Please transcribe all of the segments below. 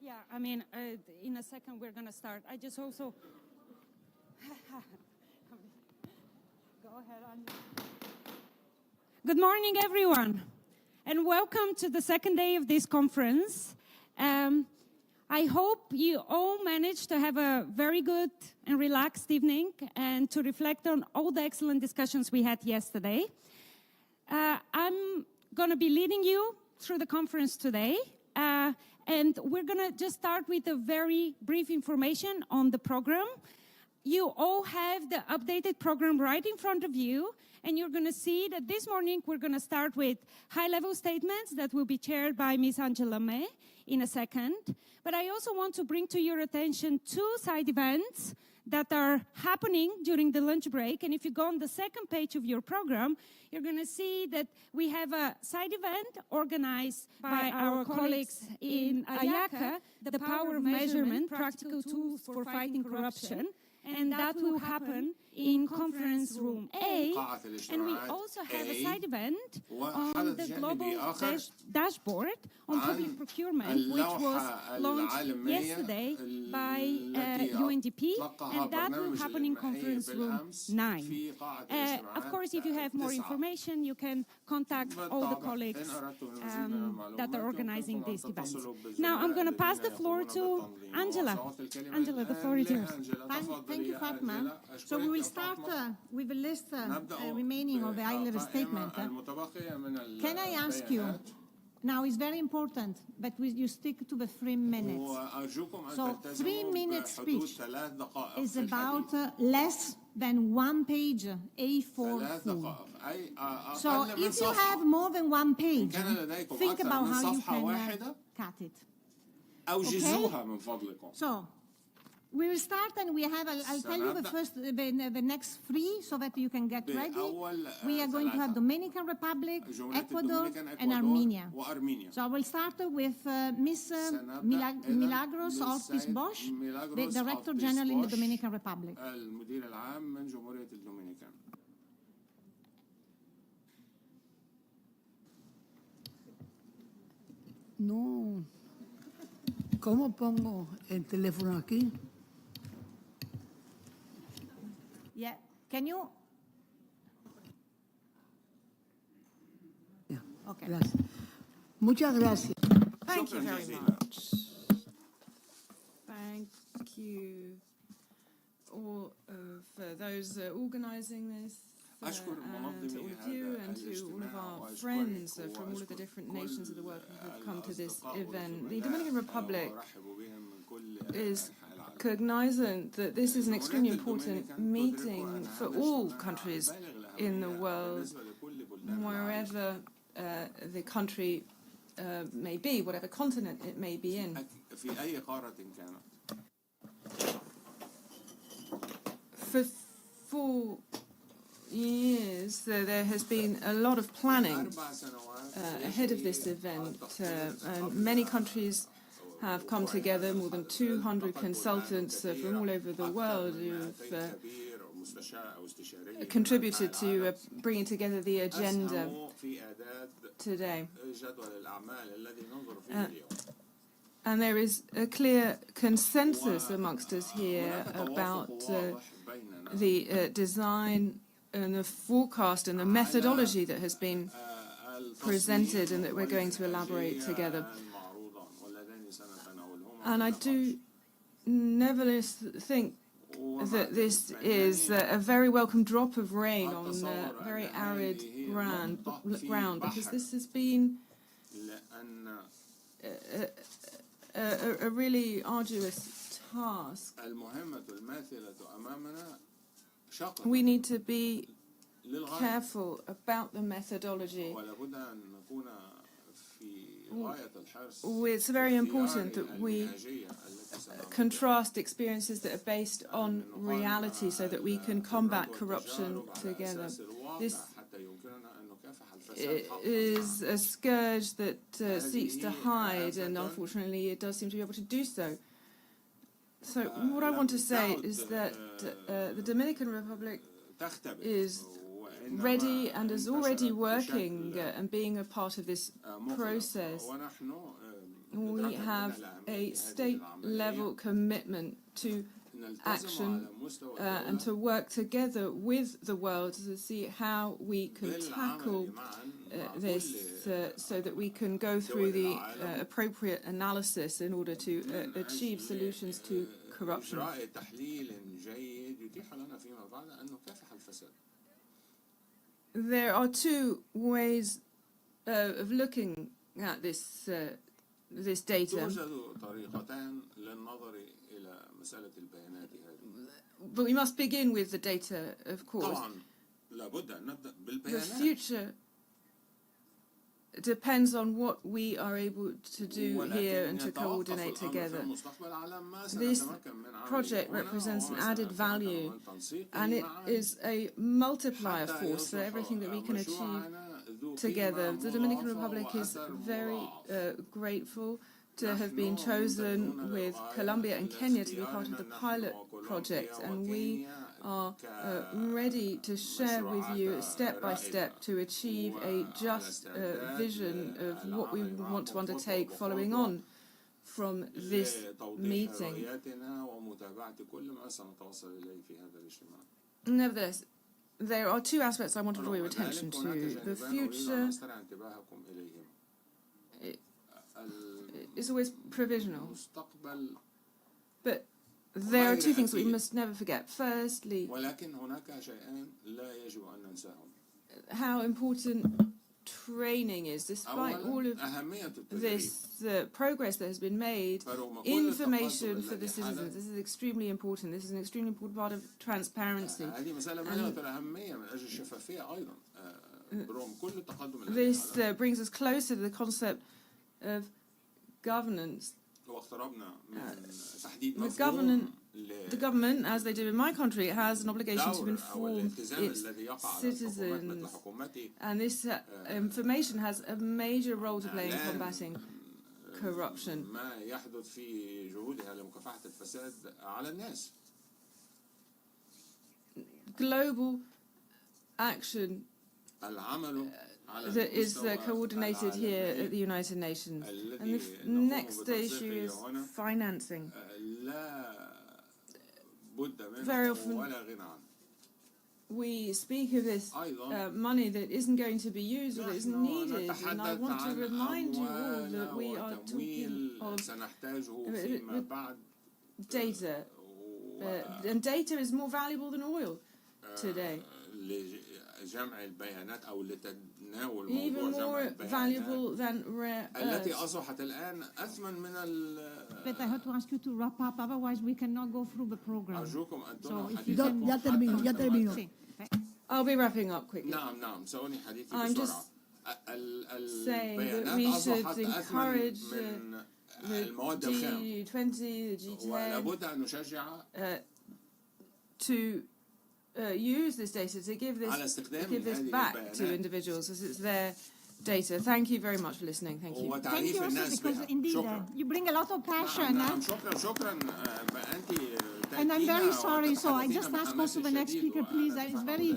Yeah, I mean, in a second we're going to start. I just also... Go ahead, Anja. Good morning, everyone, and welcome to the second day of this conference. I hope you all managed to have a very good and relaxed evening and to reflect on all the excellent discussions we had yesterday. I'm going to be leading you through the conference today. And we're going to just start with a very brief information on the program. You all have the updated program right in front of you, and you're going to see that this morning we're going to start with high-level statements that will be chaired by Ms. Angela May in a second. But I also want to bring to your attention two side events that are happening during the lunch break. And if you go on the second page of your program, you're going to see that we have a side event organized by our colleagues in AYACA, the Power of Measurement, Practical Tools for Fighting Corruption. And that will happen in conference room A. And we also have a side event on the global dashboard on public procurement, which was launched yesterday by UNDP, and that will happen in conference room 9. Of course, if you have more information, you can contact all the colleagues that are organizing these events. Now, I'm going to pass the floor to Angela. Angela, the floor is yours. Thank you, Fatma. So we will start with a list remaining of the high-level statement. Can I ask you, now it's very important, but you stick to the 3 minutes. So 3-minute speech is about less than 1 page, A4 full. So if you have more than 1 page, think about how you can cut it. Okay? So we will start, and we have, I'll tell you the next 3 so that you can get ready. We are going to have Dominican Republic, Ecuador, and Armenia. So I will start with Ms. Milagros Ortiz Bosch, the Director General in the Dominican Republic. No. ¿Cómo pongo el teléfono aquí? Yeah, can you? Yeah. Okay. Gracias. Muchas gracias. Thank you very much. Thank you all for those organising this, and to all of you, and to all of our friends from all of the different nations of the world who have come to this event. The Dominican Republic is cognizant that this is an extremely important meeting for all countries in the world, wherever the country may be, whatever continent it may be in. For 4 years, there has been a lot of planning ahead of this event, and many countries have come together, more than 200 consultants from all over the world who've contributed to bringing together the agenda today. And there is a clear consensus amongst us here about the design and the forecast and the methodology that has been presented and that we're going to elaborate together. And I do nevertheless think that this is a very welcome drop of rain on very arid ground, because this has been a really arduous task. We need to be careful about the methodology. It's very important that we contrast experiences that are based on reality so that we can combat corruption together. This is a scourge that seeks to hide, and unfortunately it does seem to be able to do so. So what I want to say is that the Dominican Republic is ready and is already working and being a part of this process. we have a state-level commitment to action and to work together with the world to see how we can tackle this so that we can go through the appropriate analysis in order to achieve solutions to corruption. There are two ways of looking at this data. But we must begin with the data, of course. The future depends on what we are able to do here and to coordinate together. This project represents an added value, and it is a multiplier force for everything that we can achieve together. The Dominican Republic is very grateful to have been chosen with Colombia and Kenya to be part of the pilot project, and we are ready to share with you step by step to achieve a just vision of what we want to undertake following on from this meeting. Nevertheless, there are two aspects I want to draw your attention to. The future is always provisional, but there are two things that we must never forget. Firstly, how important training is. Despite all of this progress that has been made, information for the citizens, this is extremely important. This is an extremely important part of transparency. This brings us closer to the concept of governance. The government, as they do in my country, has an obligation to inform its citizens, and this information has a major role to play in combating corruption. Global action that is coordinated here at the United Nations. And the next issue is financing. Very often we speak of this money that isn't going to be used or that isn't needed, and I want to remind you all that we are talking of data, and data is more valuable than oil today. Even more valuable than rare earths. But I have to ask you to wrap up, otherwise we cannot go through the program. So if you Ya termino. I'll be wrapping up quickly. I'm just saying that we should encourage the G20, the G10 to use this data to give this back to individuals as it's their data. Thank you very much for listening. Thank you. Thank you also, because indeed you bring a lot of passion. And I'm very sorry, so I just ask also the next speaker, please. It's very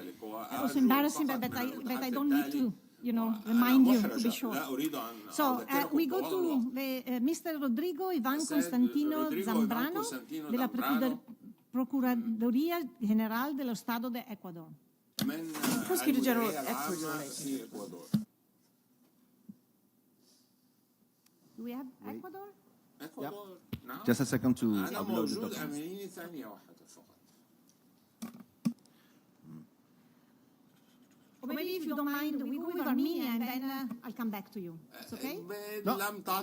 also embarrassing, but I don't need to, remind you to be short. So we go to Mr. Rodrigo Iván Constantino Zambrano de la Procuraduría General del Estado de Ecuador. Prosecutor General of Ecuador. Do we have Ecuador? Just a second to upload the documents. Or maybe if you don't mind, we go with Armenia and then I'll come back to you. It's okay? No,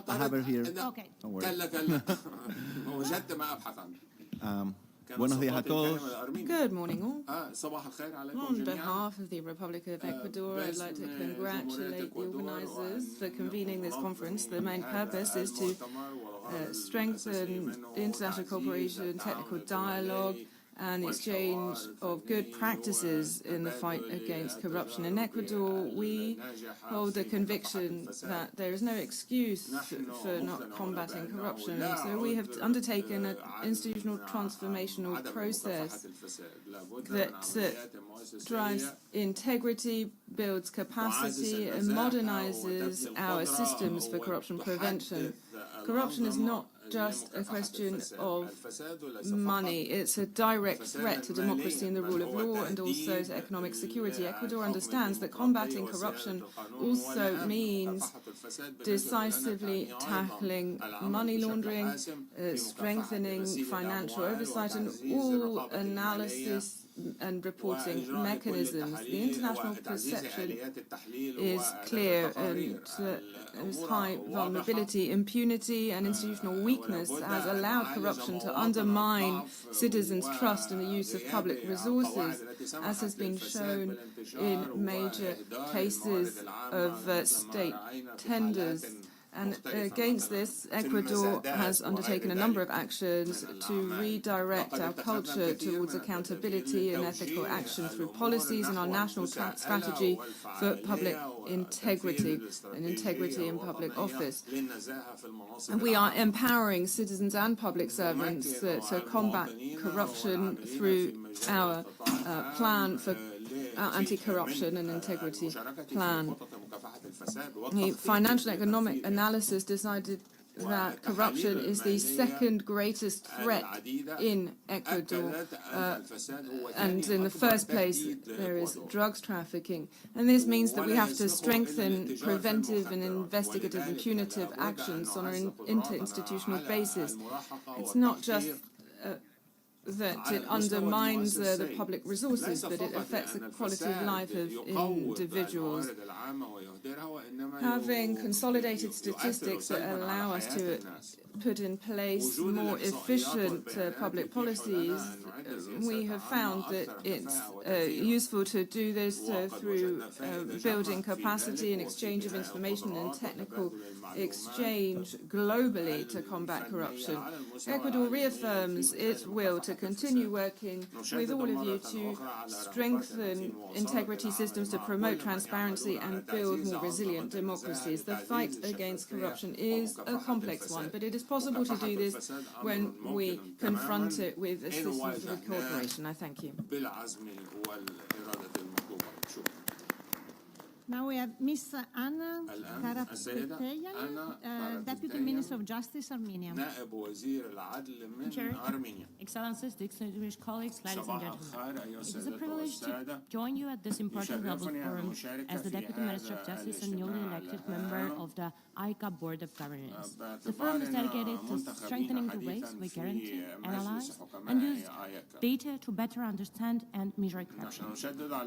I have it here. Okay. Don't worry. Buenos días a todos. Good morning, all. On behalf of the Republic of Ecuador, I'd like to congratulate the organisers for convening this conference. The main purpose is to strengthen international cooperation, technical dialogue, and exchange of good practices in the fight against corruption. In Ecuador, we hold the conviction that there is no excuse for not combating corruption. And so we have undertaken an institutional transformational process that drives integrity, builds capacity, and modernizes our systems for corruption prevention. Corruption is not just a question of money. It's a direct threat to democracy and the rule of law and also to economic security. Ecuador understands that combating corruption also means decisively tackling money laundering, strengthening financial oversight and all analysis and reporting mechanisms. The international perception is clear, and there's high vulnerability, impunity and institutional weakness has allowed corruption to undermine citizens' trust in the use of public resources, as has been shown in major cases of state tenders. And against this, Ecuador has undertaken a number of actions to redirect our culture towards accountability and ethical action through policies and our national strategy for public integrity and integrity in public office. And we are empowering citizens and public servants to combat corruption through our plan for anti-corruption and integrity plan. The financial and economic analysis decided that corruption is the second greatest threat in Ecuador, and in the first place there is drugs trafficking, and this means that we have to strengthen preventive and investigative and punitive actions on an interinstitutional basis. It's not just that it undermines the public resources, but it affects the quality of life of individuals. Having consolidated statistics that allow us to put in place more efficient public policies, we have found that it's useful to do this through building capacity and exchange of information and technical exchange globally to combat corruption. Ecuador reaffirms its will to continue working with all of you to strengthen integrity systems to promote transparency and build more resilient democracies. The fight against corruption is a complex one, but it is possible to do this when we confront it with assistance and cooperation. I thank you. Now we have Ms. Anna Karapeteyan, Deputy Minister of Justice, Armenia. Chair, Excellencies, distinguished colleagues, ladies and gentlemen. It is a privilege to join you at this important global forum as the Deputy Minister of Justice and newly elected member of the ICA Board of Governance. The forum is dedicated to strengthening the ways we guarantee, analyze, and use data to better understand and measure corruption.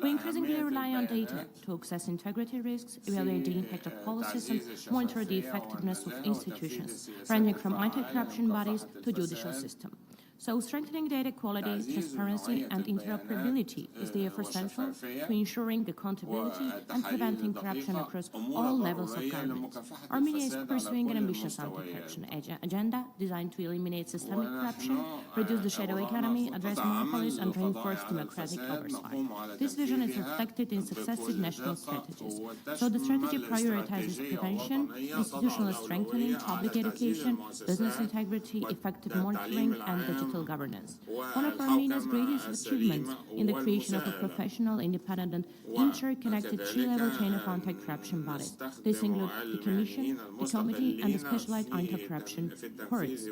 We increasingly rely on data to assess integrity risks, evaluate the impact of policies, and monitor the effectiveness of institutions, ranging from anti-corruption bodies to judicial system. So strengthening data quality, transparency, and interoperability is therefore central to ensuring accountability and preventing corruption across all levels of government. Armenia is pursuing an ambitious anti-corruption agenda designed to eliminate systemic corruption, reduce the shadow economy, address monopolies, and reinforce democratic oversight. This vision is reflected in successive national strategies. So the strategy prioritizes prevention, institutional strengthening, public education, business integrity, effective monitoring, and digital governance. One of Armenia's greatest achievements in the creation of a professional, independent, and interconnected three-level chain of anti-corruption bodies. This includes the Commission, the Committee, and the specialized anti-corruption courts.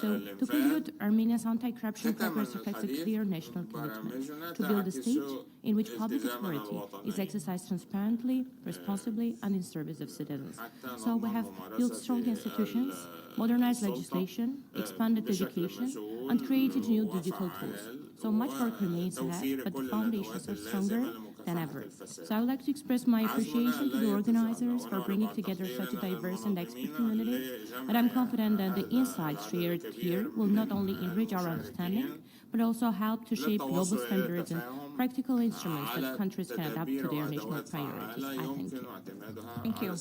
So, to conclude, Armenia's anti-corruption progress reflects a clear national commitment to build a state in which public authority is exercised transparently, responsibly, and in service of citizens. So we have built strong institutions, modernized legislation, expanded education, and created new digital tools. So much work remains ahead, but the foundations are stronger than ever. So I would like to express my appreciation to the organizers for bringing together such a diverse and expert community, and I'm confident that the insights shared here will not only enrich our understanding, but also help to shape global standards and practical instruments that countries can adapt to their national priorities. I thank you. Thank you.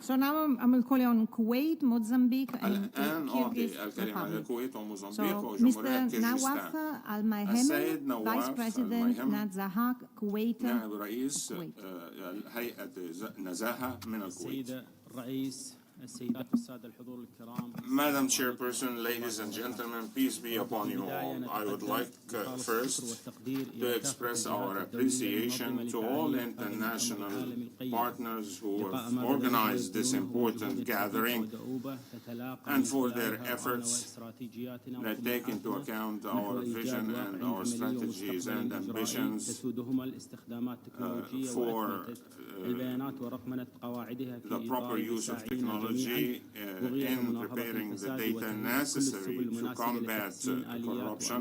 So now I'm going to call on Kuwait, Mozambique, and Kyrgyz Republic. So Mr. Nawaf Al-Mahemel, Vice President, Nzahah, Kuwait. نائب رئيس هيئة نزاهة من الكويت. سيد الرئيس Madam Chairperson, ladies and gentlemen, peace be upon you all. I would like first to express our appreciation to all international partners who have organized this important gathering and for their efforts that take into account our vision and our strategies and ambitions for the proper use of technology in preparing the data necessary to combat corruption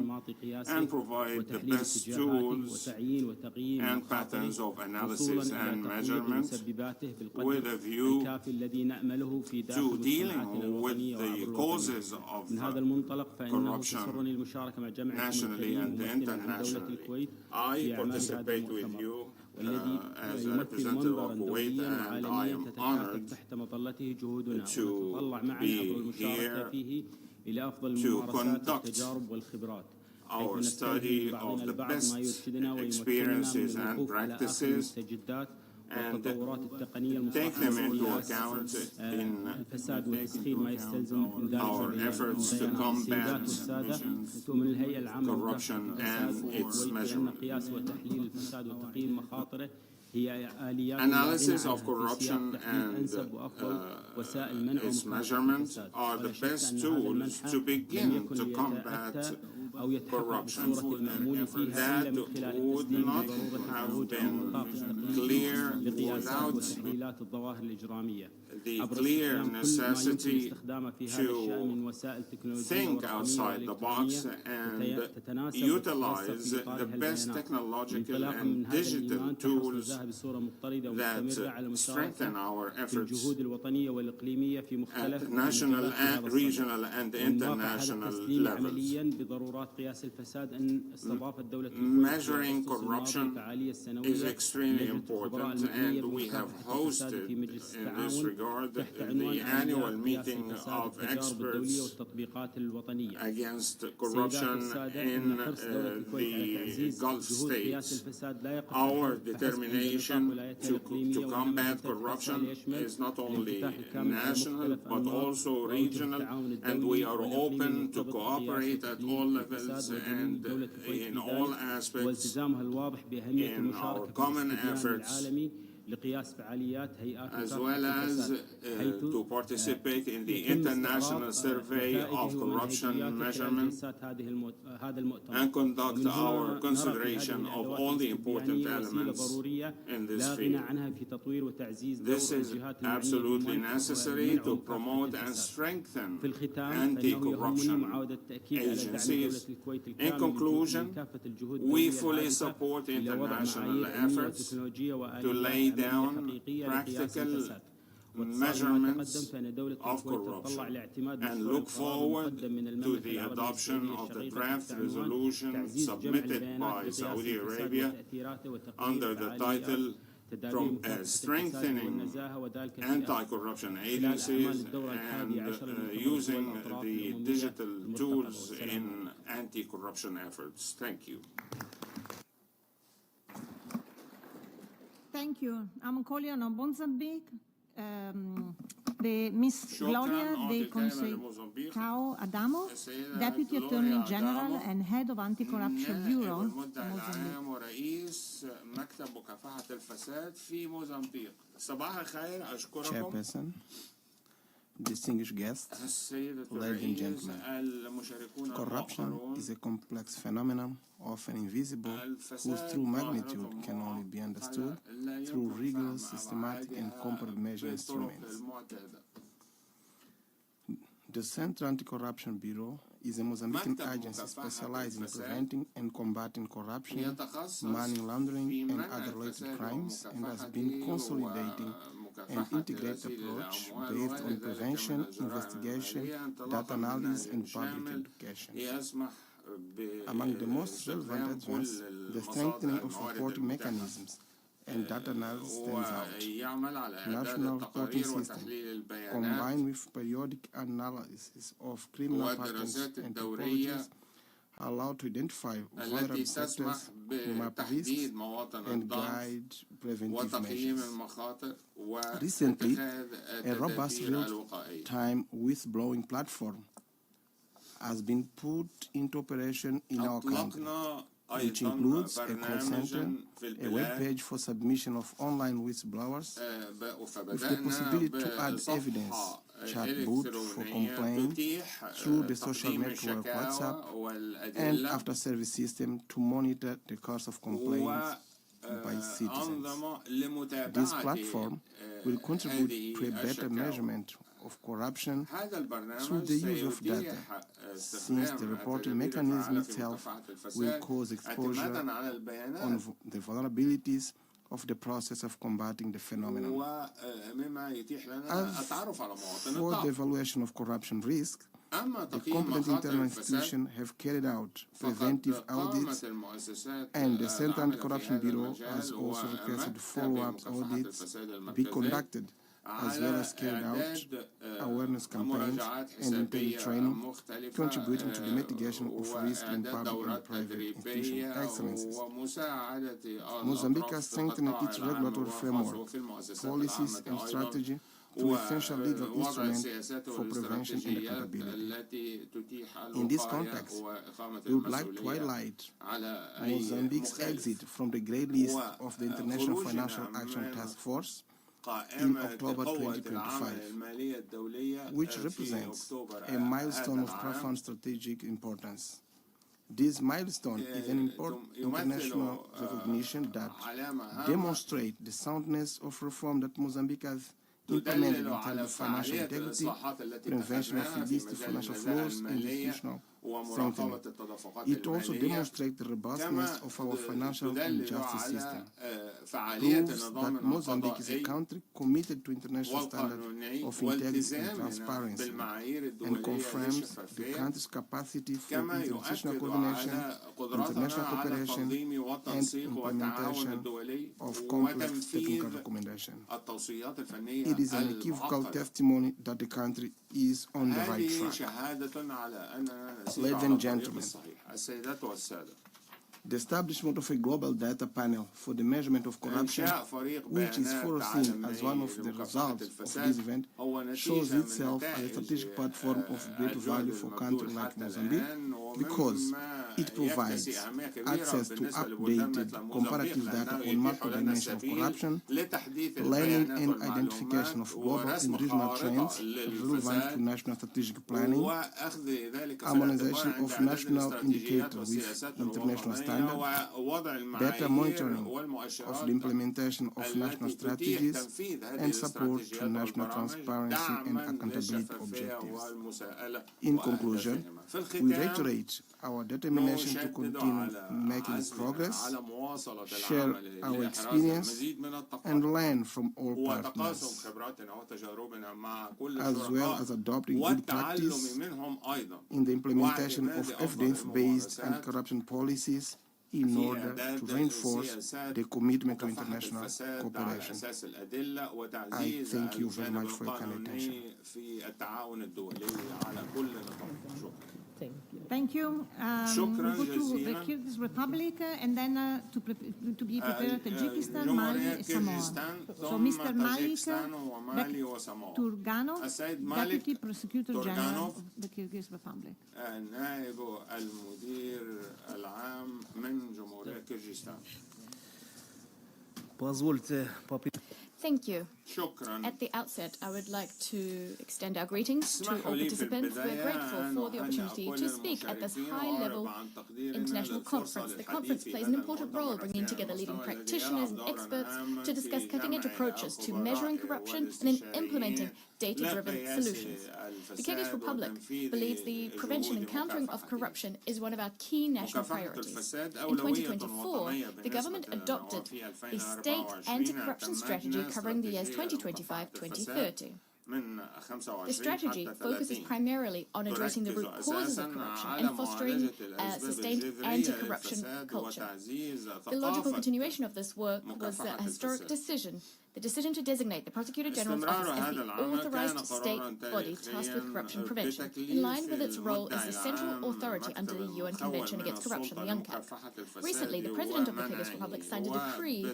and provide the best tools and patterns of analysis and measurement with a view to dealing with the causes of corruption nationally and internationally. I participate with you as a representative of Kuwait, and I am honored to be here to conduct our study of the best experiences and practices and take them into account in our efforts to combat corruption and its measurement. Analysis of corruption and its measurement are the best tools to begin to combat corruption. That would not have been clear without the clear necessity to think outside the box and utilize the best technological and digital tools that strengthen our efforts at national, and regional, and international levels. Measuring corruption is extremely important, and we have hosted in this regard the annual meeting of experts against corruption in the Gulf states. Our determination to combat corruption is not only national but also regional, and we are open to cooperate at all levels and in all aspects in our common efforts, as well as to participate in the international survey of corruption measurement and conduct our consideration of all the important elements in this field. This is absolutely necessary to promote and strengthen anti-corruption agencies. In conclusion, we fully support international efforts to lay down practical measurements of corruption and look forward to the adoption of the draft resolution submitted by Saudi Arabia under the title Strengthening Anti-Corruption Agencies and Using the Digital Tools in Anti-Corruption Efforts. Thank you. Thank you. I'm calling on Mozambique. The Miss Gloria de Conceição Adamo, Deputy Attorney General and Head of Anti-Corruption Bureau, Mozambique. رئيس مكتب مكافحة الفساد في موزمبيق. صباح الخير، أشكركم. Chairperson, distinguished guests, ladies and gentlemen, corruption is a complex phenomenon, often invisible, whose true magnitude can only be understood through rigorous, systematic, and comparable measure instruments. The Central Anti-Corruption Bureau is a Mozambican agency specialized in preventing and combating corruption, money laundering, and other related crimes, and has been consolidating an integrated approach based on prevention, investigation, data analysis, and public education. Among the most relevant advances, the strengthening of reporting mechanisms and data analysis stands out. National reporting system, combined with periodic analysis of criminal patterns and topologies, allow to identify vulnerable sectors, map risks, بتحديد مواطن and الضعف guide preventive وتقييم measures. المخاطر Recently, واتخاذ a robust التدابير الوقائية. real-time whistleblowing platform has been put into operation in our country, أطلقنا which أيضا includes a call برنامجا center, في a web البلاد page for submission of online whistleblowers, with the فبدأنا possibility to add evidence, بصفحة chat booth for إلكترونية complaint تتيح through the social تقديم network الشكاوى WhatsApp and والأدلة after-service system to monitor the course of complaints by citizens. وأنظمة This لمتابعة platform will contribute to a هذه better الشكاوى. measurement of corruption هذا through البرنامج the use of data, سيتيح since the reporting mechanism itself will cause exposure اعتمادا على البيانات on the vulnerabilities of the process of combating the phenomenon. ومما يتيح لنا التعرف على مواطن For the الضعف. evaluation of corruption risk, أما the تقييم competent مخاطر internal الفساد institutions have carried out فقد preventive audits, قامت المؤسسات and the Central العاملة في Anti-Corruption هذا Bureau has المجال also requested ومكتب follow-up مكافحة audits الفساد be المركزي conducted, as well as carried out awareness campaigns and internal training, contributing to the mitigation of risk in public and private institutional excellences. Mozambique has strengthened its regulatory framework, policies and strategy through essential legal instruments for prevention and accountability. In this context, we would like to highlight Mozambique's exit from the grey list of the International Financial Action Task Force in October 2025, which represents a milestone of profound strategic importance. This milestone is an important international recognition that demonstrates the soundness of reform that Mozambique has implemented in terms of financial integrity, prevention of illicit financial flows, and institutional strengthening. It also demonstrates the robustness of our financial and justice system, proves that Mozambique is a country committed to international standards of integrity and transparency, and confirms the country's capacity for institutional coordination, international cooperation, and implementation of complex technical recommendations. It is an equivocal testimony that the country is on the right track. Ladies and gentlemen, the establishment of a global data panel for the measurement of corruption, which is foreseen as one of the results of this event, shows itself as a strategic platform of great value for countries like Mozambique, because it provides access to updated comparative data on multiple dimensions of corruption, planning and identification of global and regional trends relevant to national strategic planning, harmonization of national indicators with international standards, better monitoring of the implementation of national strategies, and support to national transparency and accountability objectives. In conclusion, we reiterate our determination to continue making progress, share our experience, and learn from all partners, as well as adopting good practice in the implementation of evidence-based anti-corruption policies in order to reinforce the commitment to international cooperation. I thank you very much for your kind attention. Thank you. We go to the Kyrgyz Republic and then to be prepared Tajikistan, Mali, Samoa. So Mr. Malik Turganov, Deputy Prosecutor General of the Kyrgyz Republic. النائب المدير العام من جمهورية كyrgyzstan. Thank you. At the outset, I would like to extend our greetings to all participants. We're grateful for the opportunity to speak at this high-level international conference. The conference plays an important role bringing together leading practitioners and experts to discuss cutting-edge approaches to measuring corruption and in implementing data-driven solutions. The Kyrgyz Republic believes the prevention and countering of corruption is one of our key national priorities. In 2024, the government adopted the State Anti-Corruption Strategy covering the years 2025-2030. The strategy focuses primarily on addressing the root causes of corruption and fostering a sustained anti-corruption culture. The logical continuation of this work was a historic decision, the decision to designate the Prosecutor General's Office as the authorized state body tasked with corruption prevention, in line with its role as the central authority under the UN Convention Against Corruption, the UNCAC. Recently, the President of the Kyrgyz Republic signed a decree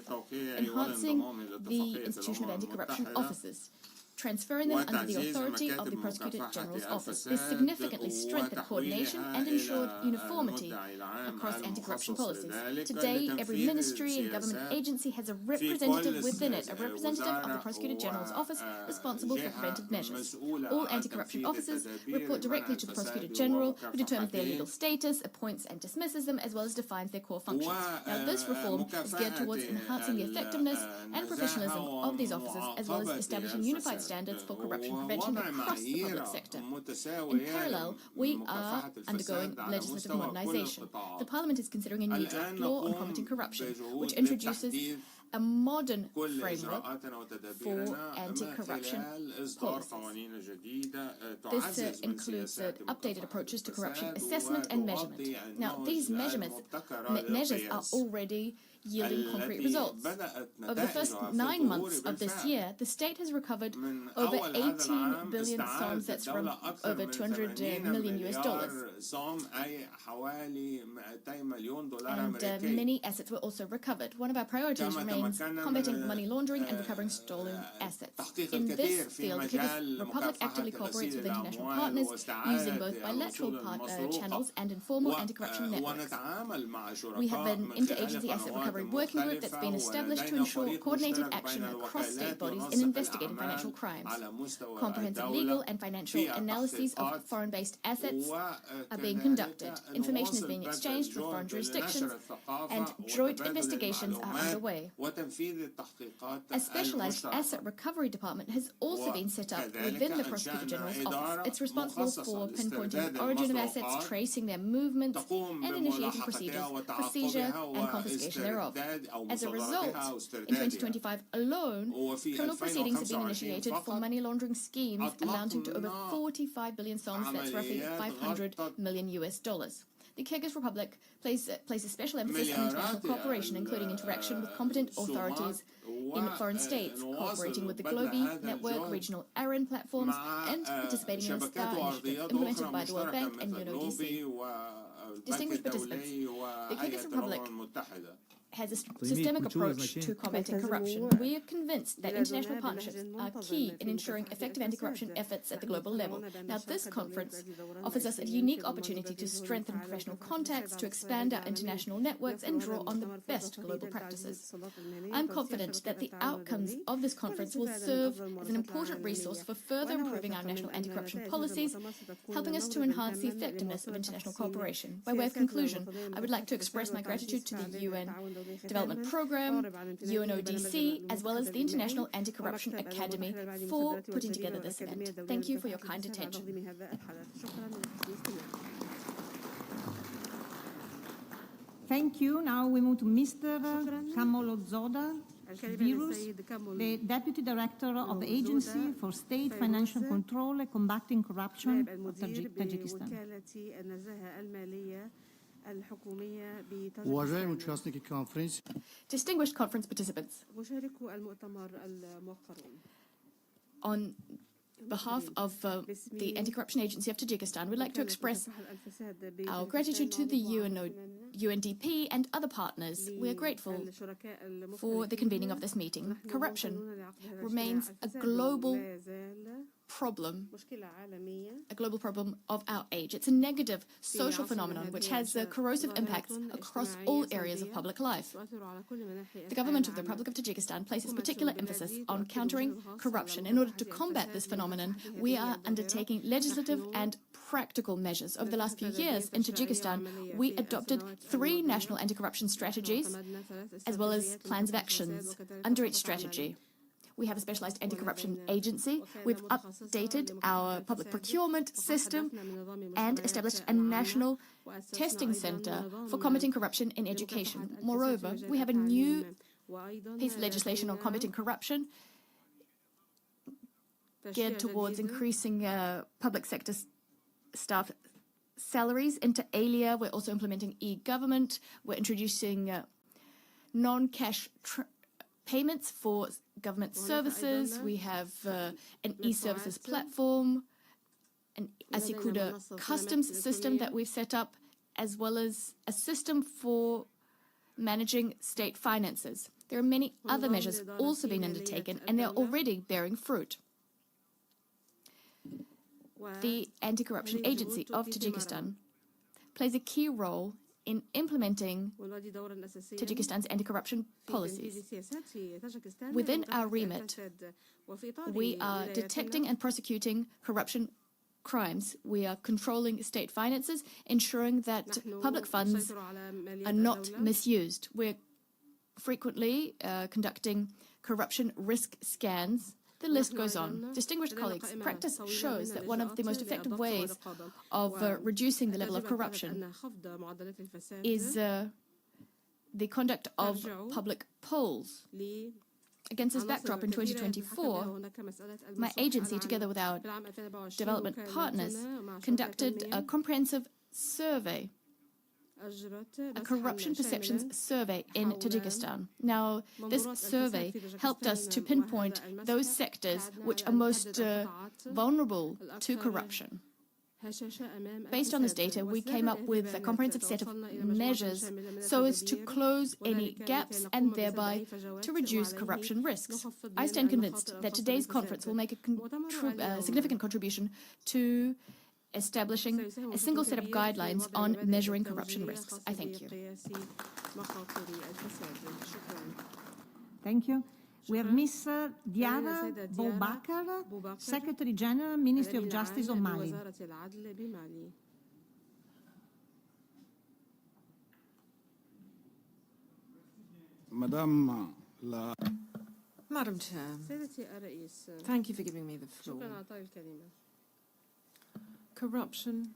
enhancing the institution of anti-corruption officers, transferring them under the authority of the Prosecutor General's Office. This significantly strengthened coordination and ensured uniformity across anti-corruption policies. Today, every ministry and government agency has a representative within it, a representative of the Prosecutor General's Office responsible for preventive measures. All anti-corruption officers report directly to the Prosecutor General, who determines their legal status, appoints and dismisses them, as well as defines their core functions. Now, this reform is geared towards enhancing the effectiveness and professionalism of these officers, as well as establishing unified standards for corruption prevention across the public sector. In parallel, we are undergoing legislative modernization. The Parliament is considering a new draft law on combating corruption, which introduces a modern framework for anti-corruption policies. This includes updated approaches to corruption assessment and measurement. Now, these measures are already yielding concrete results. Over the first 9 months of this year, the state has recovered over 18 billion soms, that's from over $200 million US. And many assets were also recovered. One of our priorities remains combating money laundering and recovering stolen assets. In this field, the Kyrgyz Republic actively cooperates with international partners using both bilateral channels and informal anti-corruption networks. We have an interagency asset recovery working group that's been established to ensure coordinated action across state bodies in investigating financial crimes. Comprehensive legal and financial analyses of foreign-based assets are being conducted. Information is being exchanged with foreign jurisdictions, and joint investigations are underway. A specialized asset recovery department has also been set up within the Prosecutor General's Office. It's responsible for pinpointing the origin of assets, tracing their movements, and initiating procedures for seizure and confiscation thereof. As a result, in 2025 alone, criminal proceedings have been initiated for money laundering schemes amounting to over 45 billion soms, that's roughly $500 million US. The Kyrgyz Republic places special emphasis on international cooperation, including interaction with competent authorities in foreign states, cooperating with the Globi network, regional AREN platforms, and participating in the STAR initiative implemented by the World Bank and UNODC. Distinguished participants, the Kyrgyz Republic has a systemic approach to combating corruption. We are convinced that international partnerships are key in ensuring effective anti-corruption efforts at the global level. Now, this conference offers us a unique opportunity to strengthen professional contacts, to expand our international networks, and draw on the best global practices. I'm confident that the outcomes of this conference will serve as an important resource for further improving our national anti-corruption policies, helping us to enhance the effectiveness of international cooperation. By way of conclusion, I would like to express my gratitude to the UN Development Programme, UNODC, as well as the International Anti-Corruption Academy for putting together this event. Thank you for your kind attention. Thank you. Now we move to Mr. Kamolodzoda Virus, the Deputy Director of the Agency for State Financial Control and Combating Corruption of Tajikistan. Distinguished conference participants, on behalf of the Anti-Corruption Agency of Tajikistan, we'd like to express our gratitude to the UNDP and other partners. We are grateful for the convening of this meeting. Corruption remains a global problem of our age. It's a negative social phenomenon which has corrosive impacts across all areas of public life. The government of the Republic of Tajikistan places particular emphasis on countering corruption. In order to combat this phenomenon, we are undertaking legislative and practical measures. Over the last few years in Tajikistan, we adopted 3 national anti-corruption strategies as well as plans of actions under each strategy. We have a specialized anti-corruption agency. We've updated our public procurement system and established a national testing center for combating corruption in education. Moreover, we have a new piece of legislation on combating corruption geared towards increasing public sector staff salaries. Inter alia, we're also implementing e-government. We're introducing non-cash payments for government services. We have an e-services platform, an Asikuda customs system that we've set up, as well as a system for managing state finances. There are many other measures also being undertaken, and they're already bearing fruit. The Anti-Corruption Agency of Tajikistan plays a key role in implementing Tajikistan's anti-corruption policies. Within our remit, we are detecting and prosecuting corruption crimes. We are controlling state finances, ensuring that public funds are not misused. We're frequently conducting corruption risk scans. The list goes on. Distinguished colleagues, practice shows that one of the most effective ways of reducing the level of corruption is the conduct of public polls. Against this backdrop, in 2024, my agency, together with our development partners, conducted a comprehensive survey, a corruption perceptions survey in Tajikistan. Now, this survey helped us to pinpoint those sectors which are most vulnerable to corruption. Based on this data, we came up with a comprehensive set of measures so as to close any gaps and thereby to reduce corruption risks. I stand convinced that today's conference will make a significant contribution to establishing a single set of guidelines on measuring corruption risks. I thank you. Thank you. We have Ms. Diara Boubacar, Secretary General, Ministry of Justice of Mali. Madam Chair, thank you for giving me the floor. Corruption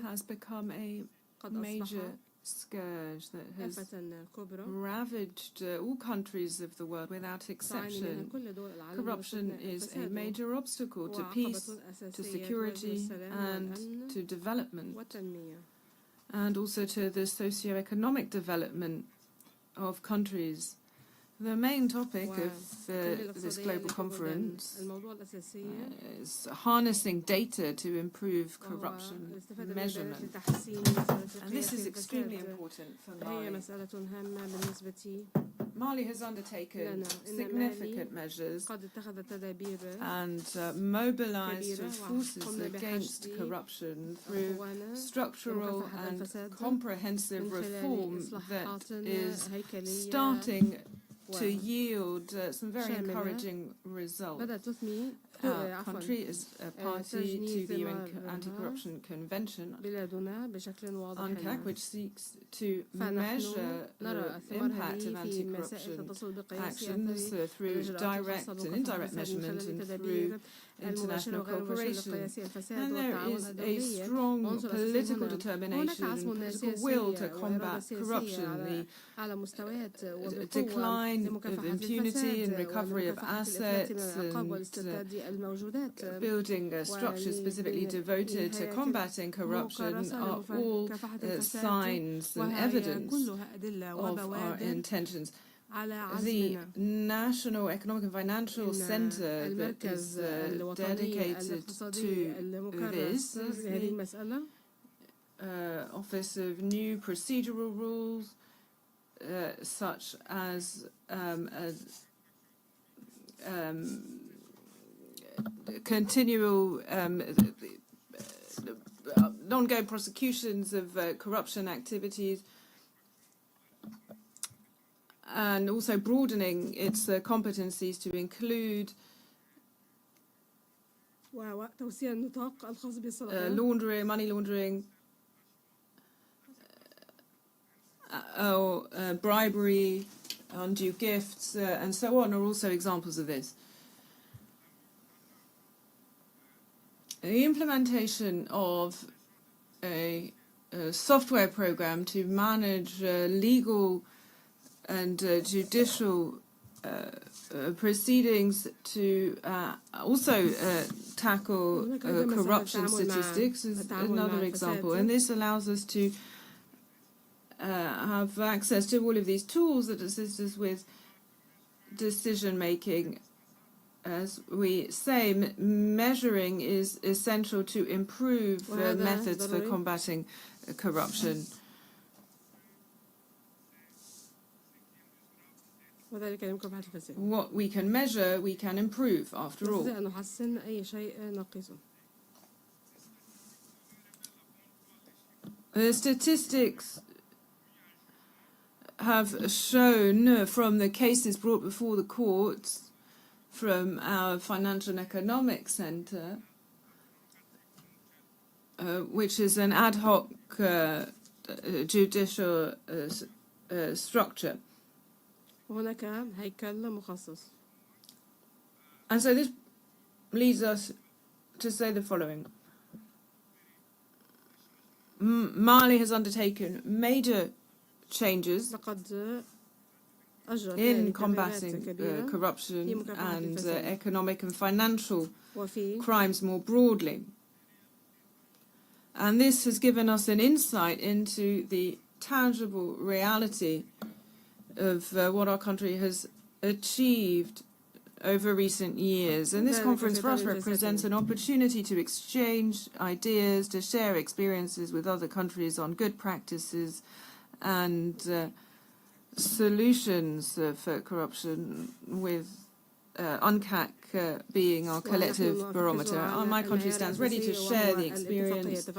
has become a major scourge that has ravaged all countries of the world without exception. Corruption is a major obstacle to peace, to security, and to development, and also to the socio-economic development of countries. The main topic of this global conference is harnessing data to improve corruption measurement. And this is extremely important for Mali. Mali has undertaken significant measures and mobilized forces against corruption through structural and comprehensive reform that is starting to yield some very encouraging results. Our country is a party to the UN Anti-Corruption Convention, UNCAC, which seeks to measure the impact of anti-corruption actions through direct and indirect measurement and through international cooperation. And there is a strong political determination and political will to combat corruption. The decline of impunity and recovery of assets and building structures specifically devoted to combating corruption are all signs and evidence of our intentions. The National Economic and Financial Center that is dedicated to this is the Office of New Procedural Rules, such as continual ongoing prosecutions of corruption activities, and also broadening its competencies to include laundering, money laundering, bribery, undue gifts, and so on, are also examples of this. The implementation of a software program to manage legal and judicial proceedings to also tackle corruption statistics is another example. And this allows us to have access to all of these tools that assist us with decision-making. As we say, measuring is essential to improve methods for combating corruption. What we can measure, we can improve, after all. The statistics have shown from the cases brought before the courts from our Financial and Economic Center, which is an ad hoc judicial structure. And so this leads us to say the following. Mali has undertaken major changes in combating corruption and economic and financial crimes more broadly. And this has given us an insight into the tangible reality of what our country has achieved over recent years. And this conference for us represents an opportunity to exchange ideas, to share experiences with other countries on good practices and solutions for corruption, with UNCAC being our collective barometer. My country stands ready to share the experience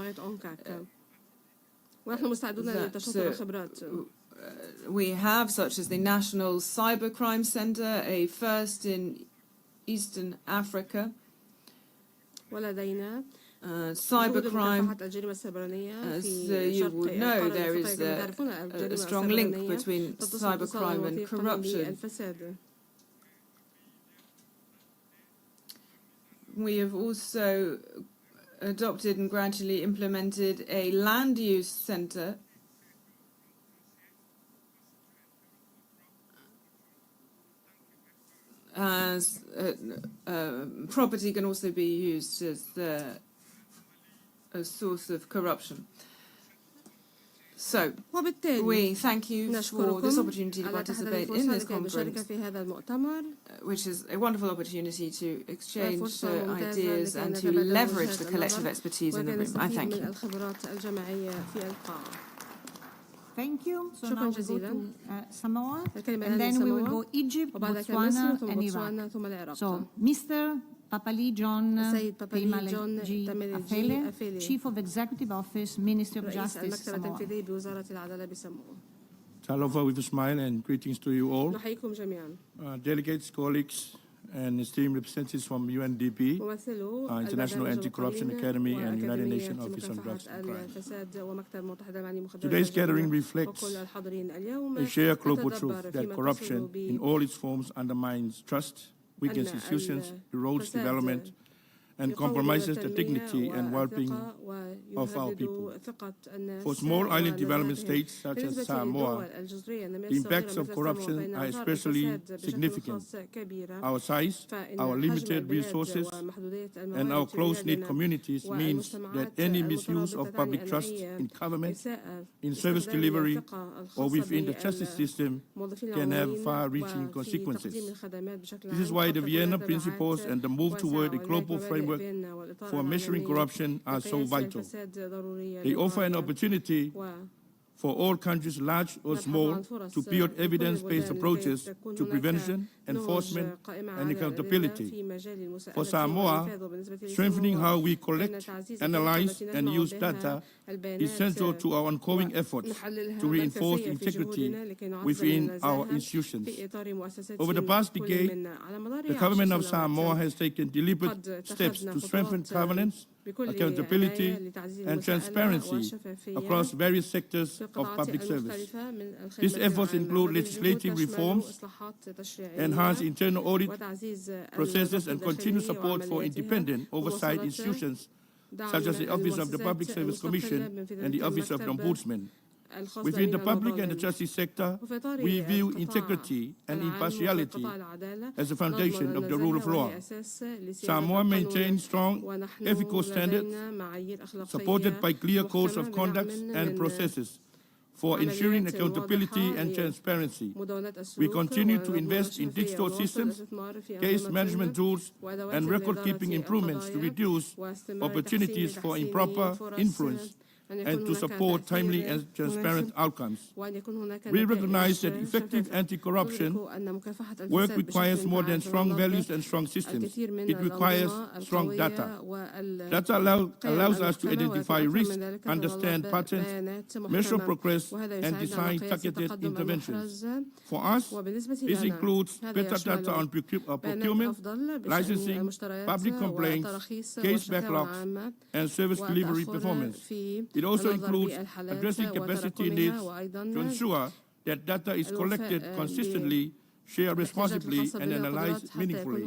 we have, such as the National Cybercrime Center, a first in Eastern Africa. Cybercrime, as you would know, there is a strong link between cybercrime and corruption. We have also adopted and gradually implemented a land use center as property can also be used as a source of corruption. So, we thank you for this opportunity to participate in this conference, which is a wonderful opportunity to exchange ideas and to leverage the collective expertise in the room. I thank you. Thank you. So now we go to Samoa, and then we will go Egypt, Botswana, and Iraq. So, Mr. Papali John Taimalji Afele, Chief of Executive Office, Ministry of Justice, Samoa. Talofa with a smile and greetings to you all. Delegates, colleagues, and esteemed representatives from UNDP, International Anti-Corruption Academy, and United Nations Office on Drugs and Crime. Today's gathering reflects a shared global truth that corruption in all its forms undermines trust, weakens institutions, erodes development, and compromises the dignity and well-being of our people. For small island development states such as Samoa, the impacts of corruption are especially significant. Our size, our limited resources, and our close-knit communities means that any misuse of public trust in government, in service delivery, or within the justice system can have far-reaching consequences. This is why the Vienna Principles and the move toward a global framework for measuring corruption are so vital. They offer an opportunity for all countries, large or small, to build evidence-based approaches to prevention, enforcement, and accountability. For Samoa, strengthening how we collect, analyze, and use data is central to our ongoing efforts to reinforce integrity within our institutions. Over the past decade, the government of Samoa has taken deliberate steps to strengthen governance, accountability, and transparency across various sectors of public service. These efforts include legislative reforms, enhanced internal audit processes, and continued support for independent oversight institutions such as the Office of the Public Service Commission and the Office of the Ombudsman. Within the public and the justice sector, we view integrity and impartiality as the foundation of the rule of law. Samoa maintains strong ethical standards supported by clear codes of conduct and processes for ensuring accountability and transparency. We continue to invest in digital systems, case management tools, and record-keeping improvements to reduce opportunities for improper influence and to support timely and transparent outcomes. We recognize that effective anti-corruption work requires more than strong values and strong systems. It requires strong data. Data allows us to identify risks, understand patterns, measure progress, and design targeted interventions. For us, this includes better data on procurement, licensing, public complaints, case backlogs, and service delivery performance. It also includes addressing capacity needs to ensure that data is collected consistently, shared responsibly, and analyzed meaningfully.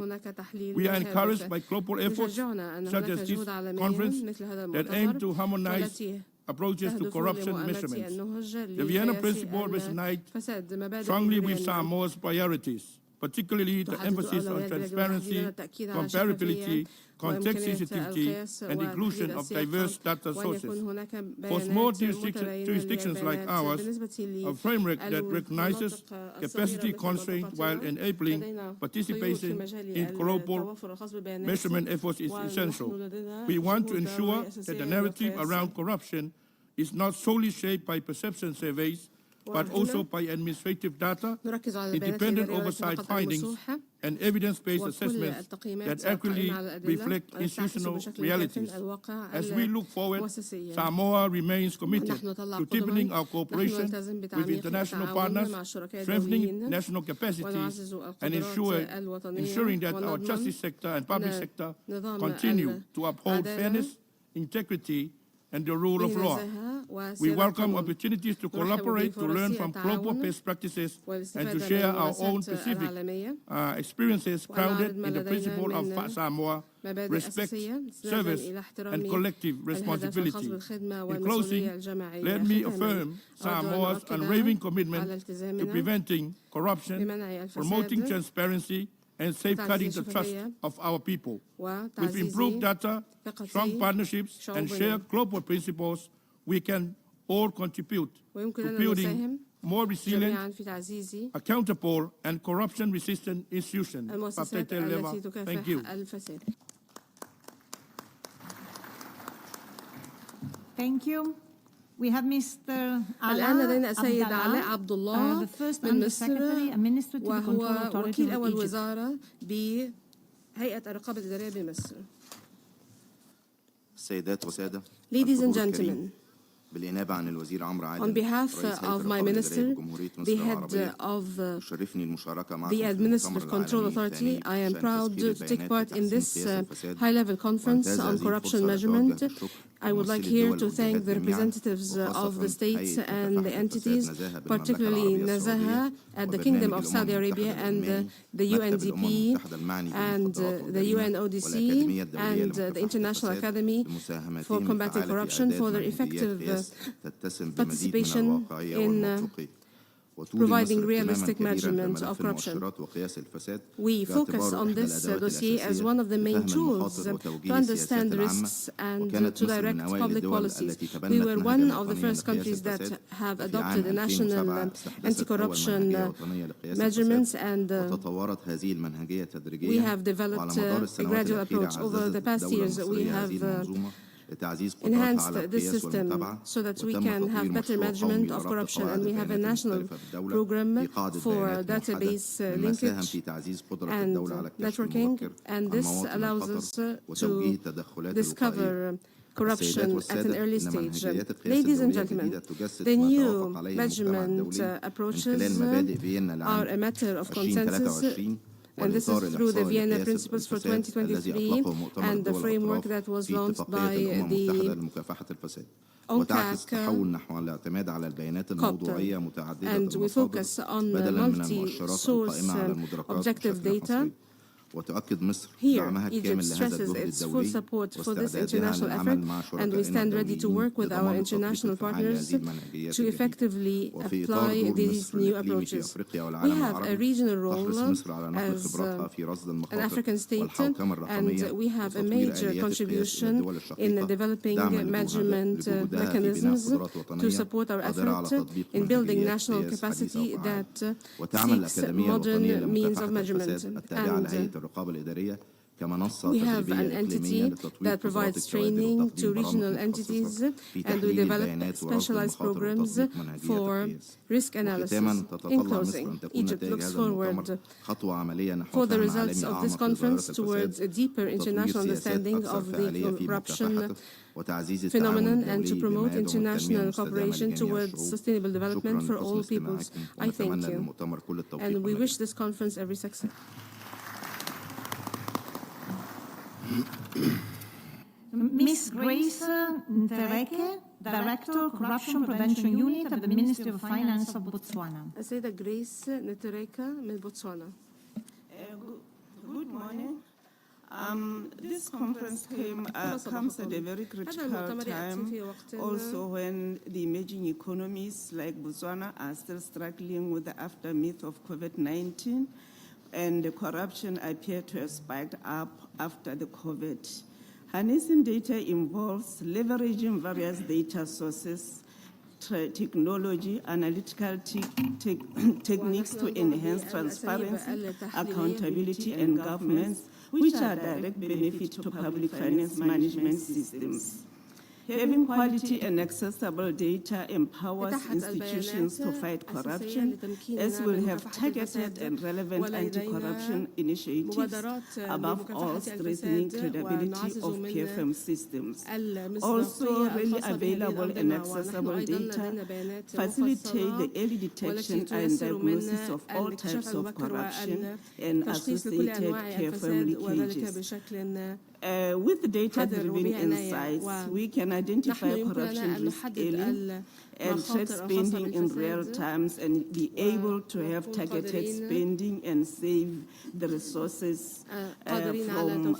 We are encouraged by global efforts such as this conference that aim to harmonize approaches to corruption measurements. The Vienna Principle resonates strongly with Samoa's priorities, particularly the emphasis on transparency, comparability, context sensitivity, and inclusion of diverse data sources. For small jurisdictions like ours, a framework that recognizes capacity constraints while enabling participation in global measurement efforts is essential. We want to ensure that the narrative around corruption is not solely shaped by perception surveys, but also by administrative data, independent oversight findings, and evidence-based assessments that accurately reflect institutional realities. As we look forward, Samoa remains committed to deepening our cooperation with international partners, strengthening national capacities, and ensuring that our justice sector and public sector continue to uphold fairness, integrity, and the rule of law. We welcome opportunities to collaborate, to learn from global best practices, and to share our own specific experiences grounded in the principle of Samoa, respect, service, and collective responsibility. In closing, let me affirm Samoa's unwavering commitment to preventing corruption, promoting transparency, and safeguarding the trust of our people. With improved data, strong partnerships, and shared global principles, we can all contribute to building more resilient, accountable, and corruption-resistant institutions. Thank you. Thank you. We have Mr. الآن لدينا السيد علاء عبد الله من مصر وهو وكيل أول وزارة بهيئة الرقابة الإدارية بمصر. السيدات والسادة. Ladies and gentlemen. بالإنابة عن الوزير عمرو عادل. On behalf of my minister, the head of the Administrative Control Authority, I am proud to take part in this high-level conference on corruption measurement. I would like here to thank the representatives of the states and the entities, particularly Nزاهة at the Kingdom of Saudi Arabia and the UNDP and the UNODC and the International Academy for Combating Corruption for their effective participation in providing realistic measurement of corruption. We focus on this dossier as one of the main tools to understand risks and to direct public policies. We were one of the first countries that have adopted a national anti-corruption measurements, and we have developed a gradual approach. Over the past years, we have enhanced this system so that we can have better management of corruption, and we have a national program for database linkage and networking, and this allows us to discover corruption at an early stage. Ladies and gentlemen, the new measurement approaches are a matter of consensus, and this is through the Vienna Principles for 2023 and the framework that was launched by the OCAC COP. And we focus on multi-source objective data وتؤكد مصر Here, دعمها الكامل Egypt لهذا stresses الجهد its full الدولي support for this واستعدادها international للعمل effort, مع and we شركائنا stand ready to الدوليين work with our لضمان التطبيق international الفعال partners لهذه المنهجيات to الجديدة. effectively وفي إطار apply دور these مصر new الإقليمي في approaches. أفريقيا We والعالم have a العربي regional تحرص role مصر على نقل as خبراتها في رصد an المخاطر African state, والحوكمة الرقمية and we have a وتطوير major آليات القياس contribution للدول in الشقيقة developing دعما measurement لجهودها في بناء mechanisms قدرات to وطنية support our قادرة على effort تطبيق in building منهجيات national قياس حديثة capacity وفعالة. that وتعمل seeks الأكاديمية الوطنية modern means of لمكافحة measurement. الفساد التابعة لهيئة الرقابة الإدارية كمنصة We have تدريبية an إقليمية entity لتطوير that قدرات provides الكوادر training to وتقديم regional برامج entities, متخصصة في and we تحليل develop البيانات ورصد specialized المخاطر programs وتطبيق منهجيات for القياس. risk analysis. وختاما In تتطلع مصر closing, أن تكون Egypt نتائج looks هذا المؤتمر forward خطوة عملية نحو for the فهم results عالمي of this أعمق لظاهرة conference towards a الفساد deeper وتطوير international سياسات understanding أكثر of فعالية the في corruption مكافحته وتعزيز phenomenon التعاون and to الدولي promote بما يدعم التنمية international المستدامة cooperation لجميع towards الشعوب. sustainable development for شكرا all لحسن peoples. استماعكم I thank ونتمنى you, للمؤتمر كل التوفيق and we والنجاح. wish this conference every success. Ms. Grace Ntereke, Director, Corruption Prevention Unit of the Ministry of Finance of Botswana. السيدة جريس نتريكا من بوتسوانا. Good morning. This conference comes at a very critical time, also when the emerging economies like Botswana are still struggling with the aftermath of COVID-19, and the corruption appears to have spiked up after the COVID. Harnessing data involves leveraging various data sources, technology, analytical techniques to enhance transparency, accountability, and governance, which are direct benefit to public finance management systems. Having quality and accessible data empowers institutions to fight corruption, as will have targeted and relevant anti-corruption initiatives, above all strengthening credibility of PFM systems. Also, readily available and accessible data facilitate the early detection and diagnosis of all types of corruption and associated PFM leakages. With data-driven insights, we can identify corruption risk early and track spending in real times and be able to have targeted spending and save the resources from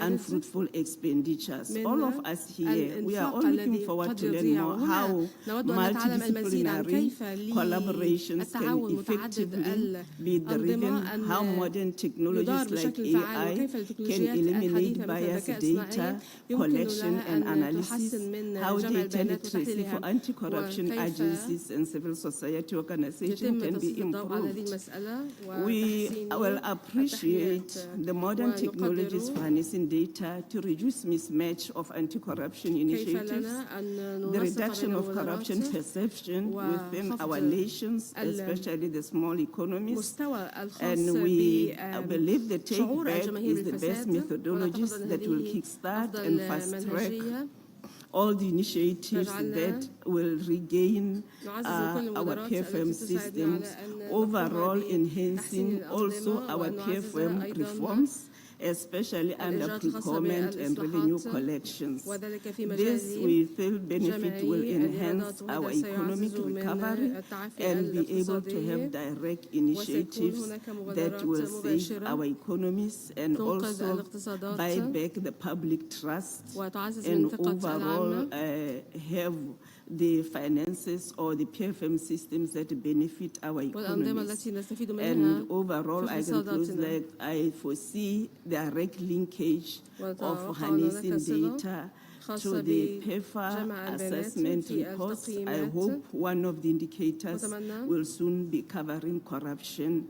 unfruitful expenditures. All of us here, we are all looking forward to learn more how multidisciplinary collaborations can effectively be driven, how modern technologies like AI can eliminate biased data collection and analysis, how data literacy for anti-corruption agencies and civil society organizations can be improved. We will appreciate the modern technologies for harnessing data to reduce mismatch of anti-corruption initiatives, the reduction of corruption perception within our nations, especially the small economies, and we believe the take-back is the best methodologies that will kickstart and fast-track all the initiatives that will regain our PFM systems, overall enhancing also our PFM reforms, especially under procurement and revenue collections. This, we feel, benefit will enhance our economic recovery and be able to have direct initiatives that will save our economies and also buy back the public trust and overall have the finances or the PFM systems that benefit our economies. And overall, I can close that I foresee direct linkage of harnessing data to the PEFA assessment reports. I hope one of the indicators will soon be covering corruption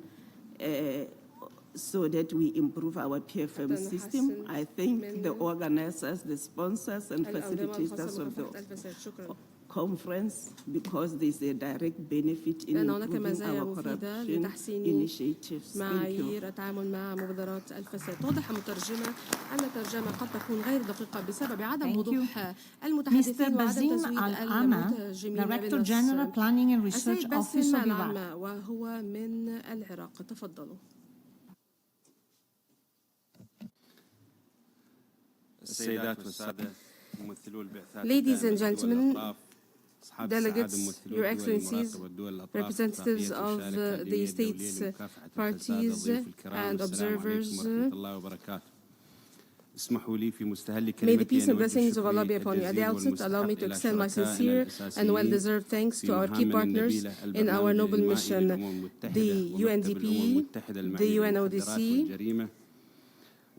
so that we improve our PFM system. I thank the organizers, the sponsors, and facilitators of the conference because there's a direct benefit in improving our corruption initiatives. Thank you. التعامل مع مبادرات الفساد. واضح مترجمة أن الترجمة قد تكون غير دقيقة بسبب عدم وضوح المتحدثين وعدم تزويد المترجمين Director General Planning and Research Office of Iraq. وهو من العراق. تفضلوا. السيدات والسادة ممثلو البعثات Ladies and gentlemen, delegates, Your Excellencies, representatives of the states, parties, and observers. May the peace and blessings of Allah be upon you. At the outset, allow me to extend my sincere and well-deserved thanks to our key partners in our noble mission, the UNDP, the UNODC,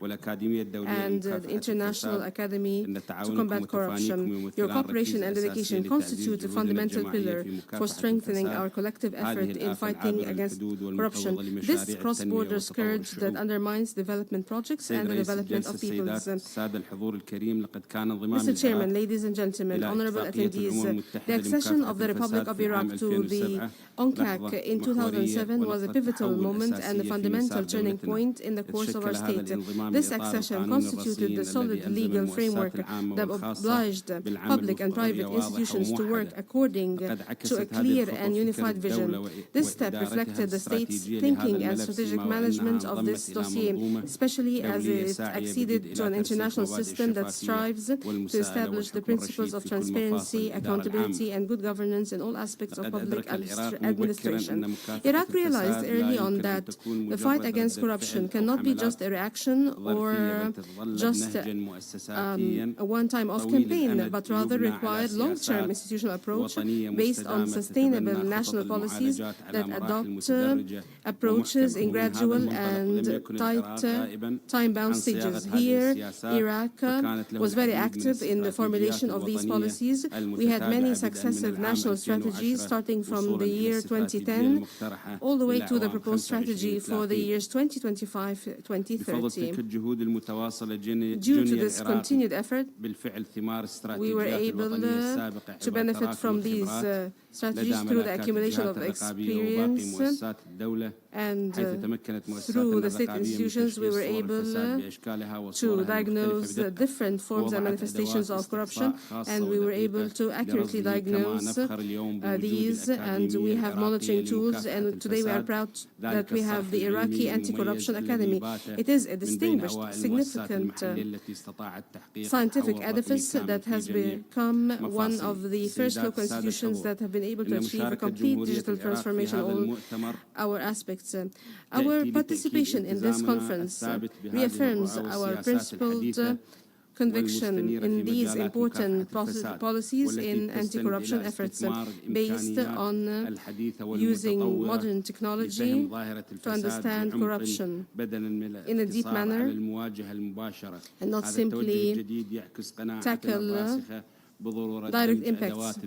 and the International Academy to Combat Corruption. Your cooperation and dedication constitute a fundamental pillar for strengthening our collective effort in fighting against corruption. This cross-border scourge that undermines development projects and the development of peoples. Mr. Chairman, ladies and gentlemen, honorable attendees, the accession of the Republic of Iraq to the UNCAC in 2007 was a pivotal moment and a fundamental turning point in the course of our state. This accession constituted the solid legal framework that obliged public and private institutions to work according to a clear and unified vision. This step reflected the state's thinking and strategic management of this dossier, especially as it acceded to an international system that strives to establish the principles of transparency, accountability, and good governance in all aspects of public administration. Iraq realized early on that the fight against corruption cannot be just a reaction or just a one-time-off campaign, but rather required long-term institutional approach based on sustainable national policies that adopt approaches in gradual and tight time-bound stages. Here, Iraq was very active in the formulation of these policies. We had many successive national strategies starting from the year 2010 all the way to the proposed strategy for the years 2025-2030. Due to this continued effort, we were able to benefit from these strategies through the accumulation of experience, and through the state institutions we were able to diagnose the different forms and manifestations of corruption, and we were able to accurately diagnose these, and we have monitoring tools, and today we are proud that we have the Iraqi Anti-Corruption Academy. It is a distinguished, significant scientific edifice that has become one of the first local institutions that have been able to achieve a complete digital transformation of all our aspects. Our participation in this conference reaffirms our principled conviction in these important policies in anti-corruption efforts based on using modern technology to understand corruption in a deep manner and not simply tackle direct impacts.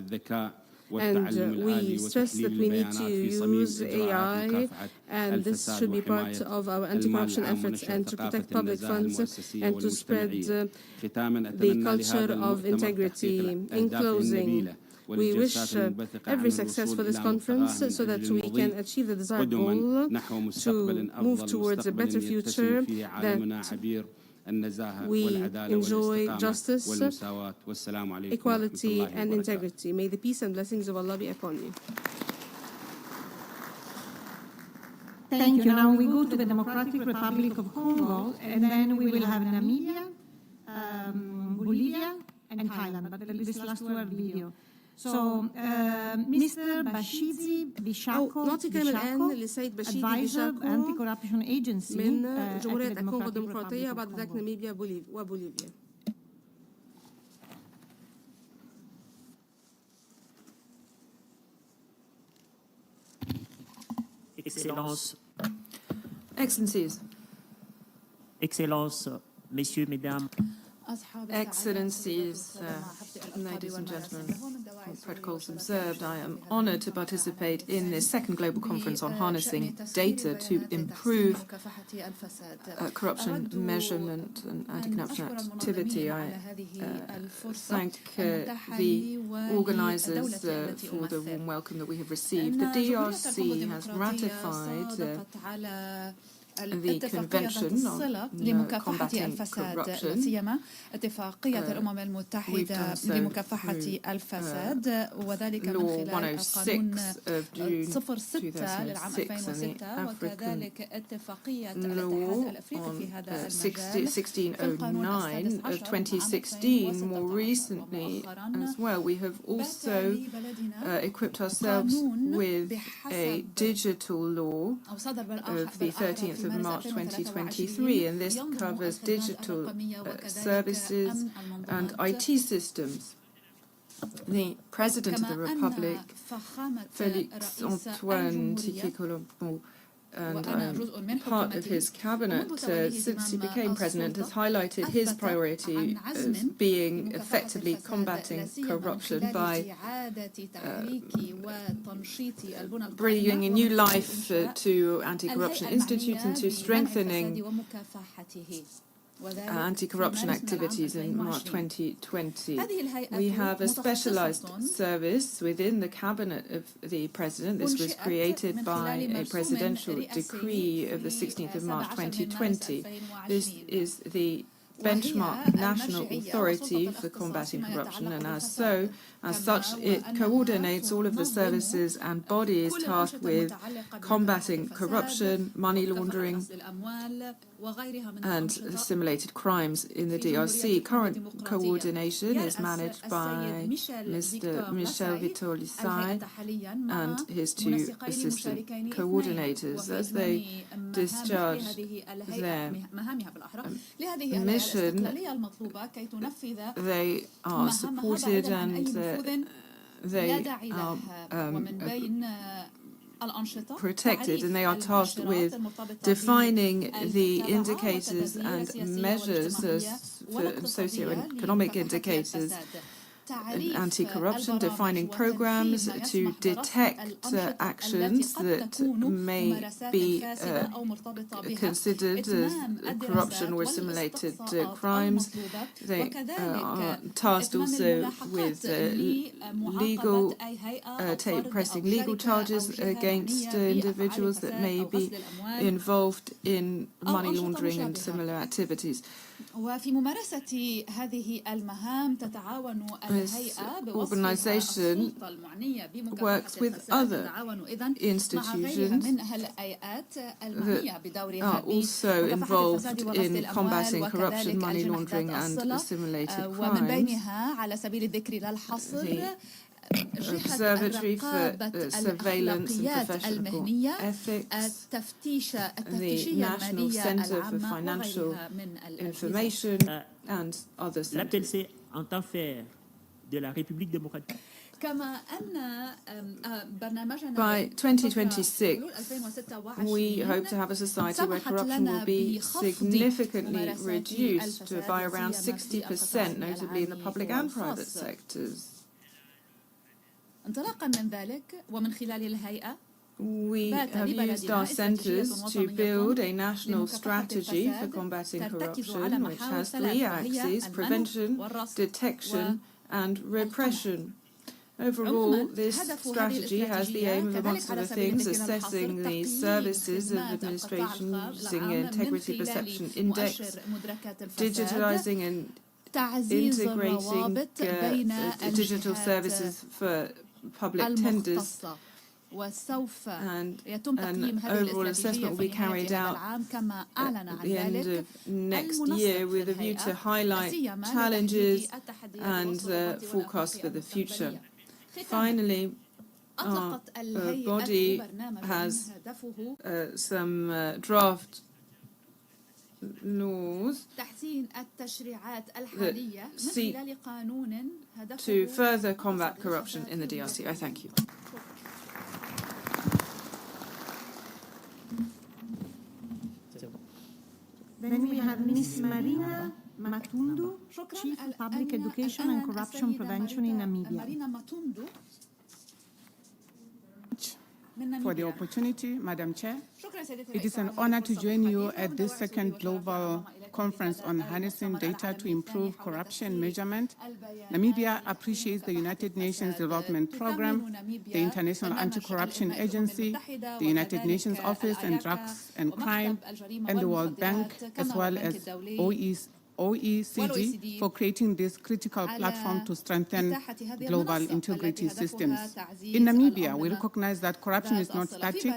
And we stress that we need to use AI, and this should be part of our anti-corruption efforts, and to protect public funds and to spread the culture of integrity. In closing, we wish every success for this conference so that we can achieve the desired goal to move towards a better future, that we enjoy justice, equality, and integrity. May the peace and blessings of Allah be upon you. Thank you. Now we go to the Democratic Republic of Congo, and then we will have Namibia, Bolivia, and Thailand. But this last two are video. So, Mr. Bashizi Bishako, Advisor of Anti-Corruption Agency من جمهورية الكونغو الديمقراطية، بعد ذلك ناميبيا وبوليفيا. Excellencies, Messieurs, Mesdames, Excellencies, ladies and gentlemen, protocols observed, I am honored to participate in this second global conference on harnessing data to improve corruption measurement and anti-corruption activity. I thank the organizers for the warm welcome that we have received. The DRC has ratified the Convention on لمكافحة Combating الفساد، لا Corruption. سيما اتفاقية الأمم المتحدة لمكافحة الفساد، وذلك من خلال القانون 06 للعام 2006 وكذلك اتفاقية الاتحاد الأفريقي في هذا المجال. 1609 of 2016, more recently as well, we have also equipped ourselves with a digital law of the 13th of March 2023, and this covers digital services and IT systems. The President of the Republic, Félix Antoine Tshisekedi, and I'm part of his cabinet since he became president, has highlighted his priority as being effectively combating corruption by bringing a new life to anti-corruption institutes and to strengthening anti-corruption activities in March 2020. We have a specialized service within the cabinet of the president. This was created by a presidential decree of the 16th of March 2020. This is the benchmark national authority for combating corruption, and as such, it coordinates all of the services and bodies tasked with combating corruption, money laundering, and simulated crimes in the DRC. Current coordination is managed by Mr. Michel Vittori and his two assistant coordinators as they discharge their mission. They are supported and they are protected, and they are tasked with defining the indicators and measures for socio-economic indicators, anti-corruption, defining programs to detect actions that may be considered as corruption or assimilated crimes. They are tasked also with pressing legal charges against individuals that may be involved in money laundering and similar activities. وفي ممارسة هذه المهام تتعاون الهيئة بوصف السلطة المعنية بمكافحة الفساد تتعاون إذن مع غيرها من الهيئات المعنية بدورها بمكافحة الفساد وغسل الأموال وكذلك الجنحة الخاصة، ومن بينها على سبيل الذكر لا الحصر Observatory for Surveillance and Professional Ethics, the National Center for Financial Information, and other centers. By 2026, we hope to have a society where corruption will be significantly reduced by around 60%, notably in the public and private sectors. انطلاقا من ذلك ومن خلال الهيئة We have used our centers to build a national strategy for combating corruption, which has three axes: prevention, detection, and repression. Overall, this strategy has the aim of, amongst other things, assessing the services of administration using an integrity perception index, digitalizing and integrating digital services for public tenders, and an overall assessment will be carried out at the end of next year with a view to highlight challenges and forecasts for the future. Finally, our body has some draft laws that seek to further combat corruption in the DRC. I thank you. Then we have Ms. Marina Matundu, Chief of Public Education and Corruption Prevention in Namibia. for the opportunity, Madam Chair. It is an honor to join you at this second global conference on harnessing data to improve corruption measurement. Namibia appreciates the United Nations Development Programme, the International Anti-Corruption Agency, the United Nations Office on Drugs and Crime, and the World Bank, as well as OECD for creating this critical platform to strengthen global integrity systems. In Namibia, we recognize that corruption is not static,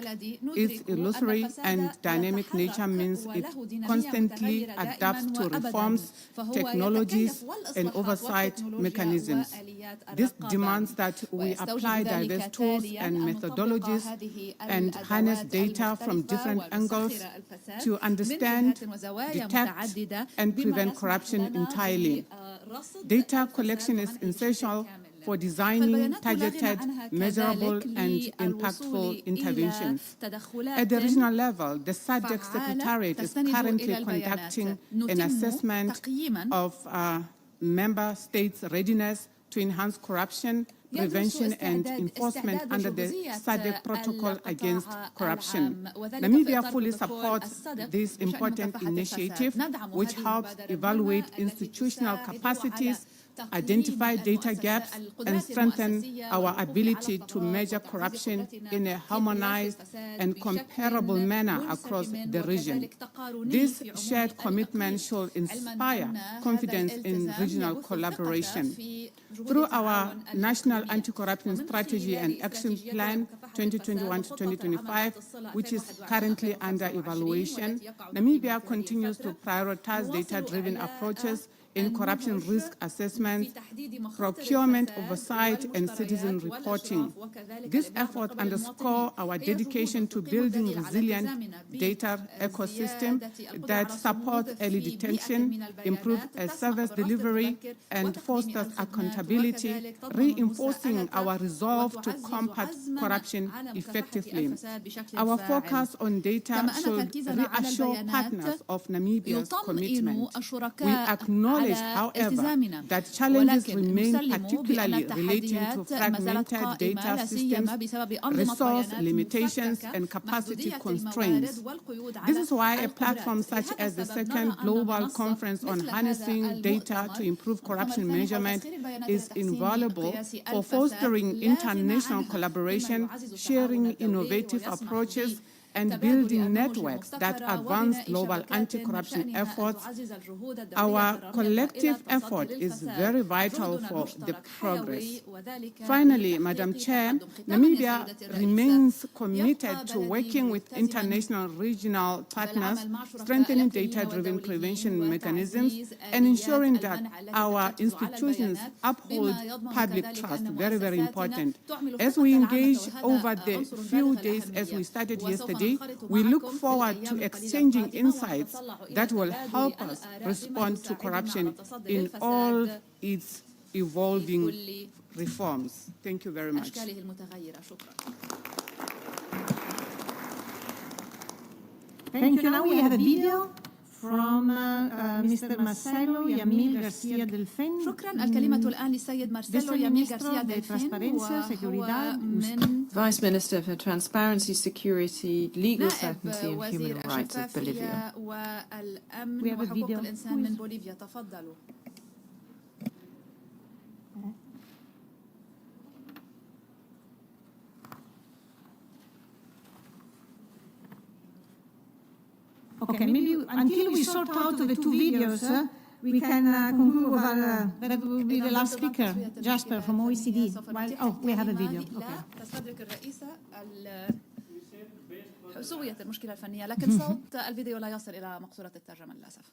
its illusory and dynamic nature means it constantly adapts to reforms, technologies, and oversight mechanisms. This demands that we apply diverse tools and methodologies and harness data from different angles to understand, detect, and prevent corruption entirely. Data collection is essential for designing targeted, measurable, and impactful interventions. At the regional level, the SADC Secretariat is currently conducting an assessment of member states' readiness to enhance corruption prevention and enforcement under the SADC Protocol Against Corruption. Namibia fully supports this important initiative, which helps evaluate institutional capacities, identify data gaps, and strengthen our ability to measure corruption in a harmonized and comparable manner across the region. This shared commitment should inspire confidence in regional collaboration. Through our National Anti-Corruption Strategy and Action Plan 2021 to 2025, which is currently under evaluation, Namibia continues to prioritize data-driven approaches in corruption risk assessment, procurement oversight, and citizen reporting. This effort underscores our dedication to building resilient data ecosystem that supports early detection, improves service delivery, and fosters accountability, reinforcing our resolve to combat corruption effectively. Our focus on data should reassure partners of Namibia's commitment. We acknowledge, however, that challenges remain, particularly relating to fragmented data systems, resource limitations, and capacity constraints. This is why a platform such as the second Global Conference on Harnessing Data to Improve Corruption Measurement is invaluable for fostering international collaboration, sharing innovative approaches, and building networks that advance global anti-corruption efforts. Our collective effort is very vital for the progress. Finally, Madam Chair, Namibia remains committed to working with international regional partners, strengthening data-driven prevention mechanisms, and ensuring that our institutions uphold public trust. Very, very important. As we engage over the few days as we started yesterday, we look forward to exchanging insights that will help us respond to corruption in all its evolving reforms. Thank you very much. Thank you. Now we have a video from Mr. Marcelo Yamil Garcia Delfin. شكرا. الكلمة الآن للسيد مارسيلو ياميل غارسيا دلفين وهو من Vice Minister for Transparency, Security, Legal Certainty and Human Rights of Bolivia. والأمن وحقوق الإنسان من بوليفيا. تفضلوا. Okay, maybe until we sort out the two videos, we can conclude with our, that will be the last speaker, Jasper from OECD. Oh, we have a video. Okay. تستدرك الرئيسة سويت المشكلة الفنية، لكن صوت الفيديو لا يصل إلى مقصورة الترجمة للأسف.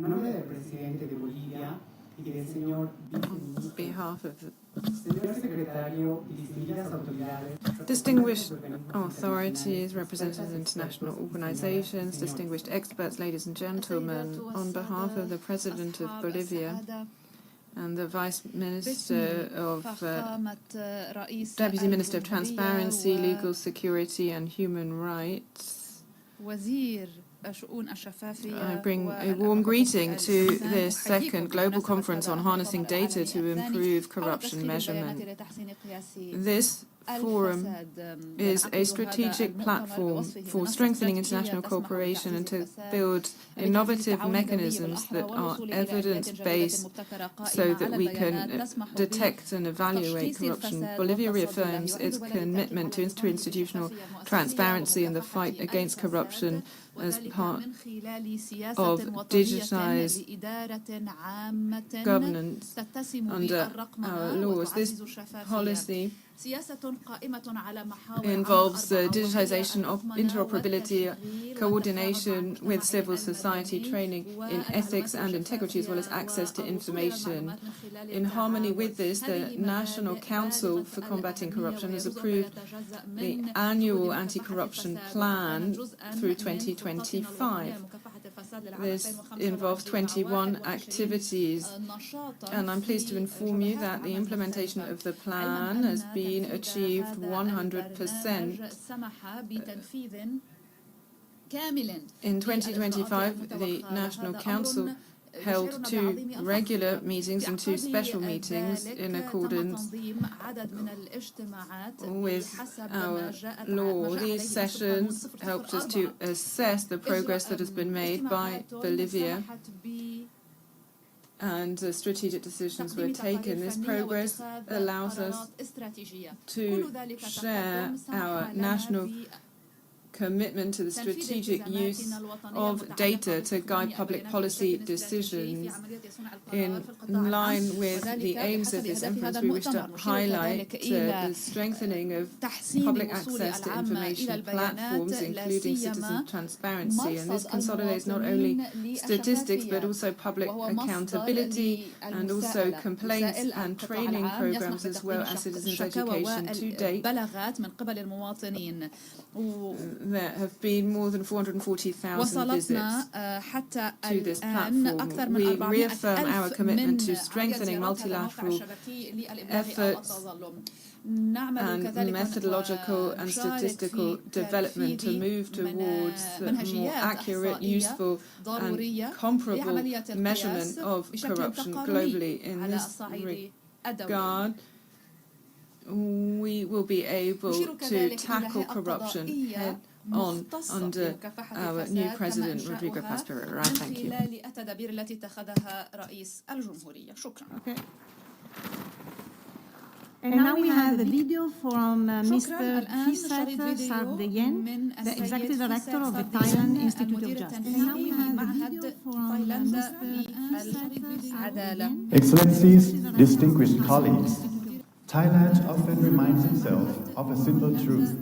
On behalf of the distinguished authorities, representatives of international organizations, distinguished experts, ladies and gentlemen, on behalf of the President of Bolivia, and the Vice Minister of Deputy Minister of Transparency, Legal Security and Human Rights. I bring a warm greeting to this second global conference on harnessing data to improve corruption measurement. This forum is a strategic platform for strengthening international cooperation and to build innovative mechanisms that are evidence-based so that we can detect and evaluate corruption. Bolivia reaffirms its commitment to institutional transparency and the fight against corruption as part of digitized governance under our laws. This policy involves the digitization of interoperability, coordination with civil society, training in ethics and integrity, as well as access to information. In harmony with this, the National Council for Combating Corruption has approved the annual anti-corruption plan through 2025. This involves 21 activities, and I'm pleased to inform you that the implementation of the plan has been achieved 100%. In 2025, the National Council held 2 regular meetings and 2 special meetings in accordance with our law. These sessions helped us to assess the progress that has been made by Bolivia and strategic decisions were taken. This progress allows us to share our national commitment to the strategic use of data to guide public policy decisions. In line with the aims of this conference, we wish to highlight the strengthening of public access to information platforms, including citizen transparency. And this consolidates not only statistics, but also public accountability and also complaints and training programs, as well as citizens' education. To date, there have been more than 440,000 visits to this platform. We reaffirm our commitment to strengthening multilateral efforts and methodological and statistical development to move towards more accurate, useful and comparable measurement of corruption globally. In this regard, we will be able to tackle corruption head-on under our new President, Rodrigo Paz Pereira. Thank you. Okay. And now we have a video from Mr. Fisat Sardeyen, the Executive Director of the Thailand Institute of Justice. And now we have a video from Mr. Fisat. Excellencies, distinguished colleagues, Thailand often reminds itself of a simple truth,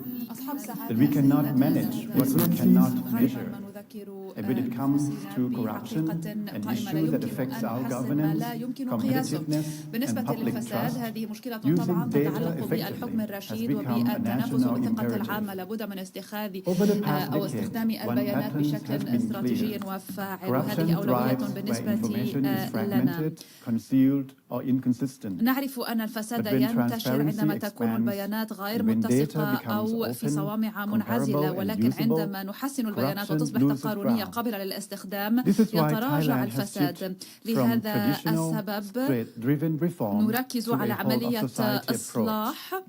that we cannot manage what we cannot measure. And when it comes to corruption, an issue that affects our governance, competitiveness, and public trust, using data effectively has become a national imperative. Over the past decade, one pattern has been clear. Corruption thrives where information is fragmented, concealed, or inconsistent. نعرف أن الفساد ينتشر عندما تكون البيانات غير متسقة أو في صوامع منعزلة، ولكن عندما نحسن البيانات وتصبح تقارنية قابلة للاستخدام يتراجع الفساد. لهذا السبب نركز على عملية إصلاح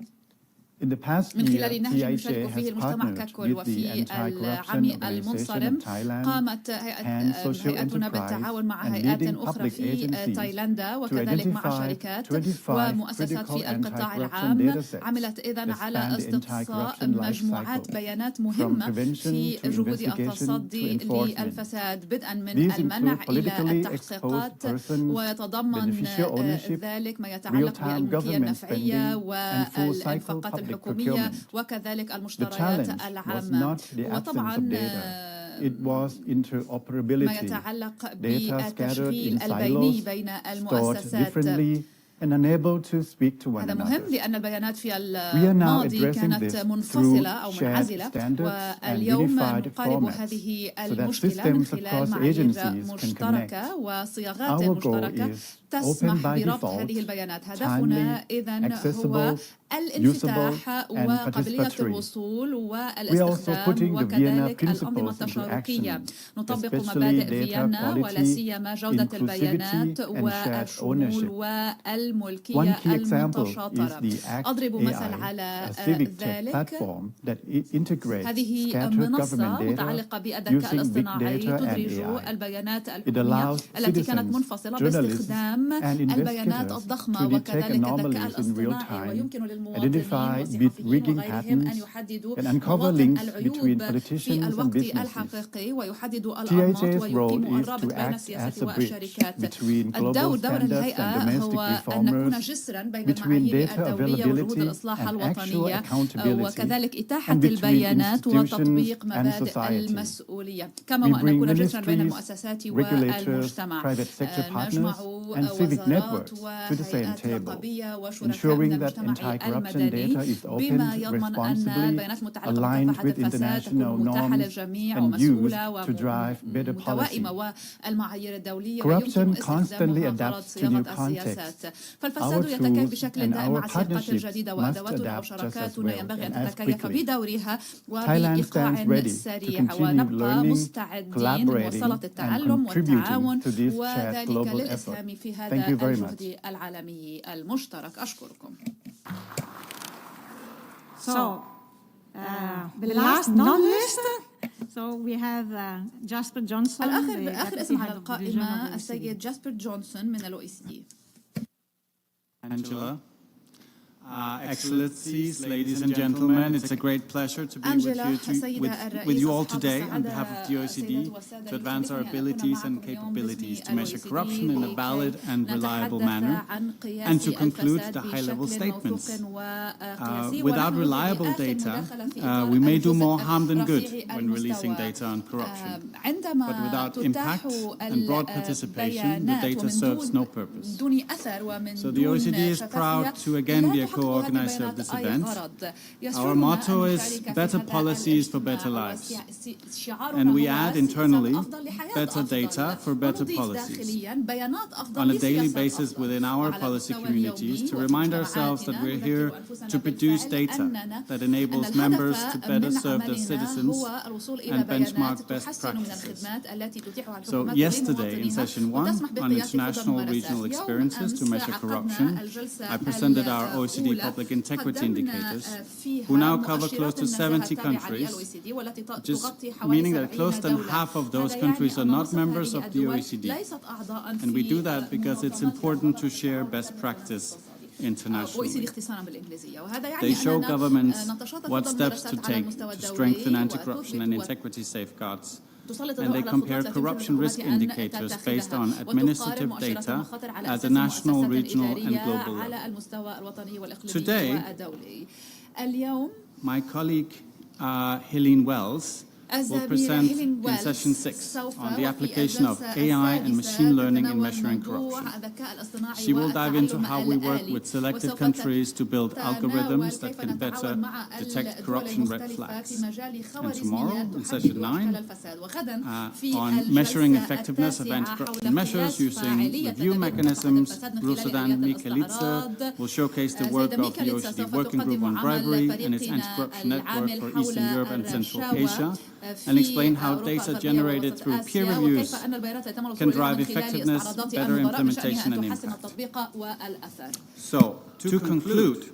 من خلال نهج يشارك فيه المجتمع ككل. وفي العام المنصرم قامت هيئتنا بالتعاون مع هيئات أخرى في تايلاندا وكذلك مع شركات ومؤسسات في القطاع العام. عملت إذن على استقصاء مجموعات بيانات مهمة في جهود التصدي للفساد، بدءا من المنع إلى التحقيقات، ويتضمن ذلك ما يتعلق بالملكية النفعية والإنفاقات الحكومية وكذلك المشتريات العامة. وطبعا ما يتعلق بالتشغيل البيني بين المؤسسات. and unable to speak to one هذا مهم another. لأن البيانات في We are now الماضي addressing كانت this منفصلة أو through shared منعزلة standards and واليوم unified نقارب formats هذه so that المشكلة من systems خلال across معايير agencies can مشتركة connect. وصياغات Our goal مشتركة is تسمح open by بربط default, هذه البيانات. هدفنا timely, إذن هو accessible, الانفتاح usable, and وقابلية participatory. الوصول We are also والاستخدام putting the Vienna وكذلك الأنظمة principles into التشاركية. action, نطبق especially مبادئ data فيينا ولا quality, سيما جودة البيانات inclusivity, and shared والشمول ownership. والملكية One key example is المتشاطرة. the ACT أضرب مثل AI, على a civic tech ذلك. platform that integrates هذه scattered منصة government data متعلقة بالذكاء using big الاصطناعي data and تدرج AI. البيانات It الحكومية allows التي كانت citizens, منفصلة journalists, باستخدام and البيانات investigators الضخمة to detect وكذلك الذكاء anomalies in real الاصطناعي time, ويمكن للمواطنين identify والصحفيين rigging وغيرهم أن patterns, يحددوا and uncover مواطن links between العيوب politicians في and الوقت businesses. الحقيقي ويحددوا الأنماط TIJ's role ويقيموا is to الرابط بين act السياسة as a bridge والشركات. between global دور standards الهيئة and domestic هو أن نكون reformers, جسرا بين between المعايير data الدولية وجهود availability الإصلاح and actual الوطنية accountability, وكذلك إتاحة and between البيانات institutions وتطبيق and مبادئ society. المسؤولية كما We وأن bring نكون جسرا بين ministries, المؤسسات regulators, والمجتمع. private sector partners, نجمع and civic وزارات networks to the same وهيئات table, رقابية وشركاء ensuring من that المجتمع anti-corruption المدني data is بما opened, يضمن أن responsibly, البيانات المتعلقة aligned بمكافحة with الفساد تكون international متاحة norms, للجميع and ومسؤولة used to drive better policy. ومتوائمة والمعايير الدولية Corruption ويمكن constantly استخدامها غرض adapts to new صياغة السياسات. فالفساد Our يتكيف tools بشكل and دائم our مع السياقات partnerships الجديدة must وأدواتنا adapt just as وشراكاتنا well ينبغي and أن as تتكيف quickly. بدورها Thailand stands وبإيقاع ready to سريع continue ونبقى learning, مستعدين collaborating, لمواصلة and التعلم والتعاون contributing to this shared وذلك global effort. للإسهام في Thank هذا you very الجهد much. العالمي المشترك. أشكركم. So, the last non-list. So we have Jasper Johnson. آخر اسم على القائمة السيد جاسبر جونسون من الOECD. Angela. Excellencies, ladies and gentlemen, it's a great pleasure to be with you all today on behalf of the OECD to advance our abilities and capabilities to measure corruption in a valid and reliable manner and to conclude the high-level statements. Without reliable data, we may do more harm than good when releasing data on corruption. But without impact and broad participation, the data serves no purpose. So the OECD is proud to again be a co-organizer of this event. Our motto is better policies for better lives. And we add internally better data for better policies. On a daily basis within our policy communities to remind ourselves that we're here to produce data that enables members to better serve their citizens and benchmark best practices. So yesterday in session 1 on international regional experiences to measure corruption, I presented our OECD public integrity indicators, who now cover close to 70 countries, just meaning that close than half of those countries are not members of the OECD. And we do that because it's important to share best practice internationally. They show governments what steps to take to strengthen anti-corruption and integrity safeguards, and they compare corruption risk indicators based on administrative data at the national, regional and global level. Today, my colleague Helene Wells will present in session 6 on the application of AI and machine learning in measuring corruption. She will dive into how we work with selected countries to build algorithms that can better detect corruption red flags. And tomorrow, in session 9, on measuring effectiveness of anti-corruption measures using review mechanisms, Rusudan Mikelitsa will showcase the work of the OECD Working Group on Bribery and its anti-corruption network for Eastern Europe and Central Asia, and explain how data generated through peer reviews can drive effectiveness, better implementation and impact. So, to conclude,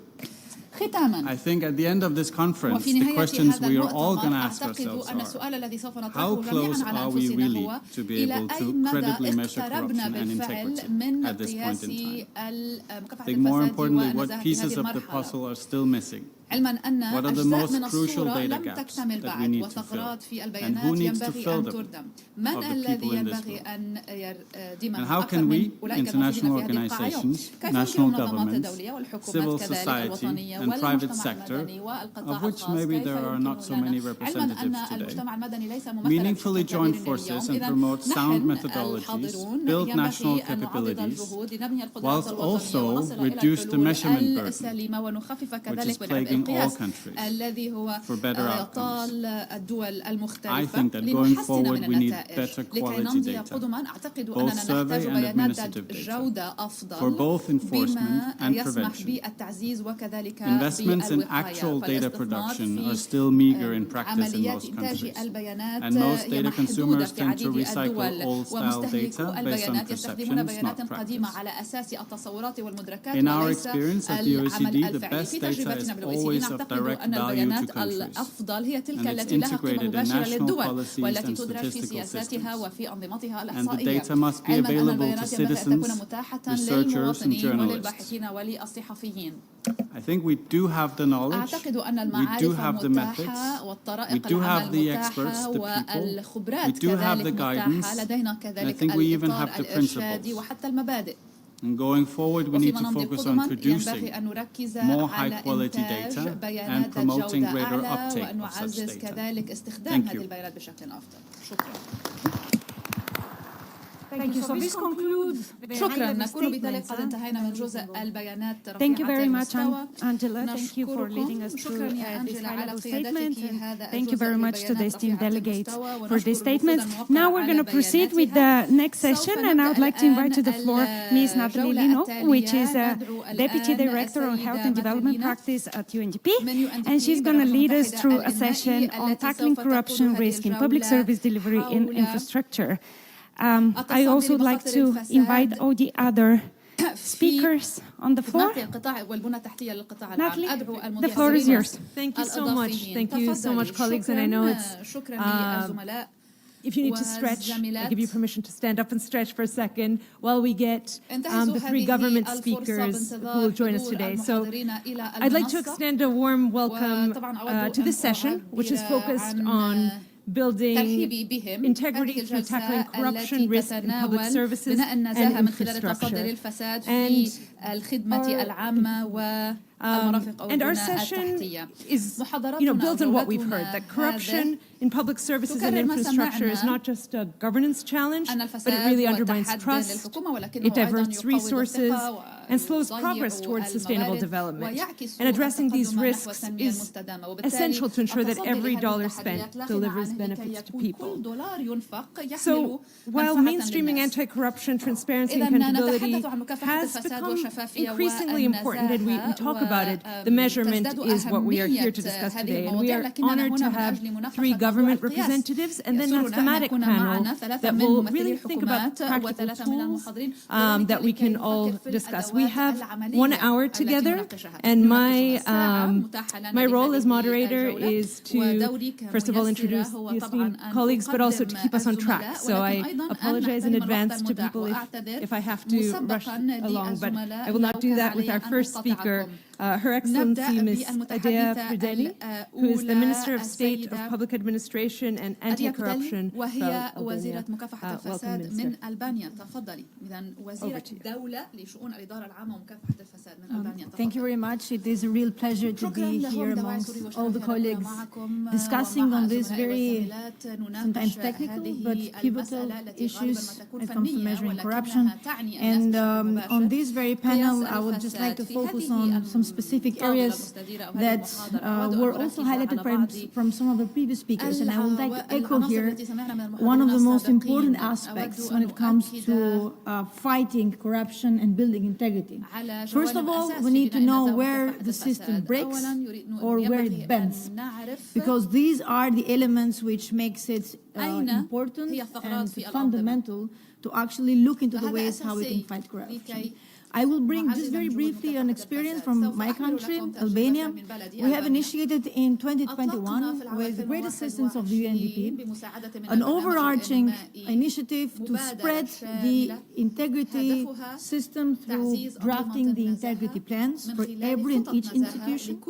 I think at the end of this conference, the questions we are all going to ask ourselves are, how close are we really to be able to credibly measure corruption and integrity at this point in time? I think more importantly, what pieces of the puzzle are still missing? What are the most crucial data gaps that we need to fill? And who needs to fill them of the people in this room? And how can we, international organizations, national governments, civil society, and private sector, of which maybe there are not so many representatives today, meaningfully join forces and promote sound methodologies, build national capabilities, whilst also reduce the measurement burden, which is plaguing all countries, for better outcomes. I think that going forward we need better quality data, both survey and administrative data, for both enforcement and prevention. Investments in actual data production are still meager in practice in most countries, and most data consumers tend to recycle old-style data based on perceptions, not practice. In our experience at the OECD, the best data is always of direct value to countries, and it's integrated in national policies and statistical systems. And the data must be available to citizens, researchers, and journalists. I think we do have the knowledge, we do have the methods, we do have the experts, the people, we do have the guidance, and I think we even have the principles. And going forward, we need to focus on producing more high-quality data and promoting greater uptake of such data. Thank you. Thank you. So this concludes شكرا. نكون بذلك قد انتهينا من جزء البيانات. Thank you very much, Angela. Thank you for leading us through this high-level statement. And thank you very much to the esteemed delegates for these statements. Now we're going to proceed with the next session, and I would like to invite to the floor Ms. Natalie Lino, which is Deputy Director on Health and Development Practice at UNDP, and she's going to lead us through a session on tackling corruption risk in public service delivery in infrastructure. I also would like to invite all the other speakers on the floor. Natalie, the floor is yours. Thank you so much. Thank you so much, colleagues. And I know it's, if you need to stretch, I give you permission to stand up and stretch for a second while we get the three government speakers who will join us today. So I'd like to extend a warm welcome to this session, which is focused on building integrity through tackling corruption, risk in public services and infrastructure. And our session is, builds on what we've heard, that corruption in public services and infrastructure is not just a governance challenge, but it really undermines trust, it diverts resources, and slows progress towards sustainable development. And addressing these risks is essential to ensure that every dollar spent delivers benefits to people. So while mainstreaming anti-corruption, transparency, and accountability has become increasingly important, and we talk about it, the measurement is what we are here to discuss today. And we are honored to have three government representatives and then a thematic panel that will really think about practical tools that we can all discuss. We have 1 hour together, and my role as moderator is to, first of all, introduce the esteemed colleagues, but also to keep us on track. So I apologize in advance to people if I have to rush along, but I will not do that with our first speaker, Her Excellency Ms. Adea Prideli, who is the Minister of State of Public Administration and Anti-Corruption وهي وزيرة مكافحة الفساد من ألبانيا. تفضلي. إذن وزيرة دولة لشؤون الإدارة العامة ومكافحة الفساد من ألبانيا. Thank you very much. It is a real pleasure to be here amongst all the colleagues discussing on these very sometimes technical but pivotal issues when it comes to measuring corruption. And on this very panel, I would just like to focus on some specific areas that were also highlighted from some of the previous speakers. And I would like to echo here one of the most important aspects when it comes to fighting corruption and building integrity. First of all, we need to know where the system breaks or where it bends, because these are the elements which makes it important and fundamental to actually look into the ways how we can fight corruption. I will bring just very briefly an experience from my country, Albania. We have initiated in 2021, with great assistance of the UNDP, an overarching initiative to spread the integrity system through drafting the integrity plans for every and each institution.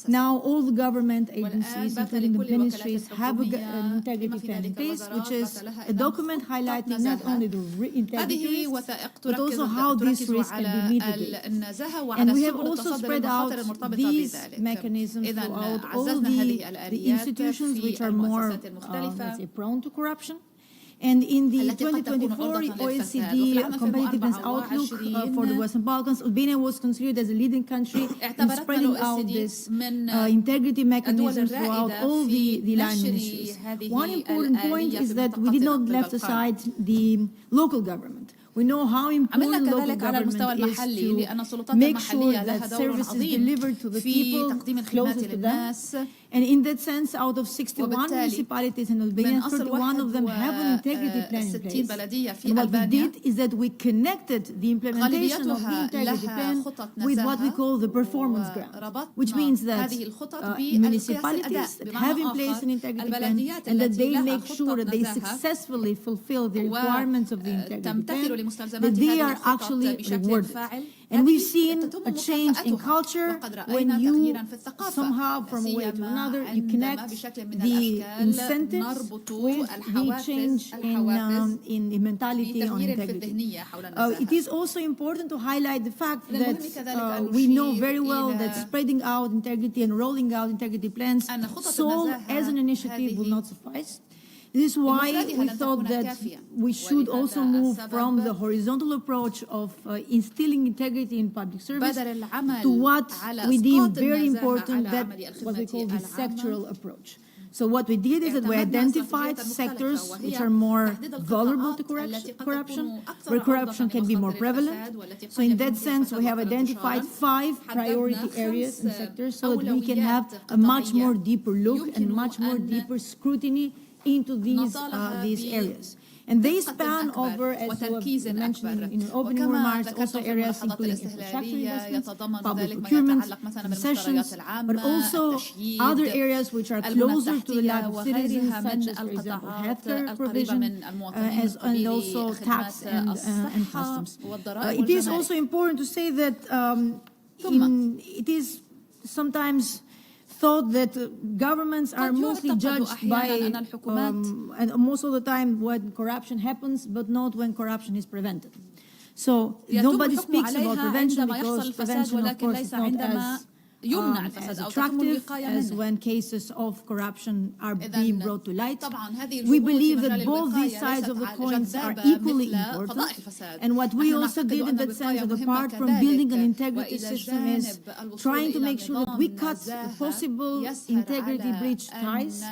Now all the government agencies, including the ministries, have an integrity plan in place, which is a document highlighting not only the integrity risks, but also how these risks can be mitigated. And we have also spread out these mechanisms throughout all the institutions which are more, let's say, prone to corruption. And in the 2024 OECD Competitiveness Outlook for the Western Balkans, Albania was considered as a leading country in spreading out this integrity mechanism throughout all the line ministries. One important point is that we did not left aside the local government. We know how important local government is to make sure that services delivered to the people closest to them. And in that sense, out of 61 municipalities in Albania, 31 of them have an integrity plan in place. And what we did is that we connected the implementation of the integrity plan with what we call the performance grant, which means that municipalities that have in place an integrity plan and that they make sure that they successfully fulfill the requirements of the integrity plan, that they are actually rewarded. And we've seen a change in culture when you somehow, from a way to another, you connect the incentives with the change in the mentality on integrity. It is also important to highlight the fact that we know very well that spreading out integrity and rolling out integrity plans sole as an initiative will not suffice. This is why we thought that we should also move from the horizontal approach of instilling integrity in public service to what we deem very important, that what we call the sectoral approach. So what we did is that we identified sectors which are more vulnerable to corruption, where corruption can be more prevalent. So in that sense, we have identified 5 priority areas and sectors so that we can have a much more deeper look and much more deeper scrutiny into these areas. And they span over, as you have mentioned in your opening remarks, also areas including infrastructure investments, public procurement, concessions, but also other areas which are closer to the life of citizens, such as, for example, healthcare provision, and also tax and customs. It is also important to say that it is sometimes thought that governments are mostly judged by, and most of the time when corruption happens, but not when corruption is prevented. So nobody speaks about prevention because prevention, of course, is not as attractive as when cases of corruption are being brought to light. We believe that both these sides of the coins are equally important. And what we also did in that sense, that apart from building an integrity system, is trying to make sure that we cut the possible integrity breach ties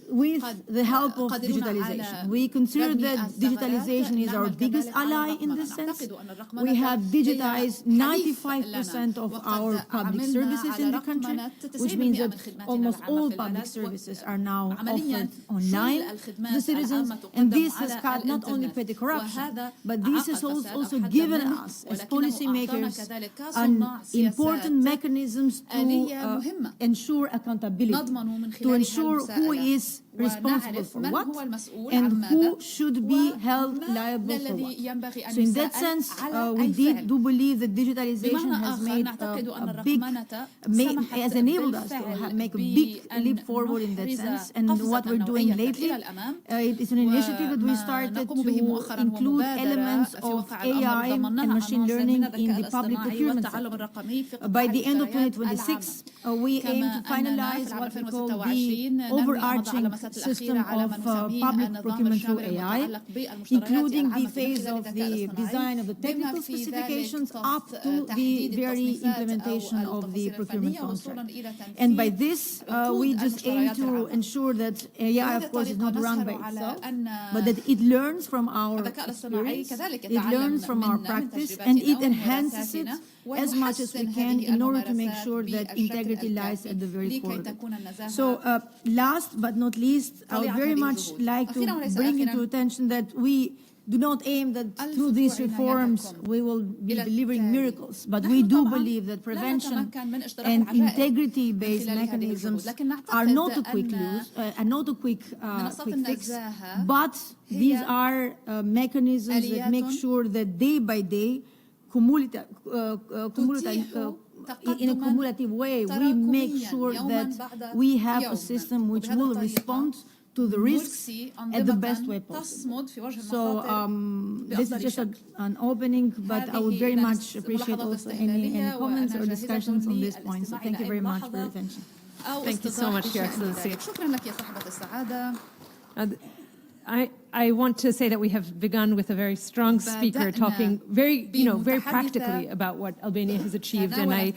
with the help of digitalization. We consider that digitalization is our biggest ally in this sense. We have digitized 95% of our public services in the country, which means that almost all public services are now offered online to the citizens. And this has cut not only petty corruption, but this has also given us, as policymakers, an important mechanisms to ensure accountability, to ensure who is responsible for what and who should be held liable for what. So in that sense, we do believe that digitalization has made has enabled us to make a big leap forward in that sense. And what we're doing lately, it is an initiative that we started to include elements of AI and machine learning in the public procurement sector. By the end of 2026, we aim to finalize what we call the overarching system of public procurement through AI, including the phase of the design of the technical specifications up to the very implementation of the procurement contract. And by this, we just aim to ensure that AI, of course, is not run by itself, but that it learns from our experience, it learns from our practice, and it enhances it as much as we can in order to make sure that integrity lies at the very core. So last but not least, I would very much like to bring into attention that we do not aim that through these reforms we will be delivering miracles, but we do believe that prevention and integrity-based mechanisms are not a quick fix, but these are mechanisms that make sure that day by day, in a cumulative way, we make sure that we have a system which will respond to the risks at the best way possible. So this is just an opening, but I would very much appreciate also any comments or discussions on this point. So thank you very much for your attention. Thank you so much, Your Excellency. I want to say that we have begun with a very strong speaker talking very practically about what Albania has achieved, and I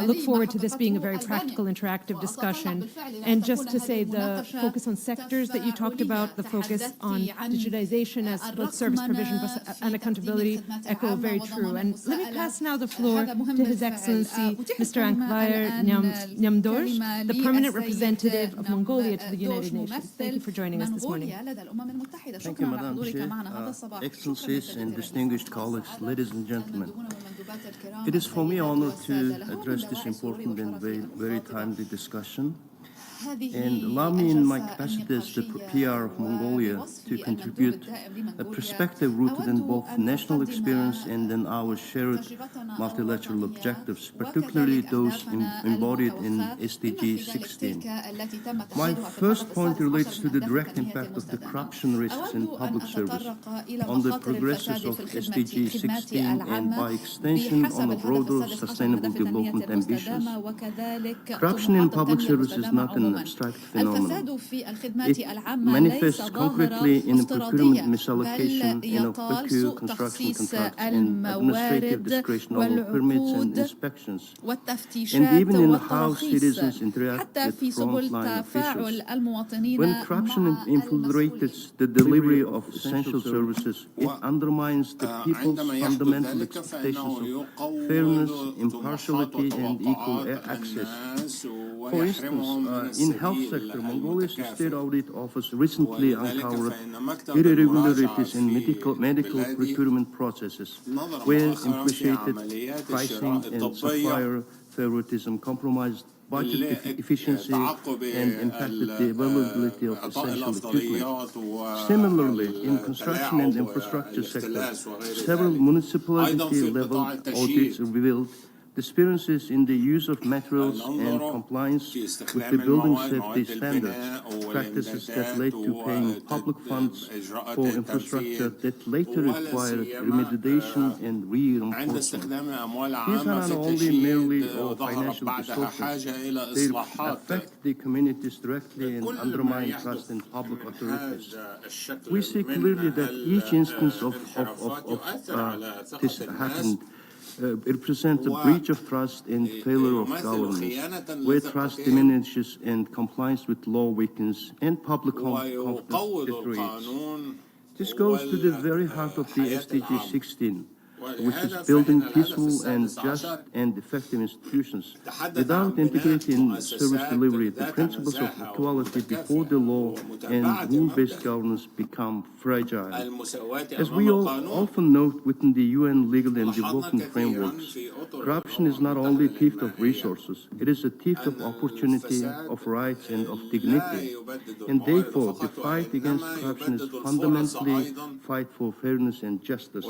look forward to this being a very practical, interactive discussion. And just to say, the focus on sectors that you talked about, the focus on digitization as both service provision and accountability, echo very true. And let me pass now the floor to His Excellency, Mr. Ankvair Nyamdorj, the permanent representative of Mongolia to the United Nations. Thank you for joining us this morning. Thank you, Madam Chair. Excellencies and distinguished colleagues, ladies and gentlemen. It is for me an honor to address this important and very timely discussion. And allow me in my capacity as the PR of Mongolia to contribute a perspective rooted in both national experience and in our shared multilateral objectives, particularly those embodied in SDG 16. My first point relates to the direct impact of the corruption risks in public service on the progresses of SDG 16 and by extension on a broader sustainable development ambitions. Corruption in public service is not an abstract phenomenon. It manifests concretely in procurement misallocation, in opaque construction contracts, in administrative discretion over permits and inspections, and even in how citizens interact with frontline officials. When corruption infiltrates the delivery of essential services, it undermines the people's fundamental expectations of fairness, impartiality, and equal access. For instance, in health sector, Mongolia's State Audit Office recently uncovered irregularities in medical procurement processes, where implicated pricing and supplier favoritism compromised budget efficiency and impacted the availability of essential equipment. Similarly, in construction and infrastructure sector, several municipality-level audits revealed discrepancies in the use of materials and compliance with the building safety standards, practices that led to paying public funds for infrastructure that later required remediation and reinforcement. These are not only merely financial distortions, they affect the communities directly and undermine trust in public authorities. We see clearly that each instance of this happened represents a breach of trust and failure of governance, where trust diminishes and compliance with law weakens and public confidence deteriorates. This goes to the very heart of the SDG 16, which is building peaceful and just and effective institutions. Without integrity in service delivery, the principles of equality before the law and rule-based governance become fragile. As we all often note within the UN legal and development frameworks, corruption is not only a thief of resources, it is a thief of opportunity, of rights, and of dignity. And therefore, the fight against corruption is fundamentally a fight for fairness and justice.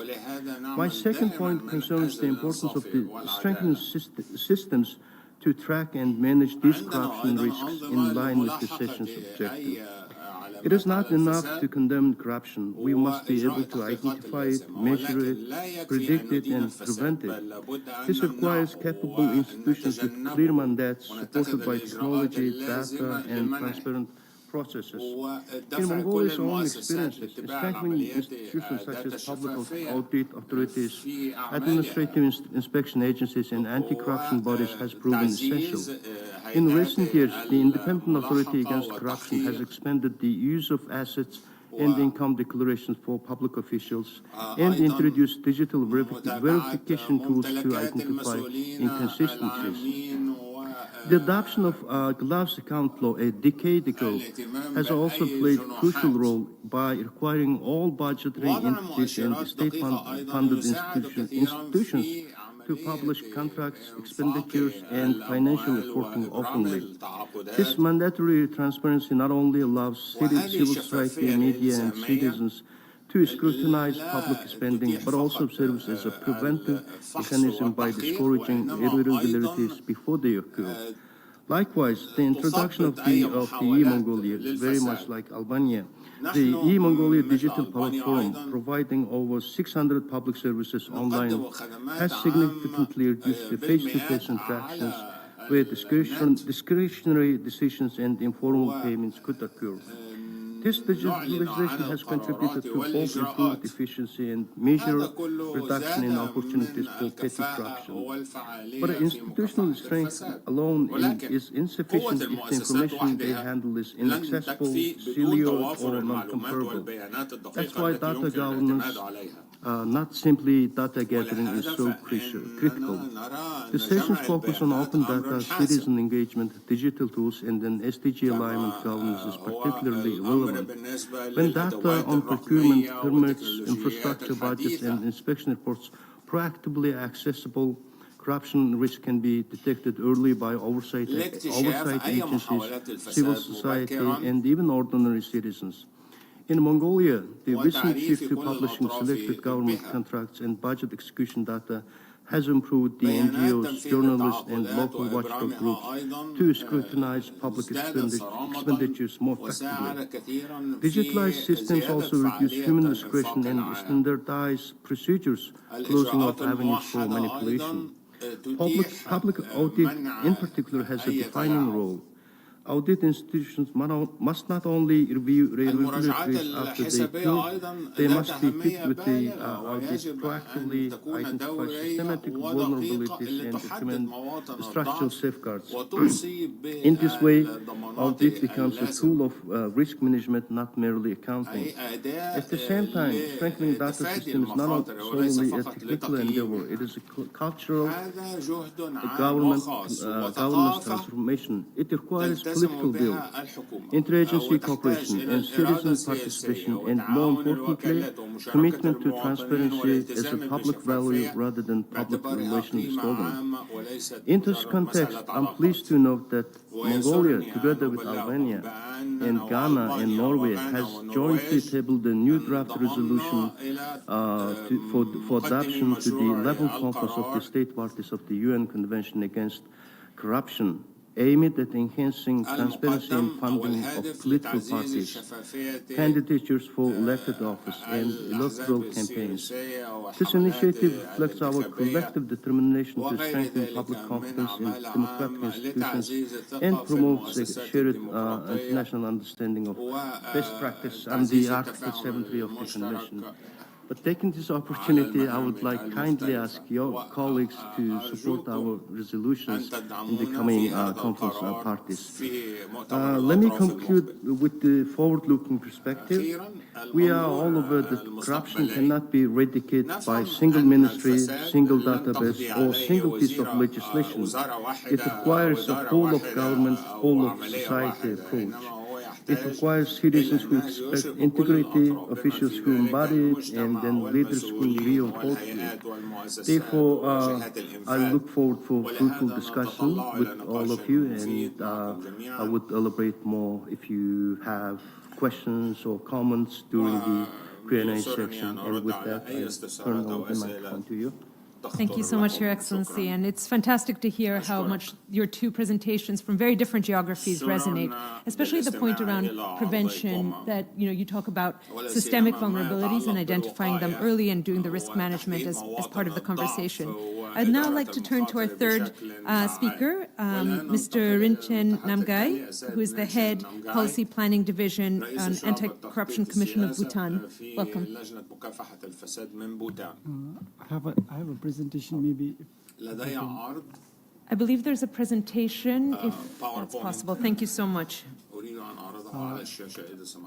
My second point concerns the importance of the strengthening systems to track and manage these corruption risks in line with the session's objective. It is not enough to condemn corruption. We must be able to identify it, measure it, predict it, and prevent it. This requires capable institutions with clear mandates supported by technology, data, and transparent processes. In Mongolia's own experiences, strengthening institutions such as public audit authorities, administrative inspection agencies, and anti-corruption bodies has proven essential. In recent years, the Independent Authority Against Corruption has expanded the use of assets and income declarations for public officials and introduced digital verification tools to identify inconsistencies. The adoption of gloves account law a decade ago has also played a crucial role by requiring all budgetary entities and state-funded institutions to publish contracts, expenditures, and financial reporting openly. This mandatory transparency not only allows civil society, media, and citizens to scrutinize public spending, but also serves as a preventive mechanism by discouraging irregularities before they occur. Likewise, the introduction of the e-Mongolia, very much like Albania, the e-Mongolia digital platform, providing over 600 public services online, has significantly reduced the face-to-face interactions where discretionary decisions and informal payments could occur. This digitalization has contributed to both improved efficiency and major reduction in opportunities for petty corruption. But institutional strength alone is insufficient if the information they handle is inaccessible, siloed, or non-comparable. That's why data governance, not simply data gathering, is so critical. The sessions focus on open data, citizen engagement, digital tools, and an SDG alignment governance is particularly relevant. When data on procurement, permits, infrastructure budgets, and inspection reports proactively accessible, corruption risk can be detected early by oversight agencies, civil society, and even ordinary citizens. In Mongolia, the recent shift to publishing selected government contracts and budget execution data has improved the NGOs, journalists, and local watchdog groups to scrutinize public expenditures more effectively. Digitalized systems also reduce human discretion and standardize procedures, closing off avenues for manipulation. Public audit, in particular, has a defining role. Audit institutions must not only review irregularities after they occur, they must be equipped with the audit proactively identify systematic vulnerabilities and implement structural safeguards. In this way, audit becomes a tool of risk management, not merely accounting. At the same time, strengthening data systems is not solely a technical endeavor, it is a cultural governance transformation. It requires political will, interagency cooperation, and citizen participation, and more importantly, commitment to transparency as a public value rather than public relations slogan. In this context, I'm pleased to note that Mongolia, together with Albania and Ghana and Norway, has jointly tabled a new draft resolution for adoption to the 11th conference of the state parties of the UN Convention Against Corruption, aimed at enhancing transparency in funding of political parties, candidatures for elected office, and electoral campaigns. This initiative reflects our collective determination to strengthen public confidence in democratic institutions and promotes a shared international understanding of best practice and the Article 73 of the Convention. But taking this opportunity, I would like kindly ask your colleagues to support our resolutions in the coming conference parties. Let me conclude with the forward-looking perspective. We are all aware that corruption cannot be eradicated by single ministry, single database, or single piece of legislation. It requires a whole-of-government, whole-of-society approach. It requires citizens who expect integrity, officials who embody it, and then leaders who reinforce it. Therefore, I look forward for fruitful discussion with all of you, and I would elaborate more if you have questions or comments during the Q&A section. And with that, I turn over the microphone to you. Thank you so much, Your Excellency. And it's fantastic to hear how much your two presentations from very different geographies resonate, especially the point around prevention that, you talk about systemic vulnerabilities and identifying them early and doing the risk management as part of the conversation. I'd now like to turn to our third speaker, Mr. Rinchen Namgai, who is the head Policy Planning Division on Anti-Corruption Commission of Bhutan. Welcome. I have a presentation, maybe. I believe there's a presentation, if that's possible. Thank you so much.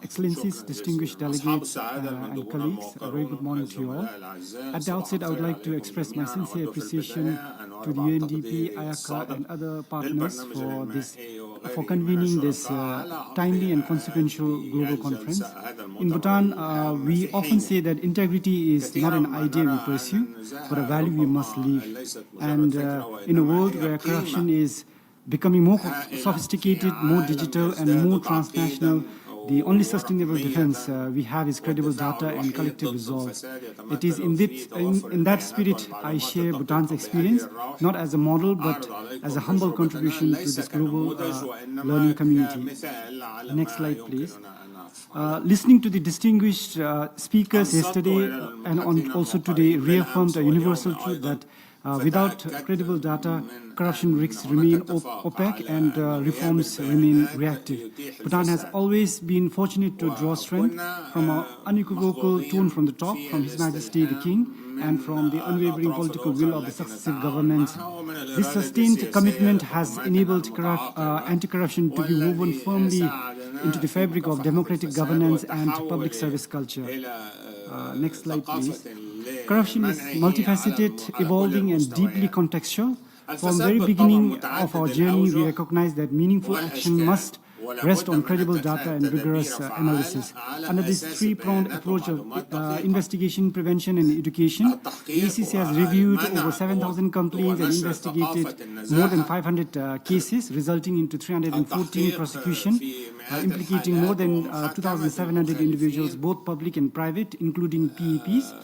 Excellencies, distinguished delegates and colleagues, a very good morning to you all. At the outset, I would like to express my sincere appreciation to the UNDP, IACA, and other partners for convening this timely and consequential global conference. In Bhutan, we often say that integrity is not an idea we pursue, but a value we must live. And in a world where corruption is becoming more sophisticated, more digital, and more transnational, the only sustainable defense we have is credible data and collective resolve. It is in that spirit I share Bhutan's experience, not as a model, but as a humble contribution to this global learning community. Next slide, please. Listening to the distinguished speakers yesterday and also today reaffirmed a universal truth that without credible data, corruption risks remain opaque and reforms remain reactive. Bhutan has always been fortunate to draw strength from an unequivocal tone from the top, from His Majesty the King, and from the unwavering political will of the successive governments. This sustained commitment has enabled anti-corruption to be woven firmly into the fabric of democratic governance and public service culture. Next slide, please. Corruption is multifaceted, evolving, and deeply contextual. From the very beginning of our journey, we recognize that meaningful action must rest on credible data and rigorous analysis. Under this three-pronged approach of investigation, prevention, and education, the ACC has reviewed over 7,000 complaints and investigated more than 500 cases, resulting into 314 prosecutions, implicating more than 2,700 individuals, both public and private, including PEPs.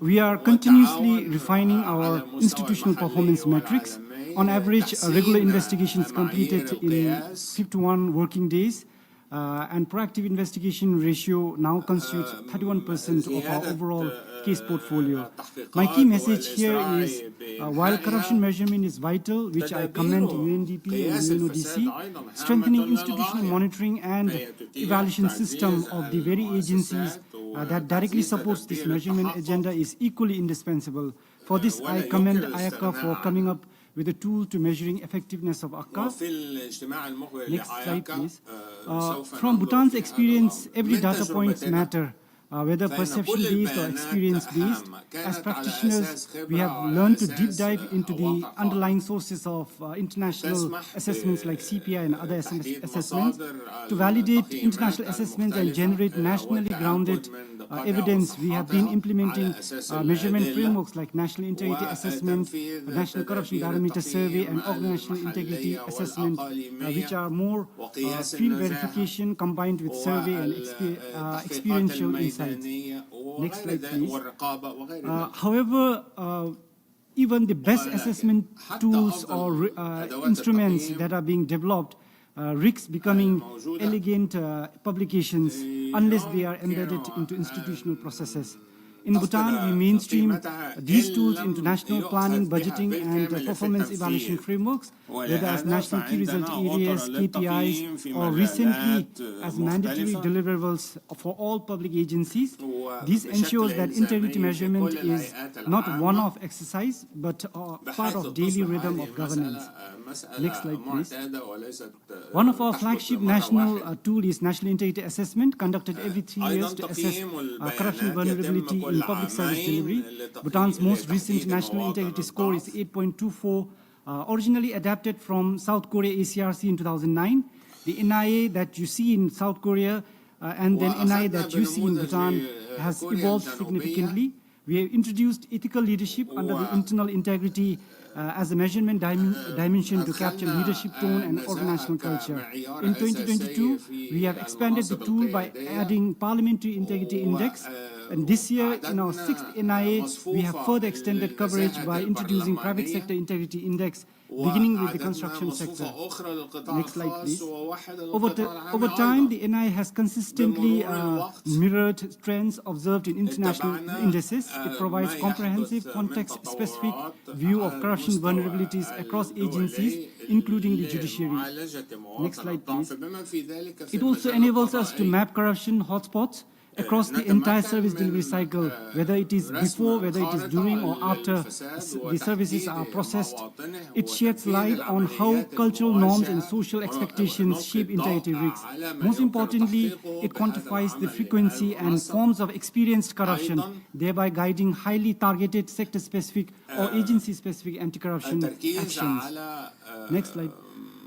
We are continuously refining our institutional performance metrics. On average, regular investigations completed in 51 working days, and proactive investigation ratio now constitutes 31% of our overall case portfolio. My key message here is, while corruption measurement is vital, which I commend UNDP and UNODC, strengthening institutional monitoring and evaluation system of the very agencies that directly supports this measurement agenda is equally indispensable. For this, I commend IACA for coming up with a tool to measuring effectiveness of ACA. Next slide, please. From Bhutan's experience, every data points matter, whether perception-based or experience-based. As practitioners, we have learned to deep dive into the underlying sources of international assessments like CPI and other assessments to validate international assessments and generate nationally grounded evidence. We have been implementing measurement frameworks like National Integrity Assessment, National Corruption Barometer Survey, and Organizational Integrity Assessment, which are more field verification combined with survey and experiential insights. Next slide, please. However, even the best assessment tools or instruments that are being developed risk becoming elegant publications unless they are embedded into institutional processes. In Bhutan, we mainstream these tools into national planning, budgeting, and performance evaluation frameworks, whether as national key result areas, KPIs, or recently as mandatory deliverables for all public agencies. This ensures that integrity measurement is not a one-off exercise, but part of daily rhythm of governance. Next slide, please. One of our flagship national tool is National Integrity Assessment, conducted every 3 years to assess corruption vulnerability in public service delivery. Bhutan's most recent national integrity score is 8.24, originally adapted from South Korea ACRC in 2009. The NIA that you see in South Korea and then NIA that you see in Bhutan has evolved significantly. We have introduced ethical leadership under the internal integrity as a measurement dimension to capture leadership tone and organizational culture. In 2022, we have expanded the tool by adding Parliamentary Integrity Index. And this year, in our 6th NIA, we have further extended coverage by introducing Private Sector Integrity Index, beginning with the construction sector. Next slide, please. Over time, the NIA has consistently mirrored trends observed in international indices. It provides comprehensive, context-specific view of corruption vulnerabilities across agencies, including the judiciary. Next slide, please. It also enables us to map corruption hotspots across the entire service delivery cycle, whether it is before, whether it is during or after the services are processed. It sheds light on how cultural norms and social expectations shape integrated risks. Most importantly, it quantifies the frequency and forms of experienced corruption, thereby guiding highly targeted sector-specific or agency-specific anti-corruption actions. Next slide.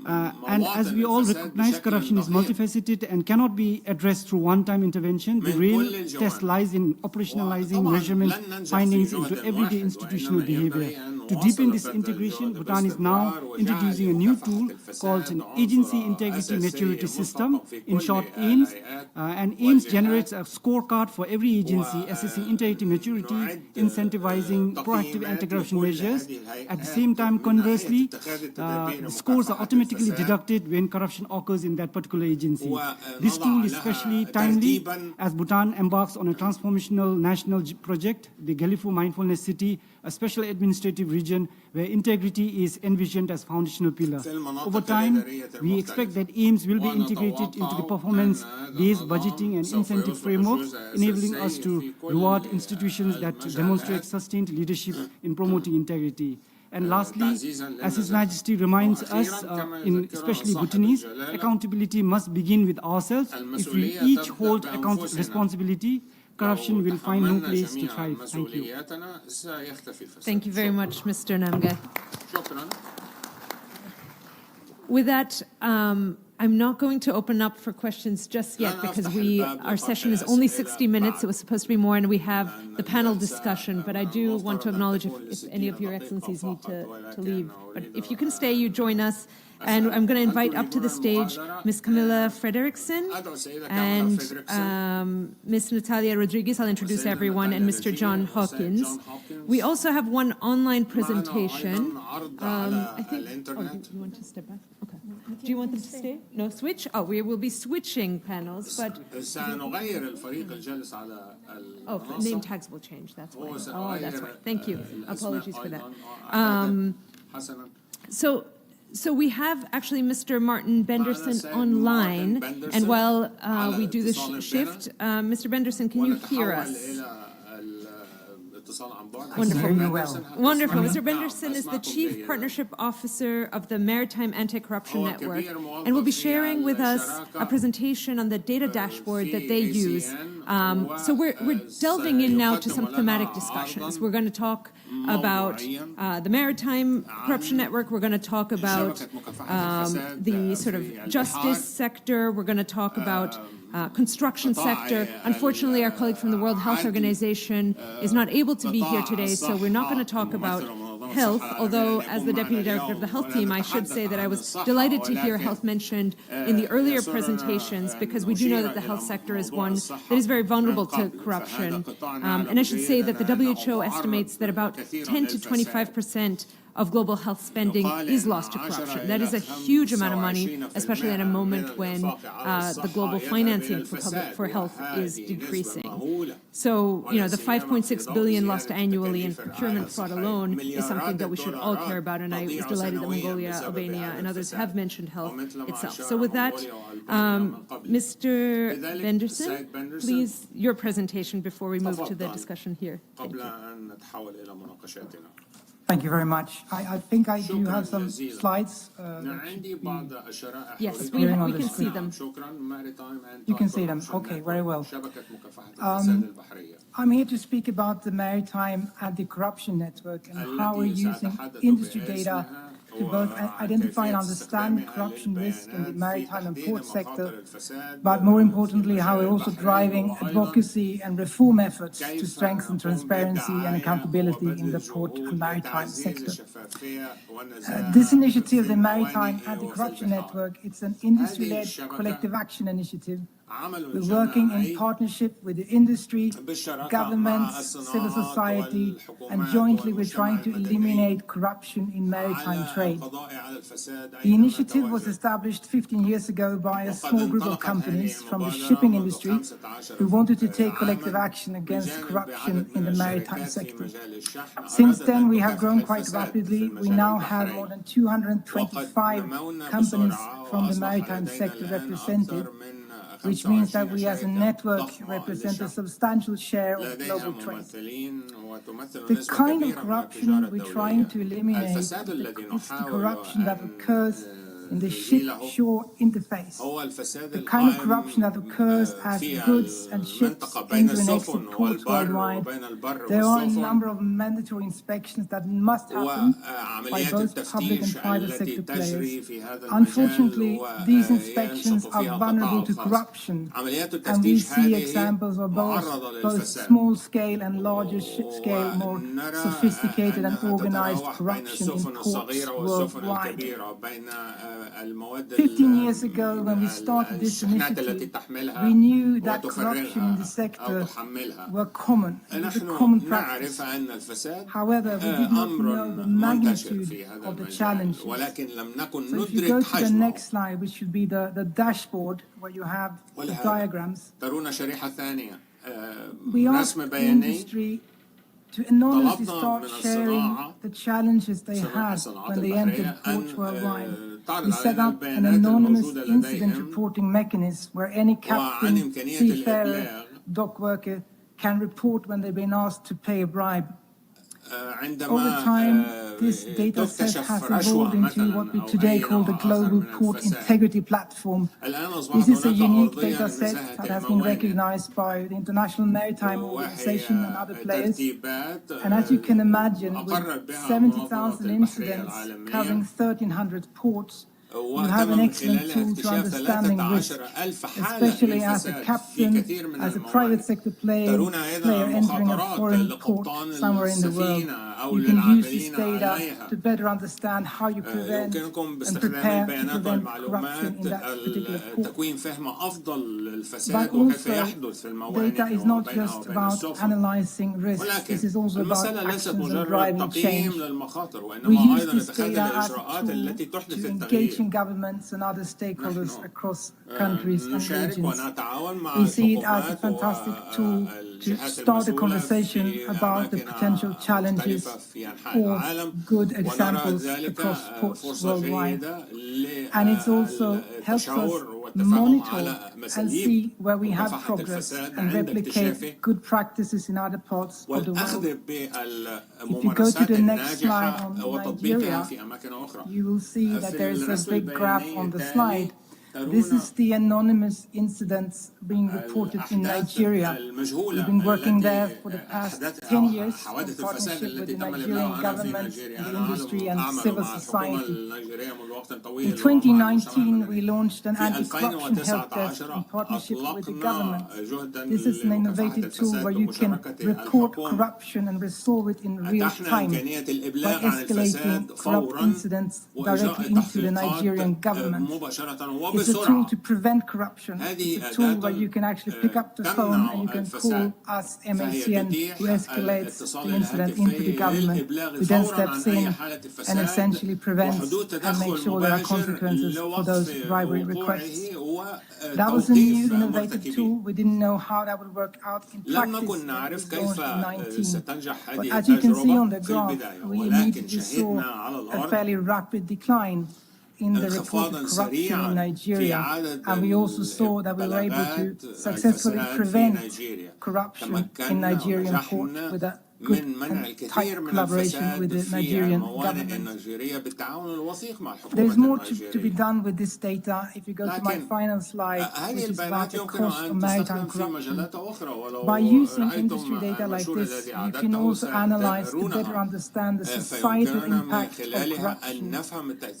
And as we all recognize, corruption is multifaceted and cannot be addressed through one-time intervention. The real test lies in operationalizing measurement findings into everyday institutional behavior. To deepen this integration, Bhutan is now introducing a new tool called an Agency Integrity Maturity System, in short AIMS. And AIMS generates a scorecard for every agency, assessing integrity maturity, incentivizing proactive anti-corruption measures. At the same time, conversely, the scores are automatically deducted when corruption occurs in that particular agency. This tool is especially timely as Bhutan embarks on a transformational national project, the Gelifu Mindfulness City, a special administrative region where integrity is envisioned as foundational pillar. Over time, we expect that AIMS will be integrated into the performance-based budgeting and incentive frameworks, enabling us to reward institutions that demonstrate sustained leadership in promoting integrity. And lastly, as His Majesty reminds us, especially Bhutanese, accountability must begin with ourselves. If we each hold responsibility, corruption will find no place to thrive. Thank you. Thank you very much, Mr. Namgay. With that, I'm not going to open up for questions just yet because our session is only 60 minutes. It was supposed to be more, and we have the panel discussion. But I do want to acknowledge if any of your excellencies need to leave. But if you can stay, you join us. And I'm going to invite up to the stage Ms. Camilla Frederickson and Ms. Natalia Rodriguez. I'll introduce everyone, and Mr. John Hawkins. We also have one online presentation. I think, you want to step back? Okay. Do you want them to stay? No, switch? Oh, we will be switching panels, but... Oh, name tags will change, that's why. Oh, that's right. Thank you. Apologies for that. So we have actually Mr. Martin Benderson online, and while we do the shift, Mr. Benderson, can you hear us? Wonderful. Wonderful. Mr. Benderson is the Chief Partnership Officer of the Maritime Anti-Corruption Network, and will be sharing with us a presentation on the data dashboard that they use. So we're delving in now to some thematic discussions. We're going to talk about the Maritime Corruption Network. We're going to talk about the sort of justice sector. We're going to talk about construction sector. Unfortunately, our colleague from the World Health Organization is not able to be here today, so we're not going to talk about health, although as the Deputy Director of the Health Team, I should say that I was delighted to hear health mentioned in the earlier presentations, because we do know that the health sector is one that is very vulnerable to corruption. And I should say that the WHO estimates that about 10 to 25% of global health spending is lost to corruption. That is a huge amount of money, especially at a moment when the global financing for health is decreasing. So, you know, the 5.6 billion lost annually in procurement fraud alone is something that we should all care about, and I was delighted that Mongolia, Albania, and others have mentioned health itself. So with that, Mr. Benderson, please, your presentation before we move to the discussion here. Thank you. Thank you very much. I think I do have some slides. Yes, we can see them. You can see them. Okay, very well. I'm here to speak about the Maritime Anti-Corruption Network and how we're using industry data to both identify and understand corruption risk in the maritime and port sector, but more importantly, how we're also driving advocacy and reform efforts to strengthen transparency and accountability in the port and maritime sector. This initiative, the Maritime Anti-Corruption Network, it's an industry-led collective action initiative. We're working in partnership with the industry, governments, civil society, and jointly we're trying to eliminate corruption in maritime trade. The initiative was established 15 years ago by a small group of companies from the shipping industry who wanted to take collective action against corruption in the maritime sector. Since then, we have grown quite rapidly. We now have more than 225 companies from the maritime sector represented. which means that we as a network represent a substantial share of global trade. The kind of corruption we're trying to eliminate is the corruption that occurs in the ship-shore interface, the kind of corruption that occurs as goods and ships enter and exit ports worldwide. There are a number of mandatory inspections that must happen by both public and private sector players. Unfortunately, these inspections are vulnerable to corruption, and we see examples of both small-scale and larger-scale, more sophisticated and organized corruption in ports worldwide. 15 years ago, when we started this initiative, we knew that corruption in the sector were common. It was a common practice. However, we did not know the magnitude of the challenges. So if you go to the next slide, which should be the dashboard, where you have the diagrams, we asked the industry to anonymously start sharing the challenges they had when they entered ports worldwide. We set up an anonymous incident reporting mechanism where any captain, seafarer, dock worker can report when they've been asked to pay a bribe. Over time, this data set has evolved into what we today call the Global Port Integrity Platform. This is a unique data set that has been recognized by the International Maritime Organization and other players. And as you can imagine, with 70,000 incidents covering 1,300 ports, you have an excellent tool to understanding risk, especially as a captain, as a private sector player entering a foreign port somewhere in the world. You can use this data to better understand how you prevent and prepare to prevent corruption in that particular port. But also, data is not just about analyzing risk. This is also about actions and driving change. We use this data as a tool to engage governments and other stakeholders across countries and regions. We see it as a fantastic tool to start a conversation about the potential challenges or good examples across ports worldwide. And it also helps us monitor and see where we have progress and replicate good practices in other parts of the world. If you go to the next slide on Nigeria, you will see that there is a big graph on the slide. This is the anonymous incidents being reported in Nigeria. We've been working there for the past 10 years in partnership with the Nigerian government, the industry and civil society. In 2019, we launched an anti-corruption help desk in partnership with the government. This is an innovative tool where you can report corruption and resolve it in real time by escalating corrupt incidents directly into the Nigerian government. It's a tool to prevent corruption. It's a tool where you can actually pick up the phone and you can call us, MACN, who escalates the incident into the government, who then steps in and essentially prevents and makes sure there are consequences for those bribery requests. That was a new innovative tool. We didn't know how that would work out in practice when it was launched in 2019. But as you can see on the graph, we immediately saw a fairly rapid decline in the reported corruption in Nigeria, and we also saw that we were able to successfully prevent corruption in Nigerian ports with a good and tight collaboration with the Nigerian government. There's more to be done with this data. If you go to my final slide, which is about the cost of maritime corruption. By using industry data like this, you can also analyze to better understand the societal impact of corruption.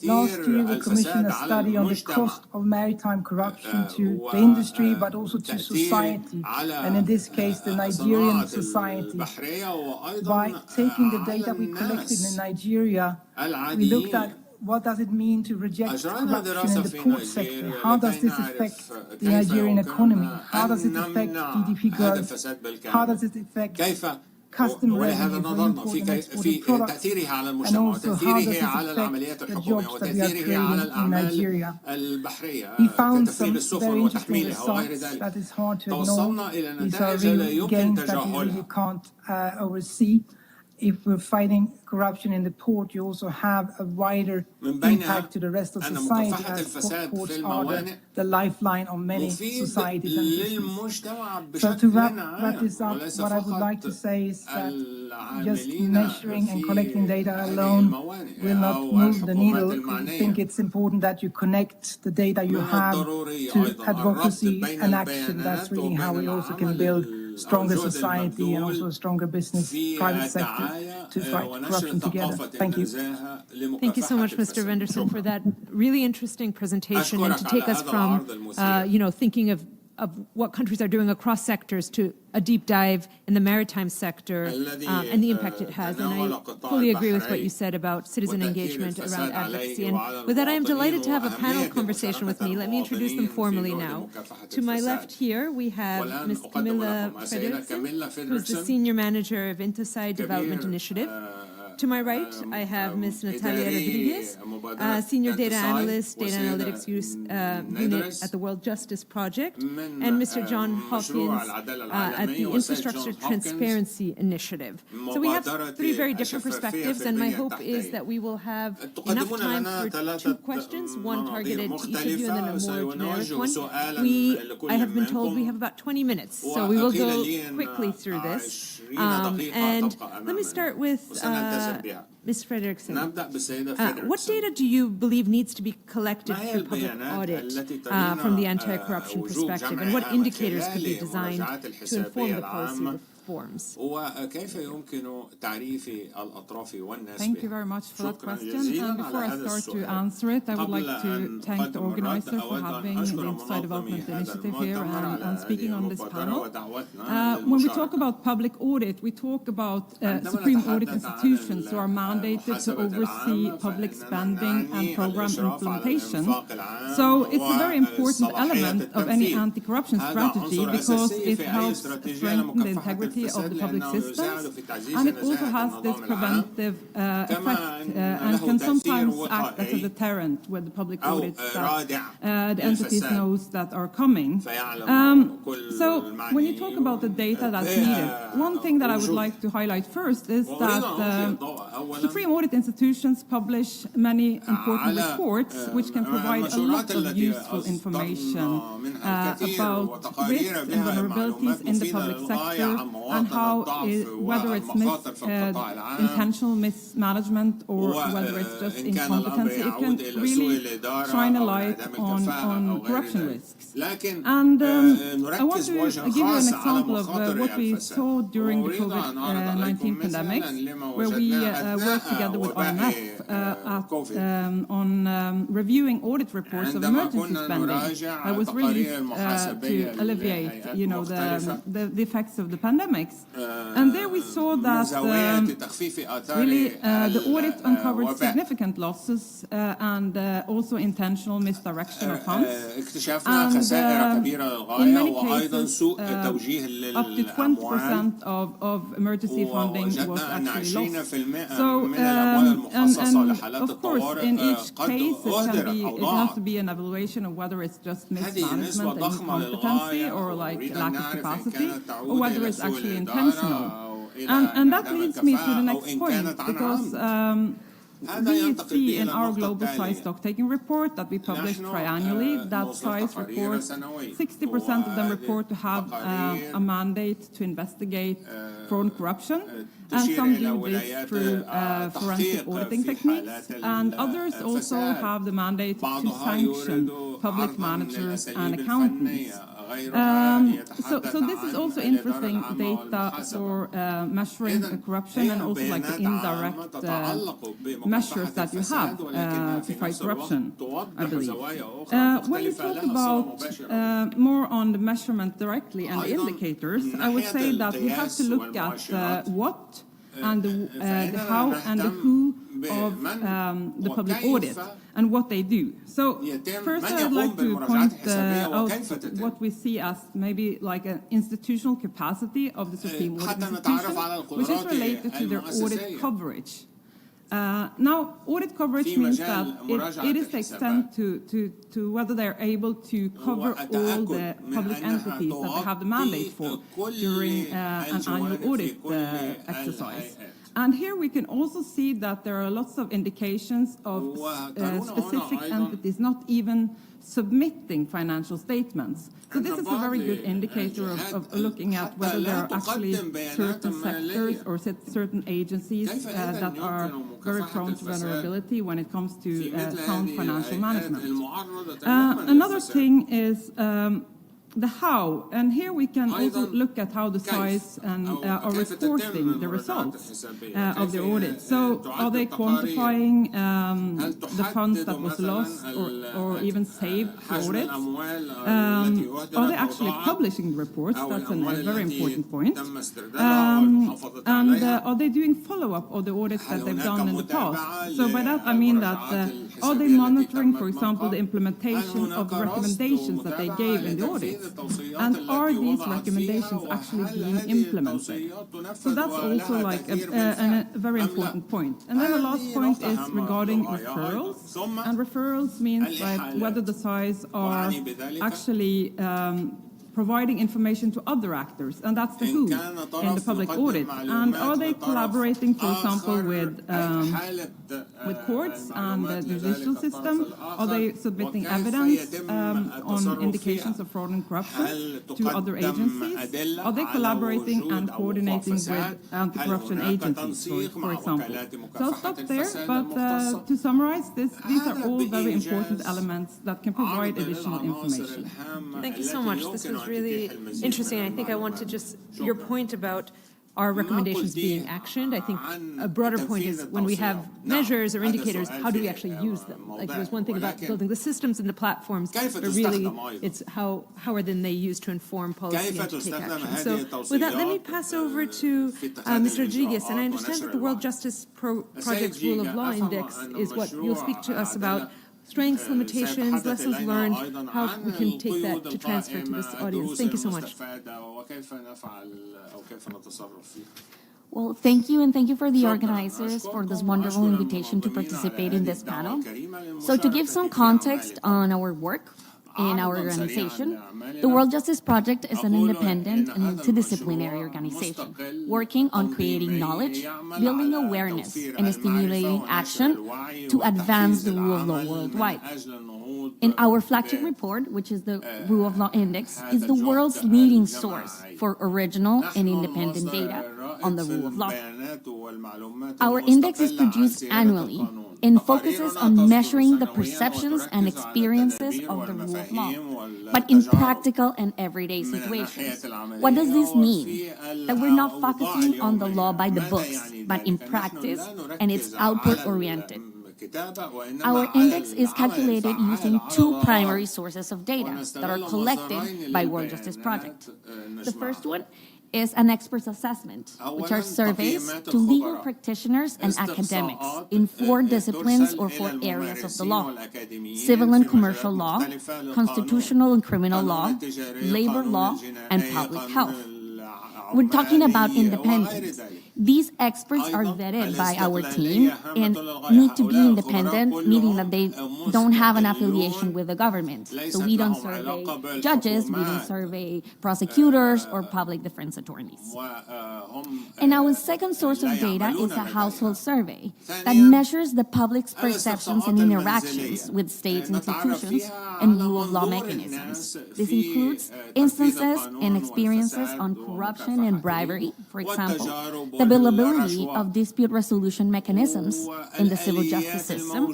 Last year, we commissioned a study on the cost of maritime corruption to the industry, but also to society, and in this case, the Nigerian society. By taking the data we collected in Nigeria, we looked at what does it mean to reject corruption in the port sector? How does this affect the Nigerian economy? How does it affect GDP growth? How does it affect custom revenue for import and exported products? And also, how does it affect the jobs that we are creating in Nigeria? We found some very interesting results that is hard to ignore. These are real gains that you really can't oversee. if we're fighting corruption in the port, you also have a wider impact to the rest of society, as ports are the lifeline of many societies and businesses. So to wrap this up, what I would like to say is that just measuring and collecting data alone will not move the needle. I think it's important that you connect the data you have to advocacy and action. That's really how we also can build stronger society and also a stronger business, private sector to fight corruption together. Thank you. Thank you so much, Mr. Venderson, for that really interesting presentation and to take us from, thinking of what countries are doing across sectors to a deep dive in the maritime sector and the impact it has. And I fully agree with what you said about citizen engagement around advocacy. And with that, I am delighted to have a panel conversation with me. Let me introduce them formally now. To my left here, we have Ms. Camilla Frederiksen, who is the Senior Manager of Intosai Development Initiative. To my right, I have Ms. Natalia Rodriguez, Senior Data Analyst, Data Analytics Unit at the World Justice Project, and Mr. John Hawkins at the Infrastructure Transparency Initiative. So we have three very different perspectives, and my hope is that we will have enough time for 2 questions, one targeted to each of you and then a more generic one. I have been told we have about 20 minutes, so we will go quickly through this. And let me start with Ms. Frederiksen. What data do you believe needs to be collected through public audit from the anti-corruption perspective, and what indicators could be designed to inform the policy reforms? Thank you very much for that question. And before I start to answer it, I would like to thank the organizer for having the Intosai Development Initiative here and speaking on this panel. When we talk about public audit, we talk about supreme audit institutions who are mandated to oversee public spending and program implementation. So it's a very important element of any anti-corruption strategy because it helps strengthen the integrity of the public systems, and it also has this preventive effect and can sometimes act as a deterrent with the public audits that the entities knows that are coming. So when you talk about the data that's needed, one thing that I would like to highlight first is that supreme audit institutions publish many important reports which can provide a lot of useful information about risks and vulnerabilities in the public sector and how, whether it's intentional mismanagement or whether it's just incompetency, it can really shine a light on corruption risks. And I want to give you an example of what we saw during the COVID-19 pandemic, where we worked together with IMF on reviewing audit reports of emergency spending that was released to alleviate, the effects of the pandemics. And there we saw that really the audit uncovered significant losses and also intentional misdirection of funds. And in many cases, up to 20% of emergency funding was actually lost. So, and of course, in each case, it has to be an evaluation of whether it's just mismanagement and incompetency or like lack of capacity, or whether it's actually intentional. And that leads me to the next point, because we see in our global size stock-taking report that we publish triannually that size reports, 60% of them report to have a mandate to investigate fraud and corruption, and some do this through forensic auditing techniques, and others also have the mandate to sanction public managers and accountants. So this is also interesting data for measuring corruption and also like the indirect measures that you have to fight corruption, I believe. When you talk about more on the measurement directly and the indicators, I would say that we have to look at what and the how and the who of the public audit and what they do. So first I'd like to point out what we see as maybe like an institutional capacity of the Supreme Audit Institution, which is related to their audit coverage. Now, audit coverage means that it is the extent to whether they're able to cover all the public entities that they have the mandate for during an annual audit exercise. And here we can also see that there are lots of indications of specific entities not even submitting financial statements. So this is a very good indicator of looking at whether there are actually certain sectors or certain agencies that are very prone to vulnerability when it comes to sound financial management. Another thing is the how, and here we can also look at how the size and are reporting the results of the audit. So are they quantifying the funds that was lost or even saved for audits? Are they actually publishing the reports? That's a very important point. And are they doing follow-up of the audits that they've done in the past? So by that I mean that are they monitoring, for example, the implementation of the recommendations that they gave in the audit? And are these recommendations actually being implemented? So that's also like a very important point. And then the last point is regarding referrals. And referrals means like whether the sites are actually providing information to other actors, and that's the who in the public audit. And are they collaborating, for example, with courts and the judicial system? Are they submitting evidence on indications of fraud and corruption to other agencies? Are they collaborating and coordinating with anti-corruption agencies, for example? So I'll stop there, but to summarize, these are all very important elements that can provide additional information. Thank you so much. This was really interesting. I think I want to just, your point about our recommendations being actioned, I think a broader point is when we have measures or indicators, how do we actually use them? Like there's one thing about building the systems and the platforms, but really it's how are then they used to inform policy and to take action. So with that, let me pass over to Mr. Rodriguez. And I understand that the World Justice Project's Rule of Law Index is what you'll speak to us about. Strengths, limitations, lessons learned, how we can take that to transfer to this audience. Thank you so much. Well, thank you, and thank you for the organizers for this wonderful invitation to participate in this panel. So to give some context on our work in our organization, the World Justice Project is an independent and multidisciplinary organization working on creating knowledge, building awareness, and stimulating action to advance the rule of law worldwide. And our flagship report, which is the Rule of Law Index, is the world's leading source for original and independent data on the rule of law. Our index is produced annually and focuses on measuring the perceptions and experiences of the rule of law, but in practical and everyday situations. What does this mean? That we're not focusing on the law by the books, but in practice, and it's output-oriented. Our index is calculated using two primary sources of data that are collected by World Justice Project. The first one is an expert's assessment, which are surveys to legal practitioners and academics in 4 disciplines or 4 areas of the law: civil and commercial law, constitutional and criminal law, labor law, and public health. We're talking about independence. These experts are vetted by our team and need to be independent, meaning that they don't have an affiliation with the government. So we don't survey judges, we don't survey prosecutors or public defense attorneys. And our second source of data is a household survey that measures the public's perceptions and interactions with state institutions and rule of law mechanisms. This includes instances and experiences on corruption and bribery, for example, the availability of dispute resolution mechanisms in the civil justice system,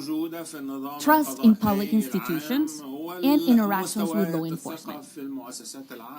trust in public institutions, and interactions with law enforcement.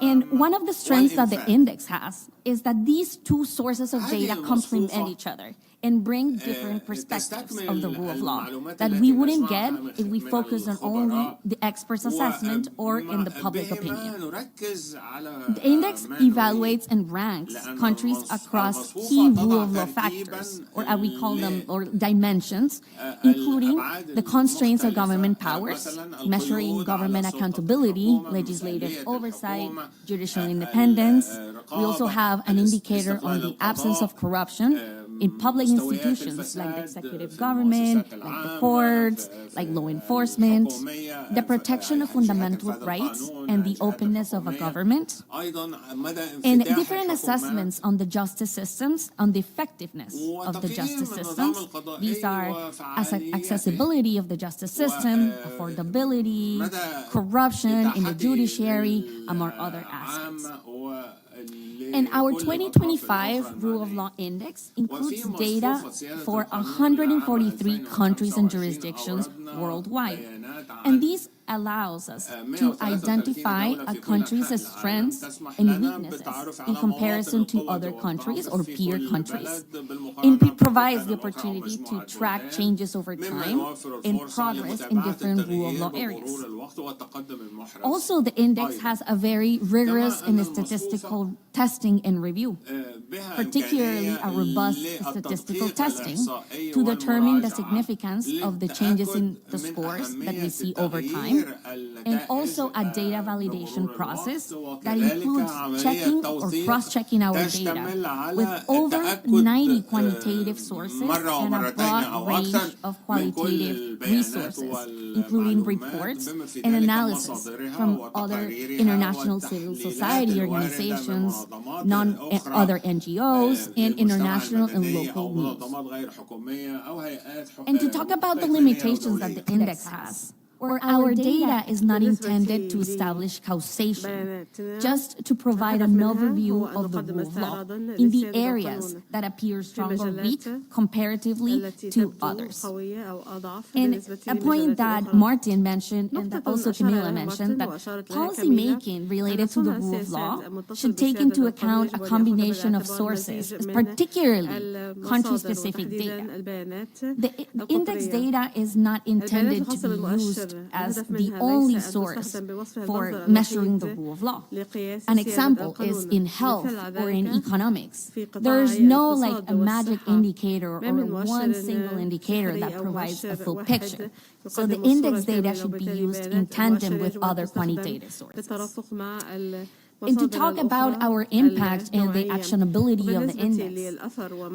And one of the strengths that the index has is that these two sources of data complement each other and bring different perspectives of the rule of law that we wouldn't get if we focus on only the expert's assessment or in the public opinion. The index evaluates and ranks countries across key rule of law factors, or as we call them, or dimensions, including the constraints of government powers, measuring government accountability, legislative oversight, judicial independence. We also have an indicator on the absence of corruption, in public institutions like the executive government, like the courts, like law enforcement, the protection of fundamental rights and the openness of a government, and different assessments on the justice systems, on the effectiveness of the justice systems. These are accessibility of the justice system, affordability, corruption in the judiciary, among other aspects. And our 2025 Rule of Law Index includes data for 143 countries and jurisdictions worldwide. And these allows us to identify a country's strengths and weaknesses in comparison to other countries or peer countries. And it provides the opportunity to track changes over time and progress in different rule of law areas. Also, the index has a very rigorous and statistical testing and review, particularly a robust statistical testing to determine the significance of the changes in the scores that we see over time, and also a data validation process that includes checking or cross-checking our data with over 90 quantitative sources and a broad range of qualitative resources, including reports and analysis from other international civil society organizations, other NGOs, and international and local news. And to talk about the limitations that the index has, or our data is not intended to establish causation, just to provide an overview of the rule of law in the areas that appear strong or weak comparatively to others. And a point that Martin mentioned and that also Camila mentioned, that policy making related to the rule of law should take into account a combination of sources, particularly country-specific data. The index data is not intended to be used as the only source for measuring the rule of law. An example is in health or in economics. There's no like a magic indicator or one single indicator that provides a full picture. So the index data should be used in tandem with other quantitative sources. And to talk about our impact and the actionability of the index,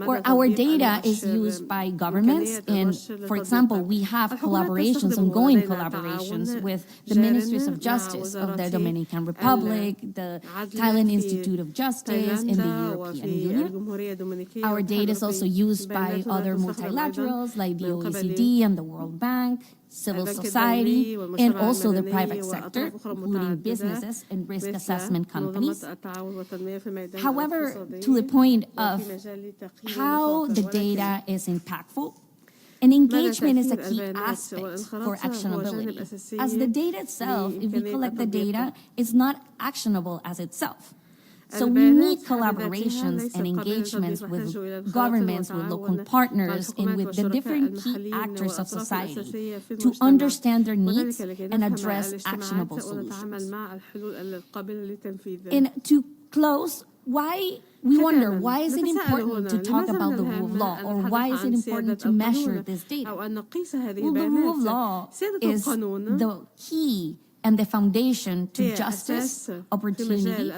where our data is used by governments, and for example, we have collaborations, ongoing collaborations with the Ministries of Justice of the Dominican Republic, the Thailand Institute of Justice, and the European Union. Our data is also used by other multilaterals like the OECD and the World Bank, civil society, and also the private sector, including businesses and risk assessment companies. However, to the point of how the data is impactful, and engagement is a key aspect for actionability. As the data itself, if we collect the data, is not actionable as itself. So we need collaborations and engagements with governments, with local partners, and with the different key actors of society to understand their needs and address actionable solutions. And to close, why is it important to talk about the rule of law, or why is it important to measure this data? Well, the rule of law is the key and the foundation to justice, opportunity,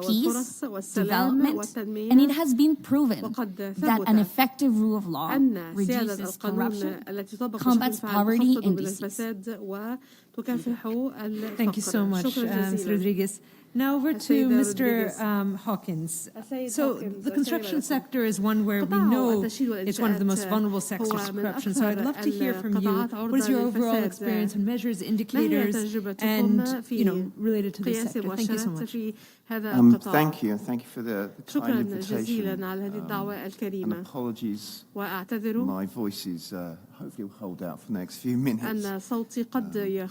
peace, development, and it has been proven that an effective rule of law reduces corruption, combats poverty and disease. Thank you so much, Ms. Rodriguez. Now over to Mr. Hawkins. So the construction sector is one where we know it's one of the most vulnerable sectors to corruption. So I'd love to hear from you. What is your overall experience on measures, indicators, and related to this sector? Thank you so much. Thank you for the kind invitation. And apologies. My voice is hopefully will hold out for the next few minutes. My son's departing.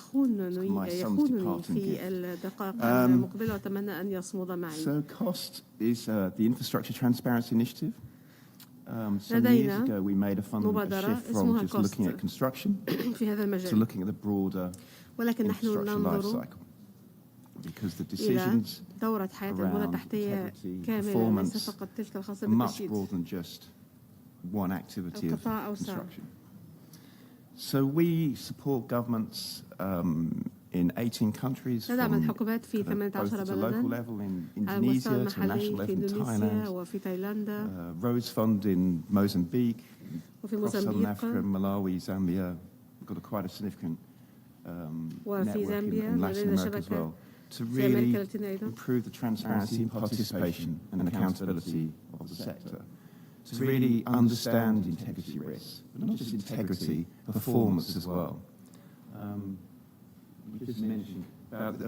So COST is the Infrastructure Transparency Initiative. Some years ago, we made a fundamental shift from just looking at construction to looking at the broader infrastructure life cycle. Because the decisions around integrity, performance are much broader than just one activity of construction. So we support governments in 18 countries, تدعم from الحكومات في 18 both at a بلداً local level in على المستوى Indonesia to a المحلي national في level in إندونيسيا Thailand, وفي تايلاندا Rose Fund in Mozambique, وفي across Southern موزمبيق Africa, Malawi, Zambia. We've got quite a significant وفي network زامبيا in Latin لدينا America as شبكة well, to في أمريكا really اللاتينية أيضا improve the transparency and participation and accountability of the sector, to really understand integrity risks, but not just integrity, performance as well. We just mentioned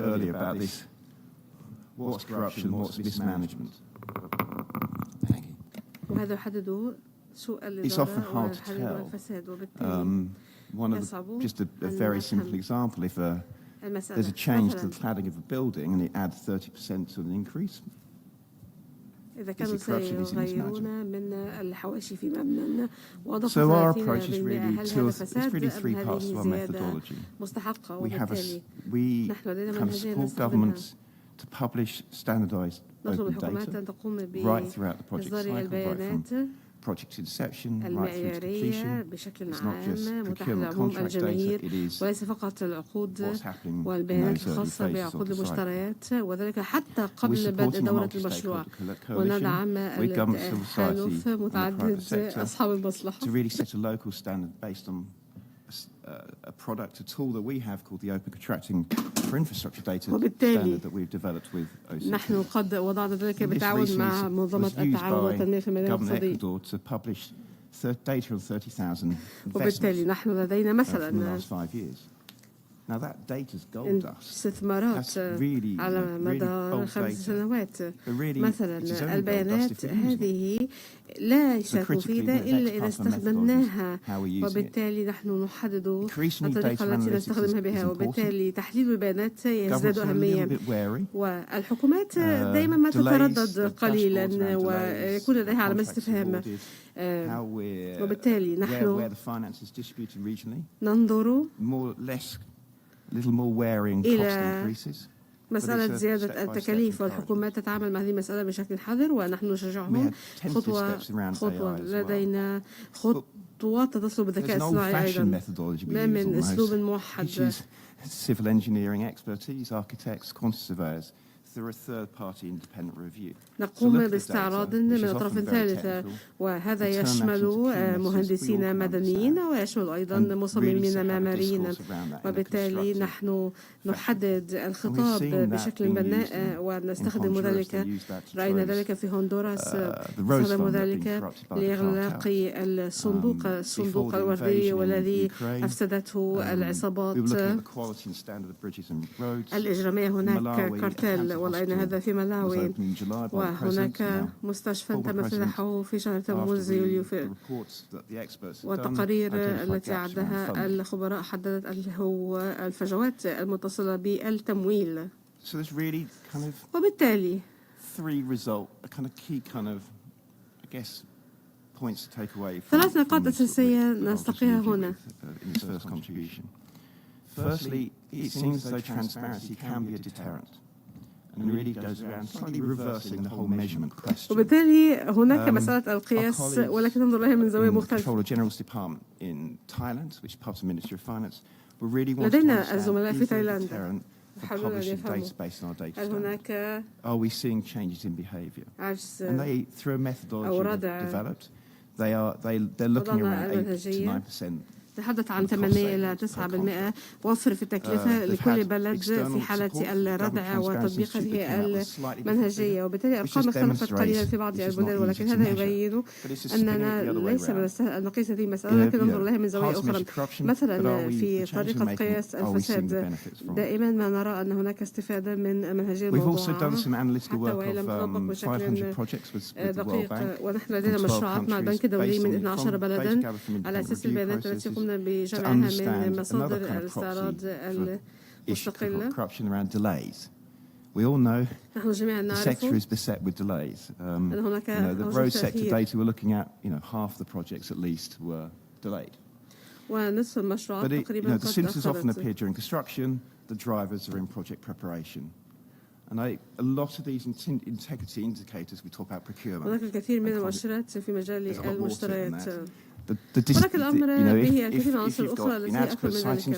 earlier about this, what's corruption, what's mismanagement. Thank you. وهذا يحدد سوء It's often الإدارة hard to ويحدد tell. الفساد وبالتالي One of the, just a very simple example, if there's a change to the cladding of a building and it adds 30% to an increase, إذا كانوا سيغيرون من الحواشي في مبنى وأضافوا 30% So our approach is هل really هذا فساد really أم three parts of هذه our زيادة methodology. مستحقة We وبالتالي we نحن لدينا kind of منهجية support نستخدمها governments to publish standardized نطلب open الحكومات data أن تقوم right throughout the project بإصدار cycle, right البيانات from project inception right through to المعيارية completion. بشكل It's not just عام متاح procurement لعموم contract الجماهير data, it is وليس فقط العقود what's happening والبيانات in those early الخاصة phases of بعقود the cycle. المشتريات وذلك حتى We're قبل بدء supporting a دورة multi-stakeholder المشروع coalition وندعم with government, civil التحالف society and the متعدد private sector أصحاب المصلحة to really set a local standard based on a product, a tool that we have called the Open Contracting for Infrastructure Data standard that we've developed with OCT. نحن قد وضعنا ذلك بالتعاون مع منظمة التعاون والتنمية في المالية government الاقتصادية Ecuador to publish data on 30,000 وبالتالي نحن لدينا from the مثلا last 5 years. Now that data's gold dust. استثمارات على مدار 5 سنوات مثلا البيانات هذه ليست مفيدة إلا إذا استخدمناها وبالتالي نحن نحدد الطريقة التي نستخدمها بها وبالتالي تحليل البيانات يزداد أهمية والحكومات دائما ما تتردد قليلا ويكون لديها علامات استفهام وبالتالي نحن ننظر إلى مسألة زيادة التكاليف والحكومات تتعامل مع هذه المسألة بشكل حذر ونحن نشجعهم خطوة لدينا خطوات تتصل بالذكاء الصناعي أيضا ما من أسلوب موحد civil engineering expertise, architects, quantity surveyors through a third-party independent review. نقوم باستعراض من أطراف ثالثة وهذا يشمل مهندسين مدنيين ويشمل أيضا مصممين معماريين وبالتالي نحن نحدد الخطاب بشكل بناء ونستخدم ذلك رأينا ذلك في هندوراس استخدموا ذلك لإغلاق الصندوق الوردي والذي أفسدته العصابات الإجرامية هناك كارتيل ورأينا هذا في ملاوي وهناك مستشفى تم افتتاحه في شهر تموز يوليو والتقارير التي عدها الخبراء حددت الفجوات المتصلة بالتمويل وبالتالي ثلاث نقاط أساسية نستقيها هنا. Firstly, it seems as though transparency can be a deterrent. And it really goes around slightly reversing the whole measurement question. وبالتالي هناك مسألة القياس ولكن ننظر لها من زاوية مختلفة. لدينا الزملاء في تايلاند يحاولون أن يفهموا هل هناك عجز أو ردع. وضعنا المنهجية تحدث عن 8 إلى 9% وفر في التكلفة لكل بلد في حالة الردع وتطبيق هذه المنهجية وبالتالي أرقام اختلفت قليلا في بعض البلدان ولكن هذا يبين أننا ليس من السهل أن نقيس هذه المسألة لكن ننظر لها من زاوية أخرى. مثلا في طريقة قياس الفساد دائما ما نرى أن هناك استفادة من منهجية الموضوعة حتى وإن لم تطبق بشكل دقيق ونحن لدينا مشروعات مع البنك الدولي من 12 بلدا على أساس البيانات التي قمنا بجمعها من مصادر الاستعراض المستقلة. We all know نحن جميعا the نعرف sector is beset with delays. The road sector data we're looking at, half the projects at least were delayed. ونصف المشروعات تقريبا the symptoms often appear during construction. The drivers are in project preparation. And a lot of these integrity indicators, we talk about procurement. هناك الكثير من المؤشرات في مجال المشتريات. هناك الأمر به الكثير من العناصر الأخرى التي هي أكثر من ذلك.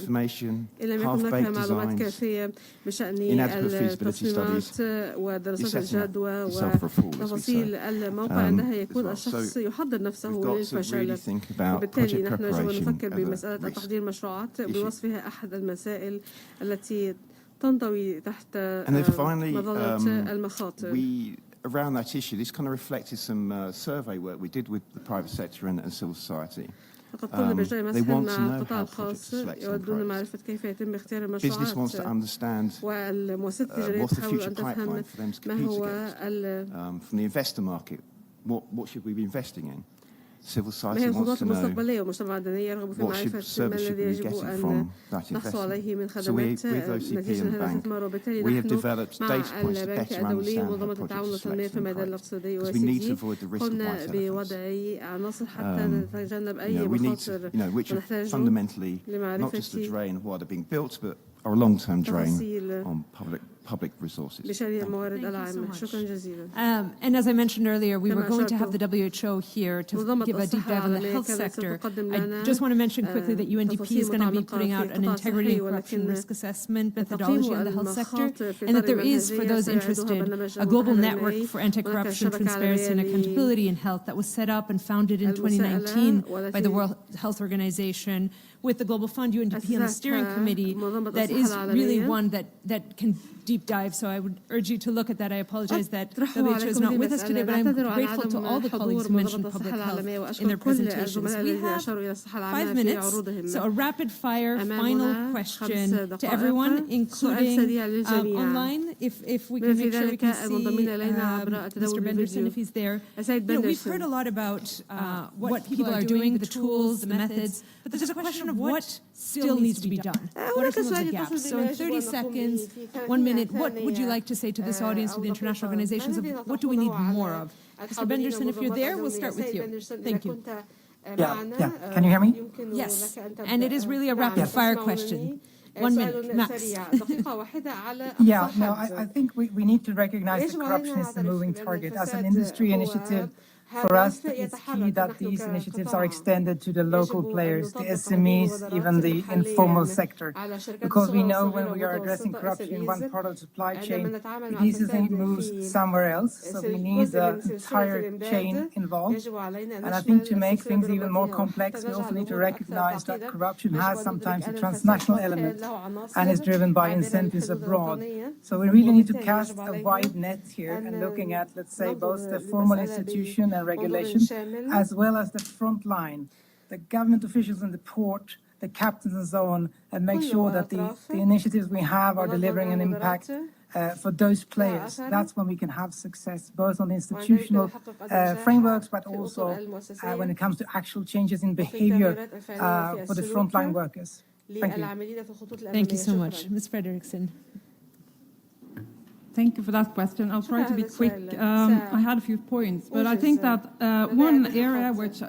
إن لم يكن هناك معلومات كافية بشأن التصميمات ودراسات الجدوى وتفاصيل الموقع، عندها يكون الشخص يحضر نفسه للفشل. وبالتالي نحن يجب أن نفكر بمسألة تحضير المشروعات بوصفها أحد المسائل التي تنضوي تحت مظلة المخاطر. Around that issue, this kind of reflected some survey work we did with the private sector and civil society. لقد قمنا بإجراء مسح مع القطاع الخاص يودون معرفة كيف يتم اختيار المشروعات، والمؤسسات التجارية تحاول أن تفهم ما هو from the investor market, what should we be investing in? Civil ما هي الخطوات المستقبلية، والمجتمع المدني يرغب في معرفة ما الذي يجب أن نحصل عليه من خدمات نتيجة هذا الاستثمار. وبالتالي نحن مع البنك الدولي ومنظمة التعاون والتنمية في الميدان الاقتصادي OECD قمنا بوضع عناصر حتى نتجنب أي مخاطر، ونحتاج لمعرفة or a long-term drain on public resources. And as I mentioned earlier, we were going to have the WHO here to give a deep dive on the health sector. I just want to mention quickly that UNDP is going to be putting out an integrity and corruption risk assessment methodology in the health sector, and that there is, for those interested, a global network for anti-corruption, transparency and accountability in health that was set up and founded in 2019 by the World Health Organization with the Global Fund, UNDP, and the steering committee, that is really one that can deep dive. So I would urge you to look at that. I apologize that WHO is not with us today, but I'm grateful to all the colleagues who mentioned public health in their presentations. We have 5 minutes, so a rapid fire final question to everyone, including online, if we can make sure we can see Mr. Benderson if he's there. We've heard a lot about what people are doing, the tools, the methods, but there's a question of what still needs to be done. What are some of the gaps? So in 30 seconds, 1 minute, what would you like to say to this audience, to the international organizations, of what do we need more of? Mr. Benderson, if you're there, we'll start with you. Thank you. Yeah. Can you hear me? Yes. And it is really a rapid fire question. 1 minute, max. Yeah, no, I think we need to recognize that corruption is a moving target. As an industry initiative, for us, it's key that these initiatives are extended to the local players, the SMEs, even the informal sector. Because we know when we are addressing corruption in one part of the supply chain, it easily moves somewhere else. So we need the entire chain involved. And I think to make things even more complex, we also need to recognize that corruption has sometimes a transnational element and is driven by incentives abroad. So we really need to cast a wide net here and looking at, let's say, both the formal institution and regulation, as well as the front line, the government officials in the port, the captains and so on, and make sure that the initiatives we have are delivering an impact for those players. That's when we can have success, both on the institutional frameworks, but also when it comes to actual changes in behavior for the frontline workers. Thank you. Thank you so much. Ms. Frederickson. Thank you for that question. I'll try to be quick. I had a few points, but I think that one area which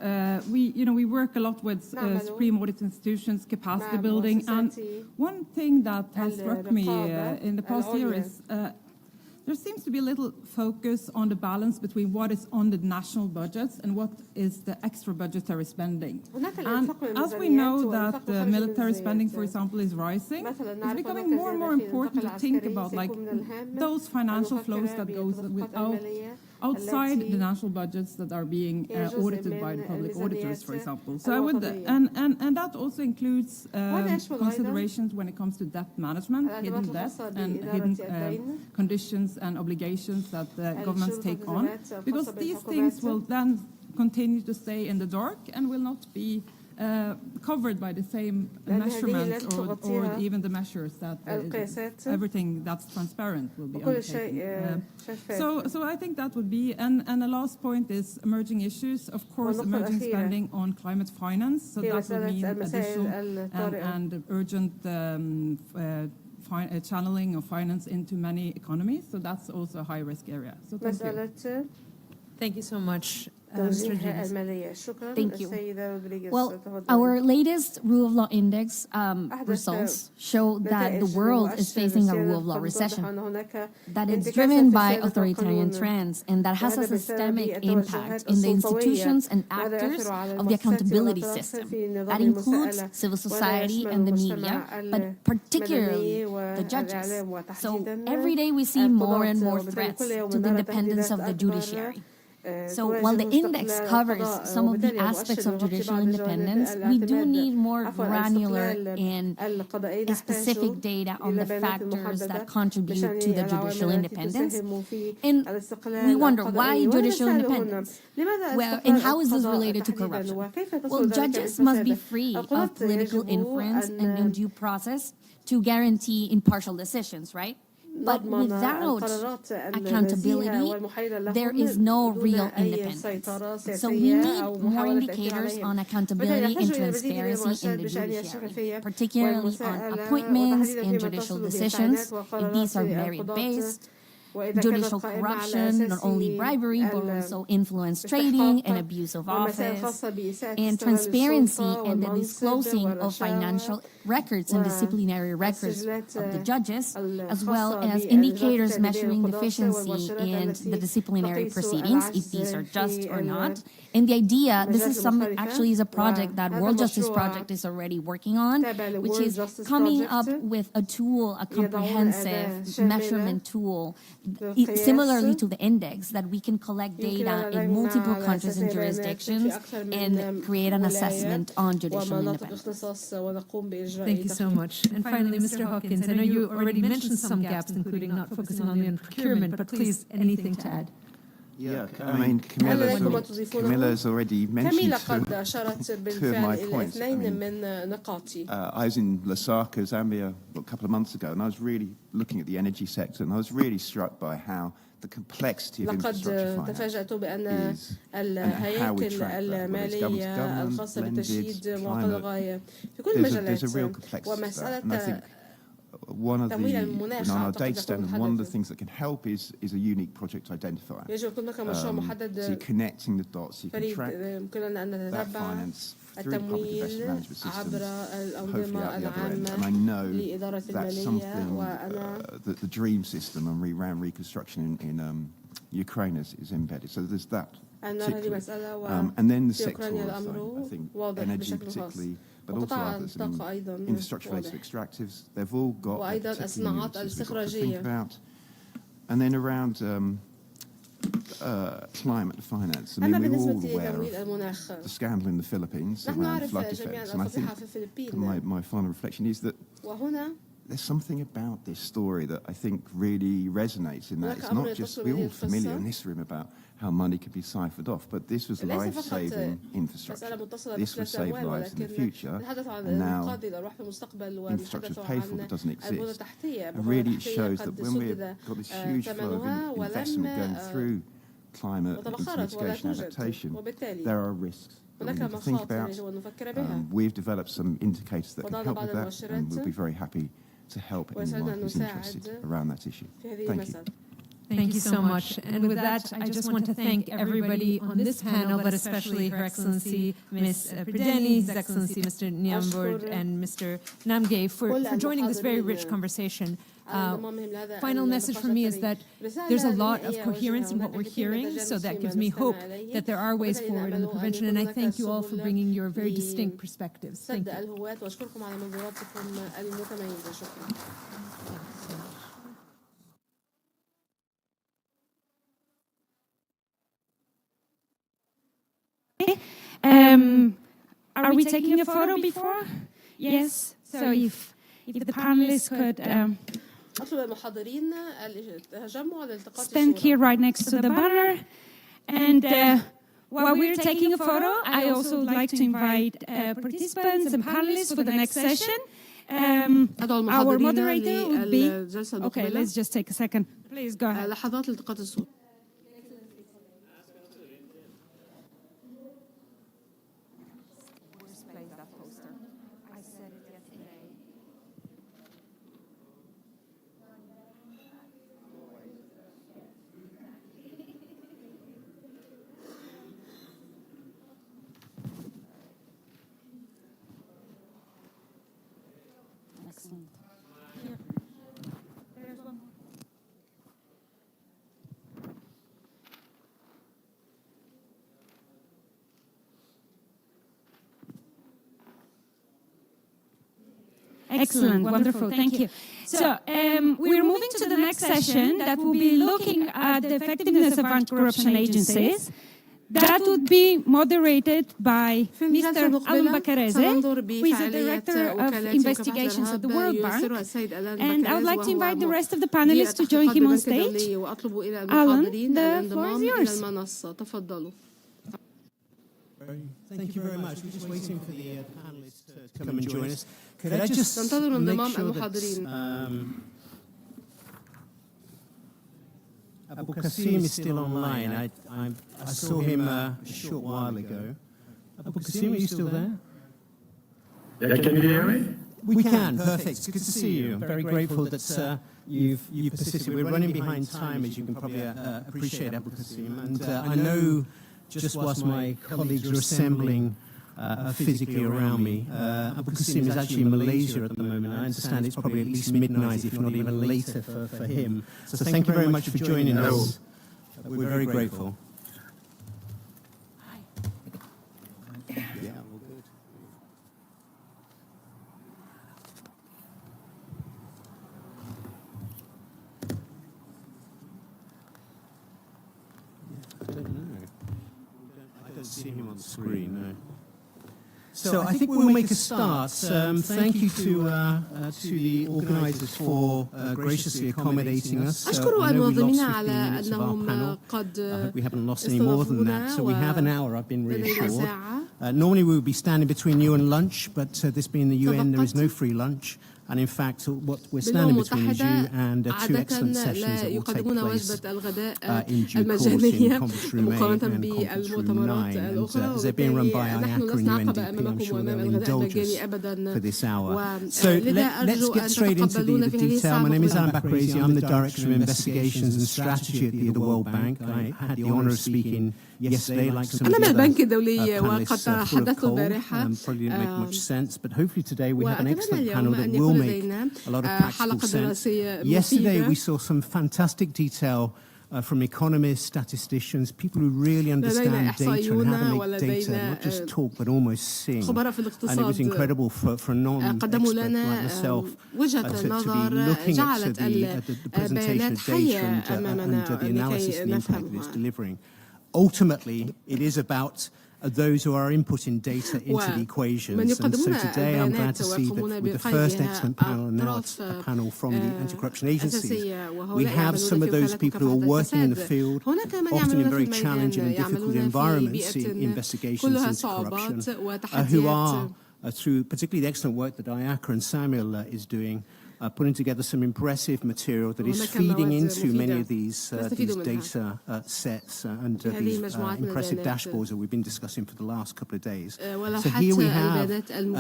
we work a lot with Supreme Audit Institutions, capacity building, and one thing that has struck me in the past year is there seems to be a little focus on the balance between what is on the national budgets and what is the extra budgetary spending. And as we know that the military spending, for example, is rising, it's becoming more and more important to think about those financial flows that goes outside the national budgets that are being audited by the public auditors, for example. So I would, and that also includes considerations when it comes to debt management, hidden debt, and hidden conditions and obligations that governments take on, because these things will then continue to stay in the dark and will not be covered by the same measurements or even the measures that everything that's transparent will be undertaken. So I think that would be, and the last point is emerging issues, of course, emerging spending on climate finance. So that would mean additional and urgent channeling of finance into many economies. So that's also a high-risk area. So thank you. Thank you so much. Thank you. Well, our latest Rule of Law Index results show that the world is facing a rule of law recession, that it's driven by authoritarian trends, and that has a systemic impact in the institutions and actors of the accountability system. That includes civil society and the media, but particularly the judges. So every day we see more and more threats to the independence of the judiciary. So while the index covers some of the aspects of judicial independence, we do need more granular and specific data on the factors that contribute to the judicial independence. And we wonder, why judicial independence? Well, and how is this related to corruption? Well, judges must be free of political influence and undue process to guarantee impartial decisions, right? But without accountability, there is no real independence. So we need more indicators on accountability and transparency in the judiciary, particularly on appointments and judicial decisions, if these are merit-based, judicial corruption, not only bribery, but also influence trading and abuse of office, and transparency and the disclosing of financial records and disciplinary records of the judges, as well as indicators measuring deficiency in the disciplinary proceedings, if these are just or not. And the idea, this is actually is a project that World Justice Project is already working on, which is coming up with a tool, a comprehensive measurement tool, similarly to the index, that we can collect data in multiple countries and jurisdictions and create an assessment on judicial independence. Thank you so much. And finally, Mr. Hawkins, I know you already mentioned some gaps, including not focusing only on procurement, but please, anything to add? Yeah, I mean, Camilla's already mentioned two of my points. I was in Lusaka, Zambia, a couple of months ago, and I was really looking at the energy sector, and I was really struck by how the complexity of infrastructure finance is, and how we track that, whether it's government to government, blended, climate. There's a real complexity to that, and I think one of the, on our data standard, one of the things that can help is a unique project identifier. So you're connecting the dots, you can track that finance through the public investment management systems, hopefully out the other end. And I know that's something that the DREAM system and RAM reconstruction in Ukraine is embedded. So there's that particularly. And then the sectoral side, I think energy particularly, but also others. I mean, infrastructure-related extractives, they've all got particular nuances we've got to think about. And then around climate finance, I mean, we're all aware of the scandal in the Philippines around flood defense. And I think my final reflection is that there's something about this story that I think really resonates in that. It's not just, we're all familiar in this room about how money could be ciphered off, but this was life-saving infrastructure. This would save lives in the future, and now infrastructure is paid for that doesn't exist. And really it shows that when we've got this huge flow of investment going through climate mitigation adaptation, there are risks that we need to think about. We've developed some indicators that can help with that, and we'll be very happy to help anyone who's interested around that issue. Thank you. Thank you so much. And with that, I just want to thank everybody on this panel, but especially Her Excellency Ms. Prideni, His Excellency Mr. Nyambord, and Mr. Namgay for joining this very rich conversation. Final message from me is that there's a lot of coherence in what we're hearing, so that gives me hope that there are ways forward in the prevention, and I thank you all for bringing your very distinct perspectives. Thank you. Are we taking a photo before? Yes. So if the panelists could stand here right next to the banner. And while we're taking a photo, I also would like to invite participants and panelists for the next session. Our moderator would be... Okay, let's just take a second. Please go ahead. Excellent, wonderful, thank you. So we're moving to the next session that will be looking at the effectiveness of anti-corruption agencies. That would be moderated by Mr. Alan Bakareze, who is the Director of Investigations at the World Bank. And I would like to invite the rest of the panelists to join him on stage. Alan, the floor is yours. Thank you very much. We're just waiting for the panelists to come and join us. Could I just make sure that Abu Qasim is still online. I saw him a short while ago. Abu Qasim, are you still there? Yeah, can you hear me? We can, perfect. It's good to see you. I'm very grateful that you've persisted. We're running behind time, as you can probably appreciate, Abu Qasim. And I know, just whilst my colleagues are assembling physically around me, Abu Qasim is actually in Malaysia at the moment. I understand it's probably at least midnight, if not even later for him. So thank you very much for joining us. We're very grateful. Yeah, all good. I don't know. I don't see him on the screen, no. So I think we'll make a start. Thank you to the organisers for graciously accommodating us. أشكر المنظمين على أنهم قد I hope we haven't lost any more than that. So we have an hour, I've been reassured. Normally we would be standing between you and lunch, but this being the UN, there is no free lunch. And in fact, what we're standing between is you and two excellent sessions that will take place in due course in Conference Room A and Conference Room 9. And they're being run by IACA and UNDP. I'm sure they'll indulge us for this hour. So let's get straight into the detail. My name is Alan Bakareze. I'm the Director of Investigations and Strategy at the World Bank. I had the honour of speaking yesterday, like some of the other panelists full of cold. Probably didn't make much sense, but hopefully today we have an excellent panel that will make a lot of practical sense. Yesterday we saw some fantastic detail from economists, statisticians, people who really understand data and how to make data, not just talk but almost sing. And it was incredible for a non-expert like myself to be looking at the presentation of data and the analysis and the impact that it's delivering. Ultimately, it is about those who are inputting data into the equations. And so today I'm glad to see that with the first excellent panel, and now it's a panel from the anti-corruption agencies, we have some of those people who are working in the field, often in very challenging and difficult environments in investigations into corruption, who are, through particularly the excellent work that IACA and Samuel is doing, putting together some impressive material that is feeding into many of these data sets and these impressive dashboards that we've been discussing for the last couple of days. So here we have,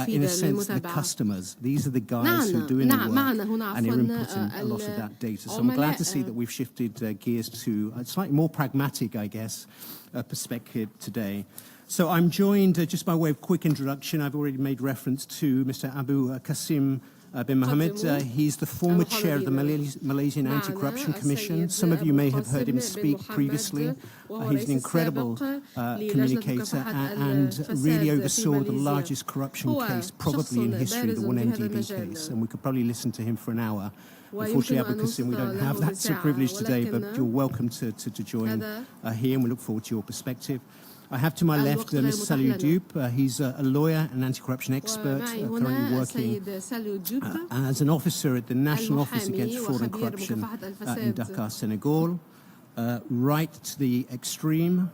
in a sense, the customers. These are the guys who are doing the work and are inputting a lot of that data. So I'm glad to see that we've shifted gears to a slightly more pragmatic, I guess, perspective today. So I'm joined, just by way of quick introduction, I've already made reference to Mr. Abu Qasim bin Mohammed. He's the former chair of the Malaysian Anti-Corruption Commission. Some of you may have heard him speak previously. He's an incredible communicator and really oversaw the largest corruption case probably in history, the 1MDB case. And we could probably listen to him for an hour. Unfortunately, Abu Qasim, we don't have that privilege today, but you're welcome to join here, and we look forward to your perspective. I have to my left Mr. Salou Diop. He's a lawyer and anti-corruption expert, currently working as an officer at the National Office Against Fraud and Corruption in Dakar, Senegal. Right to the extreme,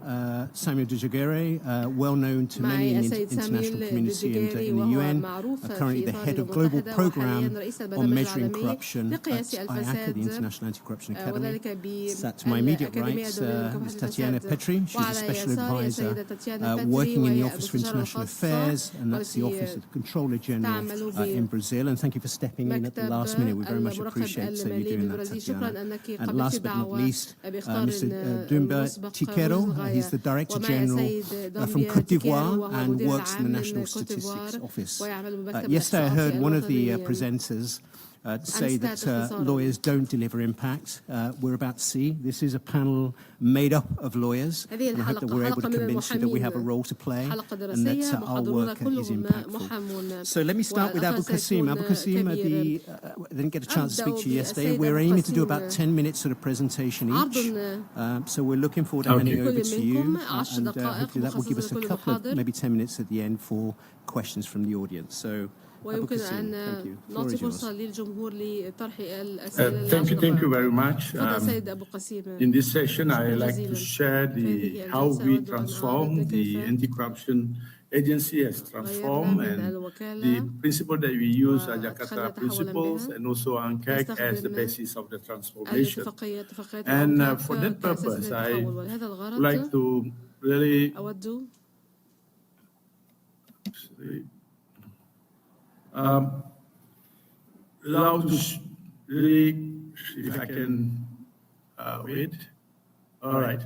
Samuel Dujagere, well known to many in the international community and in the UN, currently the head of global program on measuring corruption at IACA, the International Anti-Corruption Academy. Sat to my immediate right, Ms. Tatiana Petri. She's a special advisor working in the Office for International Affairs, and that's the Office of the Controller General in Brazil. And thank you for stepping in at the last minute. We very much appreciate you doing that, Tatiana. And last but not least, Mr. Dumba Tikero. He's the Director General from Côte d'Ivoire and works in the National Statistics Office. Yesterday I heard one of the presenters say that lawyers don't deliver impact. We're about to see. This is a panel made up of lawyers, and I hope that we're able to convince you that we have a role to play and that our work is impactful. So let me start with Abu Qasim. Abu Qasim, I didn't get a chance to speak to you yesterday. We're aiming to do about 10 minutes sort of presentation each. So we're looking forward to handing over to you, and hopefully that will give us a couple of maybe 10 minutes at the end for questions from the audience. So ويمكن أن نعطي فرصة للجمهور لطرح الأسئلة. Thank you very much. In this session, I like to share how we transform the anti-corruption agency has transformed and the principle that we use are Jakarta principles and also ANCAC as the basis of the transformation. And for that purpose, I would like to really allow to really, if I can wait. All right.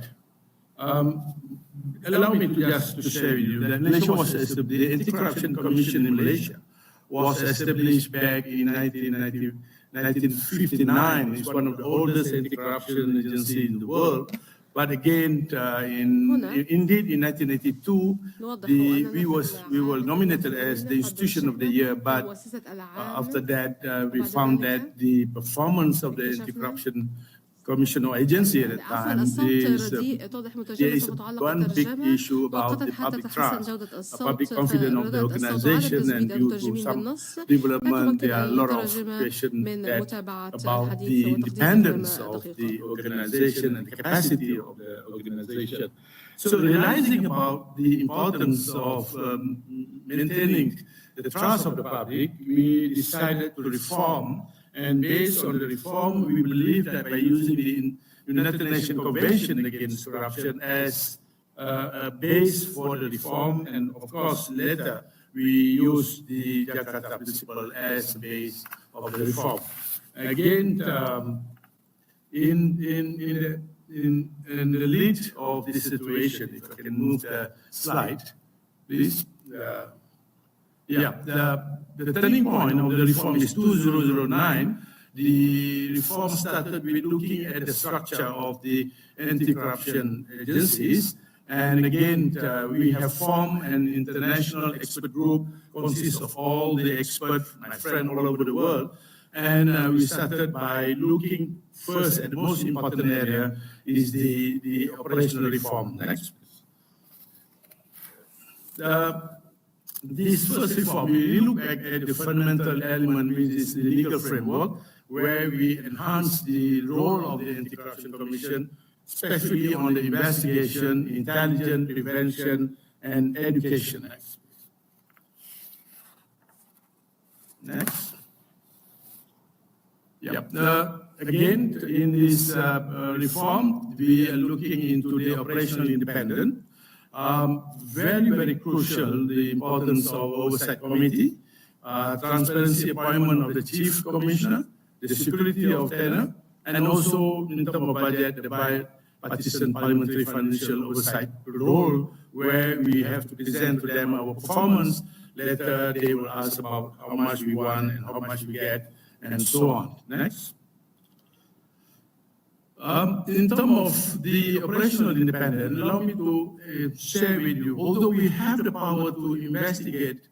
Allow me to just to share with you that Malaysia was the Anti-Corruption Commission in Malaysia was established back in 1959. It's one of the oldest anti-corruption agencies in the world. But again, indeed, in 1982, we were nominated as the Institution of the Year. But after that, we found that the performance of the Anti-Corruption Commission or agency at the time there is one big issue about the public trust, public confidence of the organization, and due to some development, there are a lot of questions about the independence of the organization and the capacity of the organization. So realizing about the importance of maintaining the trust of the public, we decided to reform. And based on the reform, we believe that by using the United Nations Convention Against Corruption as a base for the reform, and of course later we use the Jakarta principle as the base of the reform. Again, in the lead of this situation, if I can move the slide, please. The turning point of the reform is 2009. The reform started with looking at the structure of the anti-corruption agencies. And again, we have formed an international expert group consists of all the experts, my friends all over the world. And we started by looking first at the most important area is the operational reform. Next. This first reform, we look at the fundamental element, which is the legal framework, where we enhance the role of the Anti-Corruption Commission, especially on the investigation, intelligence, prevention, and education. Next. Again, in this reform, we are looking into the operational independence. Very, very crucial, the importance of oversight committee, transparency appointment of the chief commissioner, the security of tenure, and also in terms of budget, the bipartisan parliamentary financial oversight role, where we have to present to them our performance. Later, they will ask about how much we want and how much we get, and so on. Next. In terms of the operational independence, allow me to share with you, although we have the power to investigate,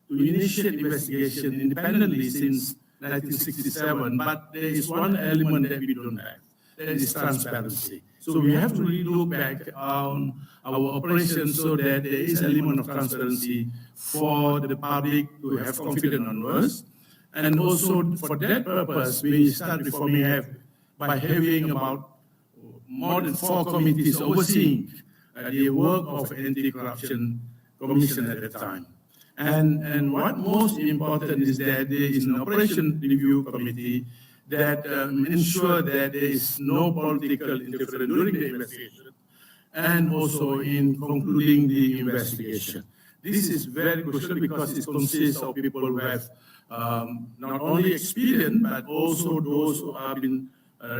to initiate investigation independently since 1967, but there is one element that we don't have, that is transparency. So we have to really look back on our operations so that there is an element of transparency for the public to have confidence on us. And also for that purpose, we start reforming by having about more than 4 committees overseeing the work of Anti-Corruption Commission at the time. And what most important is that there is an operation review committee that ensure that there is no political interference during the investigation and also in concluding the investigation. This is very crucial because it consists of people who have not only experience, but also those who have been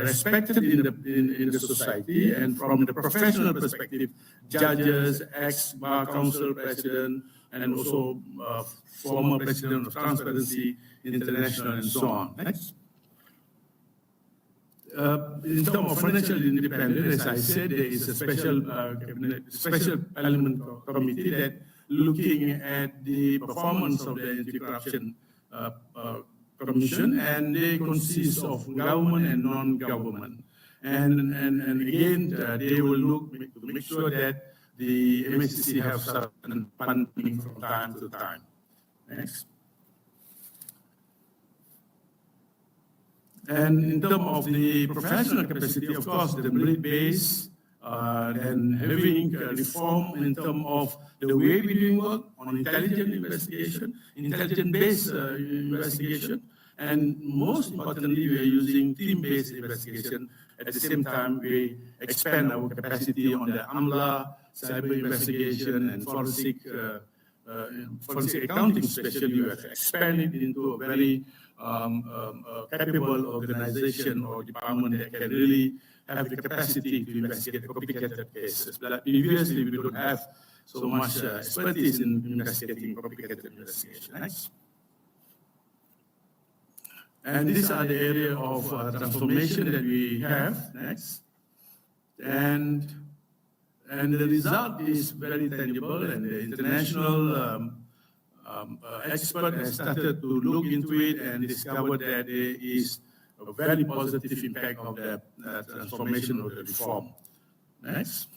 respected in the society, and from the professional perspective, judges, ex-bar council president, and also former president of Transparency International, and so on. Next. In terms of financial independence, as I said, there is a special parliament committee that looking at the performance of the anti-corruption commission, and they consist of government and non-government. And again, they will look to make sure that the MSCC have certain funding from time to time. Next. And in terms of the professional capacity, of course, the merit-based and having reform in terms of the way we do work on intelligent investigation, intelligent-based investigation, and most importantly, we are using team-based investigation. At the same time, we expand our capacity on the AMLA, cyber investigation, and forensic accounting, especially. We have expanded into a very capable organization or department that can really have the capacity to investigate complicated cases. But previously, we don't have so much expertise in investigating complicated investigation. Next. And these are the area of transformation that we have. Next. And the result is very tangible, and the international expert has started to look into it and discovered that there is a very positive impact of the transformation of the reform. Next.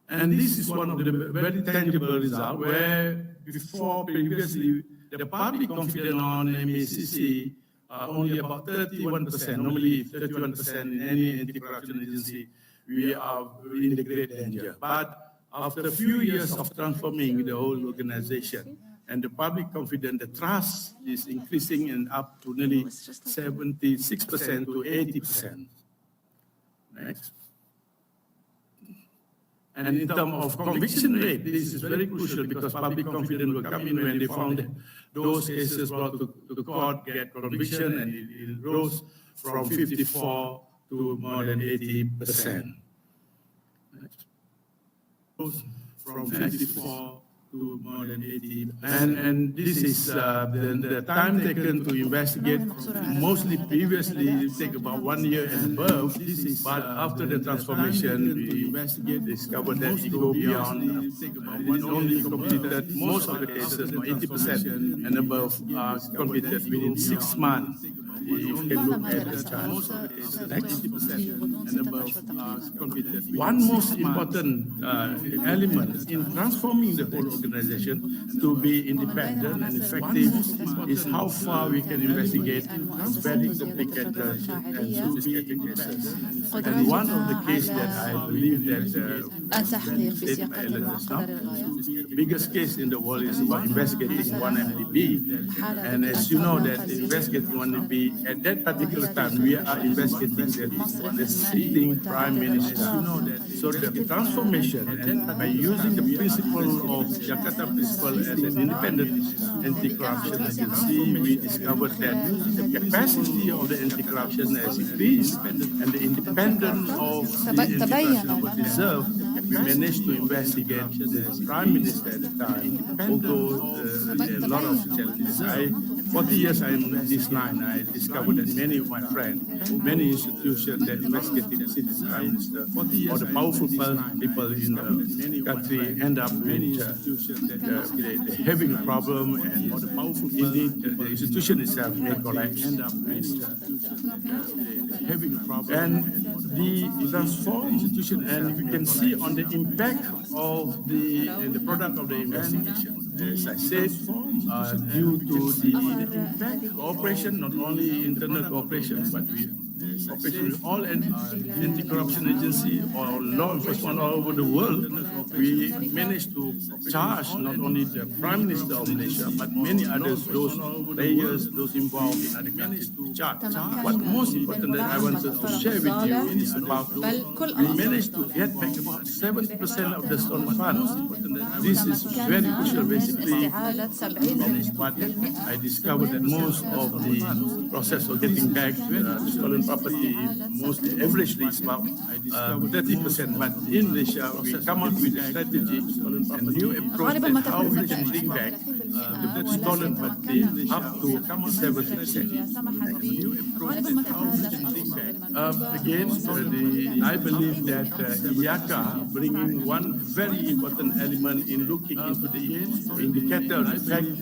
And this is one of the very tangible results where before previously the public confidence on MACC only about 31%, normally 31% in any anti-corruption agency, we are in the great danger. But after a few years of transforming the whole organization and the public confidence, the trust is increasing and up to nearly 76% to 80%. Next. And in terms of conviction rate, this is very crucial because public confidence will come in when they found that those cases brought to court get conviction, and it rose from 54 to more than 80%. From 54 to more than 80. And this is the time taken to investigate. Mostly previously, it take about 1 year and above. But after the transformation, we discovered that it go beyond. It only completed most of the cases, 80% and above, are completed within 6 months. If you can look at the chart. One most important element in transforming the whole organization to be independent and effective is how far we can investigate very complicated and sophisticated cases. And one of the cases that I believe that the biggest case in the world is about investigating one MDB. And as you know, that investigating one MDB, at that particular time, we are investigating the sitting prime minister. So the transformation, and by using the principle of Jakarta principle as an independent anti-corruption agency, we discovered that the capacity of the anti-corruption has increased, and the independence of the anti-corruption was deserved. We managed to investigate the prime minister at the time, although a lot of challenges. 40 years I'm in this line, I discovered that many of my friends, many institutions that investigated the citizen prime minister, or the powerful people in the country end up with having a problem, and indeed the institution itself may collapse. Having a problem. And the transformed institution, and you can see on the impact of the product of the investigation. As I said, due to the cooperation, not only internal cooperation, but cooperation with all anti-corruption agencies or law enforcement all over the world, we managed to charge not only the Prime Minister of Malaysia, but many others, those players, those involved in other countries to charge. What most important that I wanted to share with you is about we managed to get back about 70% of the stolen funds. This is very crucial, basically. But I discovered that most of the process of getting back the stolen property mostly averagely is about 30%. But in Malaysia, we come up with a strategy and new approach and how we can bring back the stolen property up to 70%. Again, I believe that IACA bringing one very important element in looking into the indicator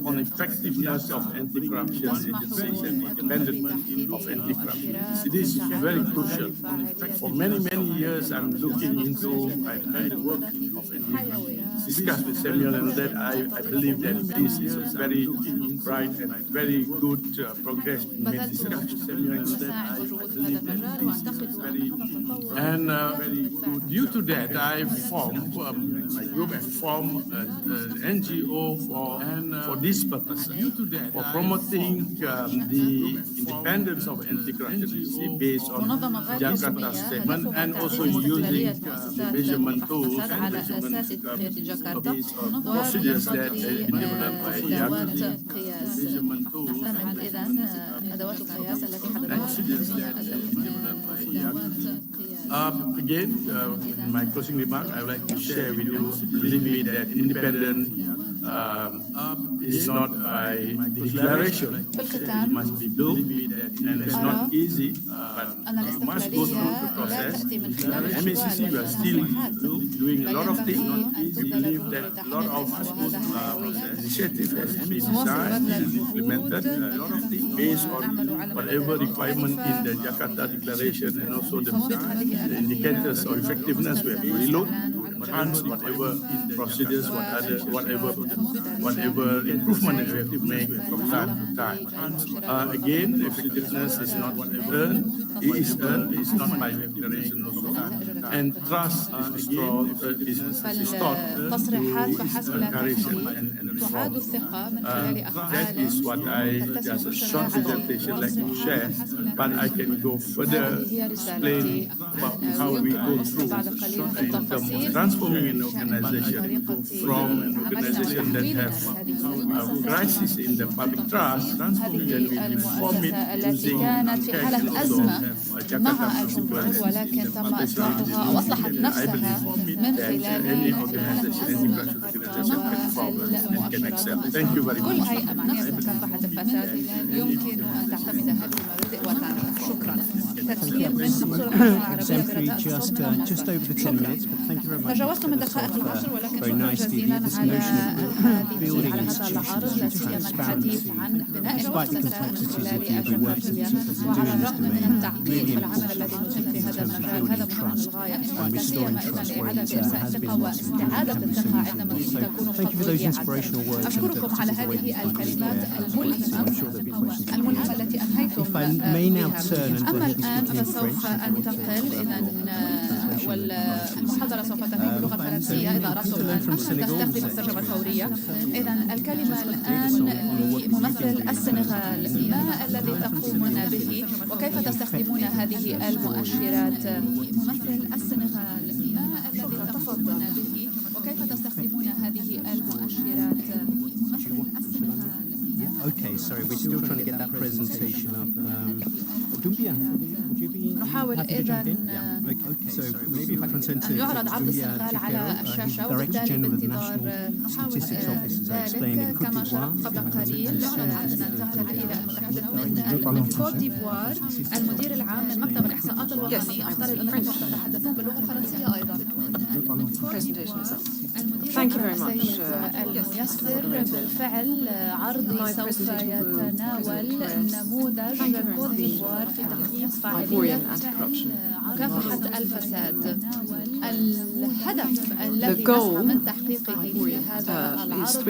on effectiveness of anti-corruption agencies and independence of anti-corruption. It is very crucial. For many, many years, I'm looking into the work of anti-corruption. Discussed with Samuel and that I believe that this is a very bright and very good progress in made discussion. And due to that, I formed my group and formed an NGO for this purpose, for promoting the independence of anti-corruption agency based on Jakarta statement and also using the measurement tools and procedures that have been developed by Jakarta. تعتمد إذن أدوات القياس التي Again, in my closing remark, I would like to share with you a little bit that independence is not by declaration. It must be built, and it's not easy, but you must go through the process. MACC, we are still doing a lot of things. We believe that a lot of good initiatives has been designed and implemented based on whatever requirement in the Jakarta Declaration and also the indicators of effectiveness. We have to relook, enhance whatever procedures, whatever improvement that we have to make from time to time. Again, effectiveness is not earned, it is earned, it's not by declaration also. And trust is taught through encouragement and reform. That is what I, just a short presentation, like to share, but I can go further, explain about how we go through in terms of transforming an organization from an organization that has a crisis in the public trust, then we reform it using معها الجمهور ولكن تم إصلاحها أو أصلحت نفسها من خلال كل هيئة معنية بمكافحة الفساد يمكن أن تعتمد هذه المبادئ وتعمل. شكرا. تسخير من بصورة العربية برجاء تجاوزت من دقائق 10 ولكن شكرا جزيلا على هذا العرض لا سيما الحديث عن بناء المؤسسات من خلال الجمهورية وعلى الرغم من التعقيد والعمل الذي نجد في هذا المجال هذا مهم للغاية وتسير أيضا لإعادة إرساء الثقة واستعادة الثقة عندما تكون قضية عدل. أشكركم على هذه الكلمات الملهمة التي أنهيتم بها. أما الآن فسوف أنتقل إذن والمحاضرة سوف تكون باللغة الفرنسية إذا أردتم أن تستخدموا الترجمة الفورية. إذن الكلمة الآن لممثل السنغال. ما الذي تقومون به وكيف تستخدمون هذه المؤشرات؟ ممثل السنغال. ما الذي تقومون به وكيف تستخدمون هذه المؤشرات؟ ممثل السنغال. Okay, sorry, we're still trying to get that presentation up. نحاول إذن أن يعرض عرض السنغال على الشاشة وبالتالي بانتظار نحاول ذلك كما شرحت قبل قليل ننتقل إلى المتحدث من كوت ديفوار المدير العام من مكتب الإحصاءات الوطني. أفترض أنكم تتحدثون باللغة الفرنسية أيضا. Thank you very much. الميسر بالفعل عرضي سوف يتناول نموذج كوت ديفوار في تقييم فاعلية مكافحة الفساد. الهدف الذي نسعى من تحقيقه في هذا العرض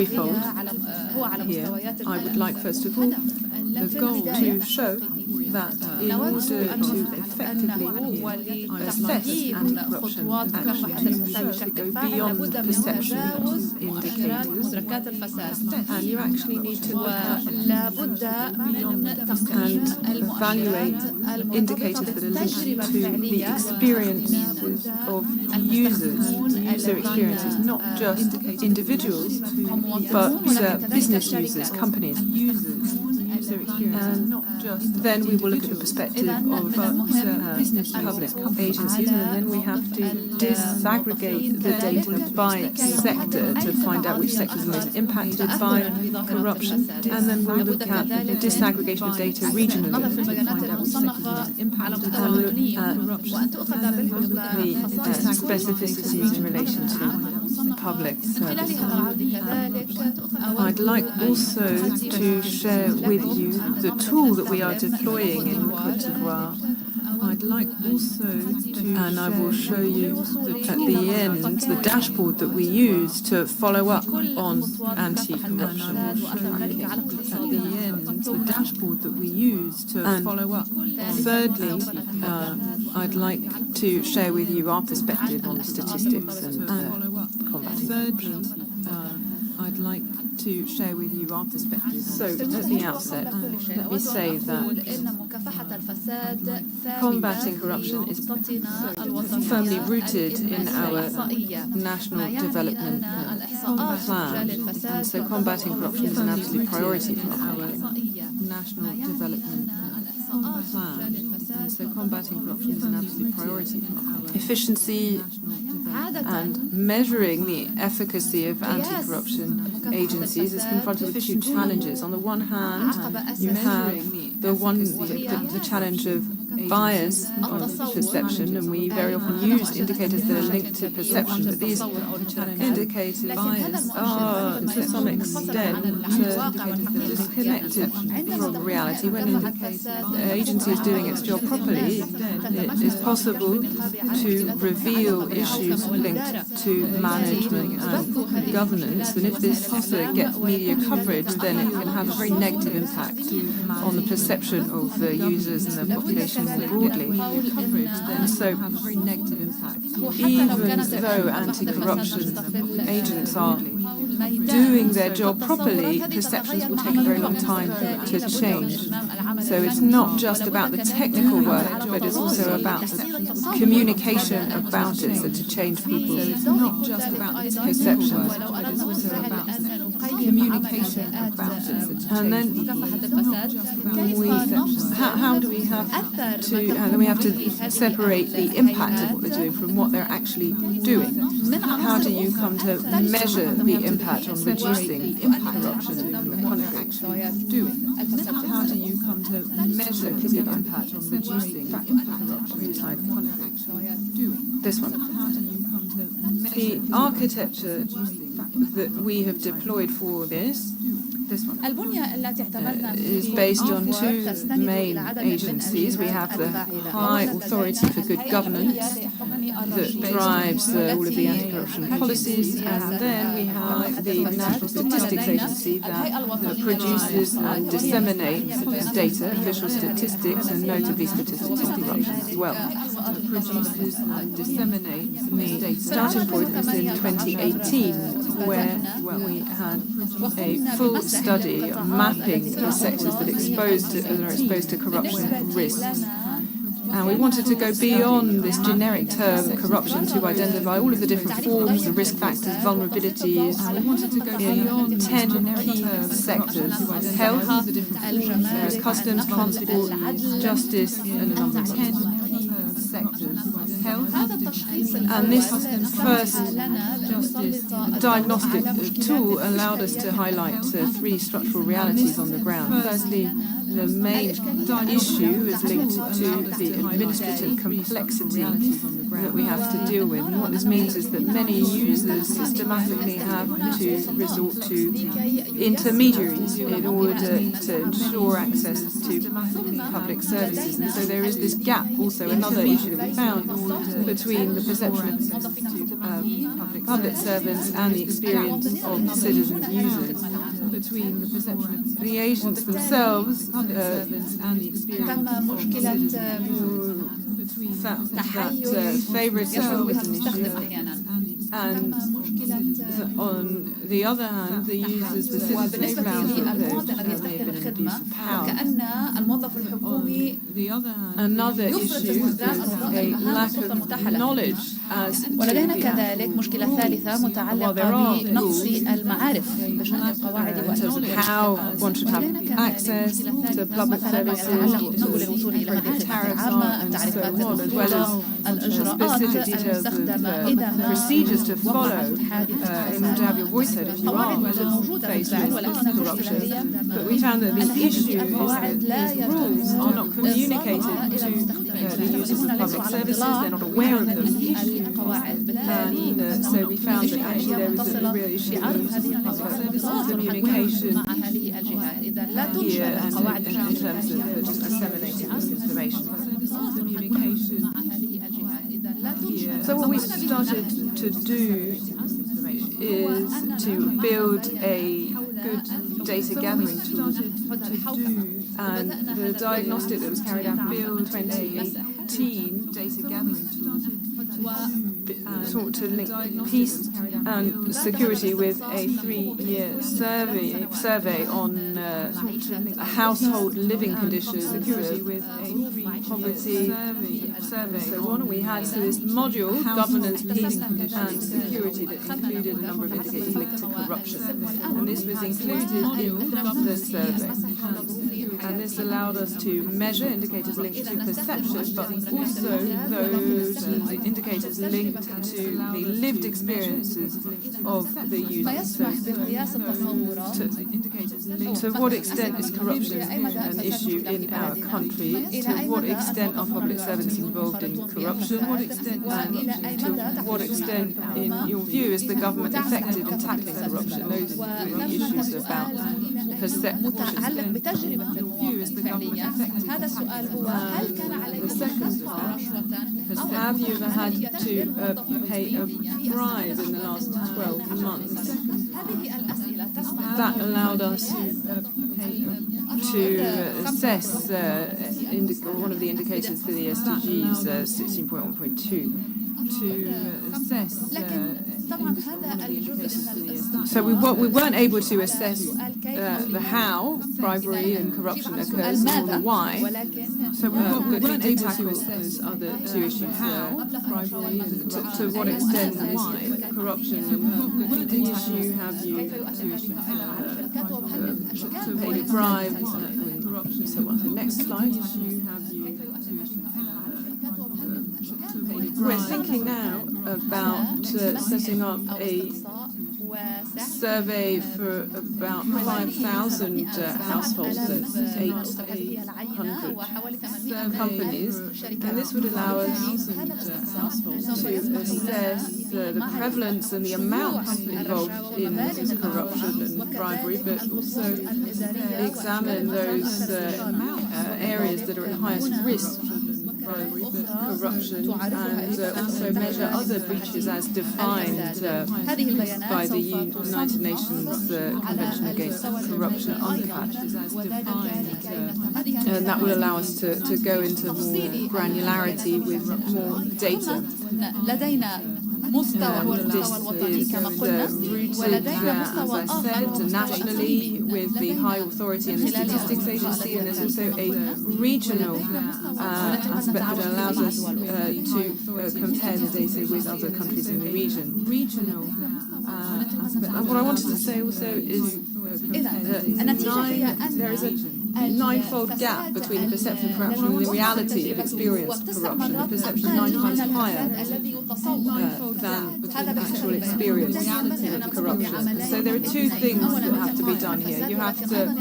هو على مستويات I would like first of all the goal to show that in order to effectively assess anti-corruption actions, go beyond perception indicators, and you actually need to look at and evaluate indicators that are linked to the experiences of users, user experiences, not just individuals, but business users, companies. user experience, and not just. Then we will look at the perspective of public agencies, and then we have to disaggregate the data by sector to find out which sectors are most impacted by corruption, and then we'll look at the disaggregation of data regionally to find out which sectors are most impacted, and look at the specificities in relation to public services. I'd like also to share with you the tool that we are deploying in Côte d'Ivoire. I'd like also to, and I will show you at the end, the dashboard that we use to follow up on anti-corruption tracking. At the end, the dashboard that we use to follow up. Thirdly, I'd like to share with you our perspective on statistics and combating corruption. I'd like to share with you our perspective. So, at the outset, let me say that combating corruption is firmly rooted in our national development plan. And so combating corruption is an absolute priority for our national development plan. And so combating corruption is an absolute priority for our efficiency and measuring the efficacy of anti-corruption agencies is confronted with two challenges. On the one hand, you have the challenge of bias on perception, and we very often use indicators that are linked to perception, but these indicators bias are to some extent disconnected from reality. When an agency is doing its job properly, it is possible to reveal issues linked to management and governance, and if this gets media coverage, then it can have a very negative impact on the perception of the users and the population more broadly. And so, even though anti-corruption agents are doing their job properly, perceptions will take a very long time to change. So it's not just about the technical work, but it's also about the communication about it, so to change people. So it's not just about the perceptions, but it's also about communication about it. And then how do we have to separate the impact of what they're doing from what they're actually doing? How do you come to measure the impact on reducing corruption and what they're actually doing? How do you come to measure the impact on reducing corruption? This one. The architecture that we have deployed for this one is based on two main agencies. We have the High Authority for Good Governance that drives all of the anti-corruption policies, and then we have the National Statistics Agency that produces and disseminates data, official statistics, and notably statistics on corruption as well. Produces and disseminates data. Starting point was in 2018, where we had a full study mapping the sectors that are exposed to corruption risks. And we wanted to go beyond this generic term corruption to identify all of the different forms, the risk factors, vulnerabilities in 10 key sectors: health, customs, transport, justice, and a number of others. Sectors, health, and this first diagnostic tool allowed us to highlight three structural realities on the ground. Firstly, the main issue is linked to the administrative complexity that we have to deal with. And what this means is that many users systematically have to resort to intermediaries in order to ensure access to public services. And so there is this gap, also another issue that we found, between the perception of public servants and the experience of citizen users. Between the perception of the agents themselves and the experience of citizens. That favoritism is an issue, and On the other hand, the users, the citizens found that there had been an abuse of power. Another issue is a lack of knowledge as to ولدينا كذلك مشكلة ثالثة متعلقة بنقص المعارف بشأن القواعد والأصول. How one should have access to public services, الوصول إلى الخدمات العامة، التعريفات الدستورية، الإجراءات المستخدمة إذا ما procedures to follow in order to have your voice heard if you are faced with corruption. But we found that the issue is that these rules are not communicated to the users of public services, they're not aware of them. And so we found that actually there is a real issue with public services communication here and in terms of just disseminating this information. So what we started to do is to build a good data gathering tool and the diagnostic that was carried out build 2018 data gathering tool sought to link peace and security with a 3-year survey on household living conditions, security with a poverty survey. So one we had this module, governance, peace and security, that included a number of indicators linked to corruption. And this was included in the survey. And this allowed us to measure indicators linked to perception, but also those indicators linked to the lived experiences of the users. So to what extent is corruption an issue in our country? To what extent are public servants involved in corruption? And to what extent, in your view, is the government effective in tackling corruption? Those are the issues about perception. هذا السؤال هو هل كان عليكم have you ever had to pay a bribe in the last 12 months? That allowed us to assess one of the indicators for the SDGs, 16.1.2, to assess so we weren't able to assess the how bribery and corruption occurs, nor the why. So we weren't able to assess other two issues, how bribery and to what extent why corruption and the issue have you to pay a bribe and corruption. So on the next slide, we're thinking now about setting up a survey for about 5,000 households and 800 companies, and this would allow us to assess the prevalence and the amount involved in corruption and bribery, but also examine those areas that are at highest risk bribery, corruption, and also measure other breaches as defined by the United Nations Convention Against Corruption and UNCTAD, and that will allow us to go into more granularity with more data. مستوى الرقابة الوطني كما قلنا ولدينا مستوى آخر nationally with the High Authority and the Statistics Agency, and there's also a regional aspect that allows us to compare the data with other countries in the region. Regional aspect. And what I wanted to say also is there is a ninefold gap between the perception of corruption and the reality of experienced corruption. The perception is 9 times higher than between actual experience of corruption. So there are two things that have to be done here. You have to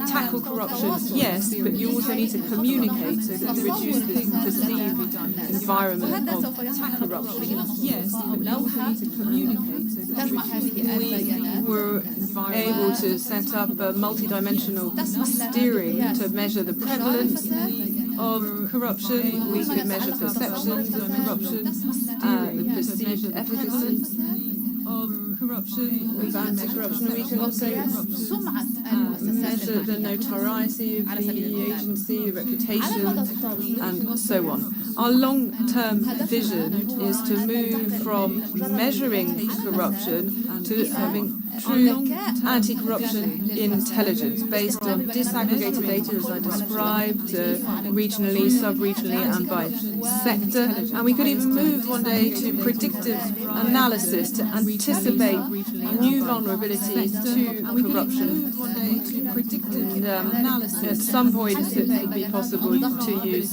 tackle corruption, yes, but you also need to communicate so that to reduce the perceived environment of corruption. Yes, but you also need to communicate so that we were able to set up a multidimensional steering to measure the prevalence of corruption. We could measure perceptions of corruption, the perceived efficacy of corruption, we can anti-corruption, we can also measure the notoriety of the agency, reputation, and so on. Our long-term vision is to move from measuring corruption to having true anti-corruption intelligence based on disaggregated data, as I described, regionally, sub-regionally, and by sector. And we could even move one day to predictive analysis to anticipate new vulnerabilities to corruption. And at some point, it would be possible to use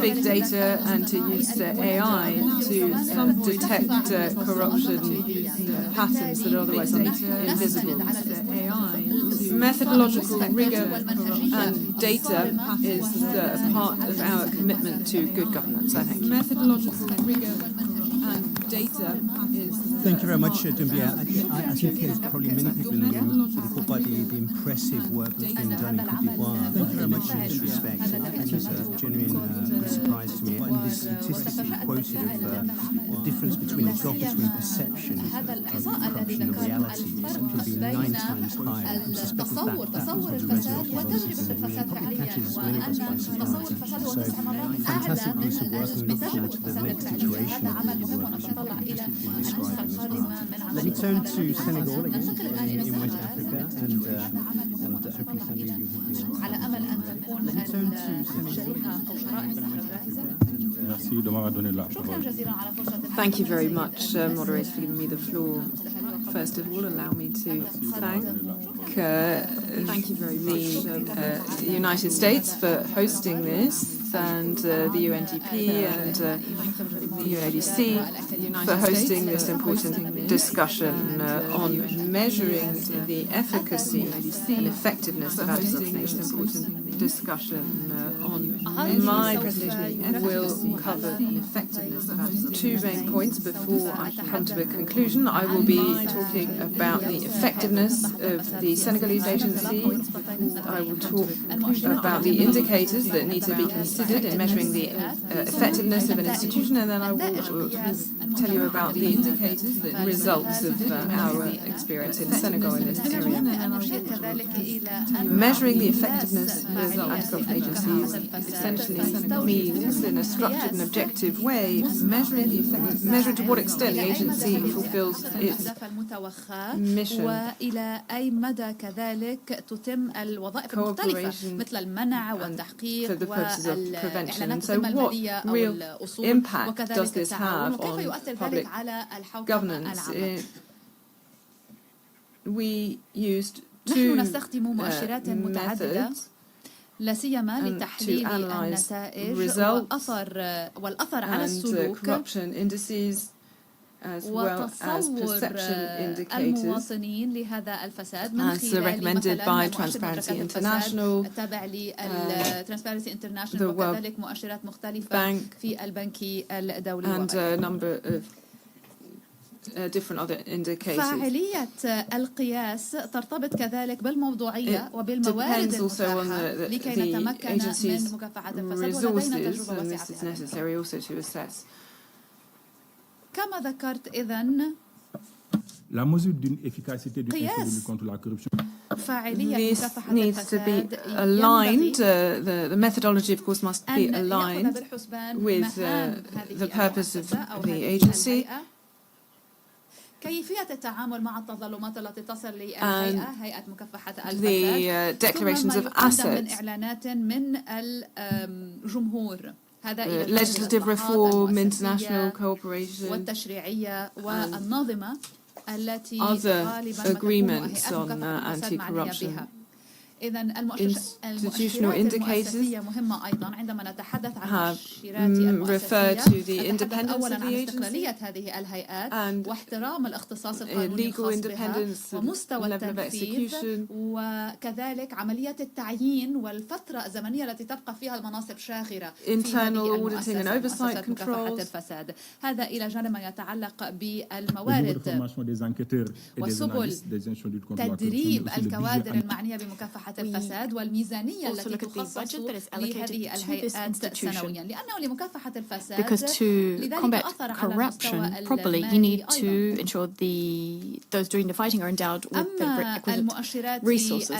big data and to use AI to detect corruption patterns that are otherwise invisible. Methodological rigor and data is part of our commitment to good governance, I think. Methodological rigor and data is... Thank you very much, Dumbia. I think there's probably many people in the room sort of caught by the impressive work that's been done in Côte d'Ivoire. Thank you very much in this respect. It was a genuine surprise to me. And this statistic that you quoted of the difference between the gap between perception of corruption and reality seems to be 9 times higher. I suspect that was what the result was. It probably catches many of us by surprise. So, fantastic piece of work, and we look forward to the next iteration of the work which you've been describing. Let me turn to Senegal again in West Africa, and hopefully some of you will be. Let me turn to Senegal. Thank you very much, moderator, for giving me the floor. First of all, allow me to thank the United States for hosting this, and the UNDP and the UNADC for hosting this important discussion on measuring the efficacy and effectiveness of anti-corruption. My presentation will cover two main points before I come to a conclusion. I will be talking about the effectiveness of the Senegalese agency. I will talk about the indicators that need to be considered in measuring the effectiveness of an institution, and then I will tell you about the indicators, the results of our experience in Senegal in this area. Measuring the effectiveness of anti-corruption agencies essentially means, in a structured and objective way, measuring to what extent the agency fulfills its mission. Cooperation for the purposes of prevention. And so what real impact does this have on public governance? We used two methods لا سيما لتحليل النتائج والأثر على السلوك وتصور المواطنين لهذا الفساد من خلال مؤشرات التابع للترانسبيرنسي انترناشونال وكذلك مؤشرات مختلفة في البنك الدولي فاعلية القياس ترتبط كذلك بالموضوعية وبالموارد المتاحة لكي نتمكن من مكافحة الفساد، ولدينا تجربة واسعة. كما ذكرت إذن قياس فاعلية مكافحة الفساد aligned. The methodology, of course, must be aligned with the purpose of the agency. كيفية التعامل مع التظلمات التي تصل للهيئة، هيئة مكافحة الفساد، declarations of assets, من إعلانات من الجمهور، هذا legislative reform, international cooperation, والتشريعية والنظمة التي other agreements on anti-corruption. إذن institutional indicators مهمة أيضا عندما نتحدث عن refer to the independence أولا of عن the agency استقلالية هذه الهيئات واحترام الاختصاص القانوني الخاص بها ومستوى التنفيذ وكذلك عملية التعيين والفترة الزمنية التي تبقى فيها المناصب شاغرة في هذه المؤسسة مكافحة الفساد. هذا إلى جانب ما يتعلق بالموارد وسبل تدريب الكوادر المعنية بمكافحة لمكافحة الفساد والميزانية التي تخصص لهذه الهيئات سنويا لأنه لمكافحة الفساد Because to combat corruption properly, you need to ensure those doing the fighting are endowed with the requisite resources.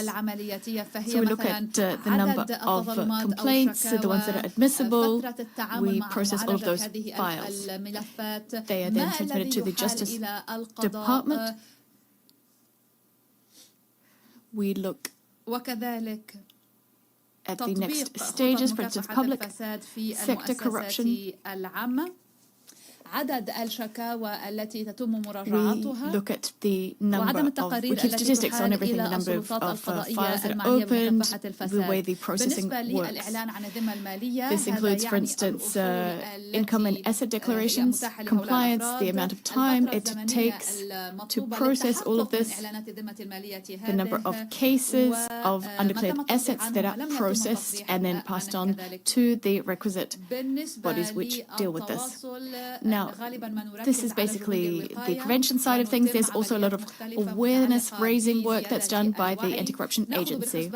So we look at the number of complaints, the ones that are admissible. We process all of those files. They are then transmitted to the Justice Department. We look at the next stages, for instance, public sector corruption. عدد الشكاوى التي تتم We مراجعتها look at the number of, we keep statistics on everything, the number of files that are opened, the way the processing works. This includes, for instance, income and asset declarations, compliance, the amount of time it takes to process all of this, the number of cases of undeclared assets that are processed and then passed on to the requisite bodies which deal with this. Now, this is basically the prevention side of things. There's also a lot of awareness-raising work that's done by the Anti-Corruption Agency.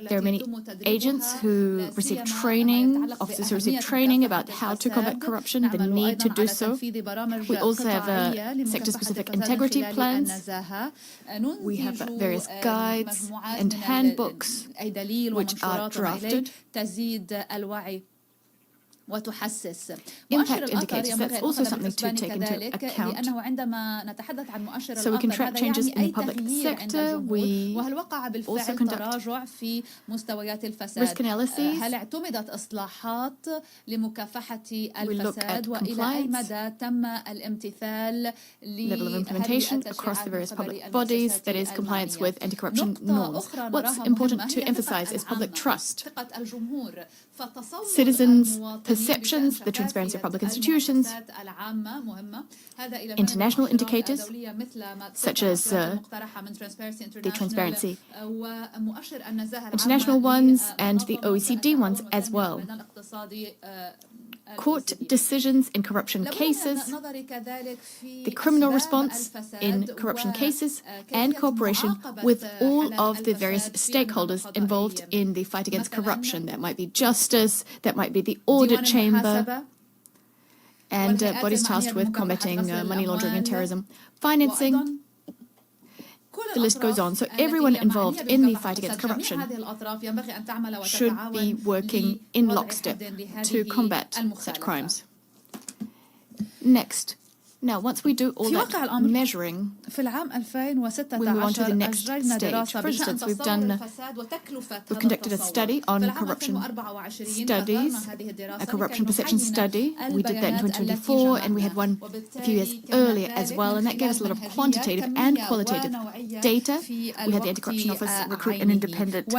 There are many agents who receive training, officers who receive training about how to combat corruption, the need to do so. We also have sector-specific integrity plans. We have various guides and handbooks which are drafted. وتحسس. Impact indicators, that's also something to take into account. لأنه عندما نتحدث عن مؤشر So we can track changes in the public sector. We وهل وقع بالفعل تراجع في مستويات الفساد؟ risk analyses. هل اعتمدت إصلاحات لمكافحة الفساد وإلى أي مدى تم الامتثال level of implementation across the various public bodies, that is compliance with anti-corruption norms. What's important to emphasize is public trust. Citizens' perceptions, the transparency of public institutions, international indicators such as the transparency, international ones and the OECD ones as well. Court decisions in corruption cases, the criminal response in corruption cases, and cooperation with all of the various stakeholders involved in the fight against corruption. That might be justice, that might be the audit chamber, and bodies tasked with combating money laundering and terrorism, financing. The list goes on. So everyone involved in the fight against corruption should be working in lockstep to combat such crimes. Next. Now, once we do all that measuring, في العام 2016 we move on to the next stage. For instance, we've conducted a study on corruption studies, a corruption perception study. We did that in 2024, and we had one a few years earlier as well, and that gave us a lot of quantitative and qualitative data. We had the Anti-Corruption Office recruit an independent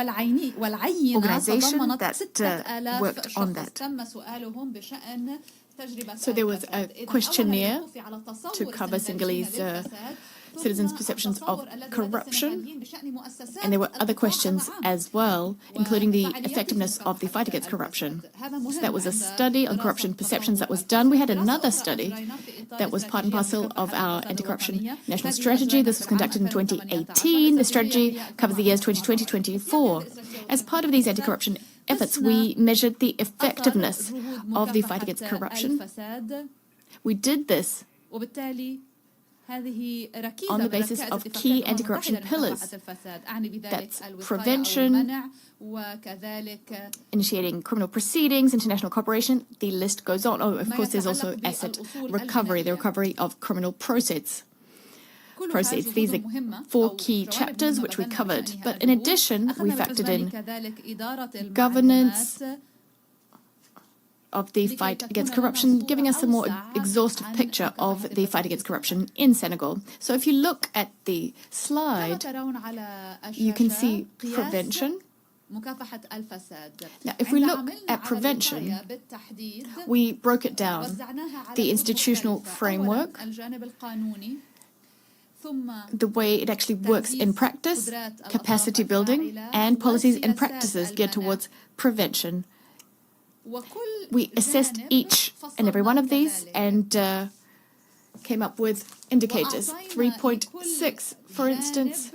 organization that worked on that. So there was a questionnaire to cover Senegalese citizens' perceptions of corruption, and there were other questions as well, including the effectiveness of the fight against corruption. So that was a study on corruption perceptions that was done. We had another study that was part and parcel of our anti-corruption national strategy. This was conducted in 2018. The strategy covers the years 2020-2024. As part of these anti-corruption efforts, we measured the effectiveness of the fight against corruption. We did this on the basis of key anti-corruption pillars. That's prevention, initiating criminal proceedings, international cooperation. The list goes on. Oh, of course, there's also asset recovery, the recovery of criminal proceeds. These are 4 key chapters which we covered. But in addition, we factored in governance of the fight against corruption, giving us a more exhaustive picture of the fight against corruption in Senegal. So if you look at the slide, you can see prevention. Now, if we look at prevention, we broke it down. The institutional framework, the way it actually works in practice, capacity building, and policies and practices geared towards prevention. We assessed each and every one of these and came up with indicators. 3.6, for instance,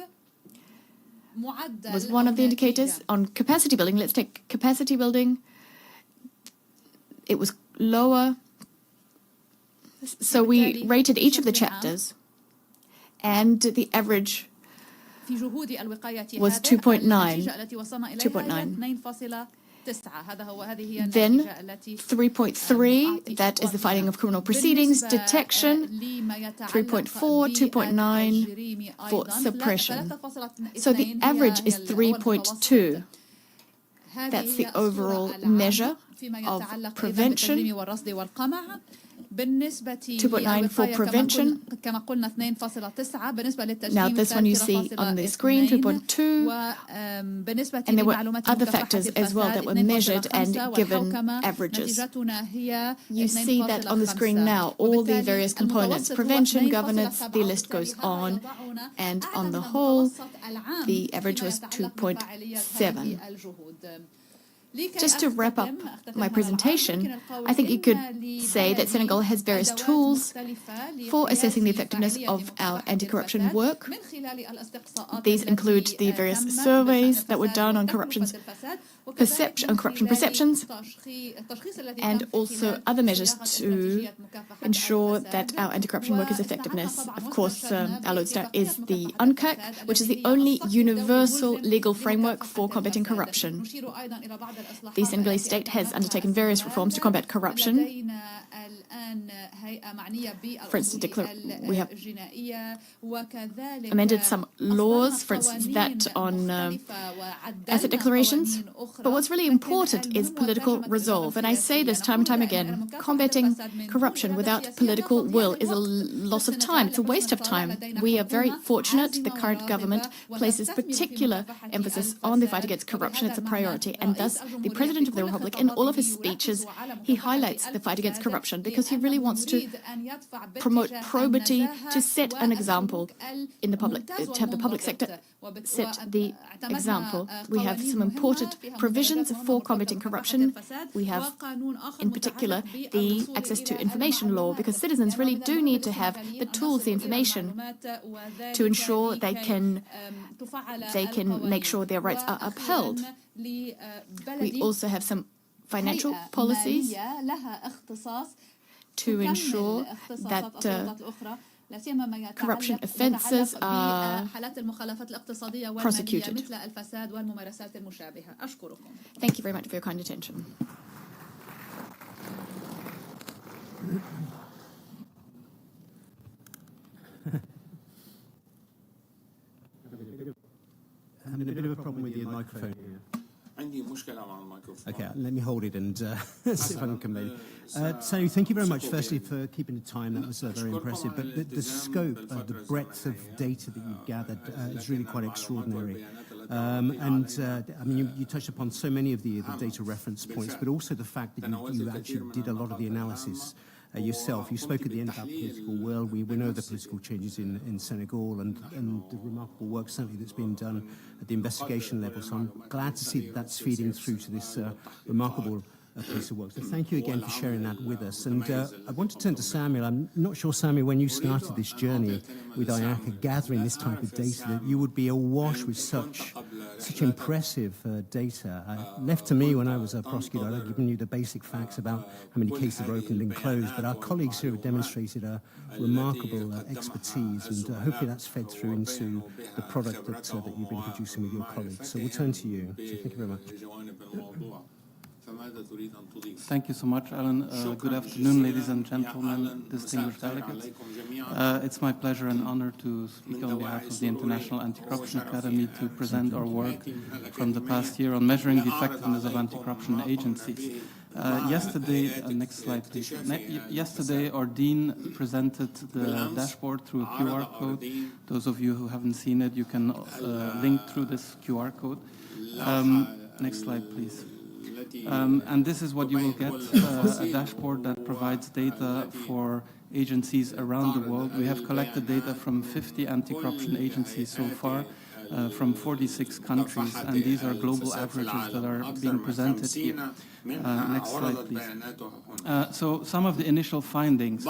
was one of the indicators. On capacity building, let's take capacity building. It was lower. So we rated each of the chapters, and the average was 2.9. Then 3.3, that is the filing of criminal proceedings, detection, 3.4, 2.9 for suppression. So the average is 3.2. That's the overall measure of prevention. 2.9 for prevention. Now this one you see on the screen, 2.2. And there were other factors as well that were measured and given averages. You see that on the screen now, all the various components, prevention, governance, the list goes on. And on the whole, the average was 2.7. Just to wrap up my presentation, I think you could say that Senegal has various tools for assessing the effectiveness of our anti-corruption work. These include the various surveys that were done on corruption perceptions, and also other measures to ensure that our anti-corruption work is effectiveness. Of course, our lodestar is the UNCAC, which is the only universal legal framework for combating corruption. The Senegalese state has undertaken various reforms to combat corruption. For instance, we have amended some laws, for instance, that on asset declarations. But what's really important is political resolve. And I say this time and time again, combating corruption without political will is a loss of time. It's a waste of time. We are very fortunate. The current government places particular emphasis on the fight against corruption. It's a priority. And thus, the President of the Republic, in all of his speeches, he highlights the fight against corruption because he really wants to promote probity, to set an example in the public, to have the public sector set the example. We have some important provisions for combating corruption. We have, in particular, the access to information law, because citizens really do need to have the tools, the information, to ensure they can make sure their rights are upheld. We also have some financial policies to ensure that corruption offences are prosecuted. Thank you very much for your kind attention. I'm having a bit of a problem with the microphone here. Okay, let me hold it and see if I can convey it. So thank you very much, firstly, for keeping the time. That was very impressive. But the scope, the breadth of data that you gathered is really quite extraordinary. I mean, you touched upon so many of the data reference points, but also the fact that you actually did a lot of the analysis yourself. You spoke at the end about the political world. We know the political changes in Senegal and the remarkable work certainly that's been done at the investigation level. So I'm glad to see that that's feeding through to this remarkable piece of work. So thank you again for sharing that with us. And I want to turn to Samuel. I'm not sure, Samuel, when you started this journey with IACA gathering this type of data, that you would be awash with such impressive data. Left to me when I was a prosecutor, I'd given you the basic facts about how many cases were opened and closed, but our colleagues here have demonstrated a remarkable expertise, and hopefully that's fed through into the product that you've been producing with your colleagues. So we'll turn to you. So thank you very much. Thank you so much, Alan. Good afternoon, ladies and gentlemen, distinguished delegates. It's my pleasure and honor to speak on behalf of the International Anti-Corruption Academy to present our work from the past year on measuring the effectiveness of anti-corruption agencies. Yesterday, next slide please. Yesterday, our Dean presented the dashboard through a QR code. Those of you who haven't seen it, you can link through this QR code. Next slide, please. And this is what you will get, a dashboard that provides data for agencies around the world. We have collected data from 50 anti-corruption agencies so far from 46 countries, and these are global averages that are being presented here. Next slide, please. So some of the initial findings.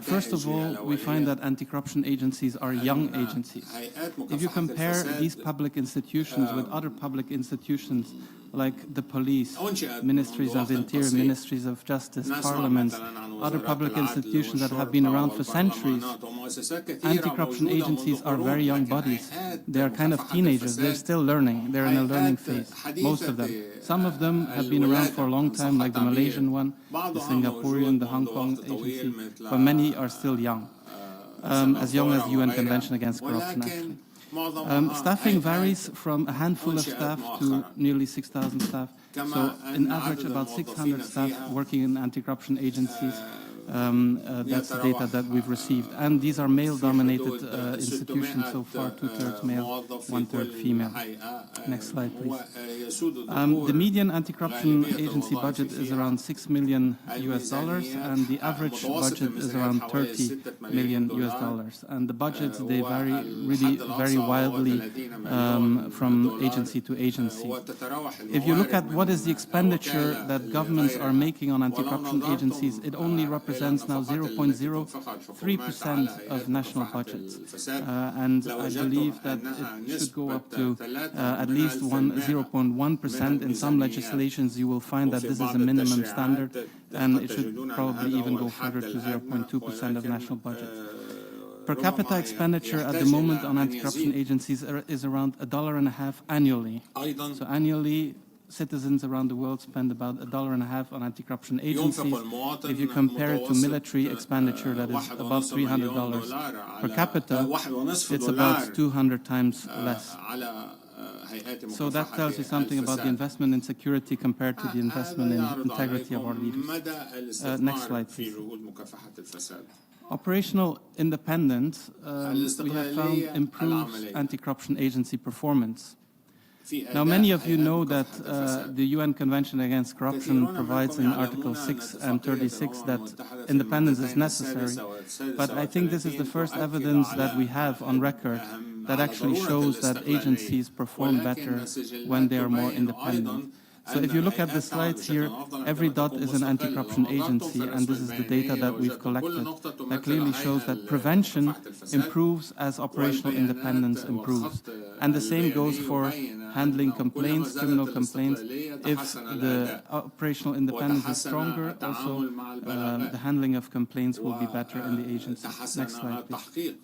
First of all, we find that anti-corruption agencies are young agencies. If you compare these public institutions with other public institutions like the police, ministries of interior, ministries of justice, parliaments, other public institutions that have been around for centuries, anti-corruption agencies are very young bodies. They are kind of teenagers. They're still learning. They're in a learning phase, most of them. Some of them have been around for a long time, like the Malaysian one, the Singaporean, the Hong Kong agency, but many are still young, as young as the UN Convention Against Corruption, actually. Staffing varies from a handful of staff to nearly 6,000 staff. So, in average, about 600 staff working in anti-corruption agencies. That's the data that we've received. And these are male-dominated institutions so far, 2/3 male, 1/3 female. Next slide, please. The median anti-corruption agency budget is around $6 million, and the average budget is around $30 million. And the budgets, they vary really very wildly from agency to agency. If you look at what is the expenditure that governments are making on anti-corruption agencies, it only represents now 0.03% of national budgets. And I believe that it should go up to at least 0.1%. In some legislations, you will find that this is a minimum standard, and it should probably even go further to 0.2% of national budget. Per capita expenditure at the moment on anti-corruption agencies is around $1.50 annually. So annually, citizens around the world spend about $1.50 on anti-corruption agencies. If you compare it to military expenditure that is above $300 per capita, it's about 200 times less. So that tells you something about the investment in security compared to the investment in integrity of our leaders. Next slide, please. Operational independence, we have found improves anti-corruption agency performance. Now, many of you know that the UN Convention Against Corruption provides in Article 6 and 36 that independence is necessary, but I think this is the first evidence that we have on record that actually shows that agencies perform better when they are more independent. So if you look at the slides here, every dot is an anti-corruption agency, and this is the data that we've collected. That clearly shows that prevention improves as operational independence improves. And the same goes for handling complaints, criminal complaints. If the operational independence is stronger, also the handling of complaints will be better in the agency. Next slide, please.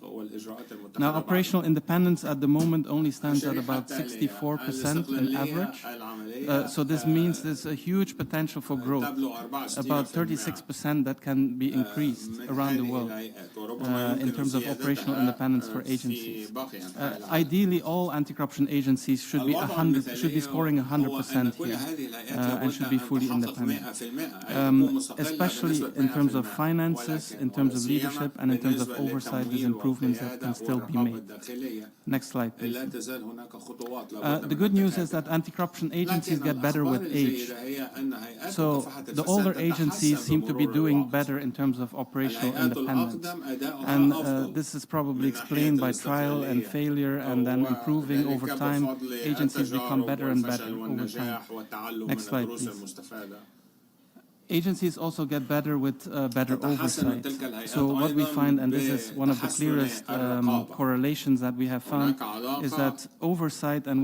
Now, operational independence at the moment only stands at about 64% in average. So this means there's a huge potential for growth, about 36% that can be increased around the world in terms of operational independence for agencies. Ideally, all anti-corruption agencies should be scoring 100% here and should be fully independent, especially in terms of finances, in terms of leadership, and in terms of oversight. There's improvements that can still be made. Next slide, please. The good news is that anti-corruption agencies get better with age. So the older agencies seem to be doing better in terms of operational independence. And this is probably explained by trial and failure and then improving over time. Agencies become better and better over time. Next slide, please. Agencies also get better with better oversight. So what we find, and this is one of the clearest correlations that we have found, is that oversight, and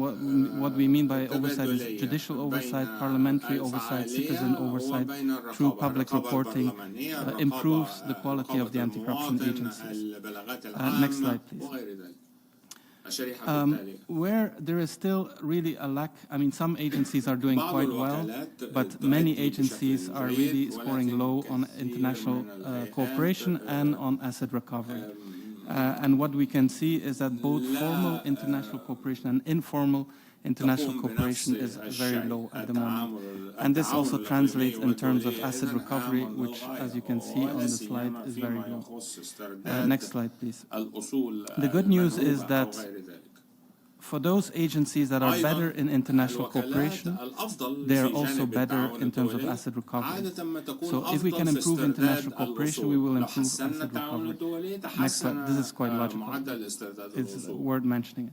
what we mean by oversight is judicial oversight, parliamentary oversight, citizen oversight, through public reporting, improves the quality of the anti-corruption agencies. Next slide, please. Where there is still really a lack, I mean, some agencies are doing quite well, but many agencies are really scoring low on international cooperation and on asset recovery. And what we can see is that both formal international cooperation and informal international cooperation is very low at the moment. And this also translates in terms of asset recovery, which, as you can see on the slide, is very low. Next slide, please. The good news is that for those agencies that are better in international cooperation, they are also better in terms of asset recovery. So if we can improve international cooperation, we will improve asset recovery. Next slide. This is quite logical. It's worth mentioning.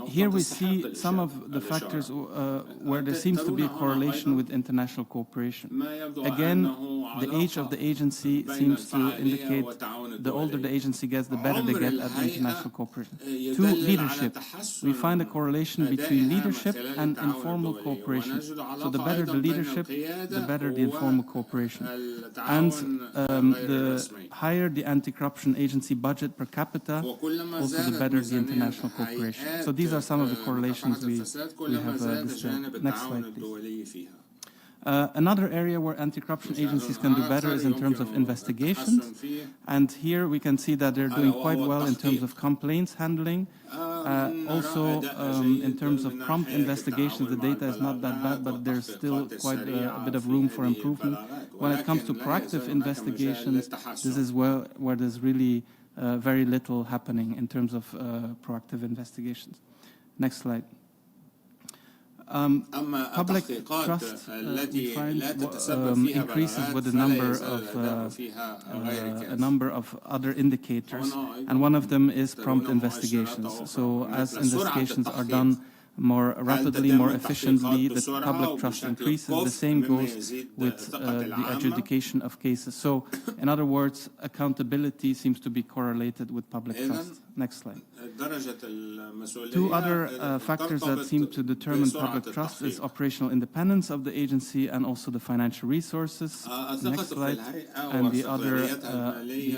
Here we see some of the factors where there seems to be a correlation with international cooperation. Again, the age of the agency seems to indicate the older the agency gets, the better they get at the international cooperation. Two, leadership. We find a correlation between leadership and informal cooperation. So the better the leadership, the better the informal cooperation. And the higher the anti-corruption agency budget per capita, also the better the international cooperation. So these are some of the correlations we have displayed. Next slide, please. Another area where anti-corruption agencies can do better is in terms of investigations. And here we can see that they're doing quite well in terms of complaints handling. Also, in terms of prompt investigations, the data is not that bad, but there's still quite a bit of room for improvement. When it comes to proactive investigations, this is where there's really very little happening in terms of proactive investigations. Next slide. Public trust we find increases with a number of other indicators, and one of them is prompt investigations. So as investigations are done more rapidly, more efficiently, the public trust increases. The same goes with the adjudication of cases. So, in other words, accountability seems to be correlated with public trust. Next slide. Two other factors that seem to determine public trust is operational independence of the agency and also the financial resources. Next slide. And the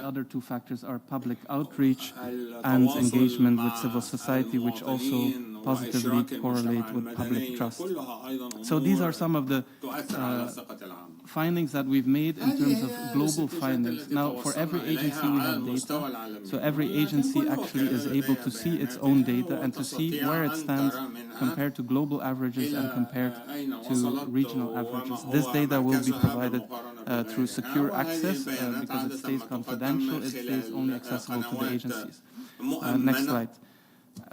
other two factors are public outreach and engagement with civil society, which also positively correlate with public trust. So these are some of the findings that we've made in terms of global findings. Now, for every agency we have data, so every agency actually is able to see its own data and to see where it stands compared to global averages and compared to regional averages. This data will be provided through secure access because it stays confidential, it stays only accessible to the agencies. Next slide.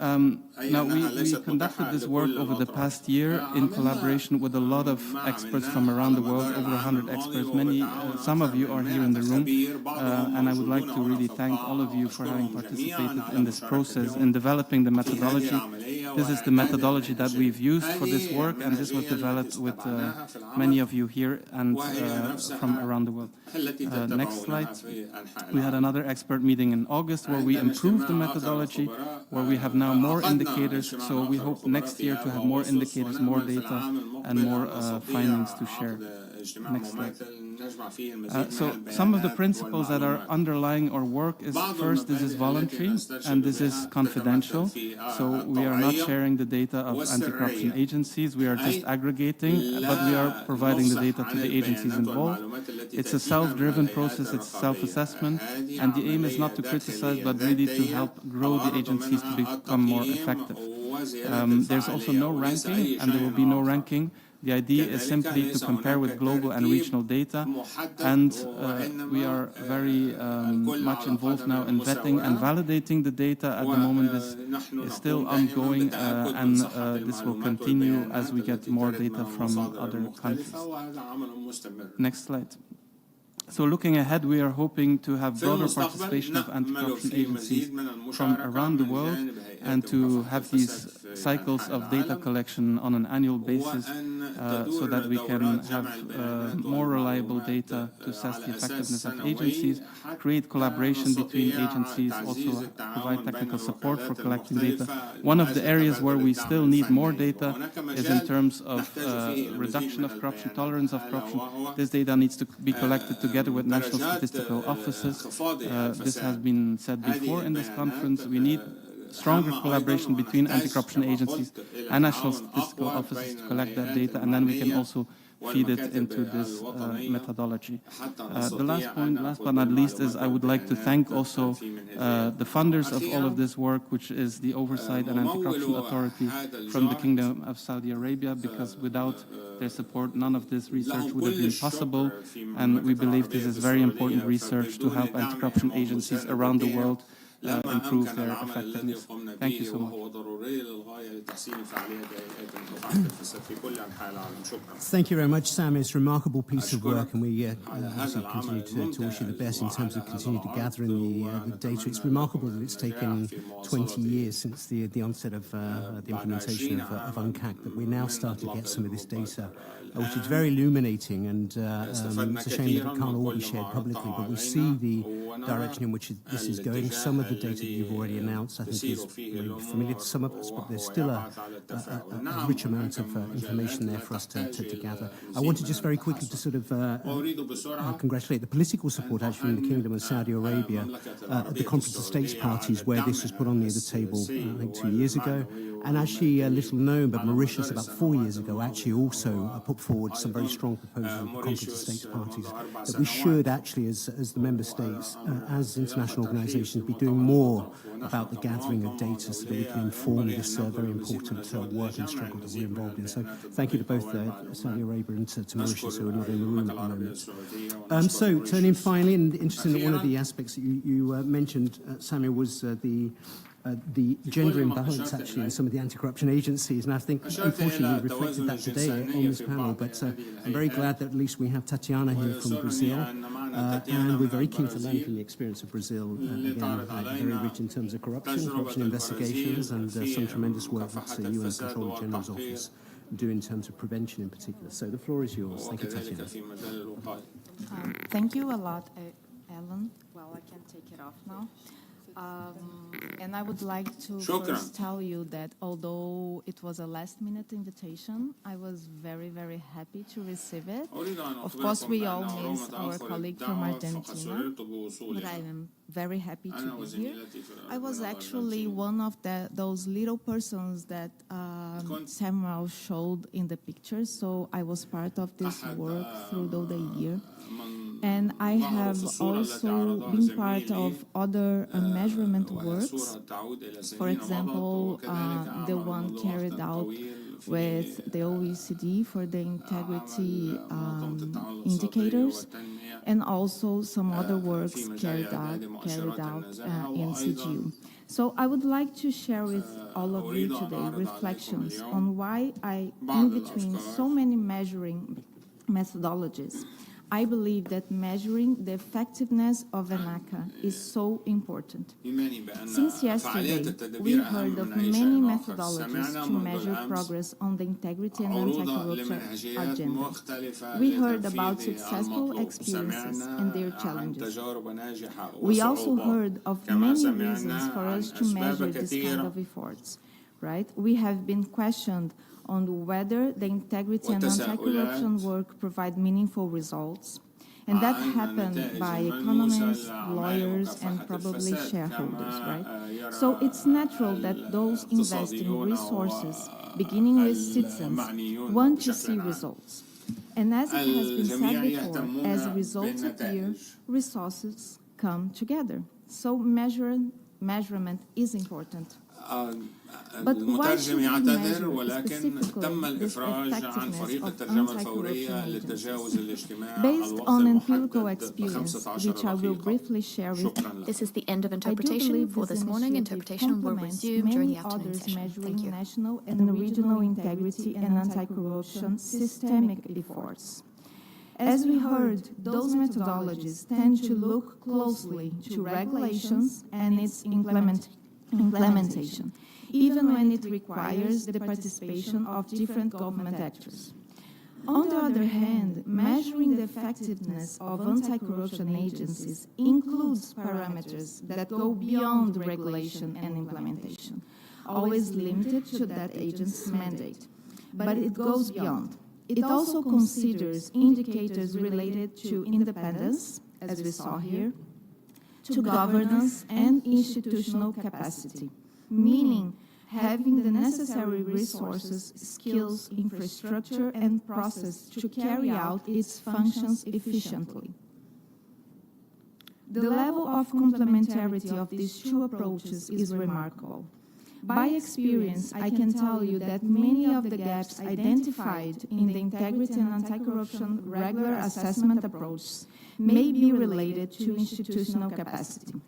Now, we conducted this work over the past year in collaboration with a lot of experts from around the world, over 100 experts. Some of you are here in the room, and I would like to really thank all of you for having participated in this process, in developing the methodology. This is the methodology that we've used for this work, and this was developed with many of you here and from around the world. Next slide. We had another expert meeting in August where we improved the methodology, where we have now more indicators, so we hope next year to have more indicators, more data, and more findings to share. Next slide. So some of the principles that are underlying our work is, first, this is voluntary and this is confidential. So we are not sharing the data of anti-corruption agencies, we are just aggregating, but we are providing the data to the agencies involved. It's a self-driven process, it's self-assessment, and the aim is not to criticize, but really to help grow the agencies to become more effective. There's also no ranking, and there will be no ranking. The idea is simply to compare with global and regional data, and we are very much involved now in vetting and validating the data. At the moment, this is still ongoing, and this will continue as we get more data from other countries. Next slide. So looking ahead, we are hoping to have broader participation of anti-corruption agencies from around the world and to have these cycles of data collection on an annual basis so that we can have more reliable data to assess the effectiveness of agencies, create collaboration between agencies, also provide technical support for collecting data. One of the areas where we still need more data is in terms of reduction of corruption, tolerance of corruption. This data needs to be collected together with national statistical offices. This has been said before in this conference. We need stronger collaboration between anti-corruption agencies and national statistical offices to collect that data, and then we can also feed it into this methodology. The last point, last but not least, is I would like to thank also the funders of all of this work, which is the Oversight and Anti-Corruption Authority from the Kingdom of Saudi Arabia, because without their support, none of this research would have been possible, and we believe this is very important research to help anti-corruption agencies around the world improve their effectiveness. Thank you so much. Thank you very much, Sam. It's a remarkable piece of work, and we also continue to wish you the best in terms of continuing to gather the data. It's remarkable that it's taken 20 years since the onset of the implementation of UNCAC that we now start to get some of this data, which is very illuminating, and it's a shame that it can't all be shared publicly, but we see the direction in which this is going. Some of the data that you've already announced, I think, is familiar to some of us, but there's still a rich amount of information there for us to gather. I want to just very quickly to sort of congratulate the political support actually in the Kingdom of Saudi Arabia at the Conference of States Parties, where this was put on the table, I think 2 years ago. And actually, little known, but Mauritius about 4 years ago actually also put forward some very strong proposals at the Conference of States Parties that we should actually, as the member states, as international organisations, be doing more about the gathering of data so that we can inform this very important work and struggle that we're involved in. So thank you to both Saudi Arabia and to Mauritius, who are not in the room at the moment. So turning finally, and interesting that one of the aspects that you mentioned, Samuel, was the gender imbalance actually in some of the anti-corruption agencies, and I think unfortunately we reflected that today on this panel, but I'm very glad that at least we have Tatiana here from Brazil, and we're very keen to learn from the experience of Brazil, again, very rich in terms of corruption investigations, and some tremendous work that the UN Controller General's Office do in terms of prevention in particular. So the floor is yours. Thank you, Tatiana. Thank you a lot, Alan. Well, I can take it off now. And I would like to first tell you that although it was a last-minute invitation, I was very, very happy to receive it. Of course, we all miss our colleague from Argentina, but I am very happy to be here. I was actually one of those little persons that Samuel showed in the pictures, so I was part of this work through the year. And I have also been part of other measurement works. For example, the one carried out with the OECD for the integrity indicators, and also some other works carried out in CGU. So I would like to share with all of you today reflections on why in between so many measuring methodologies, I believe that measuring the effectiveness of ANACA is so important. Since yesterday, we heard of many methodologies to measure progress on the integrity and anti-corruption agenda. We heard about successful experiences and their challenges. We also heard of many reasons for us to measure this kind of efforts, right? We have been questioned on whether the integrity and anti-corruption work provide meaningful results. And that happened by economists, lawyers, and probably shareholders, right? So it's natural that those investing resources, beginning with citizens, want to see results. And as it has been said before, as results appear, resources come together. So measurement is important. But why should we measure specifically this effectiveness of anti-corruption agencies? Based on empirical experience, which I will briefly share with you. This is the end of interpretation for this morning. Interpretation will resume during the afternoon others session. measuring Thank you. national and regional integrity and anti-corruption systemic efforts. As we heard, those methodologies tend to look closely to regulations and its implementation, even when it requires the participation of different government actors. On the other hand, measuring the effectiveness of anti-corruption agencies includes parameters that go beyond regulation and implementation, always limited to that agent's mandate. But it goes beyond. It also considers indicators related to independence, as we saw here, to governance and institutional capacity, meaning having the necessary resources, skills, infrastructure, and process to carry out its functions efficiently. The level of complementarity of these two approaches is remarkable. By experience, I can tell you that many of the gaps identified in the integrity and anti-corruption regular assessment approach may be related to institutional capacity.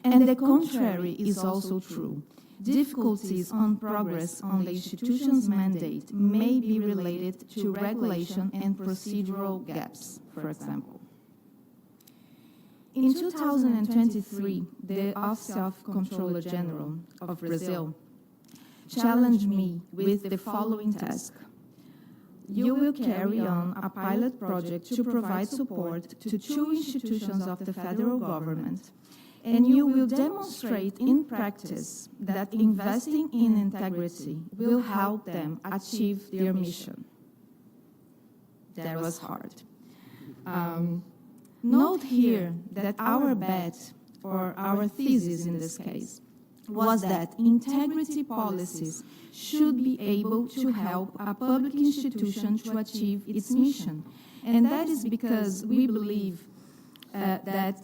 And the contrary is also true. Difficulties on progress on the institution's mandate may be related to regulation and procedural gaps, for example. In 2023, the Office of Comptroller General of Brazil challenged me with the following task. You will carry on a pilot project to provide support to 2 institutions of the federal government, and you will demonstrate in practice that investing in integrity will help them achieve their mission. That was hard. Note here that our bet, or our thesis in this case, was that integrity policies should be able to help a public institution to achieve its mission. And that is because we believe that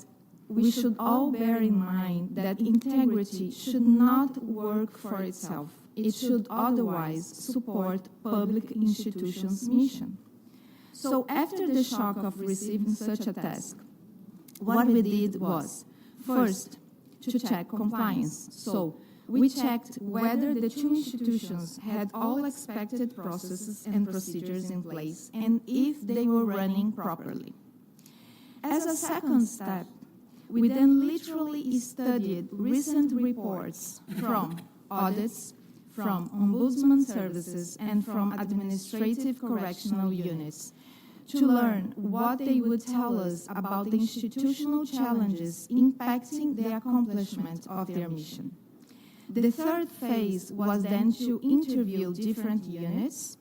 we should all bear in mind that integrity should not work for itself. It should otherwise support public institutions' mission. So after the shock of receiving such a task, what we did was, first, to check compliance. So we checked whether the 2 institutions had all expected processes and procedures in place and if they were running properly. As a second step, we then literally studied recent reports from audits, from ombudsman services, and from administrative correctional units to learn what they would tell us about the institutional challenges impacting the accomplishment of their mission. The third phase was then to interview different units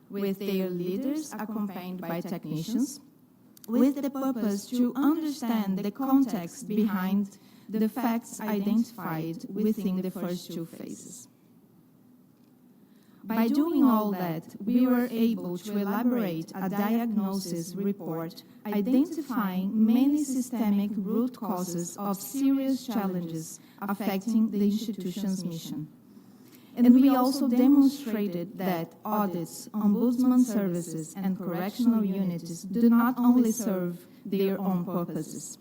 with their leaders accompanied by technicians, with the purpose to understand the context behind the facts identified within the first 2 phases. By doing all that, we were able to elaborate a diagnosis report identifying many systemic root causes of serious challenges affecting the institution's mission. And we also demonstrated that audits, ombudsman services, and correctional units do not only serve their own purposes.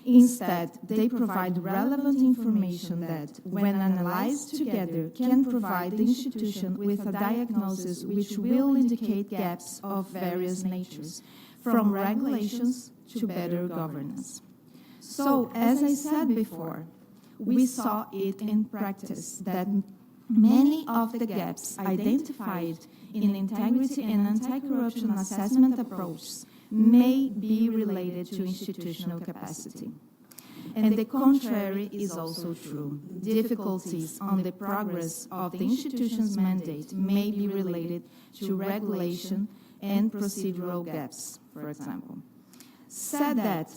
Instead, they provide relevant information that, when analyzed together, can provide the institution with a diagnosis which will indicate gaps of various natures, from regulations to better governance. So, as I said before, we saw it in practice that many of the gaps identified in integrity and anti-corruption assessment approaches may be related to institutional capacity. And the contrary is also true. Difficulties on the progress of the institution's mandate may be related to regulation and procedural gaps, for example. Said that,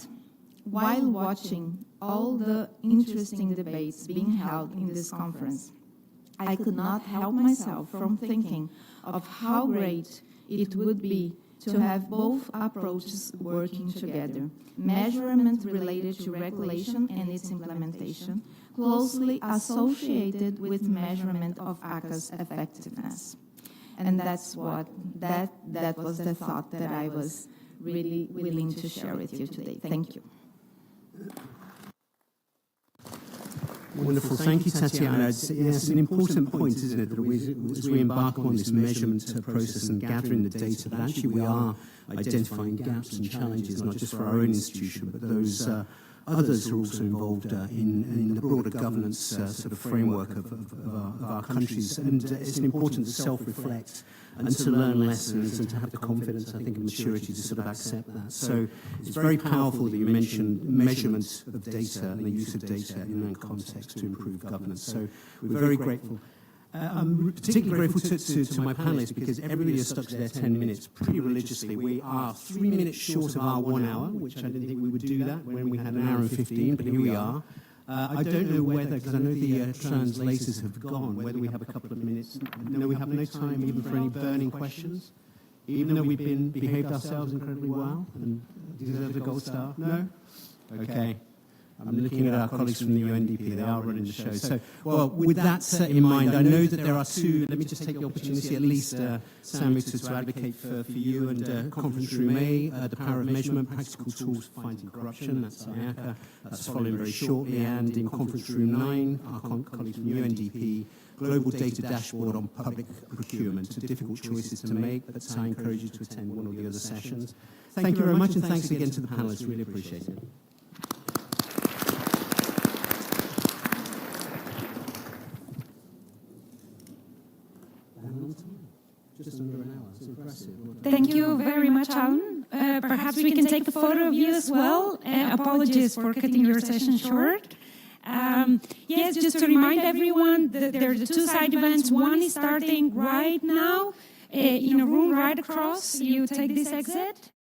while watching all the interesting debates being held in this conference, I could not help myself from thinking of how great it would be to have both approaches working together, measurement related to regulation and its implementation, closely associated with measurement of ACA's effectiveness. And that's what, that was the thought that I was really willing to share with you today. Thank you. Wonderful. Thank you, Tatiana. It's an important point, isn't it, that as we embark on this measurement process and gathering the data, that actually we are identifying gaps and challenges, not just for our own institution, but those others who are also involved in the broader governance sort of framework of our countries. And it's important to self-reflect and to learn lessons and to have the confidence, I think, and maturity to sort of accept that. So it's very powerful that you mentioned measurement of data and the use of data in that context to improve governance. So we're very grateful. I'm particularly grateful to my panelists because everybody has stuck to their 10 minutes pretty religiously. We are 3 minutes short of our 1 hour, which I didn't think we would do that when we had an hour and 15, but here we are. I don't know whether, because I know the translators have gone, whether we have a couple of minutes. No, we have no time even for any burning questions, even though we've behaved ourselves incredibly well and deserve the gold star. No? Okay. I'm looking at our colleagues from the UNDP. They are running the show. So, well, with that in mind, I know that there are two. Let me just take the opportunity, at least, Samu, to advocate for you and Conference Room A, the power of measurement, practical tools for fighting corruption. That's IACA. That's following very shortly. And in Conference Room 9, our colleagues from UNDP, global data dashboard on public procurement. Difficult choices to make, but I encourage you to attend one or the other sessions. Thank you very much, and thanks again to the panelists. Really appreciate it. Just under an hour. It's impressive. Thank you very much, Alan. Perhaps we can take a photo of you as well. Apologies for cutting your session short. Yes, just to remind everyone that there are the two side events. One is starting right now in a room right across. You take this exit.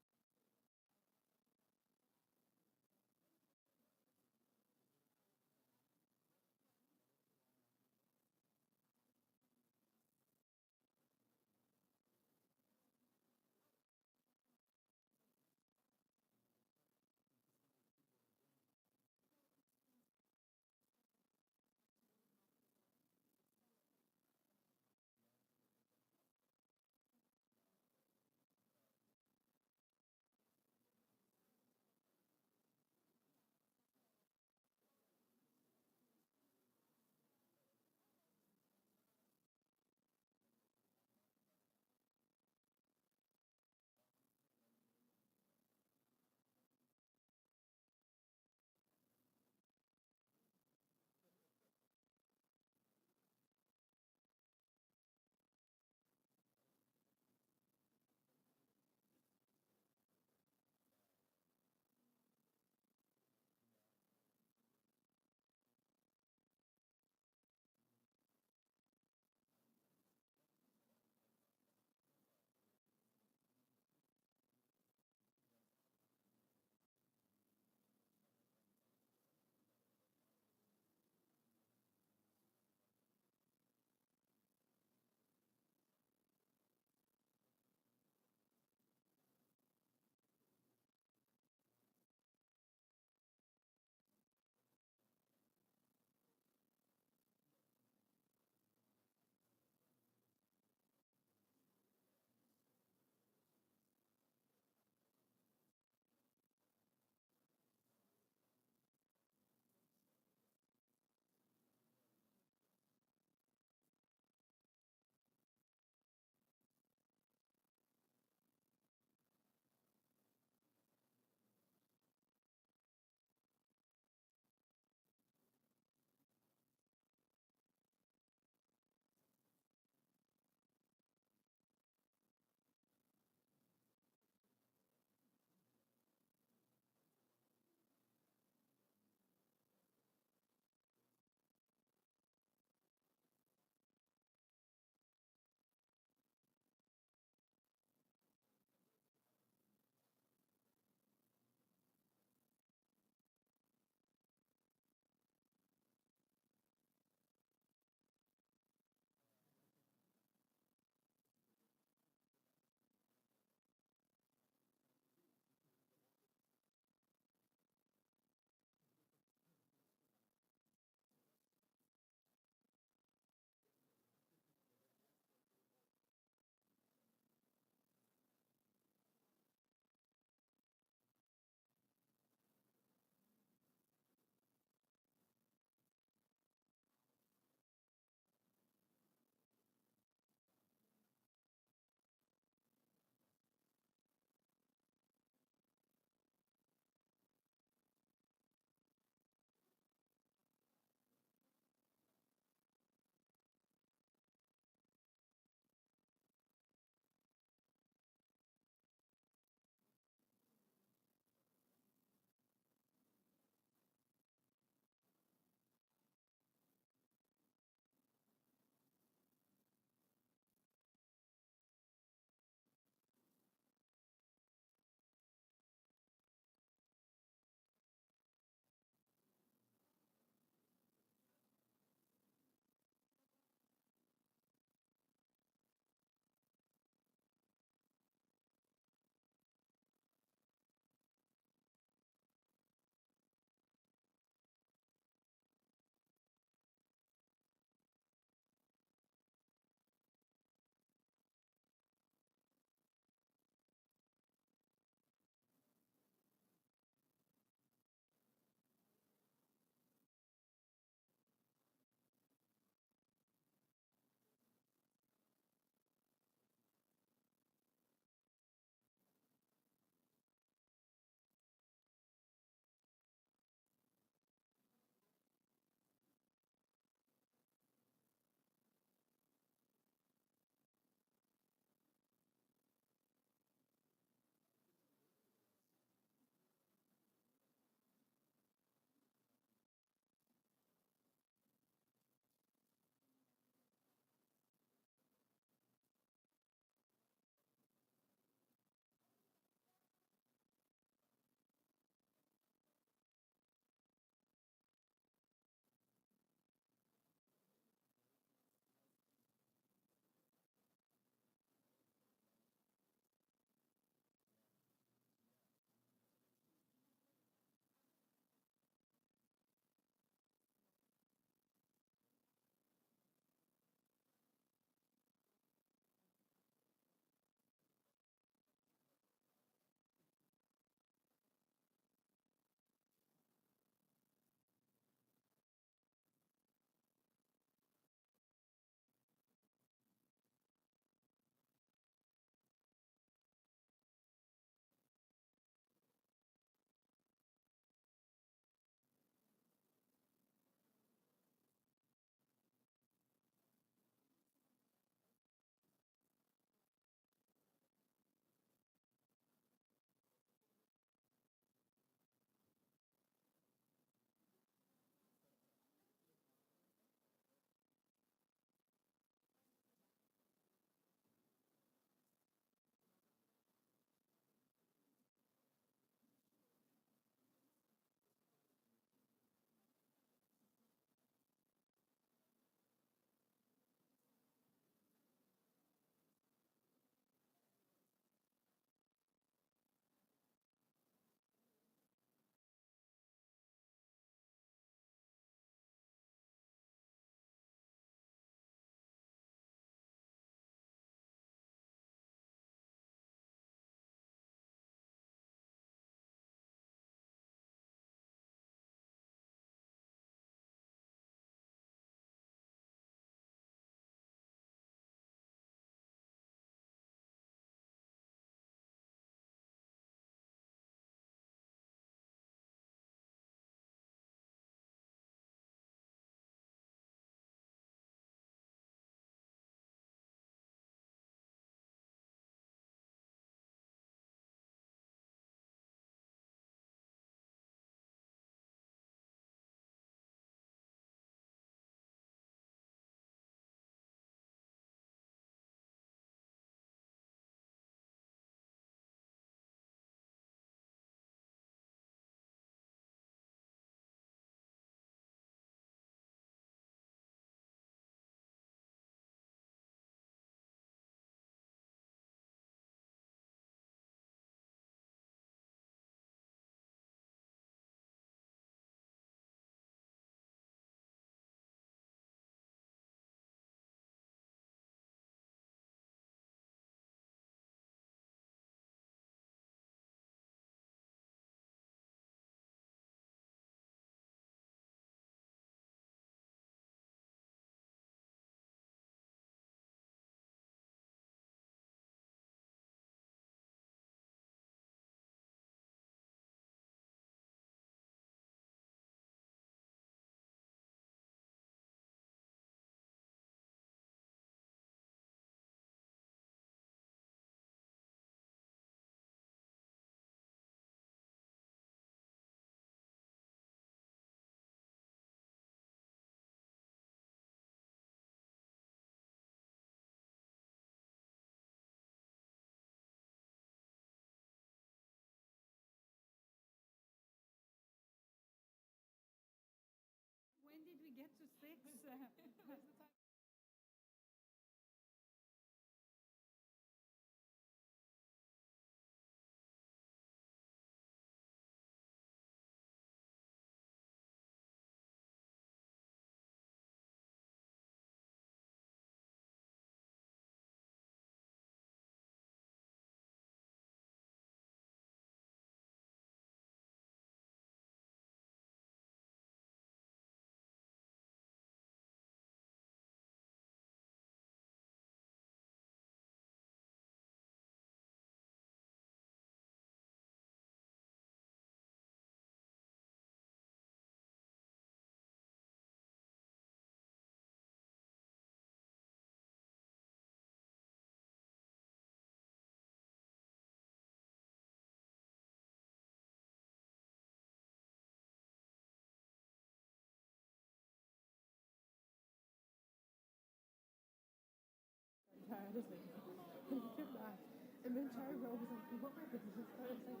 And then Tyra was like, what my business? I was like,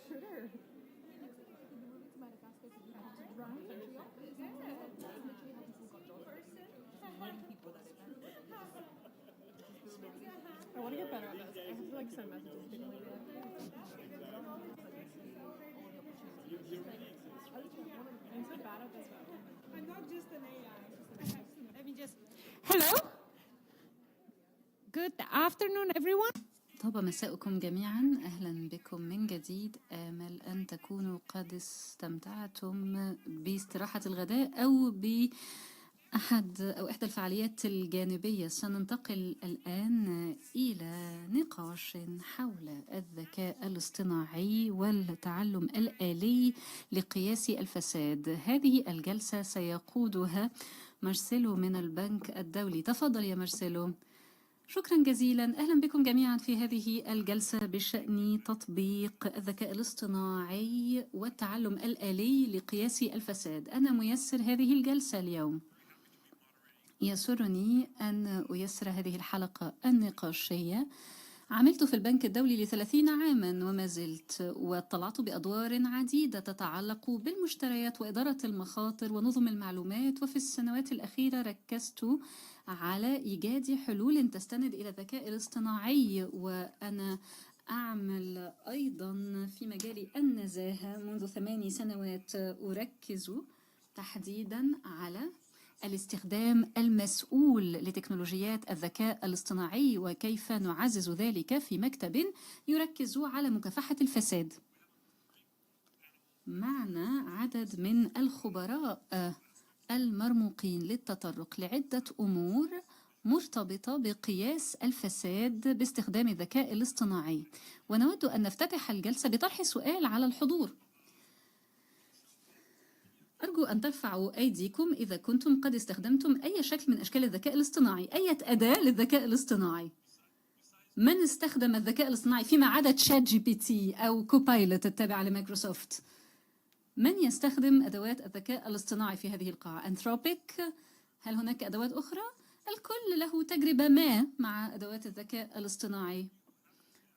sure. I want to get better at this. I have to like send messages. I'm so bad at this. I'm not just an AI. Let me just. Hello. Good afternoon, everyone. طاب مساءكم جميعا، أهلا بكم من جديد. آمل أن تكونوا قد استمتعتم باستراحة الغداء أو إحدى الفعاليات الجانبية. سننتقل الآن إلى نقاش حول الذكاء الاصطناعي والتعلم الآلي لقياس الفساد. هذه الجلسة سيقودها مارسيلو من البنك الدولي. تفضل يا مارسيلو. شكرا جزيلا. أهلا بكم جميعا في هذه الجلسة بشأن تطبيق الذكاء الاصطناعي والتعلم الآلي لقياس الفساد. أنا ميسر هذه الجلسة اليوم. يسرني أن أيسر هذه الحلقة النقاشية. عملت في البنك الدولي ل30 عاما وما زلت، واطلعت بأدوار عديدة تتعلق بالمشتريات وإدارة المخاطر ونظم المعلومات، وفي السنوات الأخيرة ركزت على إيجاد حلول تستند إلى الذكاء الاصطناعي، وأنا أعمل أيضا في مجال النزاهة منذ 8 سنوات. أركز تحديدا على الاستخدام المسؤول لتكنولوجيات الذكاء الاصطناعي وكيف نعزز ذلك في مكتب يركز على مكافحة الفساد. معنا عدد من الخبراء المرموقين للتطرق لعدة أمور مرتبطة بقياس الفساد باستخدام الذكاء الاصطناعي، ونود أن نفتتح الجلسة بطرح سؤال على الحضور. أرجو أن ترفعوا أيديكم إذا كنتم قد استخدمتم أي شكل من أشكال الذكاء الاصطناعي، أي أداة للذكاء الاصطناعي. من استخدم الذكاء الاصطناعي فيما عدا تشات جي بي تي أو كوبايلوت التابع لمايكروسوفت؟ من يستخدم أدوات الذكاء الاصطناعي في هذه القاعة؟ أنثروبيك؟ هل هناك أدوات أخرى؟ الكل له تجربة ما مع أدوات الذكاء الاصطناعي.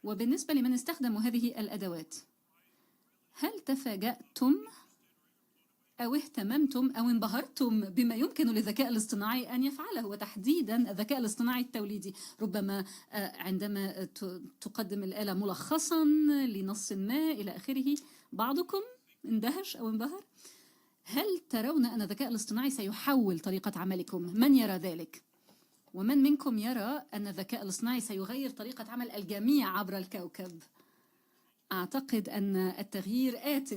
وبالنسبة لمن استخدموا هذه الأدوات، هل تفاجأتم أو اهتممتم أو انبهرتم بما يمكن للذكاء الاصطناعي أن يفعله، وتحديدا الذكاء الاصطناعي التوليدي؟ ربما عندما تقدم الآلة ملخصا لنص ما إلى آخره، بعضكم اندهش أو انبهر. هل ترون أن الذكاء الاصطناعي سيحول طريقة عملكم؟ من يرى ذلك؟ ومن منكم يرى أن الذكاء الاصطناعي سيغير طريقة عمل الجميع عبر الكوكب؟ أعتقد أن التغيير آت.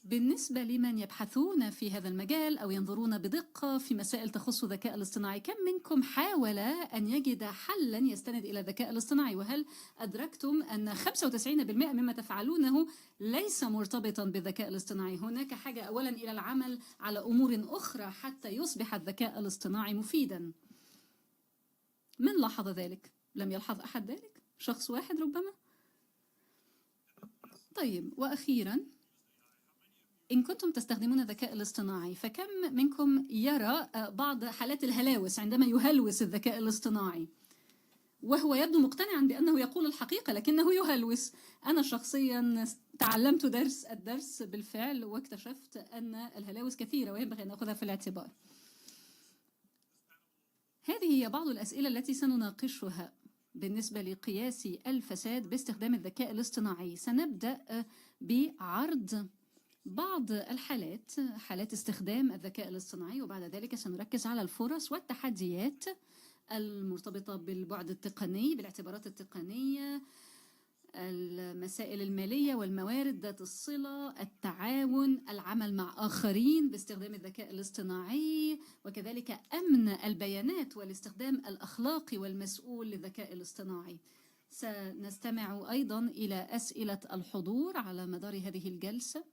بالنسبة لمن يبحثون في هذا المجال أو ينظرون بدقة في مسائل تخص الذكاء الاصطناعي، كم منكم حاول أن يجد حلا يستند إلى الذكاء الاصطناعي؟ وهل أدركتم أن 95% مما تفعلونه ليس مرتبطا بالذكاء الاصطناعي؟ هناك حاجة أولا إلى العمل على أمور أخرى حتى يصبح الذكاء الاصطناعي مفيدا. من لاحظ ذلك؟ لم يلحظ أحد ذلك؟ شخص واحد ربما؟ طيب، وأخيرا، إن كنتم تستخدمون الذكاء الاصطناعي فكم منكم يرى بعض حالات الهلاوس عندما يهلوس الذكاء الاصطناعي؟ وهو يبدو مقتنعا بأنه يقول الحقيقة لكنه يهلوس. أنا شخصيا تعلمت الدرس بالفعل، واكتشفت أن الهلاوس كثيرة وينبغي أن نأخذها في الاعتبار. هذه هي بعض الأسئلة التي سنناقشها بالنسبة لقياس الفساد باستخدام الذكاء الاصطناعي. سنبدأ بعرض بعض حالات استخدام الذكاء الاصطناعي، وبعد ذلك سنركز على الفرص والتحديات المرتبطة بالبعد التقني، بالاعتبارات التقنية، المسائل المالية والموارد ذات الصلة، التعاون، العمل مع آخرين باستخدام الذكاء الاصطناعي، وكذلك أمن البيانات والاستخدام الأخلاقي والمسؤول للذكاء الاصطناعي. سنستمع أيضا إلى أسئلة الحضور على مدار هذه الجلسة،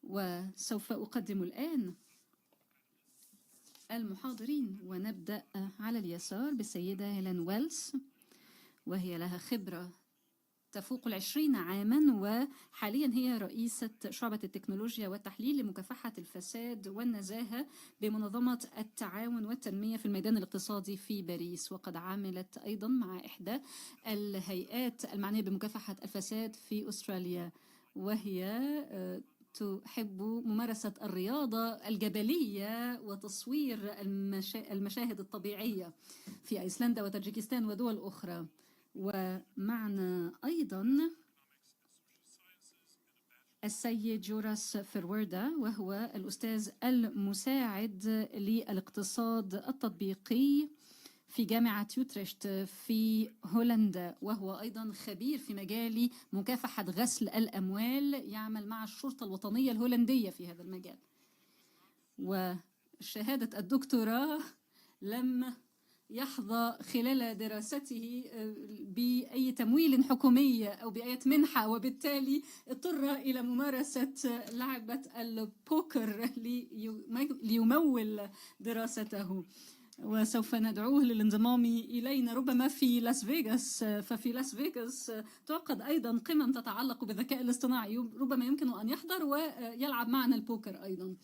وسوف أقدم الآن المحاضرين، ونبدأ على اليسار بالسيدة هيلين ويلز، وهي لها خبرة تفوق 20 عاما، وحاليا هي رئيسة شعبة التكنولوجيا والتحليل لمكافحة الفساد والنزاهة بمنظمة التعاون والتنمية في الميدان الاقتصادي في باريس، وقد عملت أيضا مع إحدى الهيئات المعنية بمكافحة الفساد في أستراليا، وهي تحب ممارسة الرياضة الجبلية وتصوير المشاهد الطبيعية في أيسلندا وتاجيكستان ودول أخرى. ومعنا أيضا السيد يرأسه وهو الأستاذ المساعد للاقتصاد التطبيقي في جامعة يوترشت في هولندا، وهو أيضا خبير في مجال مكافحة غسل الأموال، يعمل مع الشرطة الوطنية الهولندية في هذا المجال. وشهادة الدكتوراه لم يحظى خلال دراسته بأي تمويل حكومي أو بأي منحة، وبالتالي اضطر إلى ممارسة لعبة البوكر ليمول دراسته، وسوف ندعوه للانضمام إلينا ربما في لاس فيغاس. ففي لاس فيغاس تعقد أيضا قمم تتعلق بالذكاء الاصطناعي، ربما يمكن أن يحضر ويلعب معنا البوكر أيضا.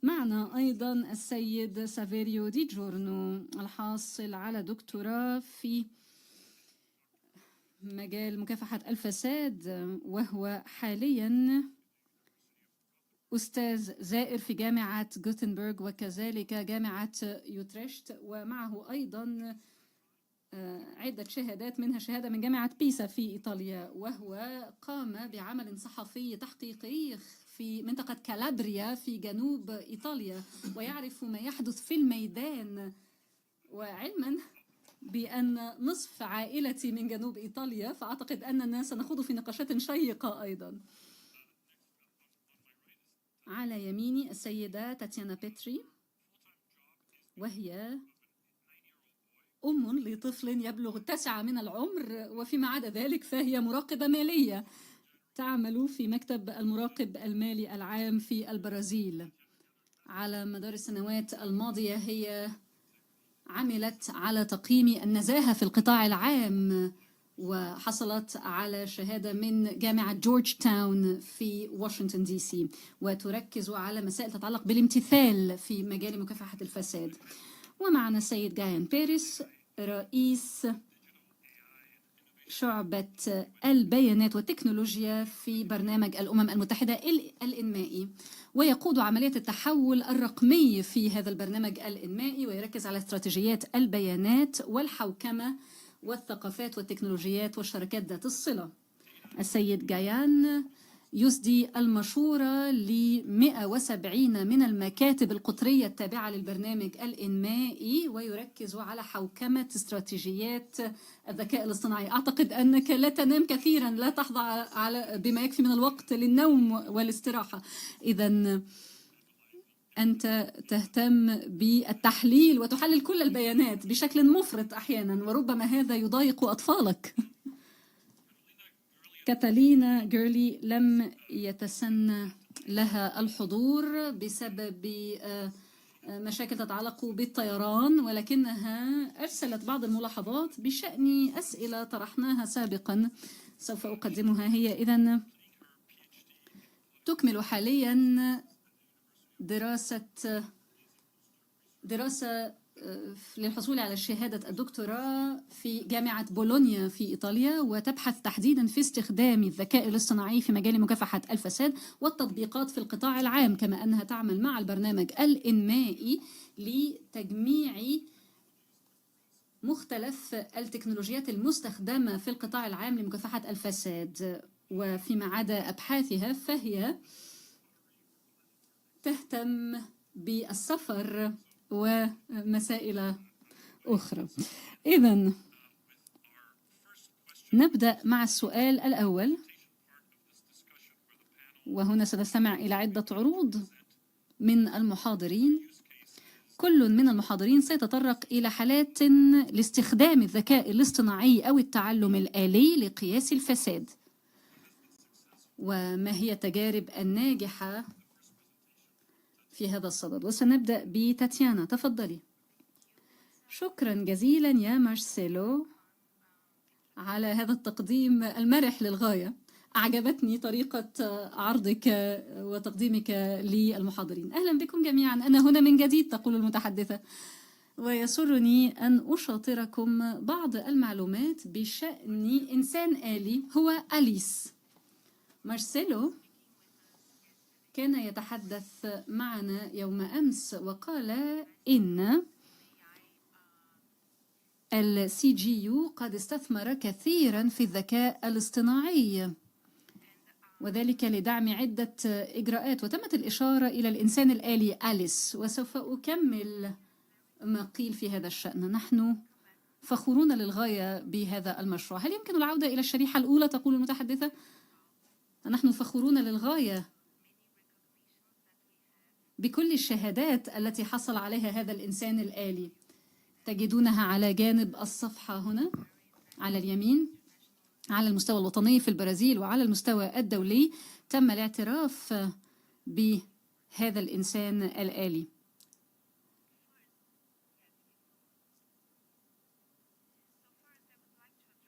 معنا أيضا السيد سافيريو دي جورنو، الحاصل على دكتوراه في مجال مكافحة الفساد، وهو حاليا أستاذ زائر في جامعة غوتنبرغ وكذلك جامعة يوترشت، ومعه أيضا عدة شهادات، منها شهادة من جامعة بيسا في إيطاليا، وهو قام بعمل صحفي تحقيقي في منطقة كالابريا في جنوب إيطاليا، ويعرف ما يحدث في الميدان. وعلما بأن نصف عائلتي من جنوب إيطاليا، فأعتقد أننا سنخوض في نقاشات شيقة أيضا. على يميني السيدة تاتيانا بيتري، وهي أم لطفل يبلغ 9 من العمر، وفيما عدا ذلك فهي مراقبة مالية، تعمل في مكتب المراقب المالي العام في البرازيل. على مدار السنوات الماضية هي عملت على تقييم النزاهة في القطاع العام، وحصلت على شهادة من جامعة جورج تاون في واشنطن دي سي، وتركز على مسائل تتعلق بالامتثال في مجال مكافحة الفساد. ومعنا السيد جايان بيريس، رئيس شعبة البيانات والتكنولوجيا في برنامج الأمم المتحدة الإنمائي، ويقود عملية التحول الرقمي في هذا البرنامج الإنمائي، ويركز على استراتيجيات البيانات والحوكمة والثقافات والتكنولوجيات والشركات ذات الصلة. السيد جايان يسدي المشورة ل170 من المكاتب القطرية التابعة للبرنامج الإنمائي، ويركز على حوكمة استراتيجيات الذكاء الاصطناعي. أعتقد أنك لا تنام كثيرا، لا تحظى على بما يكفي من الوقت للنوم والاستراحة، إذن أنت تهتم بالتحليل وتحلل كل البيانات بشكل مفرط أحيانا، وربما هذا يضايق أطفالك. كاتالينا جيرلي لم يتسنى لها الحضور بسبب مشاكل تتعلق بالطيران، ولكنها أرسلت بعض الملاحظات بشأن أسئلة طرحناها سابقا، سوف أقدمها هي. إذن تكمل حاليا دراسة للحصول على شهادة الدكتوراه في جامعة بولونيا في إيطاليا، وتبحث تحديدا في استخدام الذكاء الاصطناعي في مجال مكافحة الفساد والتطبيقات في القطاع العام، كما أنها تعمل مع البرنامج الإنمائي لتجميع مختلف التكنولوجيات المستخدمة في القطاع العام لمكافحة الفساد. وفيما عدا أبحاثها فهي تهتم بالسفر ومسائل أخرى. إذن نبدأ مع السؤال الأول، وهنا سنستمع إلى عدة عروض من المحاضرين. كل من المحاضرين سيتطرق إلى حالات لاستخدام الذكاء الاصطناعي أو التعلم الآلي لقياس الفساد، وما هي التجارب الناجحة في هذا الصدد. وسنبدأ بتاتيانا، تفضلي. شكرا جزيلا يا مارسيلو على هذا التقديم المرح للغاية. أعجبتني طريقة عرضك وتقديمك للمحاضرين. أهلا بكم جميعا، أنا هنا من جديد تقول المتحدثة، ويسرني أن أشاطركم بعض المعلومات بشأن إنسان آلي هو أليس. مارسيلو كان يتحدث معنا يوم أمس وقال إن الCGU قد استثمر كثيرا في الذكاء الاصطناعي، وذلك لدعم عدة إجراءات، وتمت الإشارة إلى الإنسان الآلي أليس، وسوف أكمل ما قيل في هذا الشأن. نحن فخورون للغاية بهذا المشروع. هل يمكن العودة إلى الشريحة الأولى تقول المتحدثة؟ نحن فخورون للغاية بكل الشهادات التي حصل عليها هذا الإنسان الآلي. تجدونها على جانب الصفحة هنا على اليمين. على المستوى الوطني في البرازيل وعلى المستوى الدولي تم الاعتراف بهذا الإنسان الآلي.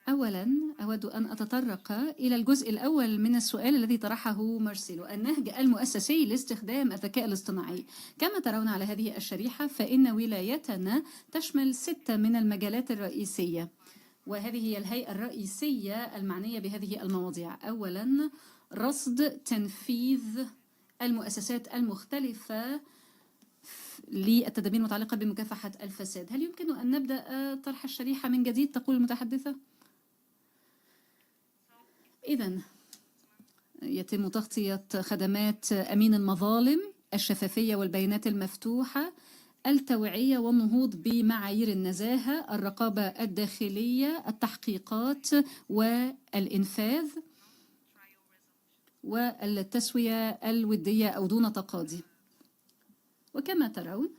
أولا أود أن أتطرق إلى الجزء الأول من السؤال الذي طرحه مارسيلو، النهج المؤسسي لاستخدام الذكاء الاصطناعي. كما ترون على هذه الشريحة فإن ولايتنا تشمل 6 من المجالات الرئيسية، وهذه هي الهيئة الرئيسية المعنية بهذه المواضيع. أولا رصد تنفيذ المؤسسات المختلفة للتدابير المتعلقة بمكافحة الفساد. هل يمكن أن نبدأ طرح الشريحة من جديد تقول المتحدثة؟ إذن يتم تغطية خدمات أمين المظالم، الشفافية والبيانات المفتوحة، التوعية والنهوض بمعايير النزاهة، الرقابة الداخلية، التحقيقات والإنفاذ، والتسوية الودية أو دون تقاضي. وكما ترون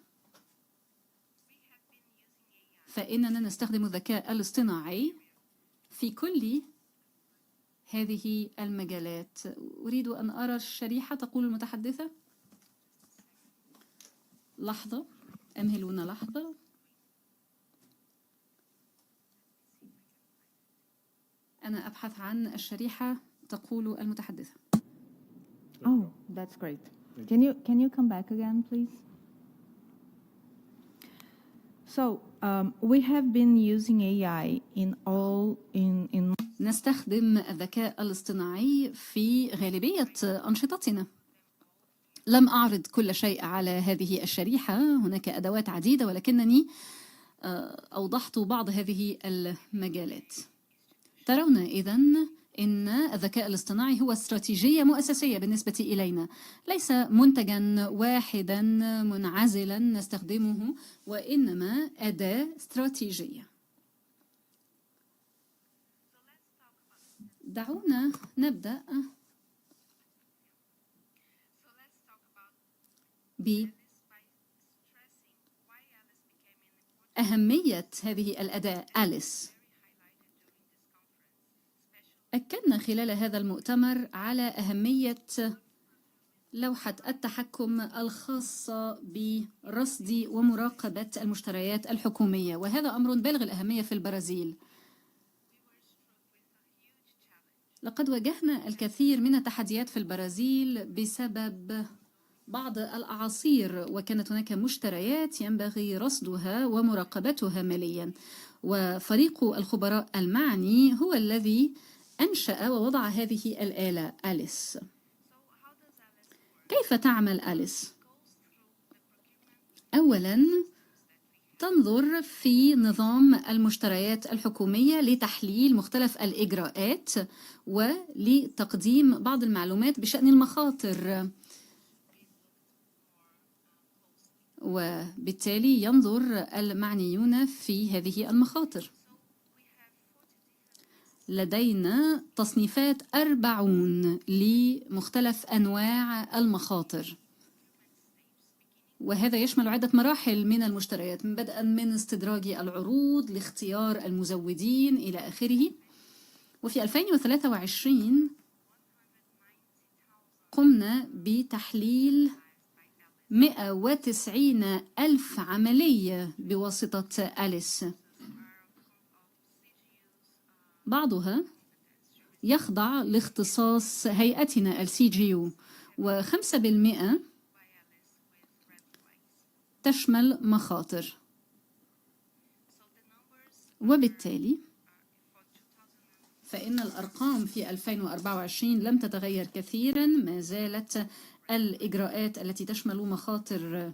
فإننا نستخدم الذكاء الاصطناعي في كل هذه المجالات. أريد أن أرى الشريحة تقول المتحدثة. لحظة، أمهلونا لحظة. أنا أبحث عن الشريحة تقول المتحدثة. Oh, that's great. Can you come back again, please? So we have been using AI in all in نستخدم الذكاء الاصطناعي في غالبية أنشطتنا. لم أعرض كل شيء على هذه الشريحة، هناك أدوات عديدة، ولكنني أوضحت بعض هذه المجالات. ترون إذن إن الذكاء الاصطناعي هو استراتيجية مؤسسية بالنسبة إلينا، ليس منتجا واحدا منعزلا نستخدمه، وإنما أداة استراتيجية. دعونا نبدأ بأهمية هذه الأداة أليس. أكدنا خلال هذا المؤتمر على أهمية لوحة التحكم الخاصة برصد ومراقبة المشتريات الحكومية، وهذا أمر بالغ الأهمية في البرازيل. لقد واجهنا الكثير من التحديات في البرازيل بسبب بعض الأعاصير، وكانت هناك مشتريات ينبغي رصدها ومراقبتها ماليا، وفريق الخبراء المعني هو الذي أنشأ ووضع هذه الآلة أليس. كيف تعمل أليس؟ أولا تنظر في نظام المشتريات الحكومية لتحليل مختلف الإجراءات ولتقديم بعض المعلومات بشأن المخاطر، وبالتالي ينظر المعنيون في هذه المخاطر. لدينا تصنيفات 40 لمختلف أنواع المخاطر، وهذا يشمل عدة مراحل من المشتريات، بدءا من استدراج العروض لاختيار المزودين إلى آخره. وفي 2023 قمنا بتحليل 190,000 عملية بواسطة أليس، بعضها يخضع لاختصاص هيئتنا الCGU، و5% تشمل مخاطر. وبالتالي فإن الأرقام في 2024 لم تتغير كثيرا، ما زالت الإجراءات التي تشمل مخاطر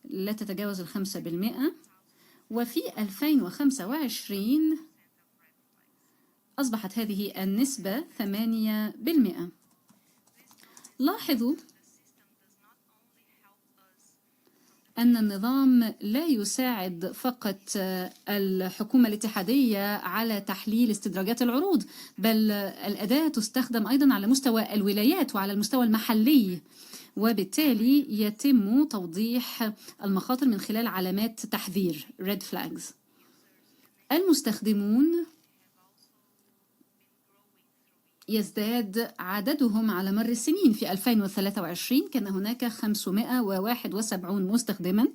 لا تتجاوز 5%، وفي 2025 أصبحت هذه النسبة 8%. لاحظوا أن النظام لا يساعد فقط الحكومة الاتحادية على تحليل استدراجات العروض، بل الأداة تستخدم أيضا على مستوى الولايات وعلى المستوى المحلي، وبالتالي يتم توضيح المخاطر من خلال علامات تحذير Red Flags. المستخدمون يزداد عددهم على مر السنين. في 2023 كان هناك 571 مستخدما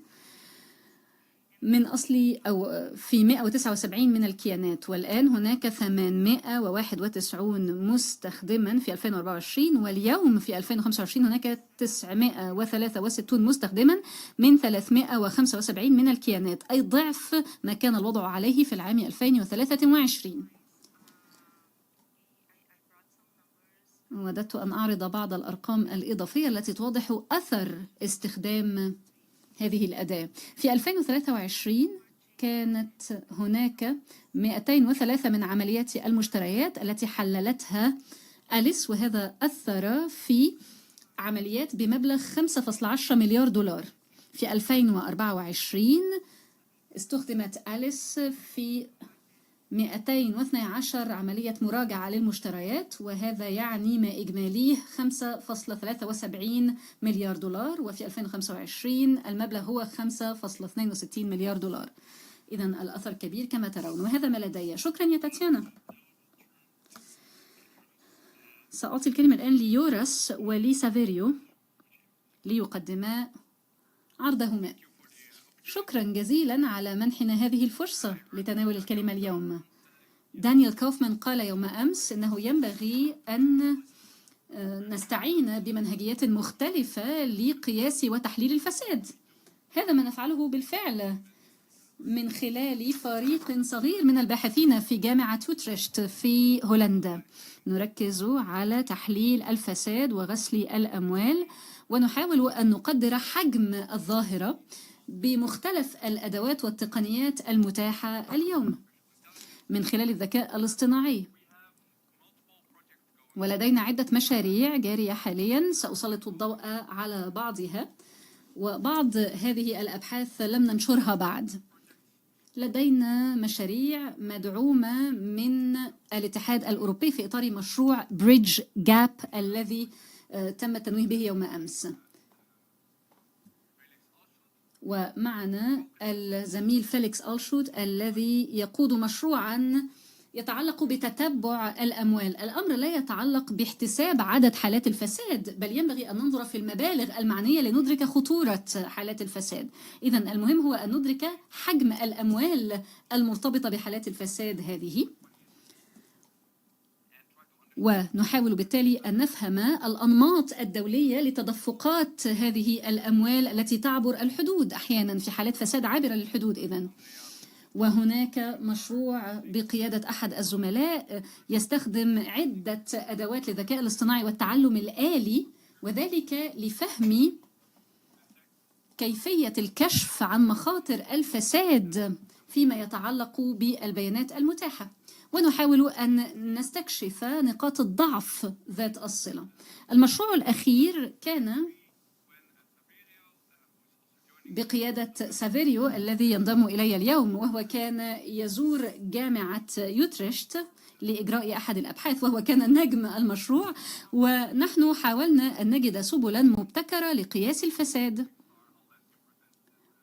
من أصل أو في 179 من الكيانات، والآن هناك 891 مستخدما في 2024، واليوم في 2025 هناك 963 مستخدما من 375 من الكيانات، أي ضعف ما كان الوضع عليه في العام 2023. وددت أن أعرض بعض الأرقام الإضافية التي توضح أثر استخدام هذه الأداة. في 2023 كانت هناك 203 من عمليات المشتريات التي حللتها أليس، وهذا أثر في عمليات بمبلغ 5.10 مليار دولار. في 2024 استخدمت أليس في 212 عملية مراجعة للمشتريات، وهذا يعني ما إجماليه 5.73 مليار دولار، وفي 2025 المبلغ هو 5.62 مليار دولار. إذن الأثر كبير كما ترون، وهذا ما لدي. شكرا يا تاتيانا. سأعطي الكلمة الآن ليورأس ولسافيريو ليقدما عرضهما. شكرا جزيلا على منحنا هذه الفرصة لتناول الكلمة اليوم. دانيال كوفمان قال يوم أمس أنه ينبغي أن نستعين بمنهجيات مختلفة لقياس وتحليل الفساد. هذا ما نفعله بالفعل من خلال فريق صغير من الباحثين في جامعة ووتريشت في هولندا. نركز على تحليل الفساد وغسل الأموال، ونحاول أن نقدر حجم الظاهرة بمختلف الأدوات والتقنيات المتاحة اليوم من خلال الذكاء الاصطناعي. ولدينا عدة مشاريع جارية حاليا، سأسلط الضوء على بعضها، وبعض هذه الأبحاث لم ننشرها بعد. لدينا مشاريع مدعومة من الاتحاد الأوروبي في إطار مشروع بريدج جاب الذي تم التنويه به يوم أمس. ومعنا الزميل فيليكس ألشوت الذي يقود مشروعا يتعلق بتتبع الأموال. الأمر لا يتعلق باحتساب عدد حالات الفساد، بل ينبغي أن ننظر في المبالغ المعنية لندرك خطورة حالات الفساد. إذن المهم هو أن ندرك حجم الأموال المرتبطة بحالات الفساد هذه، ونحاول بالتالي أن نفهم الأنماط الدولية لتدفقات هذه الأموال التي تعبر الحدود أحيانا في حالات فساد عابرة للحدود إذن. وهناك مشروع بقيادة أحد الزملاء يستخدم عدة أدوات للذكاء الاصطناعي والتعلم الآلي، وذلك لفهم كيفية الكشف عن مخاطر الفساد فيما يتعلق بالبيانات المتاحة، ونحاول أن نستكشف نقاط الضعف ذات الصلة. المشروع الأخير كان بقيادة سافيريو الذي ينضم إلي اليوم، وهو كان يزور جامعة يوترشت لإجراء أحد الأبحاث، وهو كان نجم المشروع. ونحن حاولنا أن نجد سبلا مبتكرة لقياس الفساد،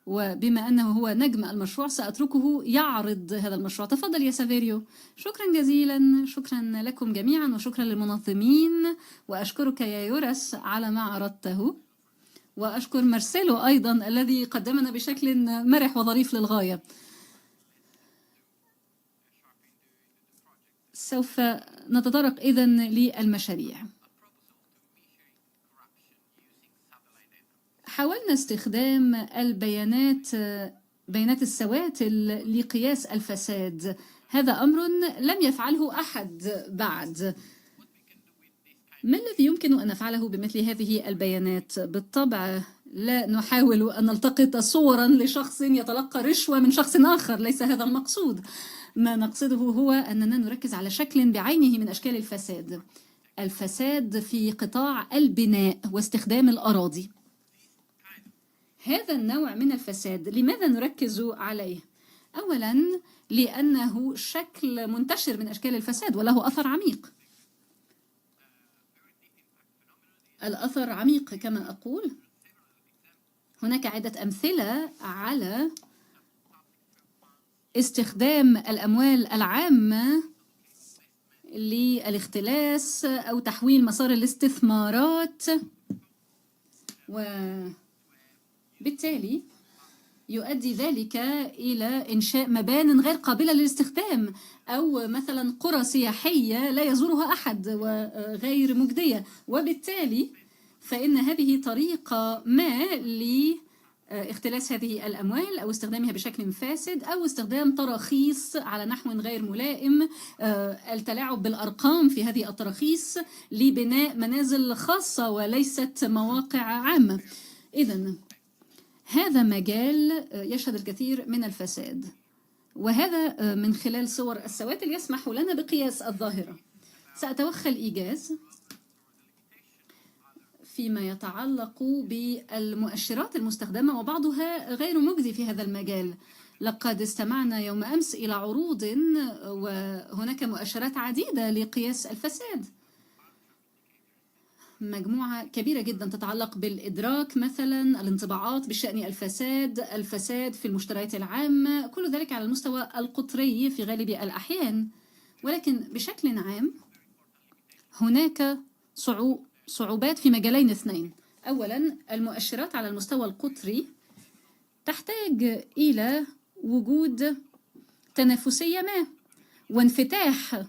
وبما أنه هو نجم المشروع سأتركه يعرض هذا المشروع. تفضل يا سافيريو. شكرا جزيلا، شكرا لكم جميعا، وشكرا للمنظمين، وأشكرك يا يرأس على ما عرضته، وأشكر مارسيلو أيضا الذي قدمنا بشكل مرح وظريف للغاية. سوف نتطرق إذن للمشاريع. حاولنا استخدام بيانات السواتل لقياس الفساد. هذا أمر لم يفعله أحد بعد. ما الذي يمكن أن نفعله بمثل هذه البيانات؟ بالطبع لا نحاول أن نلتقط صورا لشخص يتلقى رشوة من شخص آخر، ليس هذا المقصود. ما نقصده هو أننا نركز على شكل بعينه من أشكال الفساد. الفساد في قطاع البناء واستخدام الأراضي. هذا النوع من الفساد لماذا نركز عليه؟ أولا لأنه شكل منتشر من أشكال الفساد وله أثر عميق. الأثر عميق كما أقول. هناك عدة أمثلة على استخدام الأموال العامة للاختلاس أو تحويل مسار الاستثمارات، وبالتالي يؤدي ذلك إلى إنشاء مبان غير قابلة للاستخدام، أو مثلا قرى سياحية لا يزورها أحد وغير مجدية، وبالتالي فإن هذه طريقة ما لاختلاس هذه الأموال أو استخدامها بشكل فاسد، أو استخدام تراخيص على نحو غير ملائم، التلاعب بالأرقام في هذه التراخيص لبناء منازل خاصة وليست مواقع عامة. إذن هذا مجال يشهد الكثير من الفساد، وهذا من خلال صور السواتل يسمح لنا بقياس الظاهرة. سأتوخى الإيجاز فيما يتعلق بالمؤشرات المستخدمة، وبعضها غير مجدي في هذا المجال. لقد استمعنا يوم أمس إلى عروض وهناك مؤشرات عديدة لقياس الفساد، مجموعة كبيرة جدا تتعلق بالإدراك مثلا، الانطباعات بشأن الفساد في المشتريات العامة، كل ذلك على المستوى القطري في غالب الأحيان. ولكن بشكل عام هناك صعوبات في مجالين اثنين. أولا المؤشرات على المستوى القطري تحتاج إلى وجود تنافسية ما وانفتاح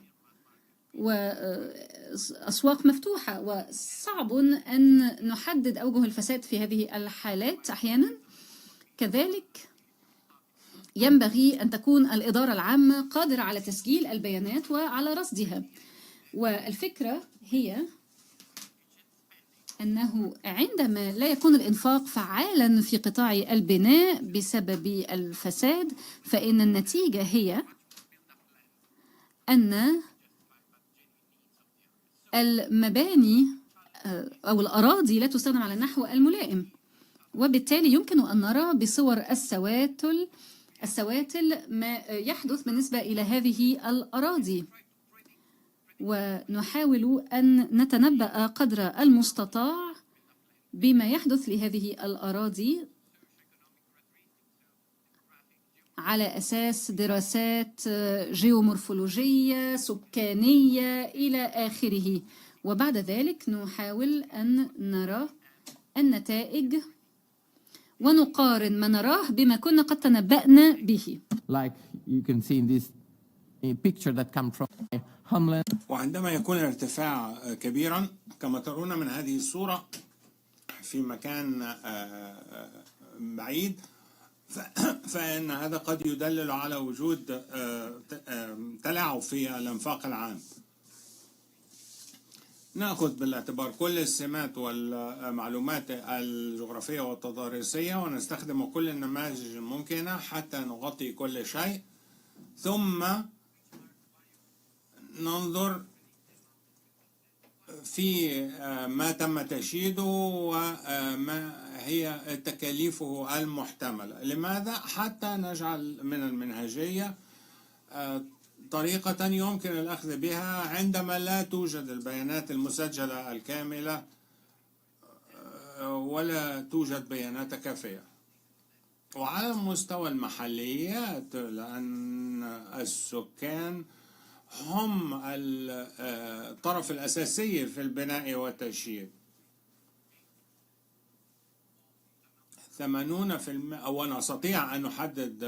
وأسواق مفتوحة، وصعب أن نحدد أوجه الفساد في هذه الحالات أحيانا. كذلك ينبغي أن تكون الإدارة العامة قادرة على تسجيل البيانات وعلى رصدها. والفكرة هي أنه عندما لا يكون الإنفاق فعالا في قطاع البناء بسبب الفساد، فإن النتيجة هي أن المباني أو الأراضي لا تستخدم على النحو الملائم، وبالتالي يمكن أن نرى بصور السواتل ما يحدث بالنسبة إلى هذه الأراضي، ونحاول أن نتنبأ قدر المستطاع بما يحدث لهذه الأراضي على أساس دراسات جيومورفولوجية سكانية إلى آخره. وبعد ذلك نحاول أن نرى النتائج ونقارن ما نراه بما كنا قد تنبأنا به. Like you can see in this picture that comes from وعندما يكون الارتفاع كبيرا كما ترون من هذه الصورة في مكان بعيد، فإن هذا قد يدلل على وجود تلاعب في الإنفاق العام. نأخذ بالاعتبار كل السمات والمعلومات الجغرافية والتضاريسية ونستخدم كل النماذج الممكنة حتى نغطي كل شيء، ثم ننظر في ما تم تشييده وما هي تكاليفه المحتملة. لماذا؟ حتى نجعل من المنهجية طريقة يمكن الأخذ بها عندما لا توجد البيانات المسجلة الكاملة ولا توجد بيانات كافية. وعلى مستوى المحليات، لأن السكان هم الطرف الأساسي في البناء والتشييد، 80%، أو نستطيع أن نحدد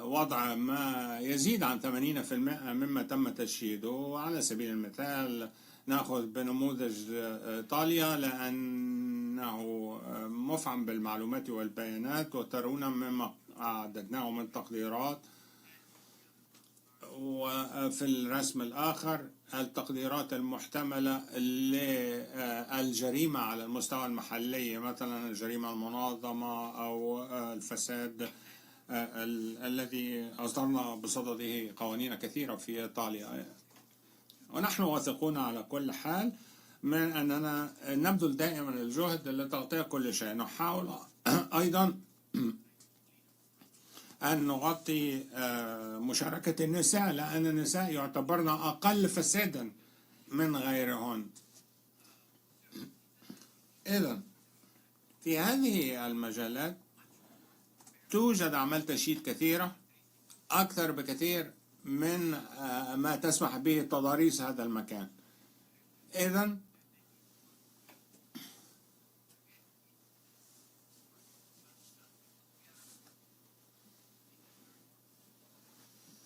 وضع ما يزيد عن 80% مما تم تشييده. على سبيل المثال نأخذ بنموذج إيطاليا لأنه مفعم بالمعلومات والبيانات، وترون مما أعددناه من تقديرات. وفي الرسم الآخر التقديرات المحتملة للجريمة على المستوى المحلي، مثلا الجريمة المنظمة أو الفساد الذي أصدرنا بصدده قوانين كثيرة في إيطاليا. ونحن واثقون على كل حال من أننا نبذل دائما الجهد لتغطية كل شيء. نحاول أيضا أن نغطي مشاركة النساء، لأن النساء يعتبرن أقل فسادا من غيرهن. إذن في هذه المجالات توجد أعمال تشييد كثيرة، أكثر بكثير من ما تسمح به تضاريس هذا المكان. إذن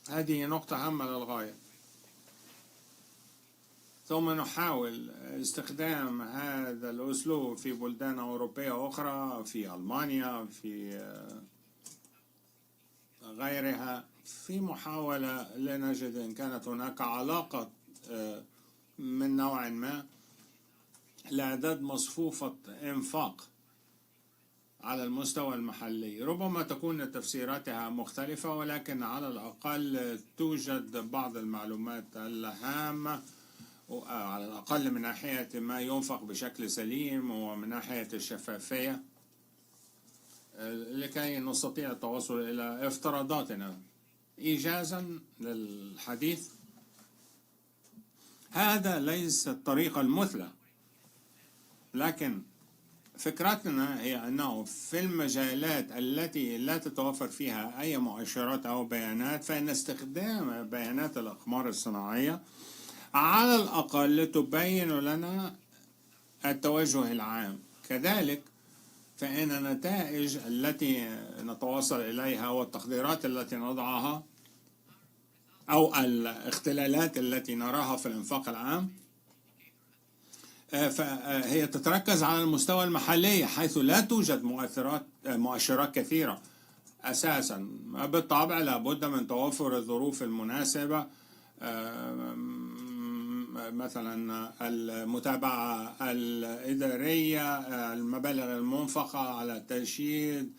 هذه نقطة هامة للغاية. ثم نحاول استخدام هذا الأسلوب في بلدان أوروبية أخرى، في ألمانيا، في غيرها، في محاولة لنجد إن كانت هناك علاقة من نوع ما لإعداد مصفوفة إنفاق على المستوى المحلي. ربما تكون تفسيراتها مختلفة، ولكن على الأقل توجد بعض المعلومات الهامة، على الأقل من ناحية ما ينفق بشكل سليم ومن ناحية الشفافية، لكي نستطيع التوصل إلى افتراضاتنا. إيجازا للحديث، هذا ليس الطريقة المثلى، لكن فكرتنا هي أنه في المجالات التي لا تتوفر فيها أي مؤشرات أو بيانات، فإن استخدام بيانات الأقمار الصناعية على الأقل تبين لنا التوجه العام. كذلك فإن النتائج التي نتوصل إليها والتقديرات التي نضعها أو الاختلالات التي نراها في الإنفاق العام فهي تتركز على المستوى المحلي، حيث لا توجد مؤشرات كثيرة أساسا. بالطبع لابد من توفر الظروف المناسبة، مثلا المتابعة الإدارية، المبالغ المنفقة على التشييد،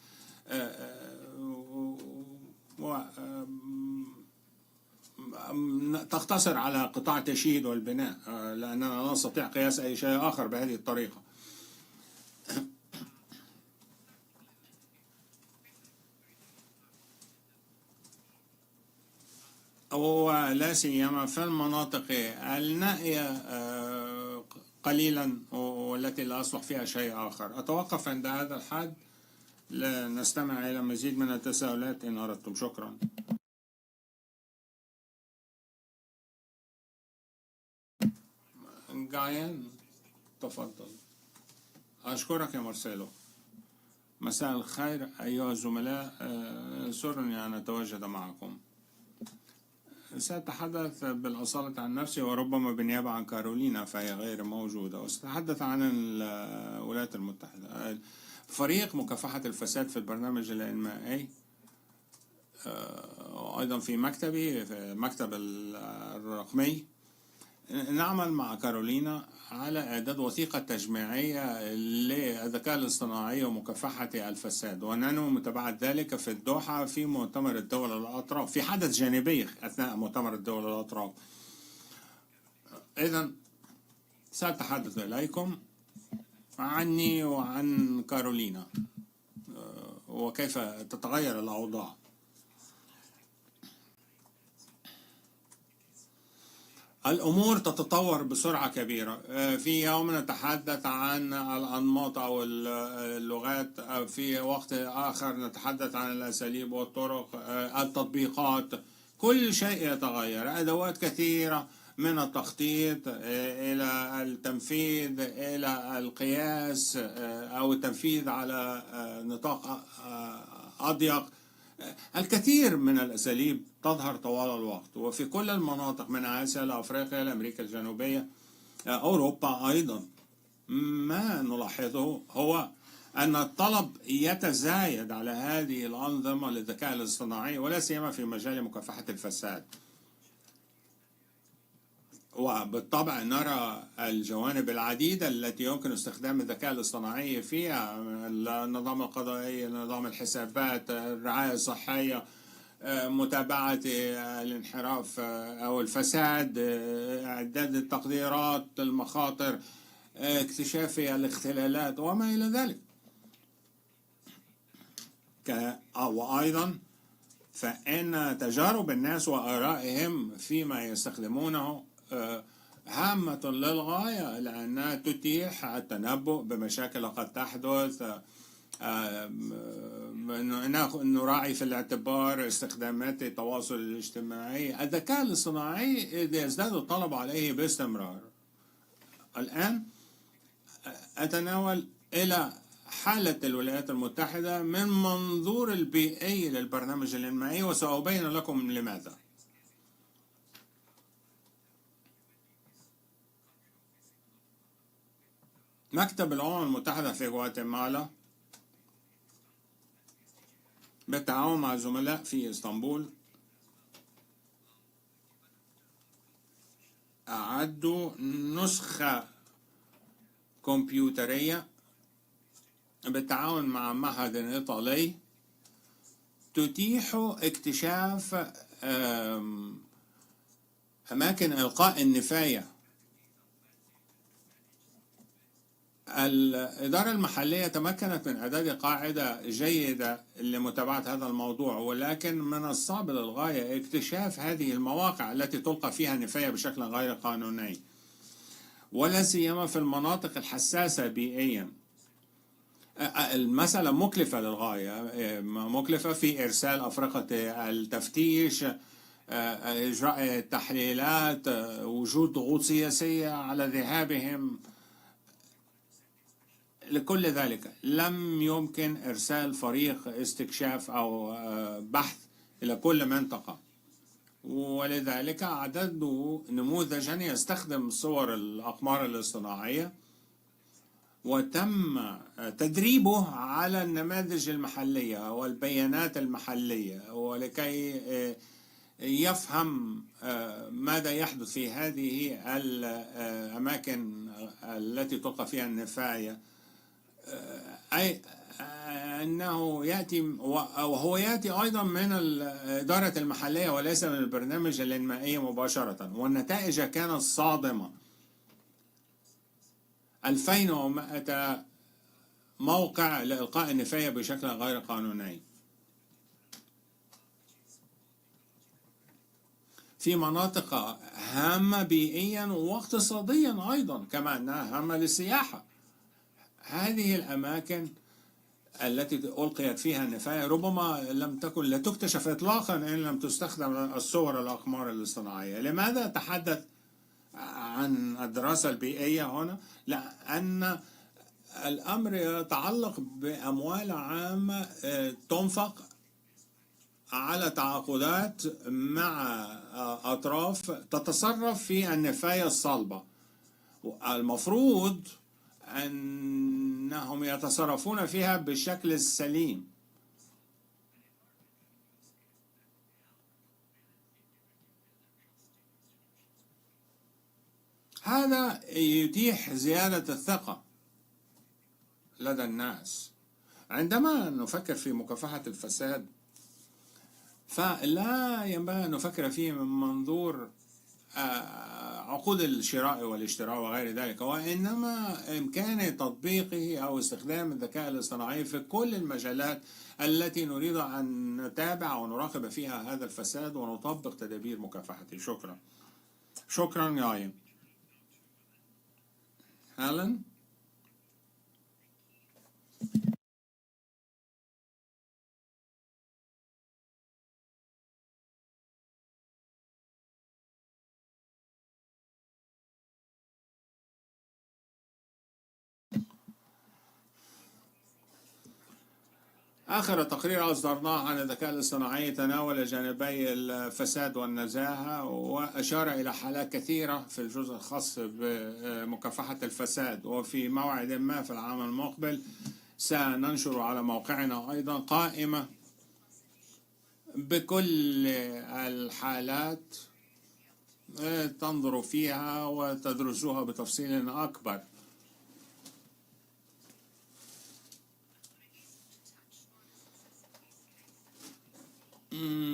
تقتصر على قطاع التشييد والبناء، لأننا لا نستطيع قياس أي شيء آخر بهذه الطريقة. ولا سيما في المناطق النائية قليلا والتي لا أصلح فيها شيء آخر. أتوقف عند هذا الحد لنستمع إلى مزيد من التساؤلات إن أردتم. شكرا. جايان، تفضل. أشكرك يا مارسيلو. مساء الخير أيها الزملاء، سرني أن أتواجد معكم. سأتحدث بالأصالة عن نفسي وربما بالنيابة عن كارولينا فهي غير موجودة، وسأتحدث عن الولايات المتحدة. فريق مكافحة الفساد في البرنامج الإنمائي، وأيضا في مكتبي في مكتب الرقمي، نعمل مع كارولينا على إعداد وثيقة تجميعية للذكاء الاصطناعي ومكافحة الفساد، وننوي متابعة ذلك في الدوحة في مؤتمر الدول الأطراف، في حدث جانبي أثناء مؤتمر الدول الأطراف. إذن سأتحدث إليكم عني وعن كارولينا وكيف تتغير الأوضاع. الأمور تتطور بسرعة كبيرة. في يوم نتحدث عن الأنماط أو اللغات، في وقت آخر نتحدث عن الأساليب والطرق، التطبيقات، كل شيء يتغير. أدوات كثيرة من التخطيط إلى التنفيذ إلى القياس أو التنفيذ على نطاق أضيق. الكثير من الأساليب تظهر طوال الوقت وفي كل المناطق من آسيا لأفريقيا لأمريكا الجنوبية أوروبا أيضا. ما نلاحظه هو أن الطلب يتزايد على هذه الأنظمة للذكاء الاصطناعي ولا سيما في مجال مكافحة الفساد. وبالطبع نرى الجوانب العديدة التي يمكن استخدام الذكاء الاصطناعي فيها: النظام القضائي، نظام الحسابات، الرعاية الصحية، متابعة الانحراف أو الفساد، إعداد التقديرات المخاطر، اكتشاف الاختلالات وما إلى ذلك. وأيضا فإن تجارب الناس وآرائهم فيما يستخدمونه هامة للغاية، لأنها تتيح التنبؤ بمشاكل قد تحدث، نراعي في الاعتبار استخدامات التواصل الاجتماعي. الذكاء الاصطناعي يزداد الطلب عليه باستمرار. الآن أتناول إلى حالة الولايات المتحدة من منظور البيئي للبرنامج الإنمائي وسأبين لكم لماذا. مكتب الأمم المتحدة في غواتيمالا بالتعاون مع زملاء في اسطنبول أعدوا نسخة كمبيوترية بالتعاون مع معهد إيطالي تتيح اكتشاف أماكن إلقاء النفاية. الإدارة المحلية تمكنت من إعداد قاعدة جيدة لمتابعة هذا الموضوع، ولكن من الصعب للغاية اكتشاف هذه المواقع التي تلقى فيها النفاية بشكل غير قانوني، ولا سيما في المناطق الحساسة بيئيا. المسألة مكلفة للغاية، مكلفة في إرسال أفرقة التفتيش، إجراء التحليلات، وجود ضغوط سياسية على ذهابهم. لكل ذلك لم يمكن إرسال فريق استكشاف أو بحث إلى كل منطقة، ولذلك أعددوا نموذجا يستخدم صور الأقمار الاصطناعية وتم تدريبه على النماذج المحلية والبيانات المحلية، ولكي يفهم ماذا يحدث في هذه الأماكن التي تلقى فيها النفاية. أي أنه يأتي وهو يأتي أيضا من الإدارة المحلية وليس من البرنامج الإنمائي مباشرة، والنتائج كانت صادمة. 2100 موقع لإلقاء النفاية بشكل غير قانوني في مناطق هامة بيئيا واقتصاديا أيضا، كما أنها هامة للسياحة. هذه الأماكن التي ألقيت فيها النفاية ربما لم تكن لا تكتشف إطلاقا إن لم تستخدم الصور الأقمار الاصطناعية. لماذا أتحدث عن الدراسة البيئية هنا؟ لأن الأمر يتعلق بأموال عامة تنفق على تعاقدات مع أطراف تتصرف في النفاية الصلبة. المفروض أنهم يتصرفون فيها بالشكل السليم. هذا يتيح زيادة الثقة لدى الناس. عندما نفكر في مكافحة الفساد فلا ينبغي أن نفكر فيه من منظور عقود الشراء والاشتراء وغير ذلك، وإنما إمكان تطبيقه أو استخدام الذكاء الاصطناعي في كل المجالات التي نريد أن نتابع ونراقب فيها هذا الفساد ونطبق تدابير مكافحته. شكرا. شكرا يا هالن. آخر تقرير أصدرناه عن الذكاء الاصطناعي تناول جانبي الفساد والنزاهة، وأشار إلى حالات كثيرة في الجزء الخاص بمكافحة الفساد. وفي موعد ما في العام المقبل سننشر على موقعنا أيضا قائمة بكل الحالات تنظروا فيها وتدرسوها بتفصيل أكبر.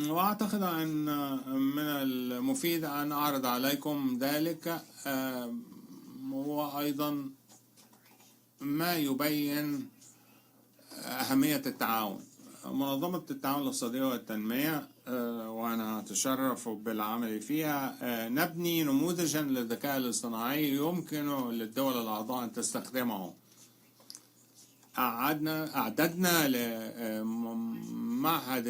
وأعتقد أن من المفيد أن أعرض عليكم ذلك، وأيضا ما يبين أهمية التعاون. منظمة التعاون الاقتصادية والتنمية وأنا أتشرف بالعمل فيها نبني نموذجا للذكاء الاصطناعي يمكن للدول الأعضاء أن تستخدمه. أعددنا لمعهد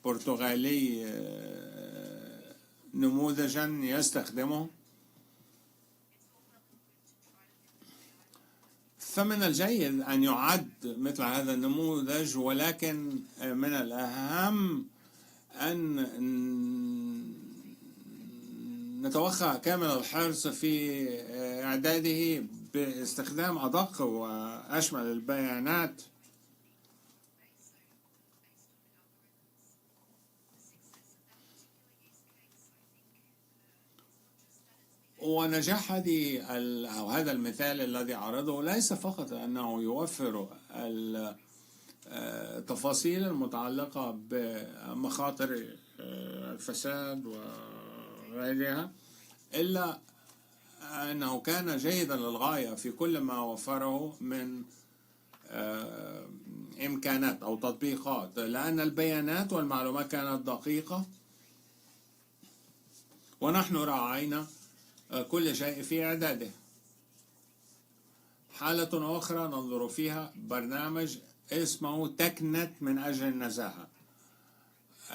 البرتغالي نموذجا يستخدمه، فمن الجيد أن يعد مثل هذا النموذج، ولكن من الأهم أن نتوخى كامل الحرص في إعداده باستخدام أدق وأشمل البيانات ونجاح هذا المثال الذي عرضه ليس فقط أنه يوفر التفاصيل المتعلقة بمخاطر الفساد وغيرها، إلا أنه كان جيدا للغاية في كل ما وفره من إمكانات أو تطبيقات، لأن البيانات والمعلومات كانت دقيقة ونحن راعينا كل شيء في إعداده. حالة أخرى ننظر فيها برنامج اسمه تكنت من أجل النزاهة،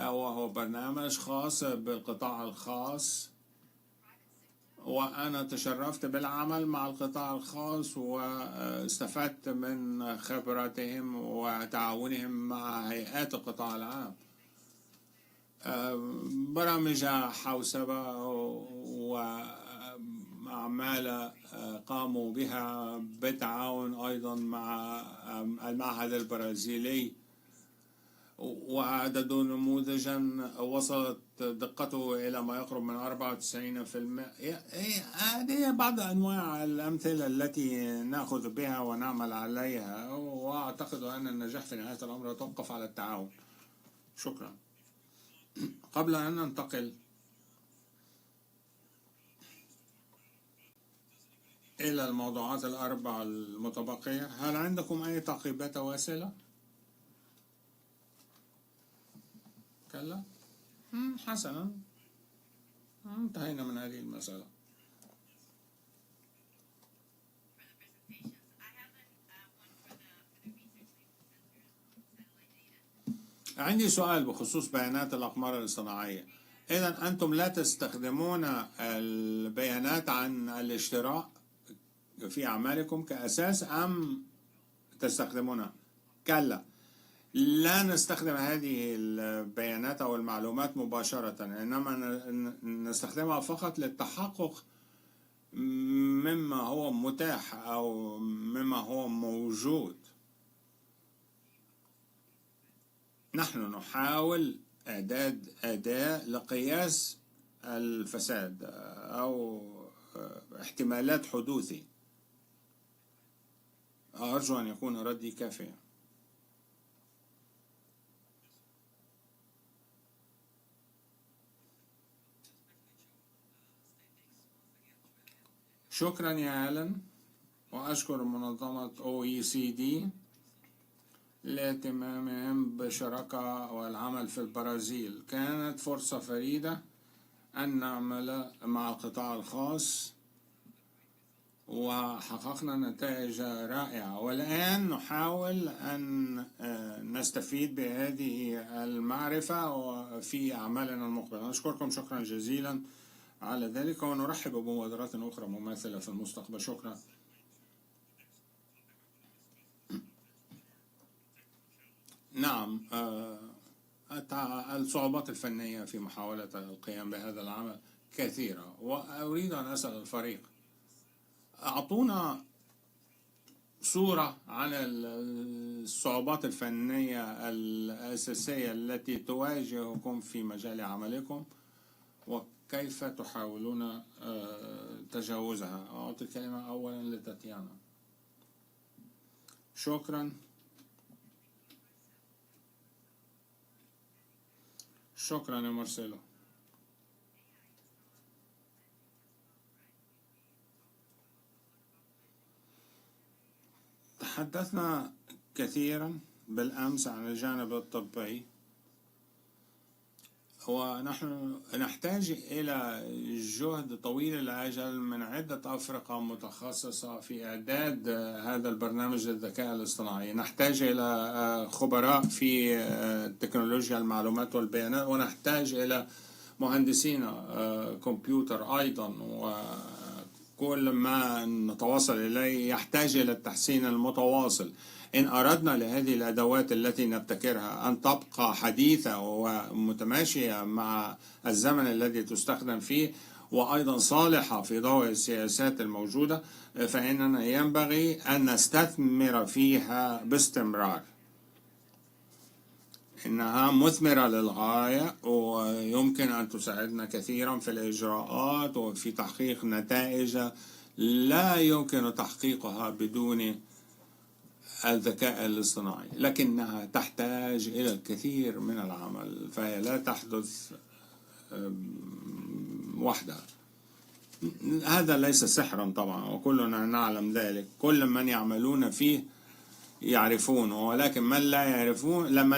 وهو برنامج خاص بالقطاع الخاص، وأنا تشرفت بالعمل مع القطاع الخاص واستفدت من خبراتهم وتعاونهم مع هيئات القطاع العام. برامج حوسبة وأعمال قاموا بها بالتعاون أيضا مع المعهد البرازيلي، وأعددوا نموذجا وصلت دقته إلى ما يقرب من 94%. هذه بعض أنواع الأمثلة التي نأخذ بها ونعمل عليها، وأعتقد أن النجاح في نهاية الأمر يتوقف على التعاون. شكرا. قبل أن ننتقل إلى الموضوعات الأربع المتبقية، هل عندكم أي تعقيبات أو أسئلة؟ كلا؟ حسنا، انتهينا من هذه المسألة. عندي سؤال بخصوص بيانات الأقمار الاصطناعية. إذن أنتم لا تستخدمون البيانات عن الاشتراء في أعمالكم كأساس أم تستخدمونها؟ كلا، لا نستخدم هذه البيانات أو المعلومات مباشرة، إنما نستخدمها فقط للتحقق مما هو متاح أو مما هو موجود. نحن نحاول إعداد أداة لقياس الفساد أو احتمالات حدوثه. أرجو أن يكون ردي كافيا. شكرا يا ألن، وأشكر منظمة OECD لاهتمامهم بشراكة والعمل في البرازيل. كانت فرصة فريدة أن نعمل مع القطاع الخاص وحققنا نتائج رائعة، والآن نحاول أن نستفيد بهذه المعرفة في أعمالنا المقبلة. نشكركم شكرا جزيلا على ذلك، ونرحب بمبادرات أخرى مماثلة في المستقبل. شكرا. نعم، الصعوبات الفنية في محاولة القيام بهذا العمل كثيرة، وأريد أن أسأل الفريق، أعطونا صورة عن الصعوبات الفنية الأساسية التي تواجهكم في مجال عملكم وكيف تحاولون تجاوزها. أعطي الكلمة أولا لتاتيانا. شكرا. شكرا يا مارسيلو. تحدثنا كثيرا بالأمس عن الجانب الطبي، ونحن نحتاج إلى جهد طويل الأجل من عدة أفرقة متخصصة في إعداد هذا البرنامج للذكاء الاصطناعي. نحتاج إلى خبراء في تكنولوجيا المعلومات والبيانات، ونحتاج إلى مهندسين كمبيوتر أيضا، وكل ما نتواصل إليه يحتاج إلى التحسين المتواصل. إن أردنا لهذه الأدوات التي نبتكرها أن تبقى حديثة ومتماشية مع الزمن الذي تستخدم فيه، وأيضا صالحة في ضوء السياسات الموجودة، فإننا ينبغي أن نستثمر فيها باستمرار. إنها مثمرة للغاية، ويمكن أن تساعدنا كثيرا في الإجراءات وفي تحقيق نتائج لا يمكن تحقيقها بدون الذكاء الاصطناعي، لكنها تحتاج إلى الكثير من العمل، فهي لا تحدث وحدها. هذا ليس سحرا طبعا، وكلنا نعلم ذلك. كل من يعملون فيه يعرفون، ولكن من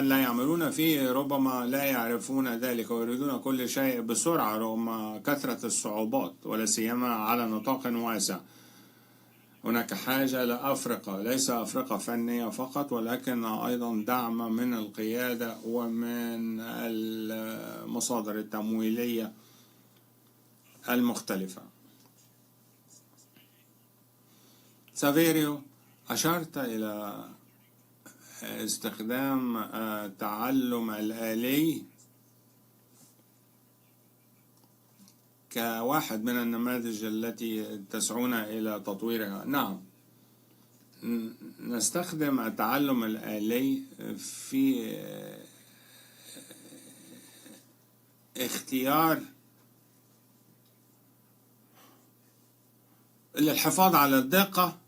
لا يعملون فيه ربما لا يعرفون ذلك، ويريدون كل شيء بسرعة رغم كثرة الصعوبات، ولا سيما على نطاق واسع. هناك حاجة لأفرقة، ليس أفرقة فنية فقط، ولكن أيضا دعم من القيادة ومن المصادر التمويلية المختلفة. سافيريو، أشرت إلى استخدام التعلم الآلي كواحد من النماذج التي تسعون إلى تطويرها. نعم، نستخدم التعلم الآلي في اختيار للحفاظ على الدقة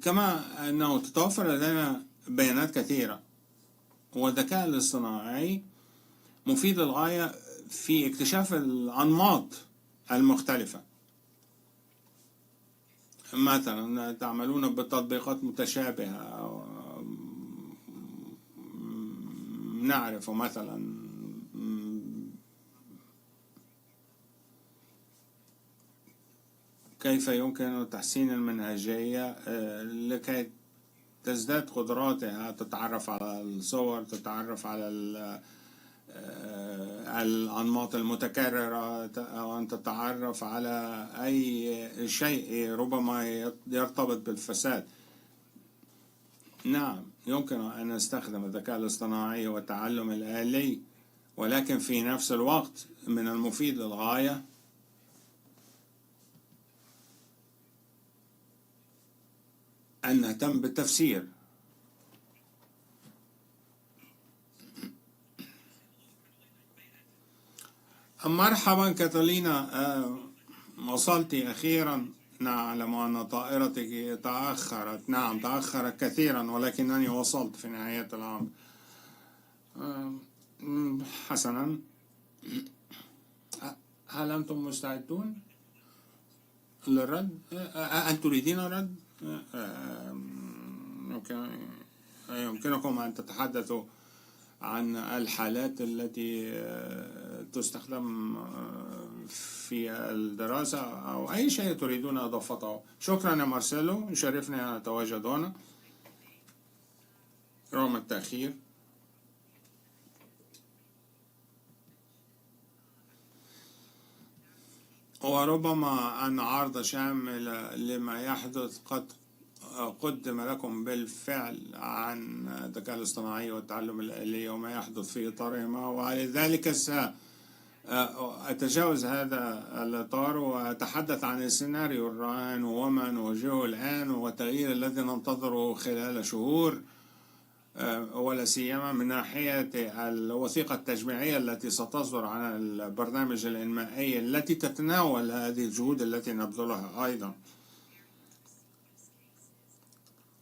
كما أنه تتوفر لدينا بيانات كثيرة، والذكاء الاصطناعي مفيد للغاية في اكتشاف الأنماط المختلفة. مثلا تعملون بتطبيقات متشابهة، نعرف مثلا كيف يمكن تحسين المنهجية لكي تزداد قدراتها، تتعرف على الصور، تتعرف على الأنماط المتكررة أو أن تتعرف على أي شيء ربما يرتبط بالفساد. نعم، يمكن أن نستخدم الذكاء الاصطناعي والتعلم الآلي، ولكن في نفس الوقت من المفيد للغاية أن نهتم بالتفسير. مرحبا كاتالينا، وصلت أخيرا. نعلم أن طائرتك تأخرت. نعم، تأخرت كثيرا، ولكنني وصلت في نهاية العام. حسنا، هل أنتم مستعدون للرد؟ أن تريدين الرد؟ يمكنكم أن تتحدثوا عن الحالات التي تستخدم في الدراسة أو أي شيء تريدون إضافته. شكرا يا مارسيلو، يشرفني أن أتواجد هنا رغم التأخير. وربما أن عرض شامل لما يحدث قد قدم لكم بالفعل عن الذكاء الاصطناعي والتعلم الآلي وما يحدث في إطارهما، ولذلك سأتجاوز هذا الإطار وأتحدث عن السيناريو الراهن وما نواجهه الآن والتغيير الذي ننتظره خلال شهور، ولا سيما من ناحية الوثيقة التجميعية التي ستصدر عن البرنامج الإنمائي التي تتناول هذه الجهود التي نبذلها. أيضا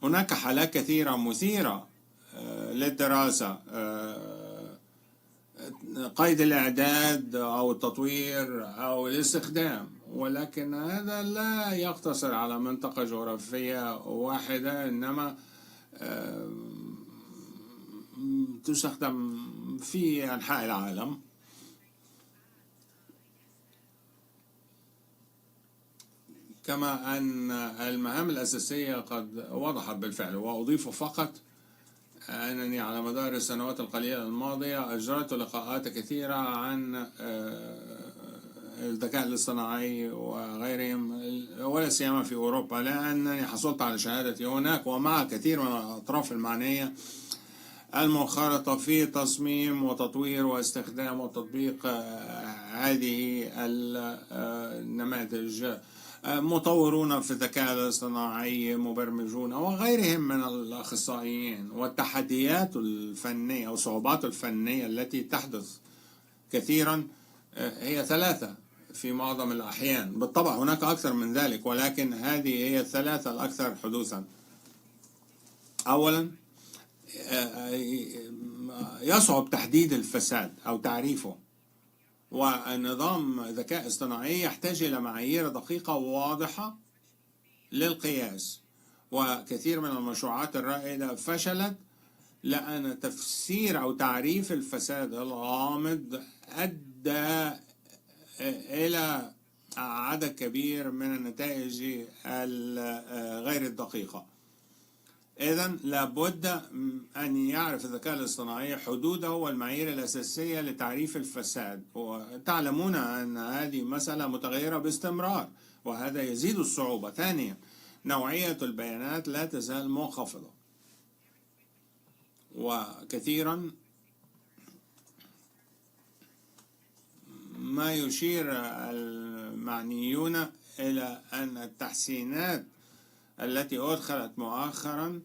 هناك حالات كثيرة مثيرة للدراسة، قيد الإعداد أو التطوير أو الاستخدام، ولكن هذا لا يقتصر على منطقة جغرافية واحدة، إنما تستخدم في أنحاء العالم. كما أن المهام الأساسية قد وضحت بالفعل. وأضيف فقط أنني على مدار السنوات القليلة الماضية أجريت لقاءات كثيرة عن الذكاء الاصطناعي وغيرهم، ولا سيما في أوروبا، لأنني حصلت على شهادتي هناك ومع كثير من الأطراف المعنية المنخرطة في تصميم وتطوير واستخدام وتطبيق هذه النماذج، مطورون في الذكاء الاصطناعي، مبرمجون وغيرهم من الأخصائيين. والتحديات الفنية أو الصعوبات الفنية التي تحدث كثيرا هي ثلاثة في معظم الأحيان. بالطبع هناك أكثر من ذلك، ولكن هذه هي الثلاثة الأكثر حدوثا. أولا، يصعب تحديد الفساد أو تعريفه، ونظام ذكاء اصطناعي يحتاج إلى معايير دقيقة وواضحة للقياس. وكثير من المشروعات الرائدة فشلت لأن تفسير أو تعريف الفساد الغامض أدى إلى عدد كبير من النتائج غير الدقيقة. إذن لابد أن يعرف الذكاء الاصطناعي حدوده والمعايير الأساسية لتعريف الفساد، وتعلمون أن هذه مسألة متغيرة باستمرار، وهذا يزيد الصعوبة. ثانيا، نوعية البيانات لا تزال منخفضة، وكثيرا ما يشير المعنيون إلى أن التحسينات التي أدخلت مؤخرا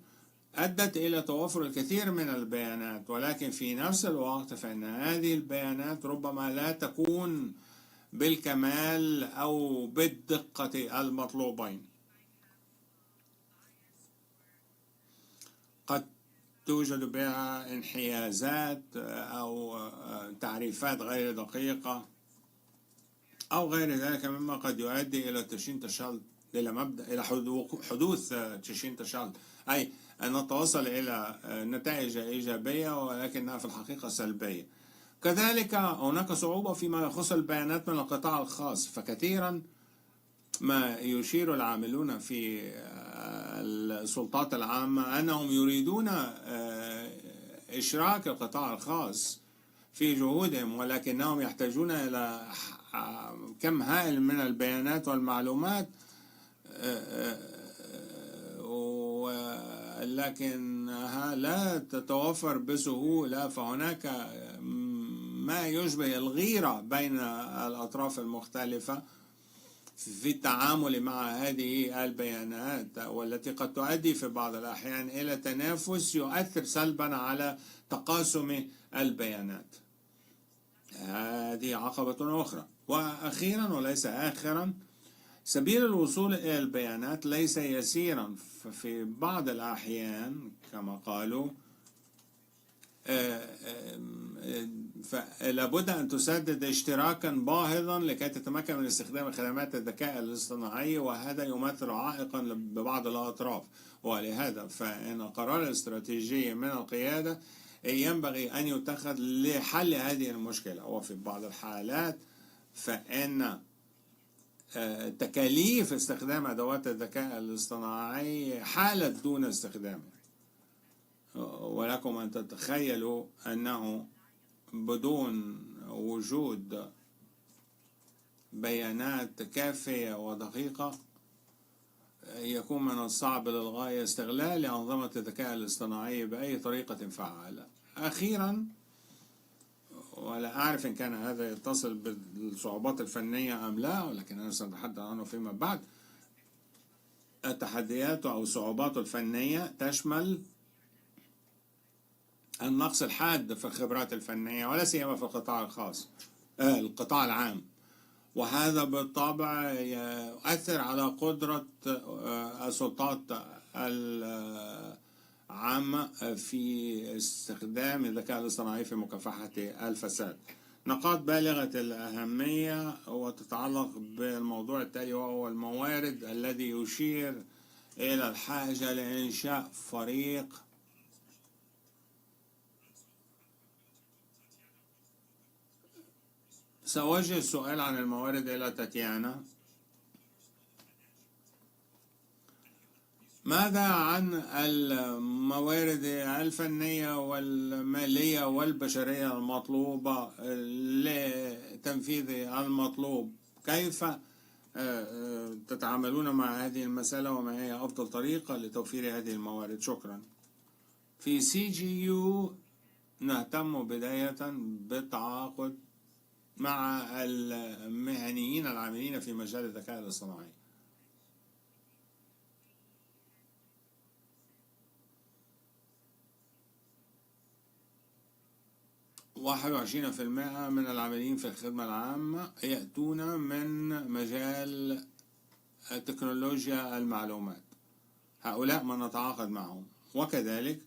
أدت إلى توفر الكثير من البيانات، ولكن في نفس الوقت فإن هذه البيانات ربما لا تكون بالكمال أو بالدقة المطلوبين. قد توجد بها انحيازات أو تعريفات غير دقيقة أو غير ذلك، مما قد يؤدي إلى تشين تشال، إلى حدوث تشين تشال، أي أن نتوصل إلى نتائج إيجابية ولكنها في الحقيقة سلبية. كذلك هناك صعوبة فيما يخص البيانات من القطاع الخاص، فكثيرا ما يشير العاملون في السلطات العامة أنهم يريدون إشراك القطاع الخاص في جهودهم، ولكنهم يحتاجون إلى كم هائل من البيانات والمعلومات، ولكنها لا تتوفر بسهولة. فهناك ما يشبه الغيرة بين الأطراف المختلفة في التعامل مع هذه البيانات، والتي قد تؤدي في بعض الأحيان إلى تنافس يؤثر سلبا على تقاسم البيانات. هذه عقبة أخرى. وأخيرا وليس آخرا، سبيل الوصول إلى البيانات ليس يسيرا، ففي بعض الأحيان كما قالوا فلابد أن تسدد اشتراكا باهظا لكي تتمكن من استخدام خدمات الذكاء الاصطناعي، وهذا يمثل عائقا ببعض الأطراف. ولهذا فإن القرار الاستراتيجي من القيادة ينبغي أن يتخذ لحل هذه المشكلة. وفي بعض الحالات فإن تكاليف استخدام أدوات الذكاء الاصطناعي حالت دون استخدامه. ولكم أن تتخيلوا أنه بدون وجود بيانات كافية ودقيقة يكون من الصعب للغاية استغلال أنظمة الذكاء الاصطناعي بأي طريقة فعالة. أخيرا، ولا أعرف إن كان هذا يتصل بالصعوبات الفنية أم لا، ولكن أنا سأتحدث عنه فيما بعد. التحديات أو الصعوبات الفنية تشمل النقص الحاد في الخبرات الفنية، ولا سيما في القطاع الخاص، القطاع العام، وهذا بالطبع يؤثر على قدرة السلطات العامة في استخدام الذكاء الاصطناعي في مكافحة الفساد. نقاط بالغة الأهمية وتتعلق بالموضوع التالي، وهو الموارد، الذي يشير إلى الحاجة لإنشاء فريق سأوجه السؤال عن الموارد إلى تاتيانا. ماذا عن الموارد الفنية والمالية والبشرية المطلوبة لتنفيذ المطلوب؟ كيف تتعاملون مع هذه المسألة، وما هي أفضل طريقة لتوفير هذه الموارد؟ شكرا. في CGU نهتم بداية بالتعاقد مع المهنيين العاملين في مجال الذكاء الاصطناعي. 21% من العاملين في الخدمة العامة يأتون من مجال تكنولوجيا المعلومات. هؤلاء من نتعاقد معهم، وكذلك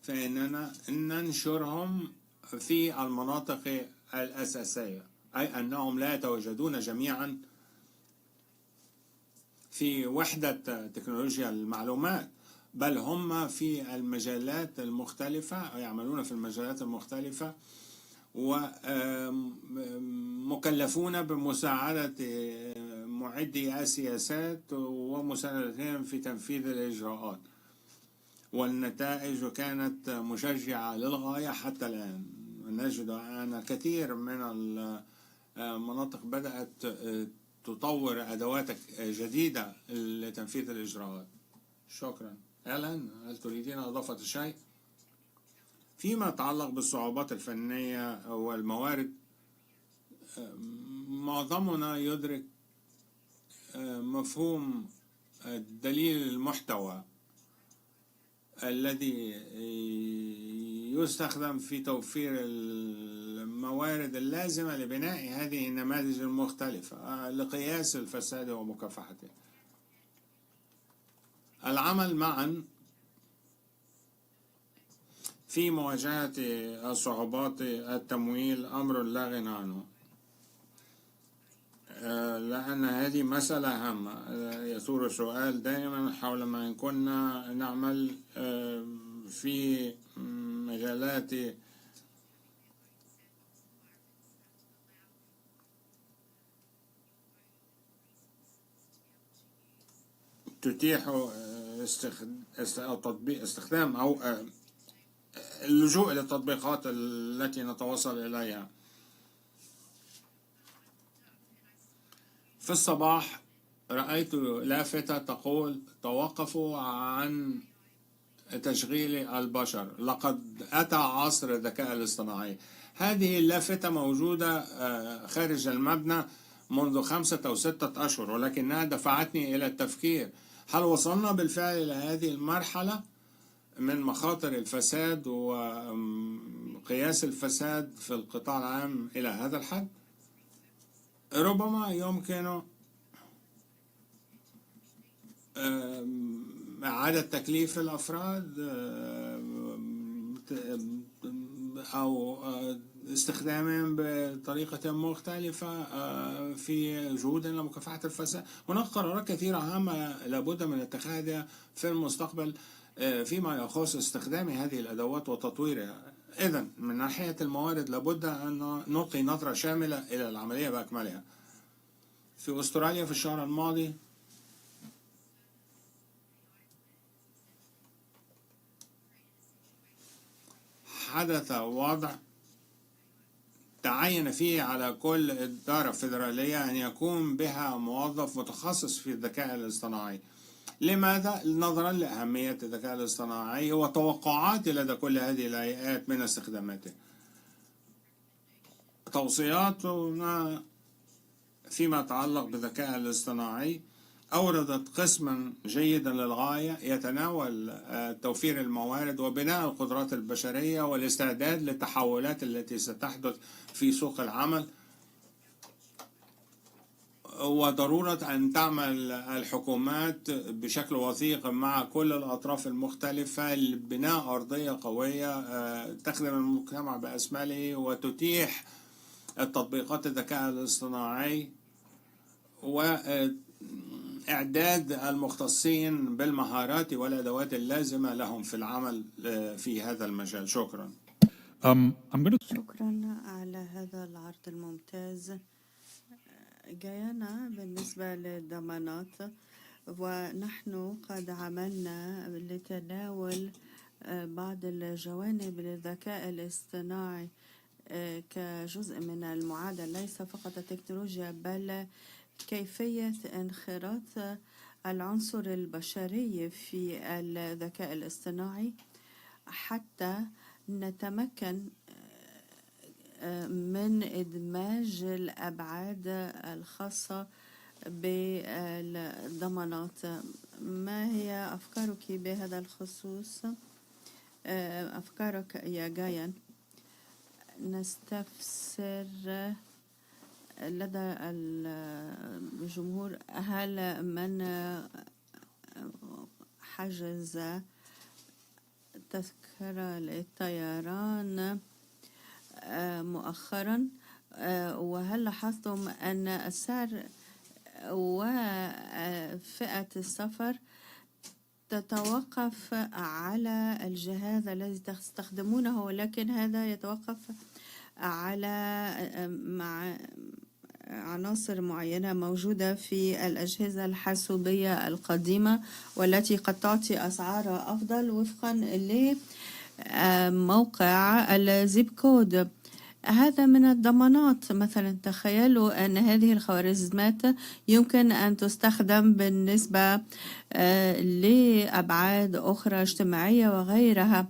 فإننا ننشرهم في المناطق الأساسية، أي أنهم لا يتواجدون جميعا في وحدة تكنولوجيا المعلومات، بل هم في المجالات المختلفة، يعملون في المجالات المختلفة، ومكلفون بمساعدة معدي السياسات ومساعدتهم في تنفيذ الإجراءات. والنتائج كانت مشجعة للغاية حتى الآن. نجد أن كثير من المناطق بدأت تطور أدوات جديدة لتنفيذ الإجراءات. شكرا. ألان، هل تريدين إضافة شيء؟ فيما يتعلق بالصعوبات الفنية والموارد، معظمنا يدرك مفهوم دليل المحتوى الذي يستخدم في توفير الموارد اللازمة لبناء هذه النماذج المختلفة لقياس الفساد ومكافحته. العمل معا في مواجهة الصعوبات التمويل أمر لا غنى عنه، لأن هذه مسألة هامة. يثور السؤال دائما حول ما كنا نعمل في مجالات تتيح استخدام أو اللجوء إلى التطبيقات التي نتوصل إليها. في الصباح رأيت لافتة تقول توقفوا عن تشغيل البشر، لقد أتى عصر الذكاء الاصطناعي. هذه اللافتة موجودة خارج المبنى منذ 5 أو 6 أشهر، ولكنها دفعتني إلى التفكير: هل وصلنا بالفعل إلى هذه المرحلة من مخاطر الفساد وقياس الفساد في القطاع العام إلى هذا الحد؟ ربما يمكن إعادة تكليف الأفراد أو استخدامهم بطريقة مختلفة في جهود لمكافحة الفساد. هناك قرارات كثيرة هامة لابد من اتخاذها في المستقبل فيما يخص استخدام هذه الأدوات وتطويرها. إذن من ناحية الموارد لابد أن نلقي نظرة شاملة إلى العملية بأكملها. في أستراليا في الشهر الماضي حدث وضع تعين فيه على كل إدارة فيدرالية أن يكون بها موظف متخصص في الذكاء الاصطناعي. لماذا؟ نظرا لأهمية الذكاء الاصطناعي وتوقعات لدى كل هذه الهيئات من استخداماته. توصياتنا فيما يتعلق بالذكاء الاصطناعي أوردت قسما جيدا للغاية يتناول توفير الموارد وبناء القدرات البشرية والاستعداد للتحولات التي ستحدث في سوق العمل، وضرورة أن تعمل الحكومات بشكل وثيق مع كل الأطراف المختلفة لبناء أرضية قوية تخدم المجتمع بأسمله وتتيح التطبيقات الذكاء الاصطناعي وإعداد المختصين بالمهارات والأدوات اللازمة لهم في العمل في هذا المجال. شكرا. شكرا على هذا العرض الممتاز. جاينا بالنسبة للضمانات، ونحن قد عملنا لتناول بعض الجوانب للذكاء الاصطناعي كجزء من المعادلة، ليس فقط التكنولوجيا بل كيفية انخراط العنصر البشري في الذكاء الاصطناعي حتى نتمكن من إدماج الأبعاد الخاصة بالضمانات. ما هي أفكارك بهذا الخصوص؟ أفكارك يا جايان. نستفسر لدى الجمهور: هل من حجز تذكرة للطيران مؤخرا، وهل لاحظتم أن السعر وفئة السفر تتوقف على الجهاز الذي تستخدمونه، ولكن هذا يتوقف على عناصر معينة موجودة في الأجهزة الحاسوبية القديمة والتي قد تعطي أسعار أفضل وفقا لموقع الزيب كود. هذا من الضمانات. مثلا تخيلوا أن هذه الخوارزميات يمكن أن تستخدم بالنسبة لأبعاد أخرى اجتماعية وغيرها.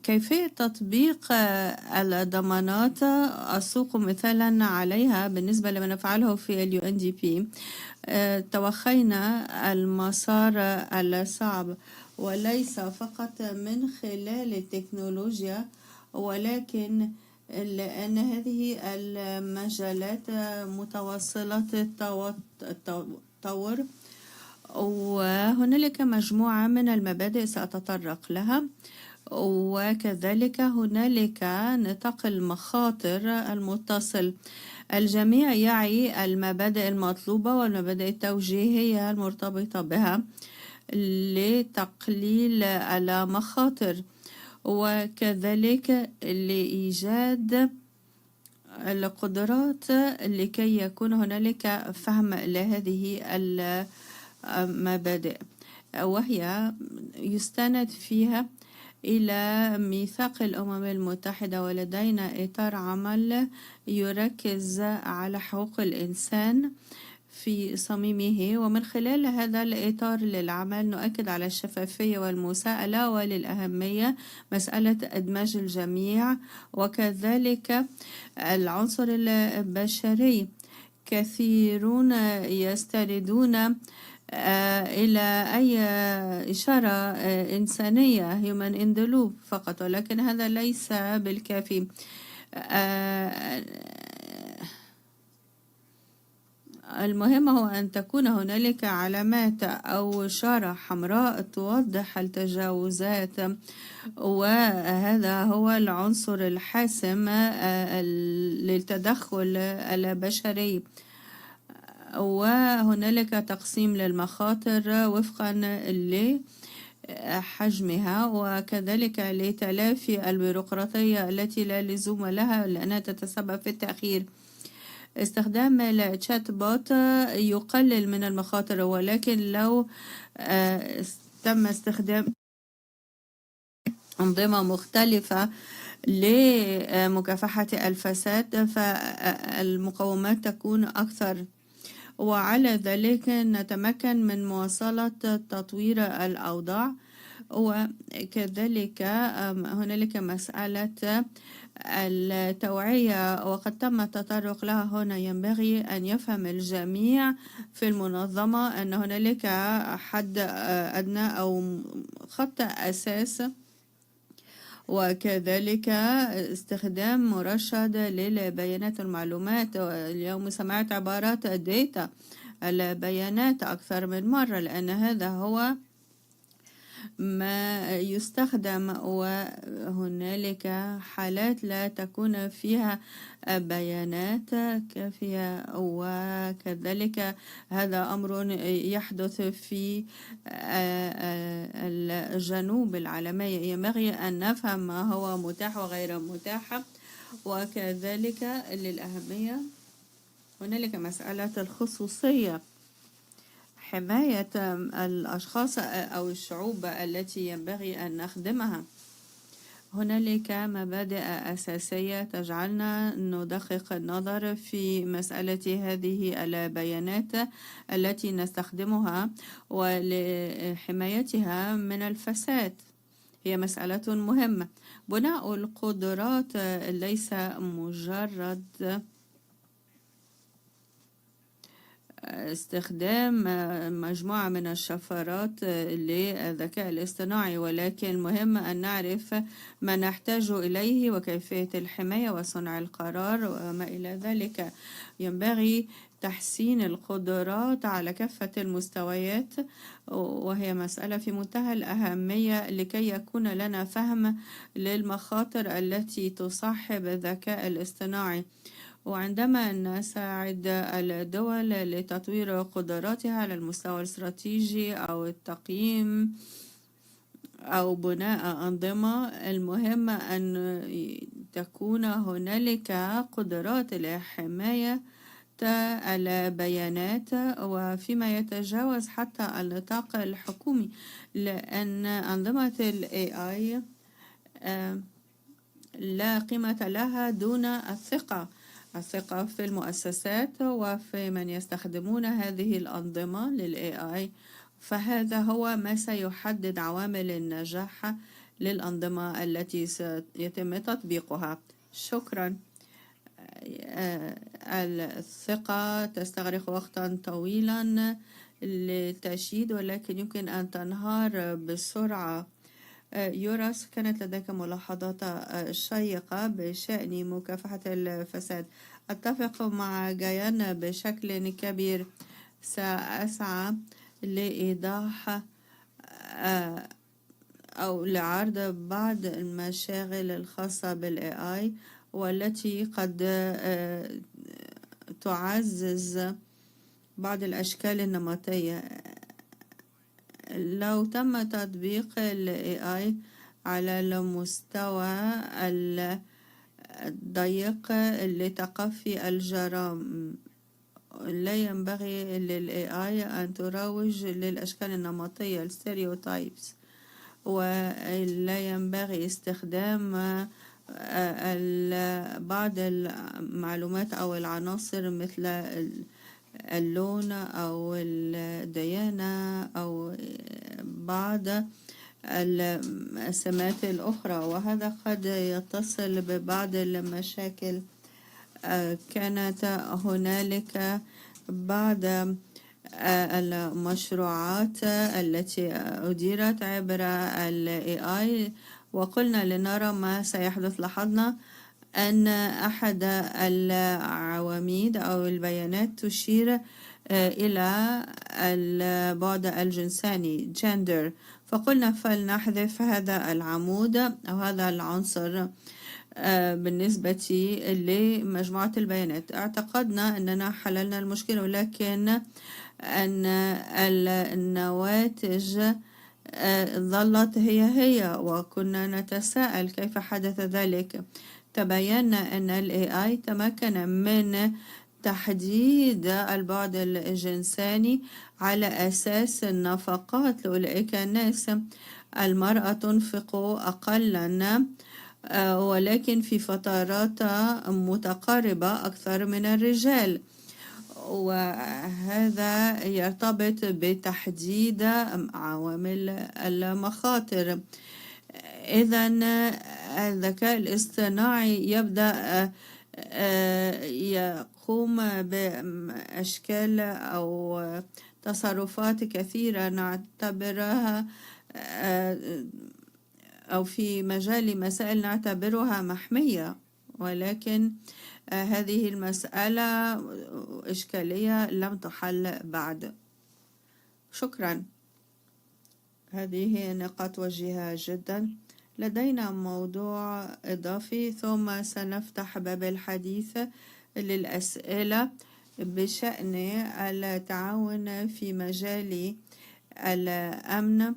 كيفية تطبيق الضمانات أسوق مثالا عليها بالنسبة لما نفعله في UNDP. توخينا المسار الصعب، وليس فقط من خلال التكنولوجيا، ولكن لأن هذه المجالات متواصلة التطور، وهنالك مجموعة من المبادئ سأتطرق لها، وكذلك هنالك نطاق المخاطر المتصل. الجميع يعي المبادئ المطلوبة والمبادئ التوجيهية المرتبطة بها لتقليل المخاطر، وكذلك لإيجاد القدرات لكي يكون هنالك فهم لهذه المبادئ، وهي يستند فيها إلى ميثاق الأمم المتحدة، ولدينا إطار عمل يركز على حقوق الإنسان في صميمه، ومن خلال هذا الإطار للعمل نؤكد على الشفافية والمساءلة، وللأهمية مسألة إدماج الجميع وكذلك العنصر البشري. كثيرون يستندون إلى أي إشارة إنسانية human in the loop فقط، ولكن هذا ليس بالكافي. المهم هو أن تكون هنالك علامات أو إشارة حمراء توضح التجاوزات، وهذا هو العنصر الحاسم للتدخل البشري. وهنالك تقسيم للمخاطر وفقا لحجمها، وكذلك لتلافي البيروقراطية التي لا لزوم لها لأنها تتسبب في التأخير. استخدام الشات بوت يقلل من المخاطر، ولكن لو تم استخدام أنظمة مختلفة لمكافحة الفساد فالمقومات تكون أكثر، وعلى ذلك نتمكن من مواصلة تطوير الأوضاع. وكذلك هنالك مسألة التوعية وقد تم التطرق لها هنا. ينبغي أن يفهم الجميع في المنظمة أن هنالك حد أدنى أو خط أساس، وكذلك استخدام مرشد للبيانات والمعلومات. اليوم سمعت عبارات داتا البيانات أكثر من مرة لأن هذا هو ما يستخدم، وهنالك حالات لا تكون فيها بيانات كافية، وكذلك هذا أمر يحدث في الجنوب العالمية. ينبغي أن نفهم ما هو متاح وغير متاح، وكذلك للأهمية هنالك مسألة الخصوصية، حماية الأشخاص أو الشعوب التي ينبغي أن نخدمها. هنالك مبادئ أساسية تجعلنا ندقق النظر في مسألة هذه البيانات التي نستخدمها ولحمايتها من الفساد. هي مسألة مهمة. بناء القدرات ليس مجرد استخدام مجموعة من الشفرات للذكاء الاصطناعي، ولكن مهم أن نعرف ما نحتاج إليه وكيفية الحماية وصنع القرار وما إلى ذلك. ينبغي تحسين القدرات على كافة المستويات، وهي مسألة في منتهى الأهمية لكي يكون لنا فهم للمخاطر التي تصاحب الذكاء الاصطناعي. وعندما نساعد الدول لتطوير قدراتها على المستوى الاستراتيجي أو التقييم أو بناء أنظمة، المهم أن تكون هنالك قدرات لحماية البيانات وفيما يتجاوز حتى النطاق الحكومي، لأن أنظمة ال AI لا قيمة لها دون الثقة في المؤسسات وفي من يستخدمون هذه الأنظمة للAI، فهذا هو ما سيحدد عوامل النجاح للأنظمة التي سيتم تطبيقها. شكرا. الثقة تستغرق وقتا طويلا للتشييد، ولكن يمكن أن تنهار بسرعة. يرأسه، كانت لديك ملاحظات شيقة بشأن مكافحة الفساد. أتفق مع جيان بشكل كبير. سأسعى لإيضاح أو لعرض بعض المشاغل الخاصة بالAI والتي قد تعزز بعض الأشكال النمطية. لو تم تطبيق ال AI على المستوى الضيق لتقفي الجرائم، لا ينبغي لل AI أن تروج للأشكال النمطية الستيريوتايبس، ولا ينبغي استخدام بعض المعلومات أو العناصر مثل اللون أو الديانة أو بعض السمات الأخرى، وهذا قد يتصل ببعض المشاكل. كانت هنالك بعض المشروعات التي أديرت عبر ال AI، وقلنا لنرى ما سيحدث. لاحظنا أن أحد العواميد أو البيانات تشير إلى البعد الجنساني gender، فقلنا فلنحذف هذا العمود أو هذا العنصر بالنسبة لمجموعة البيانات. اعتقدنا أننا حللنا المشكلة، ولكن أن النواتج ظلت هي وكنا نتساءل كيف حدث ذلك. تبين أن ال AI تمكن من تحديد البعد الجنساني على أساس النفقات لأولئك الناس. المرأة تنفق أقلاً ولكن في فترات متقاربة أكثر من الرجال، وهذا يرتبط بتحديد عوامل المخاطر. إذن الذكاء الاصطناعي يبدأ يقوم بأشكال أو تصرفات كثيرة نعتبرها أو في مجال مسائل نعتبرها محمية، ولكن هذه المسألة إشكالية لم تحل بعد. شكرا. هذه نقاط وجيهة جدا. لدينا موضوع إضافي ثم سنفتح باب الحديث للأسئلة بشأن التعاون في مجال الأمن.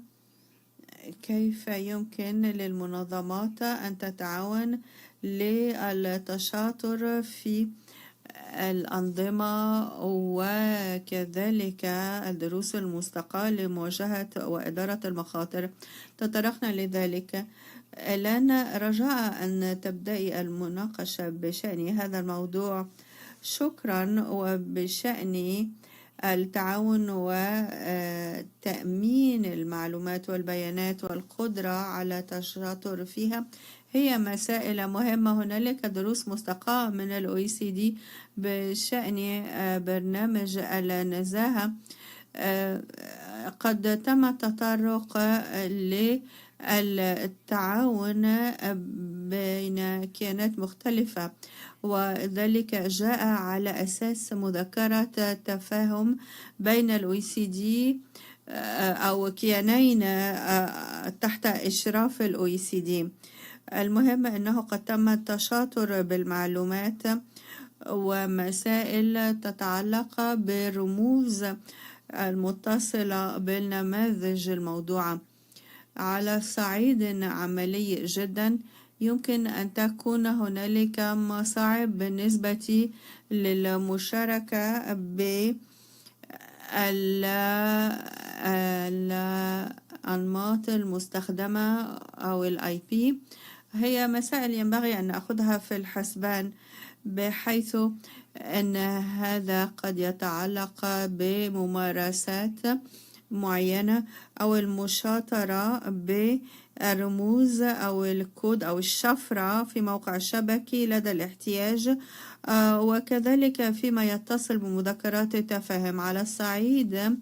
كيف يمكن للمنظمات أن تتعاون للتشاطر في الأنظمة وكذلك الدروس المستقاة لمواجهة وإدارة المخاطر؟ تطرقنا لذلك. لنا رجاء أن تبدأي المناقشة بشأن هذا الموضوع. شكرا. وبشأن التعاون وتأمين المعلومات والبيانات والقدرة على التشاطر فيها هي مسائل مهمة. هنالك دروس مستقاة من الOECD بشأن برنامج النزاهة. قد تم التطرق للتعاون بين كيانات مختلفة، وذلك جاء على أساس مذكرة تفاهم بين الOECD أو كيانين تحت إشراف الOECD. المهم أنه قد تم التشاطر بالمعلومات ومسائل تتعلق بالرموز المتصلة بالنماذج الموضوعة. على صعيد عملي جدا يمكن أن تكون هنالك مصاعب بالنسبة للمشاركة بالأنماط المستخدمة أو الIP. هي مسائل ينبغي أن نأخذها في الحسبان، بحيث أن هذا قد يتعلق بممارسات معينة أو المشاطرة بالرموز أو الكود أو الشفرة في موقع شبكي لدى الاحتياج، وكذلك فيما يتصل بمذكرات التفاهم. على الصعيد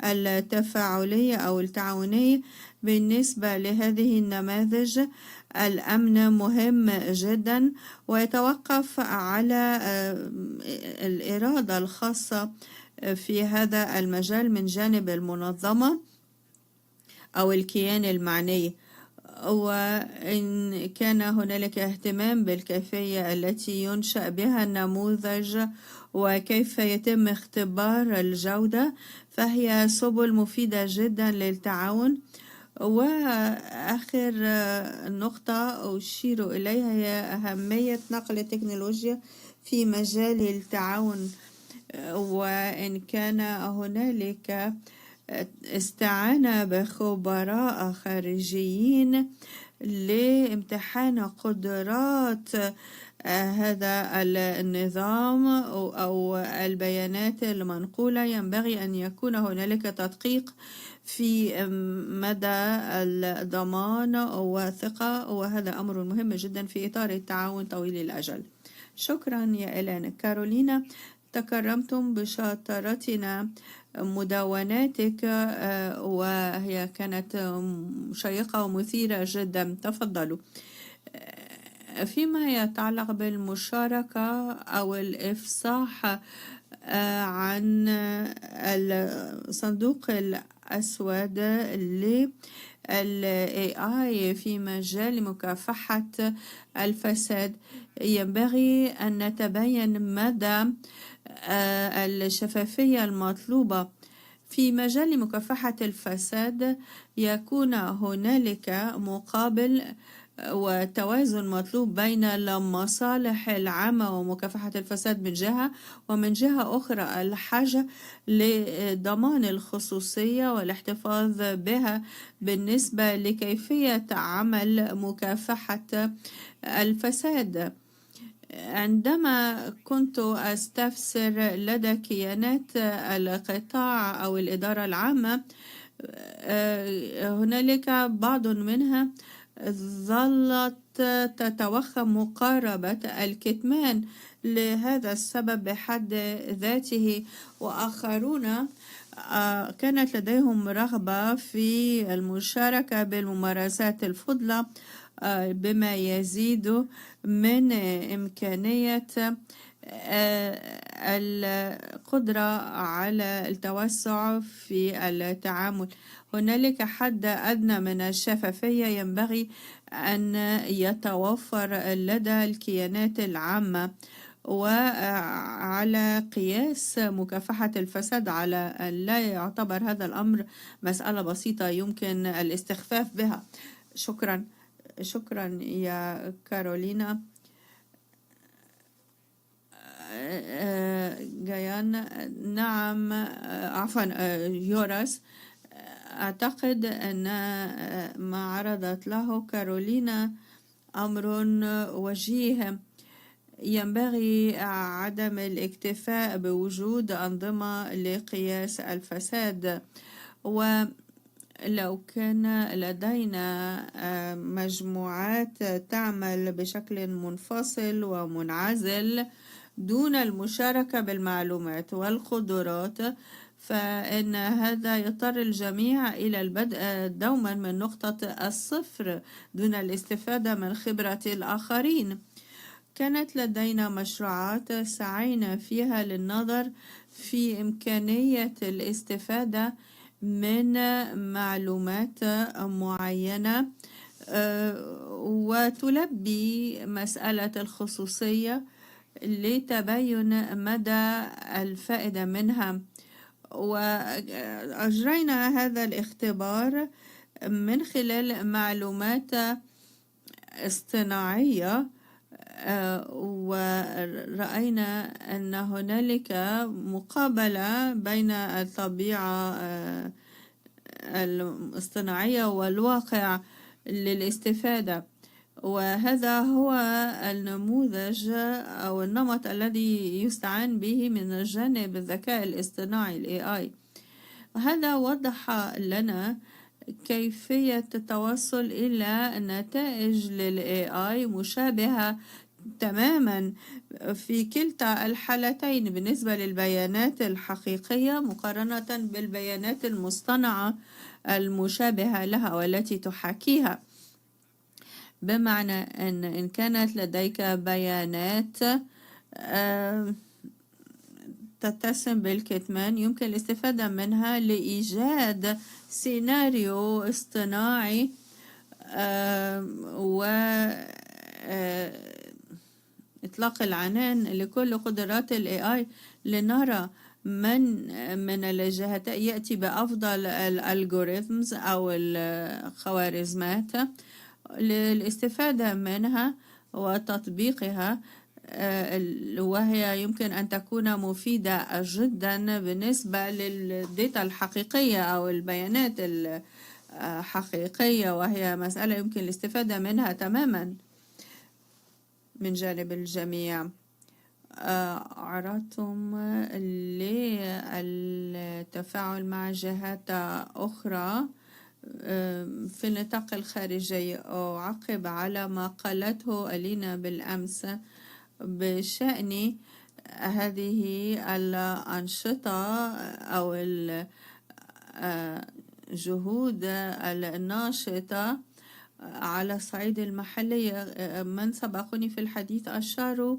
التفاعلي أو التعاوني بالنسبة لهذه النماذج، الأمن مهم جدا ويتوقف على الإرادة الخاصة في هذا المجال من جانب المنظمة أو الكيان المعني. وإن كان هنالك اهتمام بالكيفية التي ينشأ بها النموذج وكيف يتم اختبار الجودة، فهي سبل مفيدة جدا للتعاون. وآخر نقطة أشير إليها هي أهمية نقل التكنولوجيا في مجال التعاون. وإن كان هنالك استعان بخبراء خارجيين لامتحان قدرات هذا النظام أو البيانات المنقولة. ينبغي أن يكون هنالك تدقيق في مدى الضمان والثقة، وهذا أمر مهم جدا في إطار التعاون طويل الأجل. شكرا يا إلان. كارولينا، تكرمتم بشطارتنا مدوناتك وهي كانت شيقة ومثيرة جدا. تفضلوا. فيما يتعلق بالمشاركة أو الإفصاح عن الصندوق الأسود لل AI في مجال مكافحة الفساد، ينبغي أن نتبين مدى الشفافية المطلوبة في مجال مكافحة الفساد. يكون هنالك مقابل وتوازن مطلوب بين المصالح العامة ومكافحة الفساد من جهة، ومن جهة أخرى الحاجة لضمان الخصوصية والاحتفاظ بها بالنسبة لكيفية عمل مكافحة الفساد. عندما كنت أستفسر لدى كيانات القطاع أو الإدارة العامة، هنالك بعض منها ظلت تتوخم مقاربة الكتمان لهذا السبب بحد ذاته، وآخرون كانت لديهم رغبة في المشاركة بالممارسات الفضلى بما يزيد من إمكانية القدرة على التوسع في التعامل. هنالك حد أدنى من الشفافية ينبغي أن يتوفر لدى الكيانات العامة، وعلى قياس مكافحة الفساد على أن لا يعتبر هذا الأمر مسألة بسيطة يمكن الاستخفاف بها. شكرا. شكرا يا كارولينا. جيان، نعم، عفوا يورس، أعتقد أن ما عرضت له كارولينا أمر وجيه. ينبغي عدم الاكتفاء بوجود أنظمة لقياس الفساد، ولو كان لدينا مجموعات تعمل بشكل منفصل ومنعزل دون المشاركة بالمعلومات والقدرات، فإن هذا يضطر الجميع إلى البدء دوما من نقطة الصفر دون الاستفادة من خبرة الآخرين. كانت لدينا مشروعات سعينا فيها للنظر في إمكانية الاستفادة من معلومات معينة وتلبي مسألة الخصوصية لتبين مدى الفائدة منها. وأجرينا هذا الاختبار من خلال معلومات اصطناعية، ورأينا أن هنالك مقابلة بين الطبيعة الاصطناعية والواقع للاستفادة، وهذا هو النموذج أو النمط الذي يستعان به من الجانب الذكاء الاصطناعي ال AI. وهذا وضح لنا كيفية التوصل إلى نتائج لل AI مشابهة تماما في كلتا الحالتين بالنسبة للبيانات الحقيقية مقارنة بالبيانات المصطنعة المشابهة لها والتي تحاكيها. بمعنى أن إن كانت لديك بيانات تتسم بالكتمان، يمكن الاستفادة منها لإيجاد سيناريو اصطناعي وإطلاق العنان لكل قدرات ال AI لنرى من الجهات يأتي بأفضل الألغوريثمز أو الخوارزمات للاستفادة منها وتطبيقها وهي يمكن أن تكون مفيدة جدا بالنسبة للداتا الحقيقية أو البيانات الحقيقية، وهي مسألة يمكن الاستفادة منها تماما من جانب الجميع. عرضتم للتفاعل مع جهات أخرى في نطاق الخارجية. أعقب على ما قالته ألينا بالأمس بشأن هذه الأنشطة أو الجهود الناشطة على الصعيد المحلي. من سبقني في الحديث أشاروا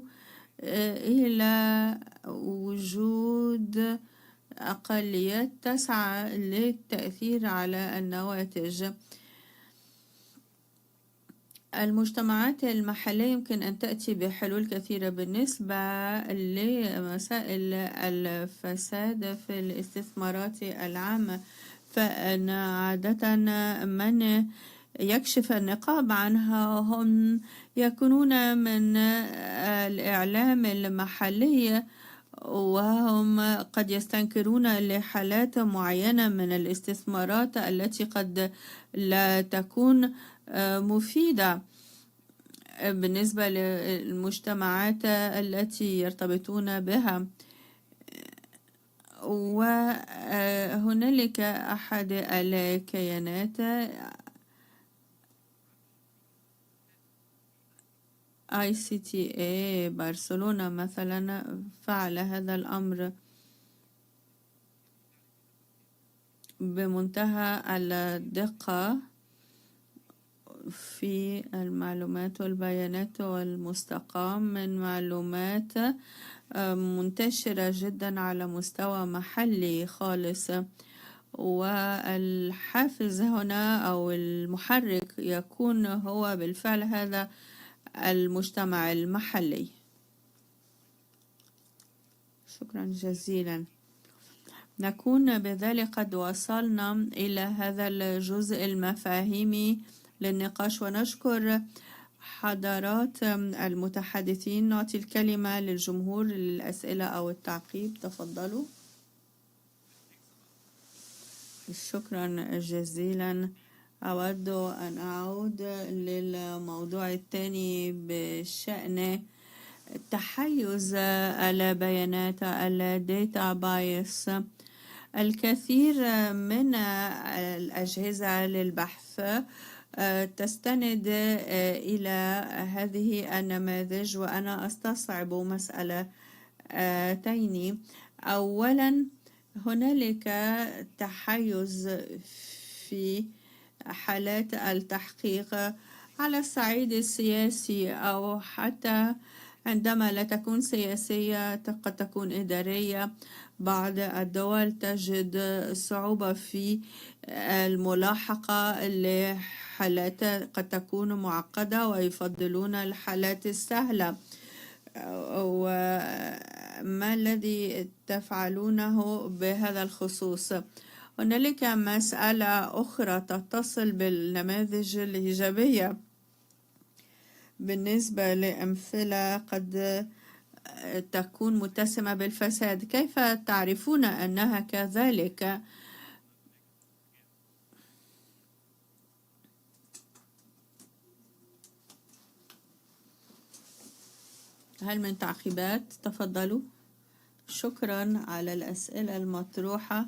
إلى وجود أقليات تسعى للتأثير على النواتج. المجتمعات المحلية يمكن أن تأتي بحلول كثيرة بالنسبة لمسائل الفساد في الاستثمارات العامة، فإن عادة من يكشف النقاب عنها هم يكونون من الإعلام المحلي، وهم قد يستنكرون لحالات معينة من الاستثمارات التي قد لا تكون مفيدة بالنسبة للمجتمعات التي يرتبطون بها. وهنالك أحد الكيانات ICTA برشلونة مثلا فعل هذا الأمر بمنتهى الدقة في المعلومات والبيانات والمستقى من معلومات منتشرة جدا على مستوى محلي خالص. والحافز هنا أو المحرك يكون هو بالفعل هذا المجتمع المحلي. شكرا جزيلا. نكون بذلك قد وصلنا إلى هذا الجزء المفاهيمي للنقاش، ونشكر حضرات المتحدثين. نعطي الكلمة للجمهور للأسئلة أو التعقيب. تفضلوا. شكرا جزيلا. أود أن أعود للموضوع الثاني بشأن تحيز البيانات الداتا بايس. الكثير من الأجهزة للبحث تستند إلى هذه النماذج، وأنا أستصعب مسألتين. أولا، هنالك تحيز في حالات التحقيق على الصعيد السياسي، أو حتى عندما لا تكون سياسية قد تكون إدارية. بعض الدول تجد صعوبة في الملاحقة لحالات قد تكون معقدة ويفضلون الحالات السهلة. وما الذي تفعلونه بهذا الخصوص؟ هنالك مسألة أخرى تتصل بالنماذج الإيجابية بالنسبة لأمثلة قد تكون متسمة بالفساد. كيف تعرفون أنها كذلك؟ هل من تعقيبات؟ تفضلوا. شكرا على الأسئلة المطروحة.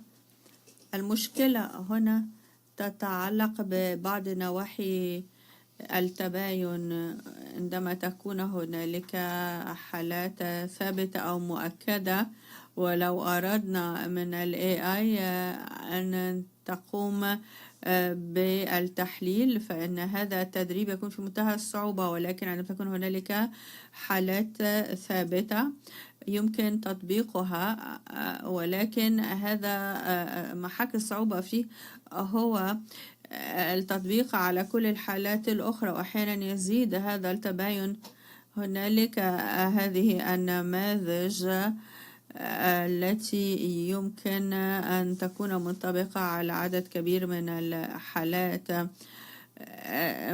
المشكلة هنا تتعلق ببعض نواحي التباين. عندما تكون هنالك حالات ثابتة أو مؤكدة، ولو أردنا من ال AI أن تقوم بالتحليل، فإن هذا التدريب يكون في منتهى الصعوبة. ولكن عندما تكون هنالك حالات ثابتة يمكن تطبيقها، ولكن هذا محك الصعوبة فيه هو التطبيق على كل الحالات الأخرى، وأحيانا يزيد هذا التباين. هنالك هذه النماذج التي يمكن أن تكون منطبقة على عدد كبير من الحالات.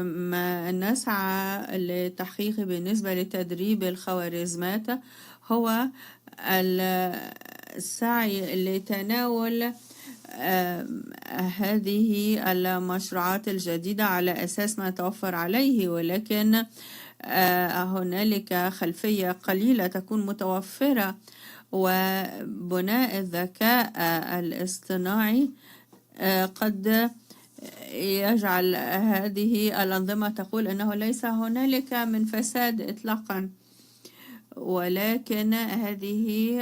ما نسعى لتحقيقه بالنسبة لتدريب الخوارزمات هو السعي لتناول هذه المشروعات الجديدة على أساس ما يتوفر عليه، ولكن هنالك خلفية قليلة تكون متوفرة، وبناء الذكاء الاصطناعي قد يجعل هذه الأنظمة تقول أنه ليس هنالك من فساد إطلاقا، ولكن هذه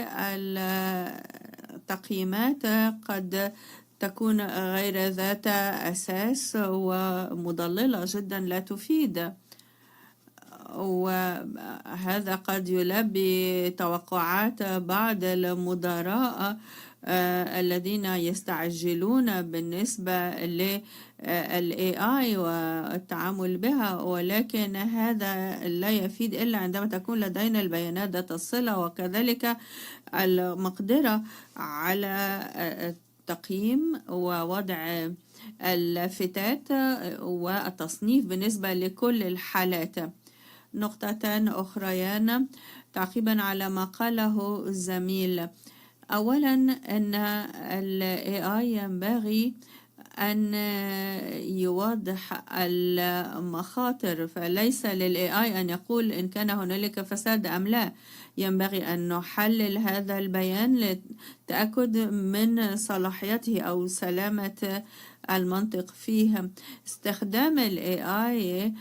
التقييمات قد تكون غير ذات أساس ومضللة جدا لا تفيد، وهذا قد يلبي توقعات بعض المدراء الذين يستعجلون بالنسبة للAI والتعامل بها، ولكن هذا لا يفيد إلا عندما تكون لدينا البيانات ذات الصلة، وكذلك المقدرة على التقييم ووضع اللافتات والتصنيف بالنسبة لكل الحالات. نقطتان أخريان تعقيبا على ما قاله الزميل. أولا أن ال AI ينبغي أن يوضح المخاطر، فليس لل AI أن يقول إن كان هنالك فساد أم لا، ينبغي أن نحلل هذا البيان للتأكد من صلاحيته أو سلامة المنطق فيه. استخدام ال AI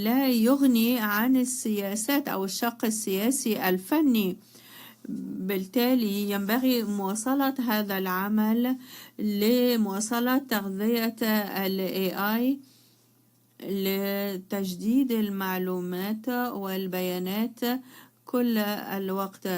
لا يغني عن السياسات أو الشق السياسي الفني، بالتالي ينبغي مواصلة هذا العمل لمواصلة تغذية ال AI لتجديد المعلومات والبيانات كل الوقت.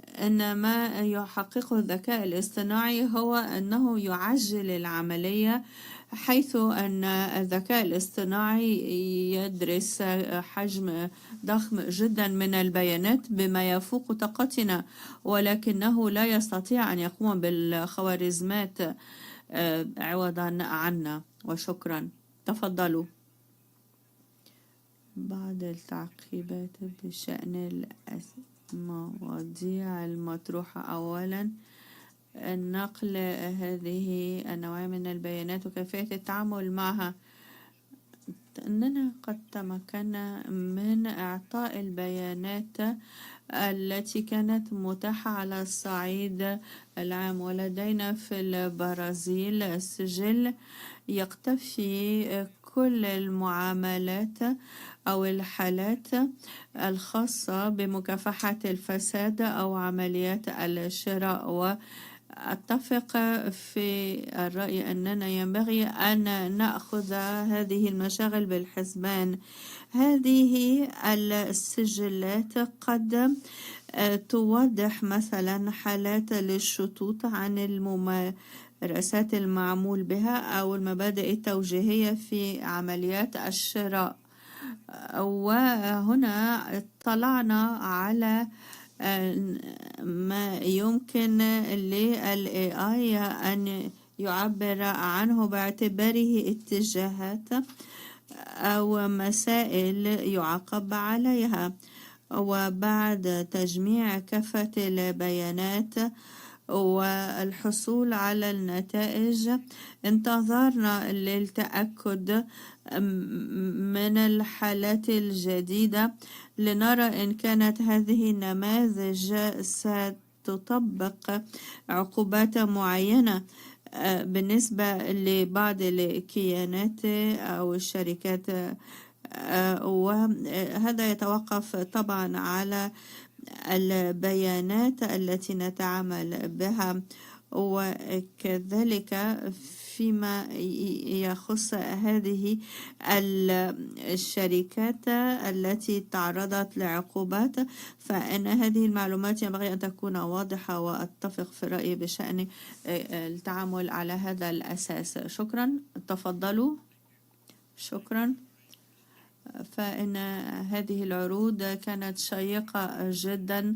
إن ما يحققه الذكاء الاصطناعي هو أنه يعجل العملية، حيث أن الذكاء الاصطناعي يدرس حجم ضخم جدا من البيانات بما يفوق طاقتنا، ولكنه لا يستطيع أن يقوم بالخوارزمات عوضا عنا. وشكرا. تفضلوا. بعض التعقيبات بشأن المواضيع المطروحة. أولا، النقل هذه النوع من البيانات وكيفية التعامل معها. أننا قد تمكنا من إعطاء البيانات التي كانت متاحة على الصعيد العام، ولدينا في البرازيل السجل يقتفي كل المعاملات أو الحالات الخاصة بمكافحة الفساد أو عمليات الشراء، أتفق في الرأي أننا ينبغي أن نأخذ هذه المشاغل بالحسبان. هذه السجلات قد توضح مثلا حالات للشطوط عن الممارسات المعمول بها أو المبادئ التوجيهية في عمليات الشراء، وهنا اطلعنا على ما يمكن لل AI أن يعبر عنه باعتباره اتجاهات أو مسائل يعاقب عليها. وبعد تجميع كافة البيانات والحصول على النتائج، انتظرنا للتأكد من الحالات الجديدة لنرى إن كانت هذه النماذج ستطبق عقوبات معينة بالنسبة لبعض الكيانات أو الشركات، وهذا يتوقف طبعا على البيانات التي نتعامل بها، وكذلك فيما يخص هذه الشركات التي تعرضت لعقوبات، فإن هذه المعلومات ينبغي أن تكون واضحة، وأتفق في رأيي بشأن التعامل على هذا الأساس. شكرا. تفضلوا. شكرا. فإن هذه العروض كانت شيقة جدا،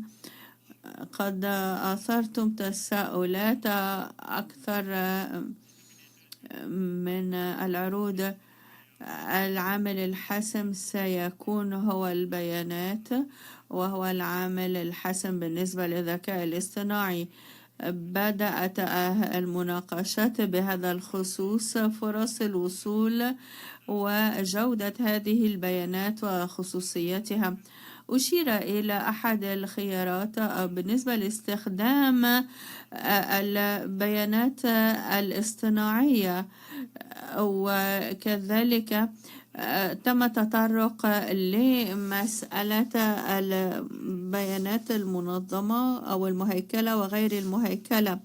قد أثرتم تساؤلات أكثر من العروض. العامل الحاسم سيكون هو البيانات، وهو العامل الحاسم بالنسبة للذكاء الاصطناعي. بدأت المناقشات بهذا الخصوص، فرص الوصول وجودة هذه البيانات وخصوصيتها. أشير إلى أحد الخيارات بالنسبة لاستخدام البيانات الاصطناعية، وكذلك تم تطرق لمسألة البيانات المنظمة أو المهيكلة وغير المهيكلة،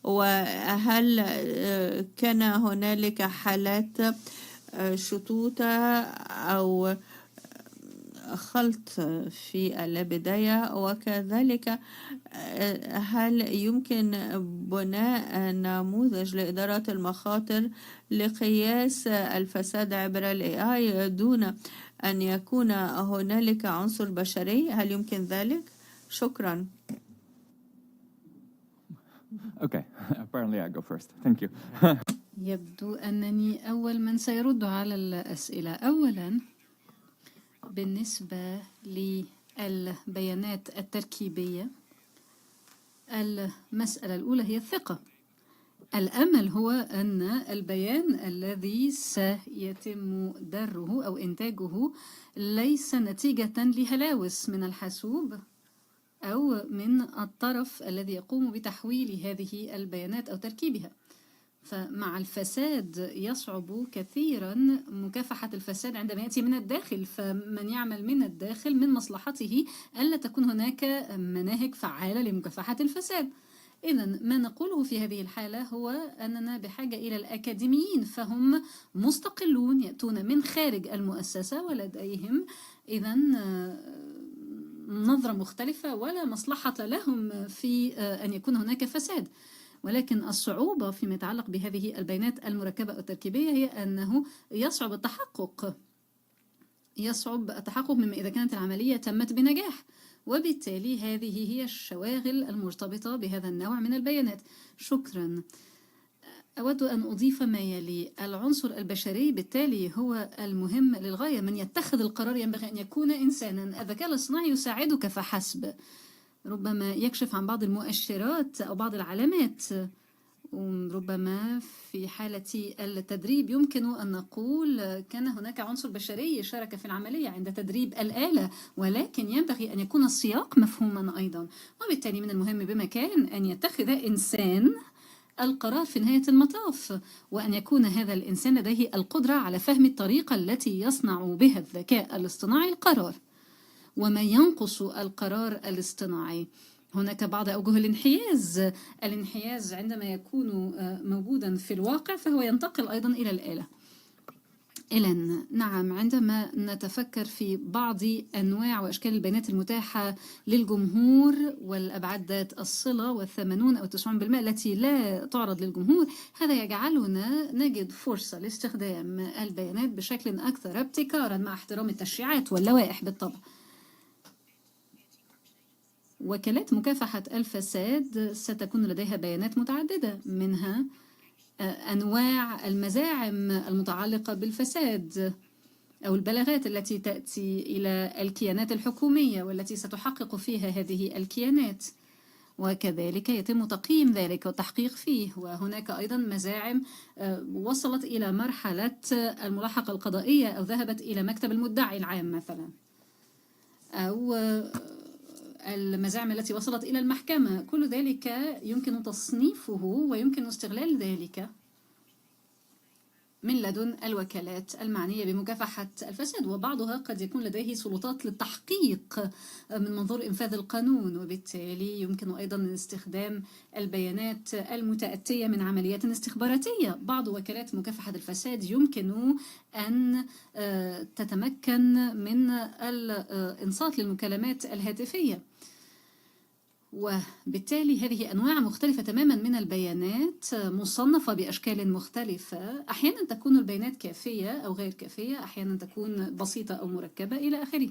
وهل كان هنالك حالات شتوتة أو خلط في البداية، وكذلك هل يمكن بناء نموذج لإدارة المخاطر لقياس الفساد عبر ال AI دون أن يكون هنالك عنصر بشري؟ هل يمكن ذلك؟ شكرا. Okay, apparently I go first. Thank you. يبدو أنني أول من سيرد على الأسئلة. أولا، بالنسبة للبيانات التركيبية، المسألة الأولى هي الثقة. الأمل هو أن البيان الذي سيتم دره أو إنتاجه ليس نتيجة لهلاوس من الحاسوب أو من الطرف الذي يقوم بتحويل هذه البيانات أو تركيبها. فمع الفساد يصعب كثيرا مكافحة الفساد عندما يأتي من الداخل، فمن يعمل من الداخل من مصلحته ألا تكون هناك مناهج فعالة لمكافحة الفساد. إذن ما نقوله في هذه الحالة هو أننا بحاجة إلى الأكاديميين، فهم مستقلون يأتون من خارج المؤسسة ولديهم إذن نظرة مختلفة ولا مصلحة لهم في أن يكون هناك فساد. ولكن الصعوبة فيما يتعلق بهذه البيانات المركبة أو التركيبية هي أنه يصعب التحقق مما إذا كانت العملية تمت بنجاح، وبالتالي هذه هي الشواغل المرتبطة بهذا النوع من البيانات. شكرا. أود أن أضيف ما يلي: العنصر البشري بالتالي هو المهم للغاية. من يتخذ القرار ينبغي أن يكون إنسانا. الذكاء الاصطناعي يساعدك فحسب، ربما يكشف عن بعض المؤشرات أو بعض العلامات، وربما في حالة التدريب يمكن أن نقول كان هناك عنصر بشري شارك في العملية عند تدريب الآلة، ولكن ينبغي أن يكون السياق مفهوما أيضا. وبالتالي من المهم بمكان أن يتخذ إنسان القرار في نهاية المطاف، وأن يكون هذا الإنسان لديه القدرة على فهم الطريقة التي يصنع بها الذكاء الاصطناعي القرار وما ينقص القرار الاصطناعي. هناك بعض أوجه الانحياز عندما يكون موجودا في الواقع فهو ينتقل أيضا إلى الآلة. إذن نعم، عندما نتفكر في بعض أنواع وأشكال البيانات المتاحة للجمهور والأبعاد ذات الصلة وال80 أو 90% التي لا تعرض للجمهور، هذا يجعلنا نجد فرصة لاستخدام البيانات بشكل أكثر ابتكارا مع احترام التشريعات واللوائح بالطبع. وكالات مكافحة الفساد ستكون لديها بيانات متعددة، منها أنواع المزاعم المتعلقة بالفساد أو البلاغات التي تأتي إلى الكيانات الحكومية والتي ستحقق فيها هذه الكيانات، وكذلك يتم تقييم ذلك والتحقيق فيه. وهناك أيضا مزاعم وصلت إلى مرحلة الملاحقة القضائية أو ذهبت إلى مكتب المدعي العام مثلا، أو المزاعم التي وصلت إلى المحكمة. كل ذلك يمكن تصنيفه ويمكن استغلال ذلك من لدن الوكالات المعنية بمكافحة الفساد، وبعضها قد يكون لديه سلطات للتحقيق من منظور إنفاذ القانون، وبالتالي يمكن أيضا استخدام البيانات المتأتية من عمليات استخباراتية. بعض وكالات مكافحة الفساد يمكن أن تتمكن من الإنصات للمكالمات الهاتفية، وبالتالي هذه أنواع مختلفة تماما من البيانات مصنفة بأشكال مختلفة. أحيانا تكون البيانات كافية أو غير كافية، أحيانا تكون بسيطة أو مركبة إلى آخره.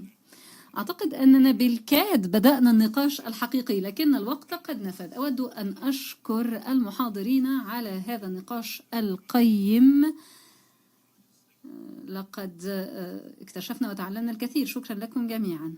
أعتقد أننا بالكاد بدأنا النقاش الحقيقي، لكن الوقت قد نفد. أود أن أشكر المحاضرين على هذا النقاش القيم. لقد اكتشفنا وتعلمنا الكثير. شكرا لكم جميعا.